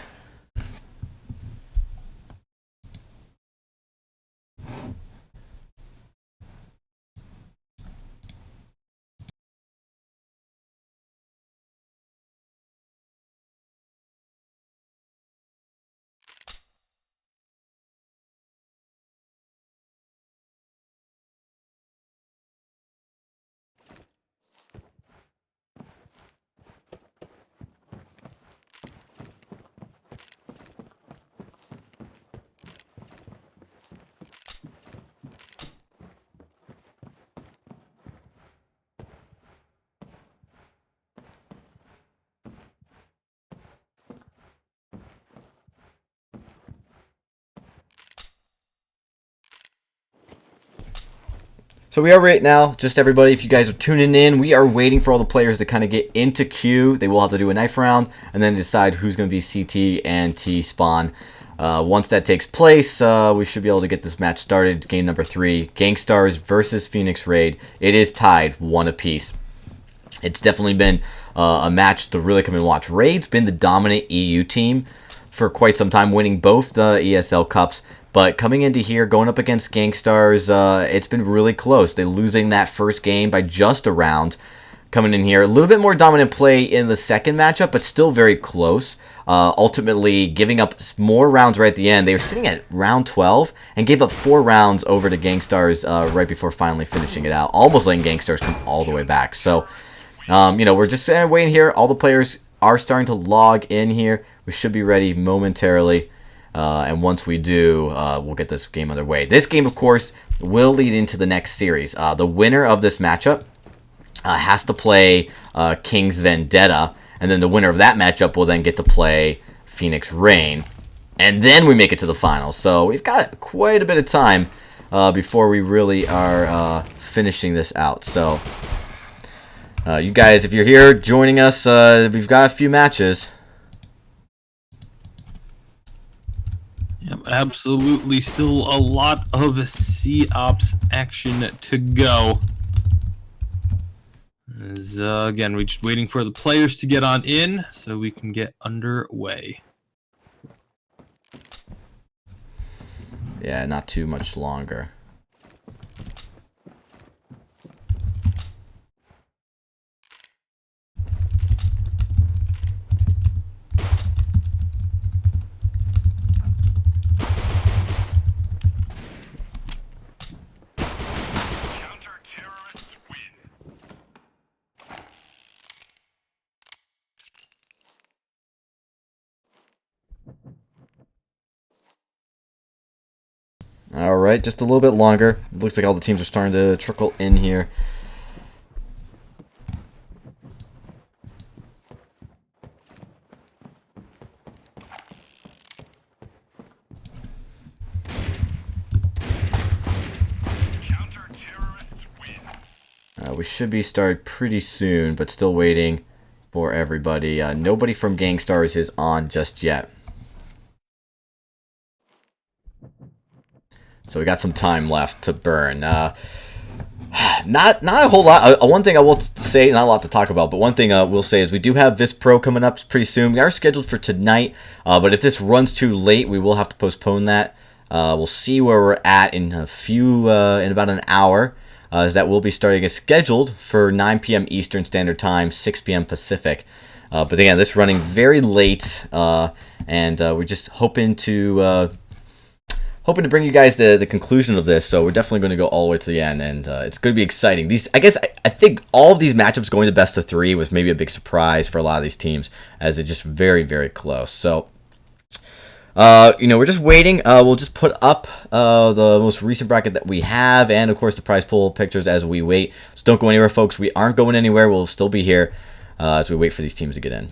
So we are right now, just everybody, if you guys are tuning in, we are waiting for all the players to kind of get into queue. They will have to do a knife round and then decide who's going to be CT and T spawn. Once that takes place, we should be able to get this match started. It's game number 3, Gangstars versus Phoenix Raid. It is tied 1 apiece. It's definitely been a match to really come and watch. Raid's been the dominant EU team for quite some time, winning both the ESL Cups. But coming into here, going up against Gangstars, it's been really close. They're losing that first game by just a round. Coming in here, a little bit more dominant play in the second matchup, but still very close. Ultimately, giving up more rounds right at the end. They were sitting at round 12 and gave up 4 rounds over to Gangstars right before finally finishing it out. Almost letting Gangstars come all the way back. So, we're just waiting here. All the players are starting to log in here. We should be ready momentarily. And once we do, we'll get this game underway. This game, of course, will lead into the next series. The winner of this matchup has to play King's Vendetta, and then the winner of that matchup will then get to play Phoenix Rain, and then we make it to the finals. So we've got quite a bit of time before we really are finishing this out. So you guys, if you're here joining us, we've got a few matches. Yep, absolutely. Still a lot of C-Ops action to go. Again, we're just waiting for the players to get on in so we can get underway. Yeah, not too much longer. Alright, just a little bit longer. It looks like all the teams are starting to trickle in here. We should be started pretty soon, but still waiting for everybody. Nobody from Gangstars is on just yet. So we got some time left to burn. Not a whole lot. One thing I will say, not a lot to talk about, but one thing we'll say is we do have Vis Pro coming up pretty soon. We are scheduled for tonight, but if this runs too late, we will have to postpone that. We'll see where we're at in in about an hour. As that will be starting as scheduled for 9 p.m. Eastern Standard Time, 6 p.m. Pacific. But again, this running very late, and we're just hoping to bring you guys to the conclusion of this. So we're definitely going to go all the way to the end, and it's going to be exciting. I think all of these matchups going to best of 3 was maybe a big surprise for a lot of these teams, as it's just very, very close. So. We're just waiting. We'll just put up the most recent bracket that we have, and of course the prize pool pictures as we wait. So don't go anywhere, folks. We aren't going anywhere. We'll still be here as we wait for these teams to get in.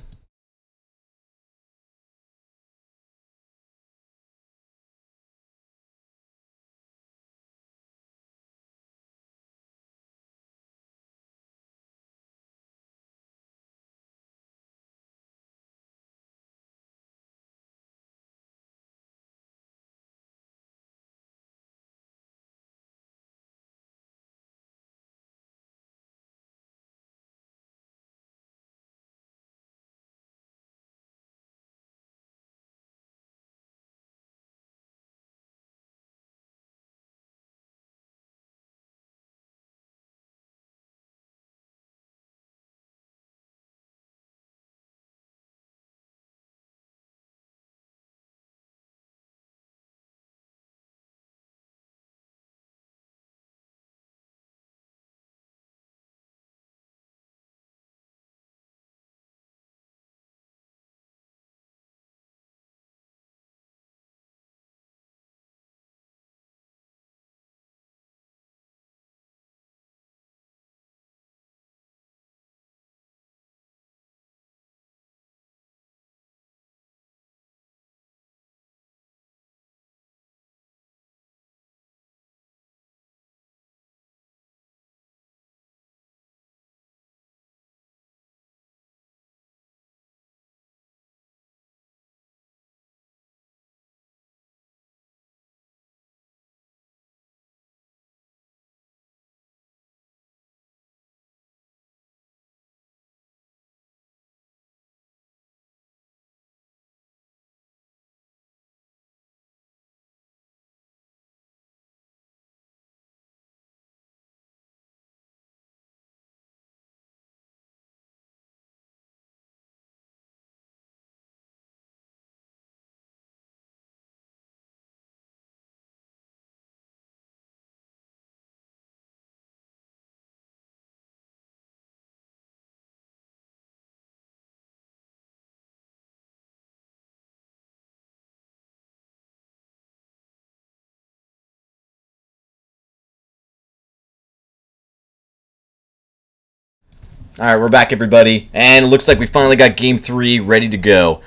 Alright, we're back, everybody, and it looks like we finally got Game 3 ready to go.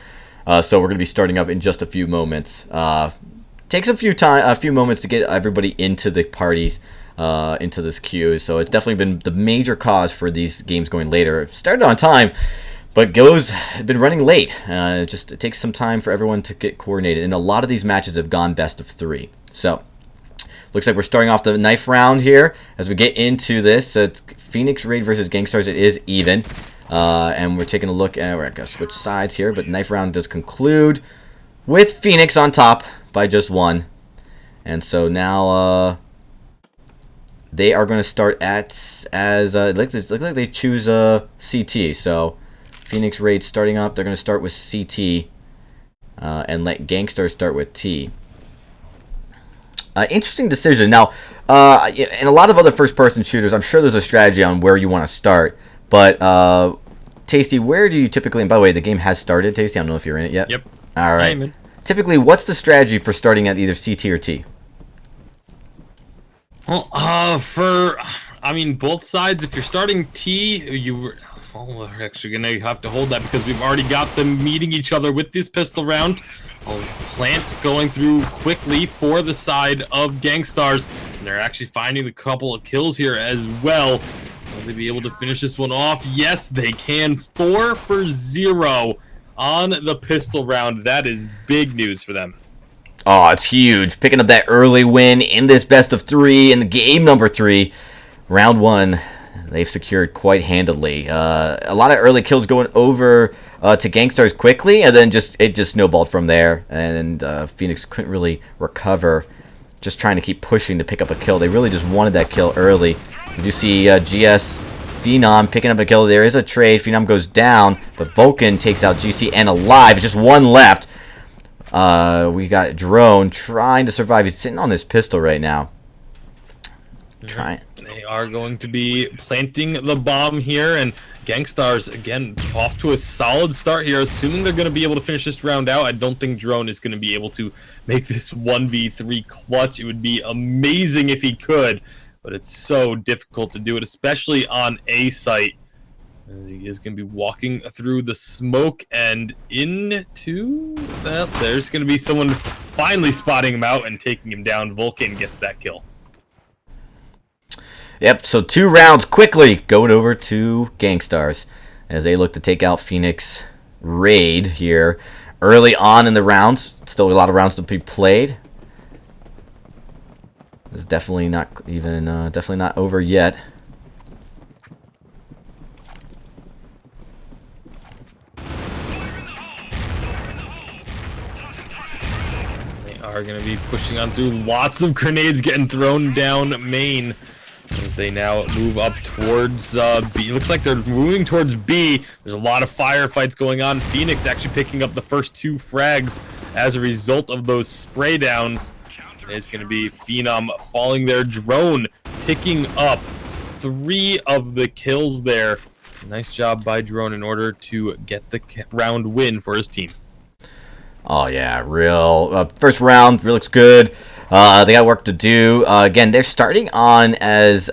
So we're going to be starting up in just a few moments. Takes a few moments to get everybody into the parties, into this queue, so it's definitely been the major cause for these games going later. It started on time, but been running late. It takes some time for everyone to get coordinated, and a lot of these matches have gone best of 3. So, looks like we're starting off the knife round here as we get into this. It's Phoenix Raid versus Gangstars. It is even. And we're taking a look at, we're going to switch sides here, but knife round does conclude with Phoenix on top by just 1. And so now they are going to start it looks like they choose CT. So Phoenix Raid starting up. They're going to start with CT and let Gangstars start with T. Interesting decision. Now, in a lot of other first-person shooters, I'm sure there's a strategy on where you want to start. But Tasty, where do you typically? And by the way, the game has started. Tasty, I don't know if you're in it yet. Yep. All right. I'm in. Typically, what's the strategy for starting at either CT or T? Well, both sides. If you're starting T, we're actually gonna have to hold that because we've already got them meeting each other with this pistol round. Plant going through quickly for the side of Gangstars, and they're actually finding a couple of kills here as well. Will they be able to finish this one off? Yes, they can. 4 for 0 on the pistol round. That is big news for them. Oh, it's huge. Picking up that early win in this best of 3 in the game number 3. Round 1, they've secured quite handily. A lot of early kills going over to Gangstars quickly, and then it just snowballed from there. And Phoenix couldn't really recover, just trying to keep pushing to pick up a kill. They really just wanted that kill early. You do see GS Phenom picking up a kill. There is a trade. Phenom goes down, but Vulcan takes out GC and alive. It's just one left. We got Drone trying to survive. He's sitting on this pistol right now. They are going to be planting the bomb here, and Gangstars, again, off to a solid start here. Assuming they're going to be able to finish this round out, I don't think Drone is going to be able to make this 1v3 clutch. It would be amazing if he could, but it's so difficult to do it, especially on A site. As he is going to be walking through the smoke and into... Well, there's going to be someone finally spotting him out and taking him down. Vulcan gets that kill. Yep, so 2 rounds quickly going over to Gangstars as they look to take out Phoenix Raid here early on in the rounds. Still a lot of rounds to be played. It's definitely not over yet. Are going to be pushing on through. Lots of grenades getting thrown down main as they now move up towards B. Looks like they're moving towards B. There's a lot of firefights going on. Phoenix actually picking up the first 2 frags as a result of those spray downs. It's going to be Phenom falling there. Drone picking up 3 of the kills there. Nice job by Drone in order to get the round win for his team. Oh yeah, real first round really looks good. They got work to do. Again, they're starting on as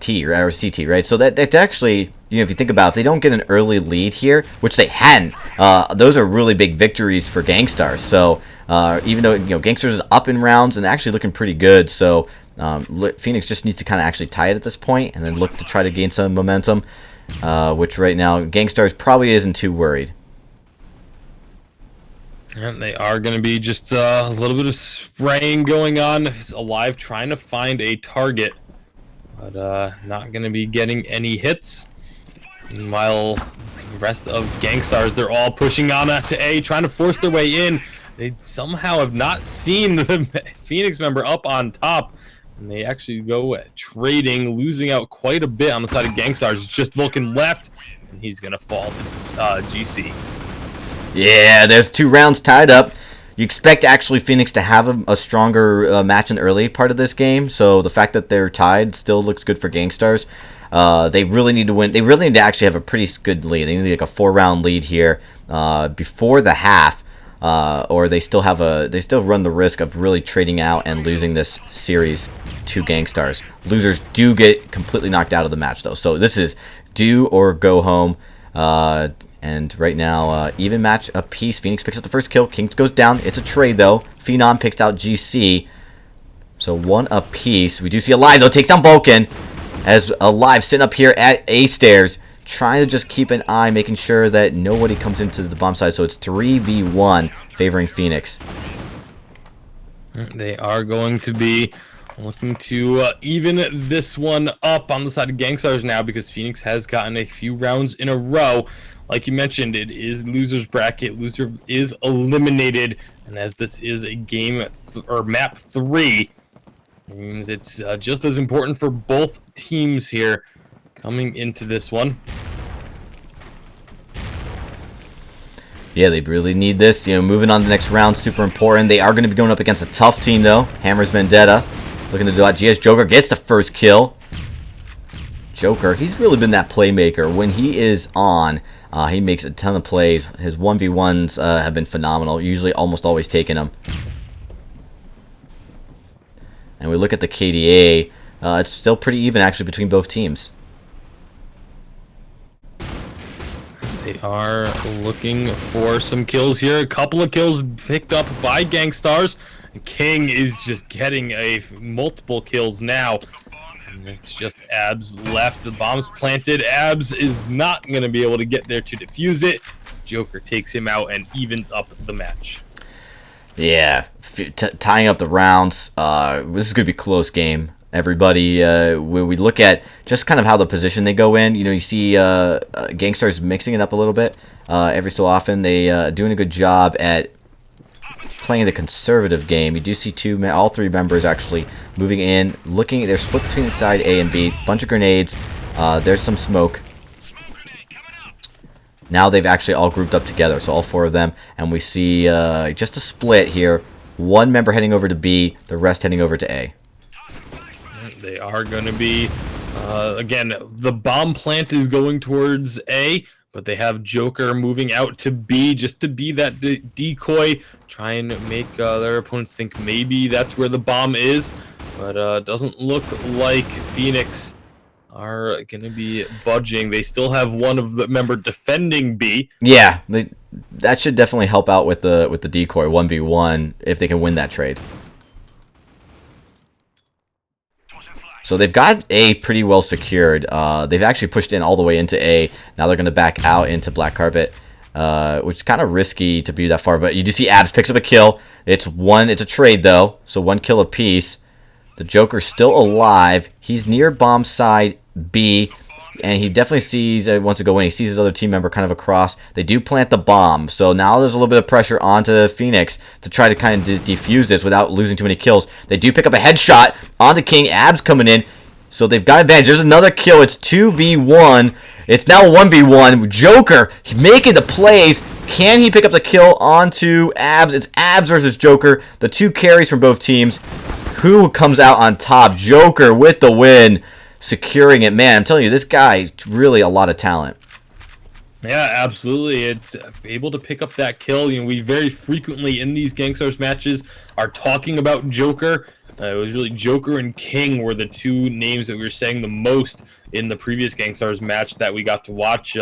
T or CT, right? So that actually, if you think about it, if they don't get an early lead here, which they hadn't, those are really big victories for Gangstars. So even though Gangstars is up in rounds and actually looking pretty good, so Phoenix just needs to kind of actually tie it at this point and then look to try to gain some momentum, which right now Gangstars probably isn't too worried. And they are going to be just a little bit of spraying going on. He's alive, trying to find a target, but not going to be getting any hits. Meanwhile, the rest of Gangstars, they're all pushing on to A, trying to force their way in. They somehow have not seen the Phoenix member up on top, and they actually go trading, losing out quite a bit on the side of Gangstars. It's just Vulcan left, and he's going to fall to GC. Yeah, there's 2 rounds tied up. You expect actually Phoenix to have a stronger match in the early part of this game, so the fact that they're tied still looks good for Gangstars. They really need to win. They really need to actually have a pretty good lead. They need like a 4-round lead here before the half, or they still run the risk of really trading out and losing this series to Gangstars. Losers do get completely knocked out of the match though, so this is do or go home. And right now, even match apiece. Phoenix picks up the first kill. Kings goes down. It's a trade, though. Phenom picks out GC. So 1 apiece. We do see Alive, though. Takes down Vulcan. As Alive sitting up here at A stairs. Trying to just keep an eye, making sure that nobody comes into the bomb side. So it's 3v1 favoring Phoenix. They are going to be looking to even this one up on the side of Gangstars now because Phoenix has gotten a few rounds in a row. Like you mentioned, it is loser's bracket. Loser is eliminated, and as this is a game or map 3, it means it's just as important for both teams here coming into this one. Yeah, they really need this. You know, moving on to the next round, super important. They are going to be going up against a tough team, though. Hammers Vendetta looking to do out. GS Joker gets the first kill. Joker, he's really been that playmaker. When he is on, he makes a ton of plays. His 1v1s have been phenomenal, usually almost always taking them. And we look at the KDA, it's still pretty even, actually, between both teams. They are looking for some kills here. A couple of kills picked up by Gangstars. King is just getting multiple kills now. And it's just Abs left. The bomb's planted. Abs is not going to be able to get there to defuse it. Joker takes him out and evens up the match. Yeah, tying up the rounds. This is going to be a close game. Everybody, when we look at just kind of how the position they go in, you know, you see Gangstars mixing it up a little bit every so often. They doing a good job at playing the conservative game. You do see all three members actually moving in, looking. They're split between the side A and B. Bunch of grenades. There's some smoke. Now they've actually all grouped up together, so all 4 of them, and we see just a split here. One member heading over to B, the rest heading over to A. They are going to be, again, the bomb plant is going towards A, but they have Joker moving out to B just to be that decoy, try and make their opponents think maybe that's where the bomb is, but doesn't look like Phoenix are going to be budging. They still have one of the member defending B. Yeah, that should definitely help out with the decoy 1v1 if they can win that trade. So they've got A pretty well secured. They've actually pushed in all the way into A. Now they're going to back out into Black Carpet, which is kind of risky to be that far. But you do see Abs picks up a kill. It's a trade, though, so 1 kill apiece. The Joker's still alive. He's near bomb side B, and he definitely sees, wants to go in. He sees his other team member kind of across. They do plant the bomb, so now there's a little bit of pressure onto Phoenix to try to kind of defuse this without losing too many kills. They do pick up a headshot onto King. Abs coming in, so they've got advantage. There's another kill. It's 2v1. It's now 1v1. Joker making the plays. Can he pick up the kill onto Abs? It's Abs versus Joker, the 2 carries from both teams. Who comes out on top? Joker with the win, securing it. Man, I'm telling you, this guy, really a lot of talent. Yeah, absolutely. It's able to pick up that kill. You know, we very frequently in these Gangstars matches are talking about Joker. It was really Joker and King were the 2 names that we were saying the most in the previous Gangstars match that we got to watch.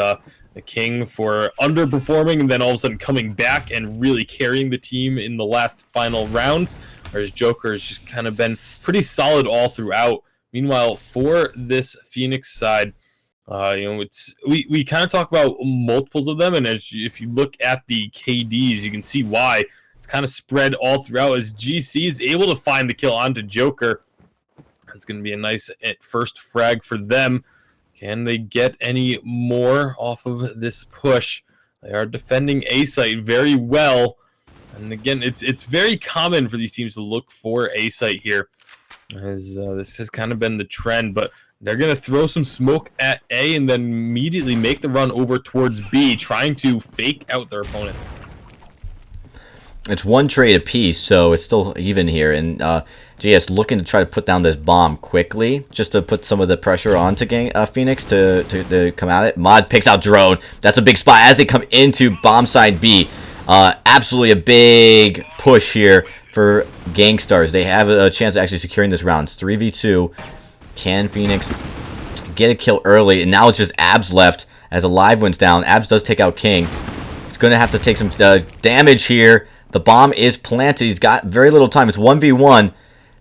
The King for underperforming and then all of a sudden coming back and really carrying the team in the last final rounds, whereas Joker has just kind of been pretty solid all throughout. Meanwhile, for this Phoenix side, you know, we kind of talk about multiples of them, and if you look at the KDs, you can see why. It's kind of spread all throughout as GC is able to find the kill onto Joker. It's going to be a nice first frag for them. Can they get any more off of this push? They are defending A site very well. And again, it's very common for these teams to look for A site here, as this has kind of been the trend. But they're going to throw some smoke at A and then immediately make the run over towards B, trying to fake out their opponents. It's 1 trade apiece, so it's still even here. And JS looking to try to put down this bomb quickly, just to put some of the pressure onto Phoenix to come at it. Mod picks out Drone. That's a big spot as they come into bomb side B. Absolutely a big push here for Gangstars. They have a chance of actually securing this round. It's 3v2. Can Phoenix get a kill early? And now it's just Abs left as Alive wins down. Abs does take out King. He's going to have to take some damage here. The bomb is planted. He's got very little time. It's 1v1.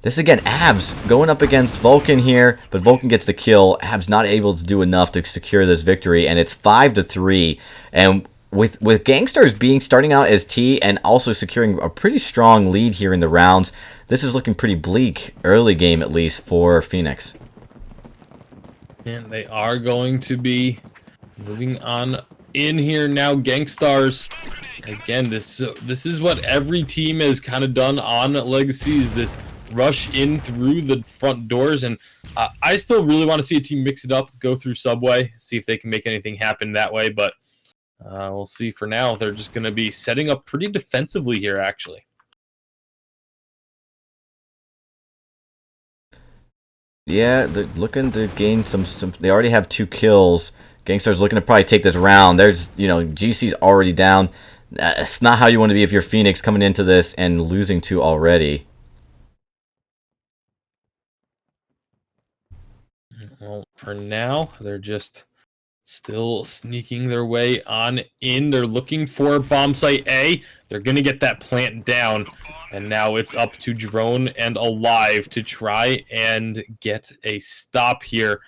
This again, Abs going up against Vulcan here, but Vulcan gets the kill. Abs not able to do enough to secure this victory, and it's 5-3. And with Gangstars starting out as T and also securing a pretty strong lead here in the rounds, this is looking pretty bleak early game, at least for Phoenix. And they are going to be moving on in here now. Gangstars. Again, this is what every team has kind of done on Legacy, is this rush in through the front doors. And I still really want to see a team mix it up, go through Subway, see if they can make anything happen that way. But we'll see. For now, they're just going to be setting up pretty defensively here, actually. Yeah, they're looking to gain some. They already have 2 kills. Gangstars looking to probably take this round. There's, GC's already down. It's not how you want to be if you're Phoenix coming into this and losing 2 already. Well, for now, they're just still sneaking their way on in. They're looking for bomb site A. They're going to get that plant down. And now it's up to Drone and Alive to try and get a stop here.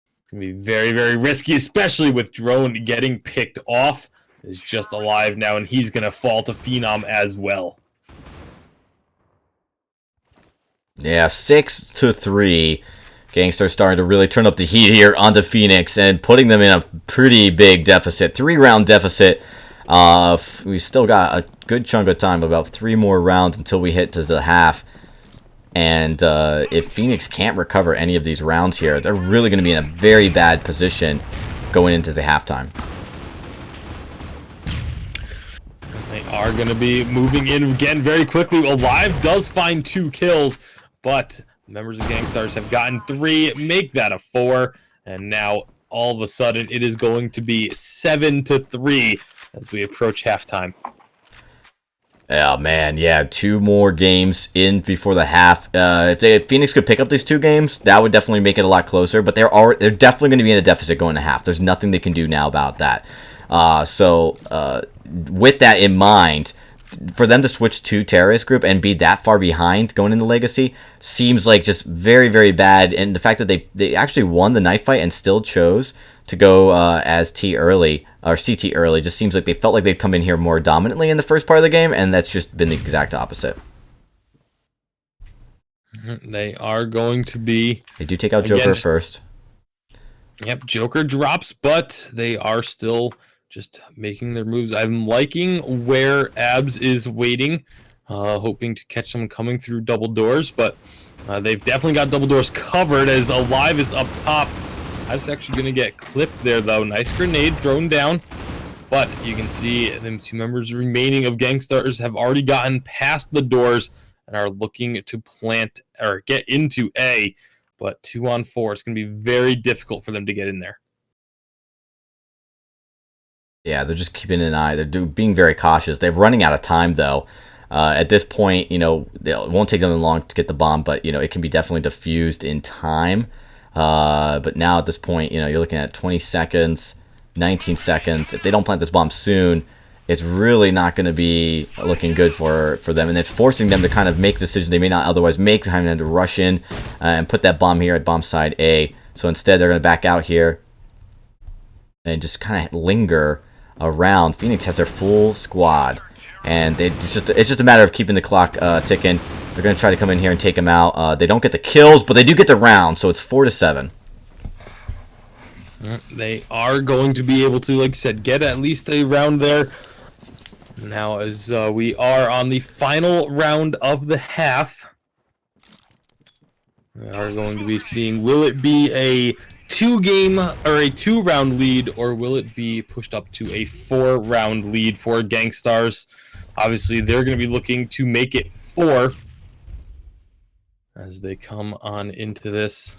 It's going to be very, very risky, especially with Drone getting picked off. Is just Alive now, and he's going to fall to Phenom as well. Yeah, 6-3. Gangsters starting to really turn up the heat here onto Phoenix and putting them in a pretty big deficit. 3-round deficit. We still got a good chunk of time, about 3 more rounds until we hit to the half. And if Phoenix can't recover any of these rounds here, they're really going to be in a very bad position going into the halftime. They are going to be moving in again very quickly. Alive does find 2 kills, but members of Gangstars have gotten 3, make that a 4, and now all of a sudden it is going to be 7-3 as we approach halftime. Oh man, yeah, 2 more games in before the half. If Phoenix could pick up these 2 games, that would definitely make it a lot closer. But they're definitely going to be in a deficit going to half. There's nothing they can do now about that. With that in mind, for them to switch to Terrorist Group and be that far behind going into Legacy seems like just very, very bad. And the fact that they actually won the knife fight and still chose to go as T early, or CT early, just seems like they felt like they'd come in here more dominantly in the first part of the game, and that's just been the exact opposite. They are going to be... They do take out Joker first. Yep, Joker drops, but they are still just making their moves. I'm liking where Abs is waiting, hoping to catch someone coming through double doors, but they've definitely got double doors covered as Alive is up top. Abs actually going to get clipped there, though. Nice grenade thrown down, but you can see them 2 members remaining of Gangstars have already gotten past the doors and are looking to plant or get into A, but 2-on-4, it's going to be very difficult for them to get in there. Yeah, they're just keeping an eye. They're being very cautious. They're running out of time, though. At this point, it won't take them long to get the bomb, but, it can be definitely diffused in time. But now at this point, you're looking at 20 seconds, 19 seconds. If they don't plant this bomb soon, it's really not going to be looking good for them. And it's forcing them to kind of make decisions they may not otherwise make, having them to rush in and put that bomb here at bomb side A. So instead, they're going to back out here and just kind of linger around. Phoenix has their full squad, and it's just a matter of keeping the clock ticking. They're going to try to come in here and take them out. They don't get the kills, but they do get the round, so it's 4-7. They are going to be able to, like I said, get at least a round there. Now, as we are on the final round of the half, we are going to be seeing, will it be a 2-game or a 2-round lead, or will it be pushed up to a 4-round lead for Gangstars? Obviously, they're going to be looking to make it 4 as they come on into this.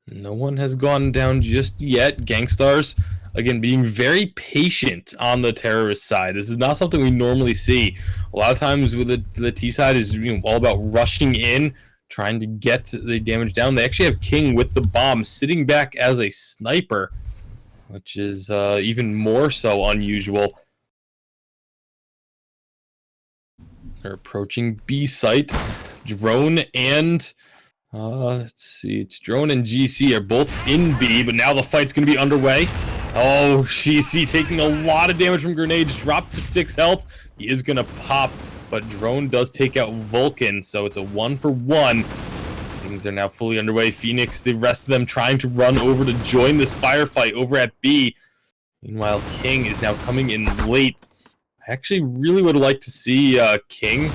No one has gone down just yet. Gangstars, again, being very patient on the terrorist side. This is not something we normally see. A lot of times with the T side is all about rushing in, trying to get the damage down. They actually have King with the bomb sitting back as a sniper, which is even more so unusual. They're approaching B site. Drone and let's see, it's Drone and GC are both in B, but now the fight's going to be underway. Oh, GC taking a lot of damage from grenades, dropped to 6 health. He is going to pop, but Drone does take out Vulcan, so it's a 1-for-1. Things are now fully underway. Phoenix, the rest of them trying to run over to join this firefight over at B. Meanwhile, King is now coming in late. I actually really would like to see King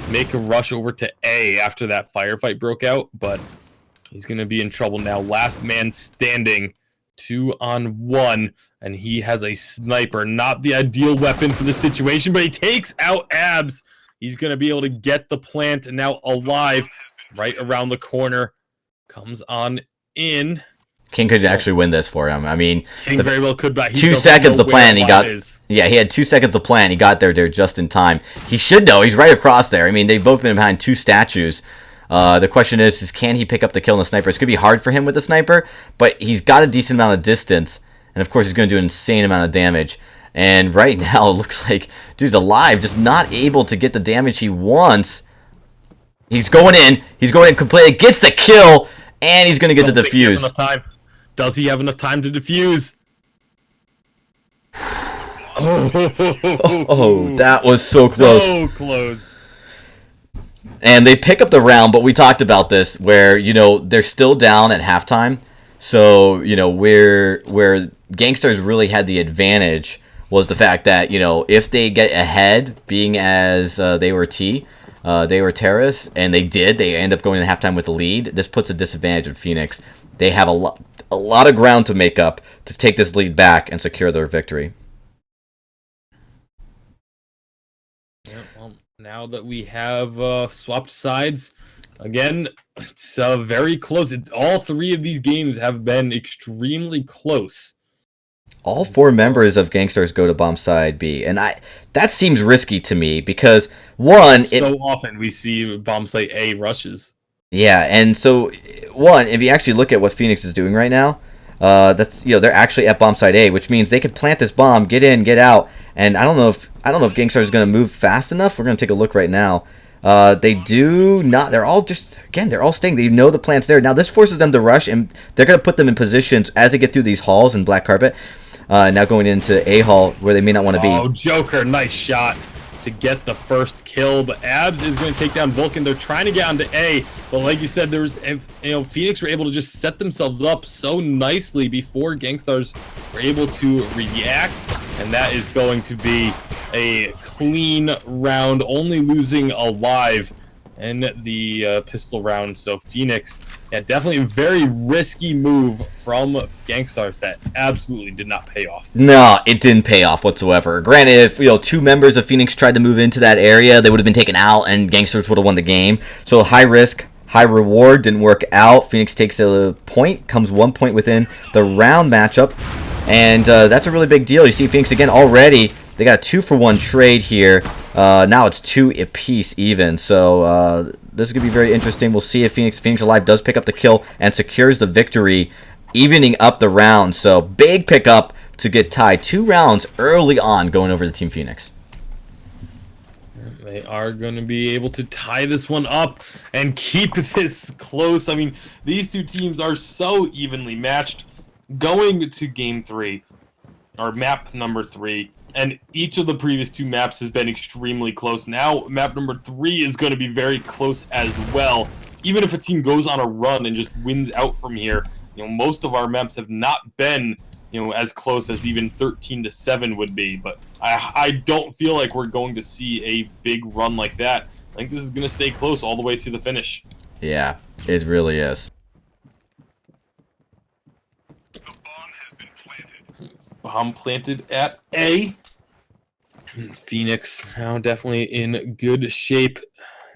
make a rush over to A after that firefight broke out, but he's going to be in trouble now. Last man standing, 2-on-1, and he has a sniper. Not the ideal weapon for the situation, but he takes out Abs. He's going to be able to get the plant now alive right around the corner. Comes on in. King could actually win this for him. I mean, King very well could, but he 2 doesn't seconds know to plan. where He got. is. Yeah, he had 2 seconds to plan. He got there just in time. He should know. He's right across there. I mean, they've both been behind 2 statues. The question is can he pick up the kill on the sniper? It's going to be hard for him with the sniper, but he's got a decent amount of distance, and of course he's going to do an insane amount of damage. And right now it looks like dude's alive, just not able to get the damage he wants. He's going in completely, gets the kill, and he's going to get the defuse. Does he have enough time to defuse? Oh, that was so close. So close. And they pick up the round, but we talked about this where, you know, they're still down at halftime. So, you know, where Gangstars really had the advantage was the fact that, you know, if they get ahead, being as they were T, they were terrorists, and they end up going to halftime with the lead. This puts a disadvantage on Phoenix. They have a lot of ground to make up to take this lead back and secure their victory. Yeah, well, now that we have swapped sides, again, it's very close. All 3 of these games have been extremely close. All 4 members of Gangstars go to bomb side B, and that seems risky to me because Often we see bomb site A rushes. Yeah, and so if you actually look at what Phoenix is doing right now, that's, you know, they're actually at bomb site A, which means they could plant this bomb, get in, get out, and I don't know if Gangstars is going to move fast enough. We're going to take a look right now. They do not. They're all they're all staying. They know the plant's there. Now this forces them to rush, and they're going to put them in positions as they get through these halls and black carpet. Now going into A hall where they may not want to be. Oh, Joker, nice shot to get the first kill, but Abs is going to take down Vulcan. They're trying to get onto A, but like you said, Phoenix were able to just set themselves up so nicely before Gangstars were able to react, and that is going to be a clean round, only losing alive in the pistol round. So Phoenix, yeah, definitely a very risky move from Gangstars that absolutely did not pay off. No, it didn't pay off whatsoever. Granted, if 2 members of Phoenix tried to move into that area, they would have been taken out and Gangsters would have won the game. So high risk, high reward didn't work out. Phoenix takes a point, comes 1 point within the round matchup, and that's a really big deal. You see Phoenix again already. They got a 2-for-1 trade here. Now it's 2 apiece even. So this is going to be very interesting. We'll see if Phoenix Alive does pick up the kill and secures the victory, evening up the round. So big pickup to get tied. 2 rounds early on going over to Team Phoenix. They are going to be able to tie this one up and keep this close. I mean, these 2 teams are so evenly matched. Going to game 3, or map number 3, and each of the previous 2 maps has been extremely close. Now, map number 3 is going to be very close as well. Even if a team goes on a run and just wins out from here, most of our maps have not been, as close as even 13-7 would be. But I don't feel like we're going to see a big run like that. I think this is going to stay close all the way to the finish. Yeah, it really is. Bomb planted at A. Phoenix now definitely in good shape.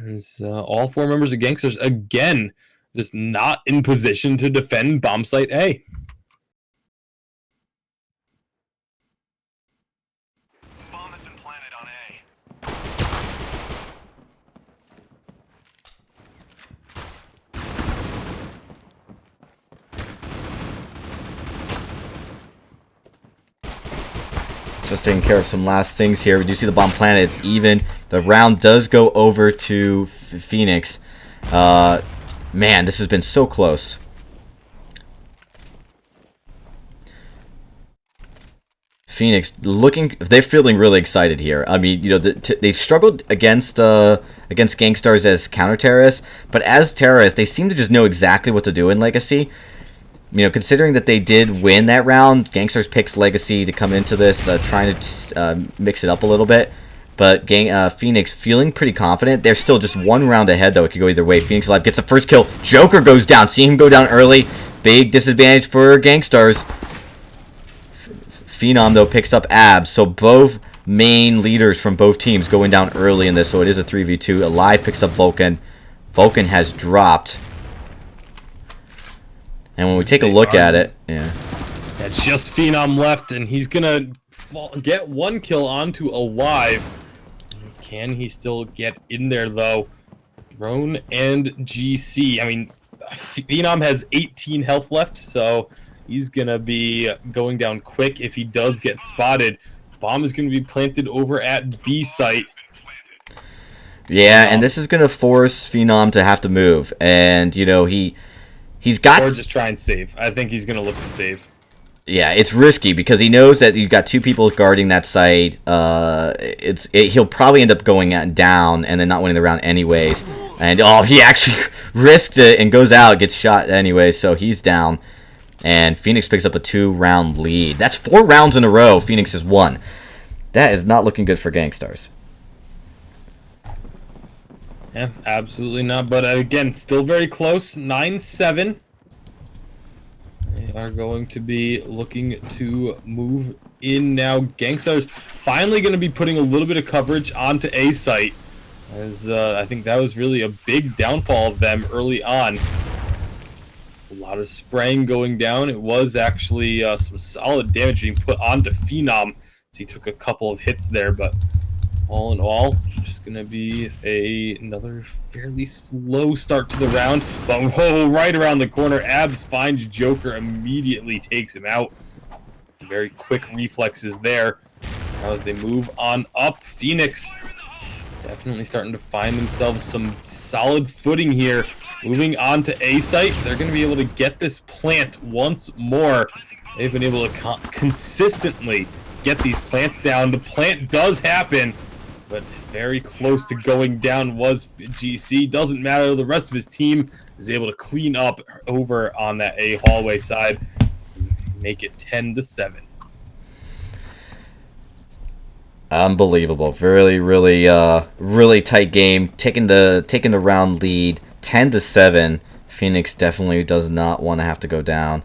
As, all 4 members of Gangsters again just not in position to defend bomb site A. Bomb has been planted on A. Just taking care of some last things here. We do see the bomb planted. It's even. The round does go over to Phoenix. Man, this has been so close. Phoenix they're feeling really excited here. I mean, you know, they struggled against Gangstars as counter terrorists, but as terrorists, they seem to just know exactly what to do in Legacy. You know, considering that they did win that round, Gangstars picks Legacy to come into this, trying to mix it up a little bit. But Phoenix feeling pretty confident. They're still just one round ahead, though. It could go either way. Phoenix Alive gets the first kill. Joker goes down. See him go down early. Big disadvantage for Gangstars. Phenom, though, picks up Abs. So both main leaders from both teams going down early in this. So it is a 3v2. Alive picks up Vulcan. Vulcan has dropped. And when we take a look at it, yeah. It's just Phenom left, and he's gonna get one kill onto Alive. Can he still get in there, though? Drone and GC. I mean, Phenom has 18 health left, so he's gonna be going down quick if he does get spotted. Bomb is gonna be planted over at B site. Yeah, and this is gonna force Phenom to have to move, and you know he's got. Or just try and save. I think he's gonna look to save. Yeah, it's risky because he knows that you've got two people guarding that site. He'll probably end up going down and then not winning the round anyways. And he actually risked it and goes out, gets shot anyway, so he's down. And Phoenix picks up a 2-round lead. That's 4 rounds in a row Phoenix has won. That is not looking good for Gangstars. Yeah, absolutely not. But again, still very close. 9-7. They are going to be looking to move in now. Gangstars finally going to be putting a little bit of coverage onto A site, as I think that was really a big downfall of them early on. A lot of spraying going down. It was actually some solid damage being put onto Phenom, so he took a couple of hits there, but all in all, just going to be another fairly slow start to the round. But right around the corner, Abs finds Joker, immediately takes him out. Very quick reflexes there. Now as they move on up, Phoenix definitely starting to find themselves some solid footing here. Moving on to A site, they're going to be able to get this plant once more. They've been able to consistently get these plants down. The plant does happen, but very close to going down was GC. Doesn't matter, the rest of his team is able to clean up over on that A hallway side, make it 10-7. Unbelievable. Really, really tight game. Taking the round lead, 10-7. Phoenix definitely does not want to have to go down.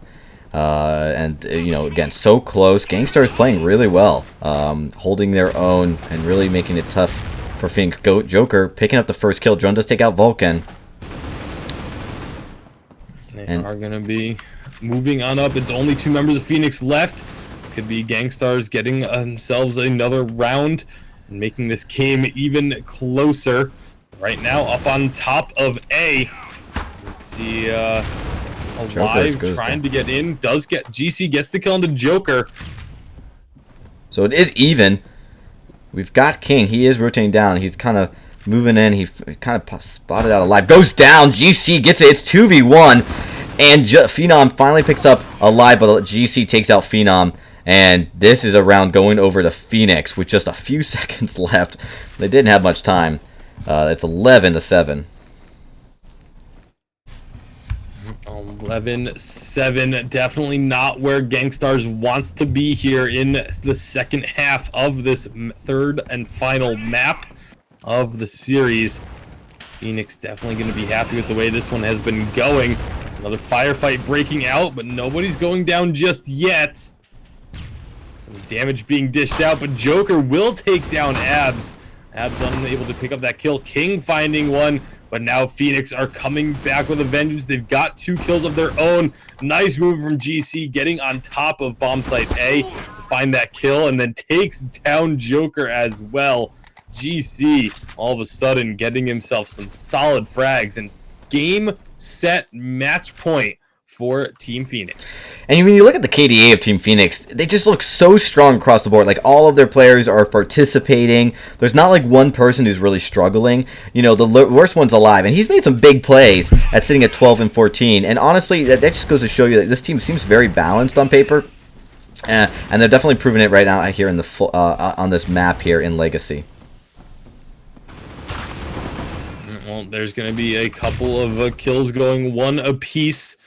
And you know, again, so close. Gangstars playing really well, holding their own and really making it tough for Phoenix. Joker picking up the first kill. Drone does take out Vulcan. They are going to be moving on up. It's only 2 members of Phoenix left. Could be Gangstars getting themselves another round and making this game even closer. Right now, up on top of A. Let's see, Alive trying to get in. GC gets the kill on the Joker. So it is even. We've got King. He is rotating down. He's kind of moving in. He kind of spotted out Alive. Goes down. GC gets it. It's 2v1. And Phenom finally picks up Alive, but GC takes out Phenom. And this is a round going over to Phoenix with just a few seconds left. They didn't have much time. It's 11-7. 11-7, definitely not where Gangstars wants to be here in the second half of this third and final map of the series. Phoenix definitely going to be happy with the way this one has been going. Another firefight breaking out, but nobody's going down just yet. Some damage being dished out, but Joker will take down Abs. Abs unable to pick up that kill. King finding one. But now Phoenix are coming back with a vengeance. They've got 2 kills of their own. Nice move from GC, getting on top of bomb site A to find that kill, and then takes down Joker as well. GC, all of a sudden, getting himself some solid frags. And game, set, match point for Team Phoenix. And when you look at the KDA of Team Phoenix, they just look so strong across the board. Like, all of their players are participating. There's not like one person who's really struggling. You know, the worst one's Alive, and he's made some big plays at sitting at 12-14. And honestly, that just goes to show you that this team seems very balanced on paper. And they're definitely proving it right now here in the on this map here in Legacy. Well, there's going to be a couple of kills going one apiece.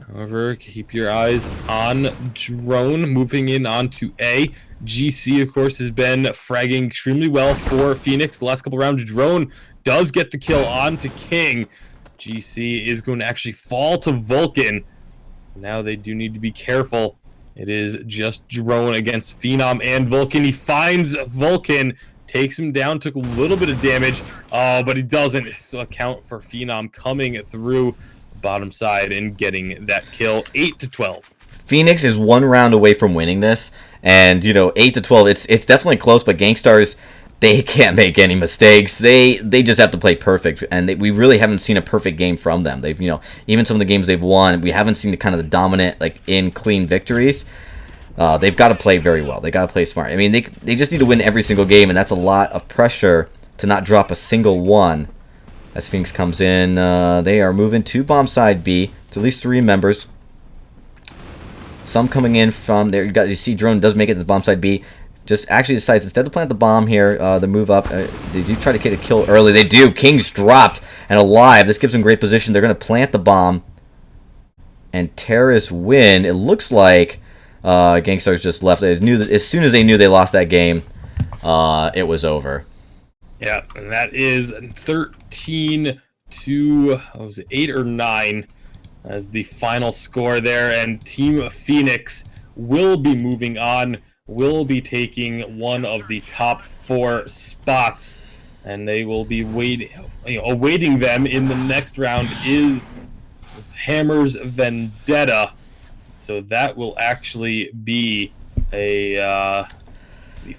However, keep your eyes on Drone moving in onto A. GC, of course, has been fragging extremely well for Phoenix the last couple rounds. Drone does get the kill onto King. GC is going to actually fall to Vulcan. Now they do need to be careful. It is just Drone against Phenom and Vulcan. He finds Vulcan, takes him down, took a little bit of damage, but he doesn't account for Phenom coming through the bottom side and getting that kill. 8-12. Phoenix is one round away from winning this, and 8-12. It's definitely close, but Gangstars, they can't make any mistakes. They just have to play perfect, and we really haven't seen a perfect game from them. They've even some of the games they've won, we haven't seen the kind of the dominant in clean victories. They've got to play very well. They got to play smart. I mean, they just need to win every single game, and that's a lot of pressure to not drop a single one. As Phoenix comes in, they are moving to bomb side B. It's at least 3 members. Some coming in from there. You see, Drone does make it to the bomb side B. Just actually decides instead to plant the bomb here, the move up. They do try to get a kill early. They do. King's dropped and alive. This gives them great position. They're going to plant the bomb, and Terrorists win. It looks like Gangstars just left. As soon as they knew they lost that game, it was over. Yeah, and that is 13 to, what was it, 8 or 9 as the final score there. And Team Phoenix will be moving on, will be taking one of the top 4 spots, and they will be awaiting them in the next round is Hammer's Vendetta. So that will actually be the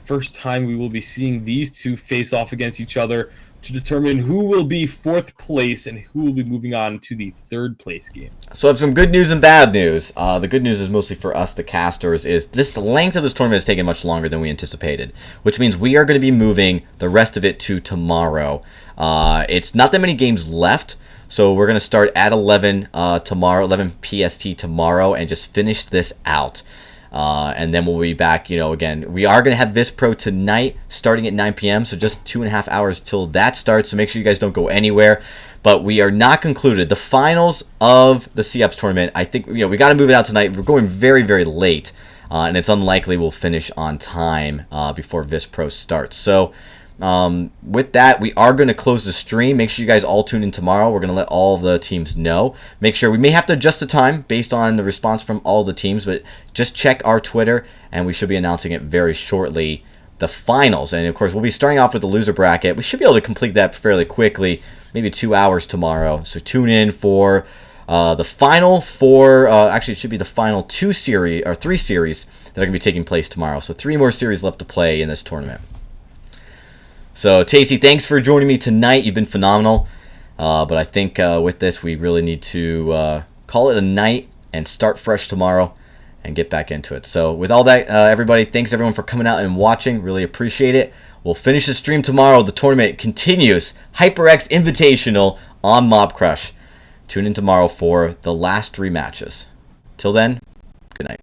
first time we will be seeing these two face off against each other to determine who will be 4th place and who will be moving on to the 3rd place game. So I have some good news and bad news. The good news is mostly for us, the casters, is the length of this tournament has taken much longer than we anticipated, which means we are going to be moving the rest of it to tomorrow. It's not that many games left, so we're going to start at 11 tomorrow, 11 PST tomorrow, and just finish this out. And then we'll be back, again, we are going to have Vispro tonight starting at 9 p.m. So just 2.5 hours till that starts. So make sure you guys don't go anywhere. But we are not concluded. The finals of the COPS tournament, I think, we got to move it out tonight. We're going very, very late. And it's unlikely we'll finish on time before Vispro starts. So with that, we are going to close the stream. Make sure you guys all tune in tomorrow. We're going to let all of the teams know. Make sure we may have to adjust the time based on the response from all the teams, but just check our Twitter, and we should be announcing it very shortly, the finals. And of course, we'll be starting off with the loser bracket. We should be able to complete that fairly quickly, maybe 2 hours tomorrow. So tune in for the final 4, actually it should be the final 2 series, or 3 series that are going to be taking place tomorrow. So 3 more series left to play in this tournament. So, Tacey, thanks for joining me tonight. You've been phenomenal. But I think with this, we really need to call it a night and start fresh tomorrow and get back into it. So, with all that, everybody, thanks everyone for coming out and watching. Really appreciate it. We'll finish the stream tomorrow. The tournament continues. HyperX Invitational on Mob Crush. Tune in tomorrow for the last 3 matches. Till then, good night.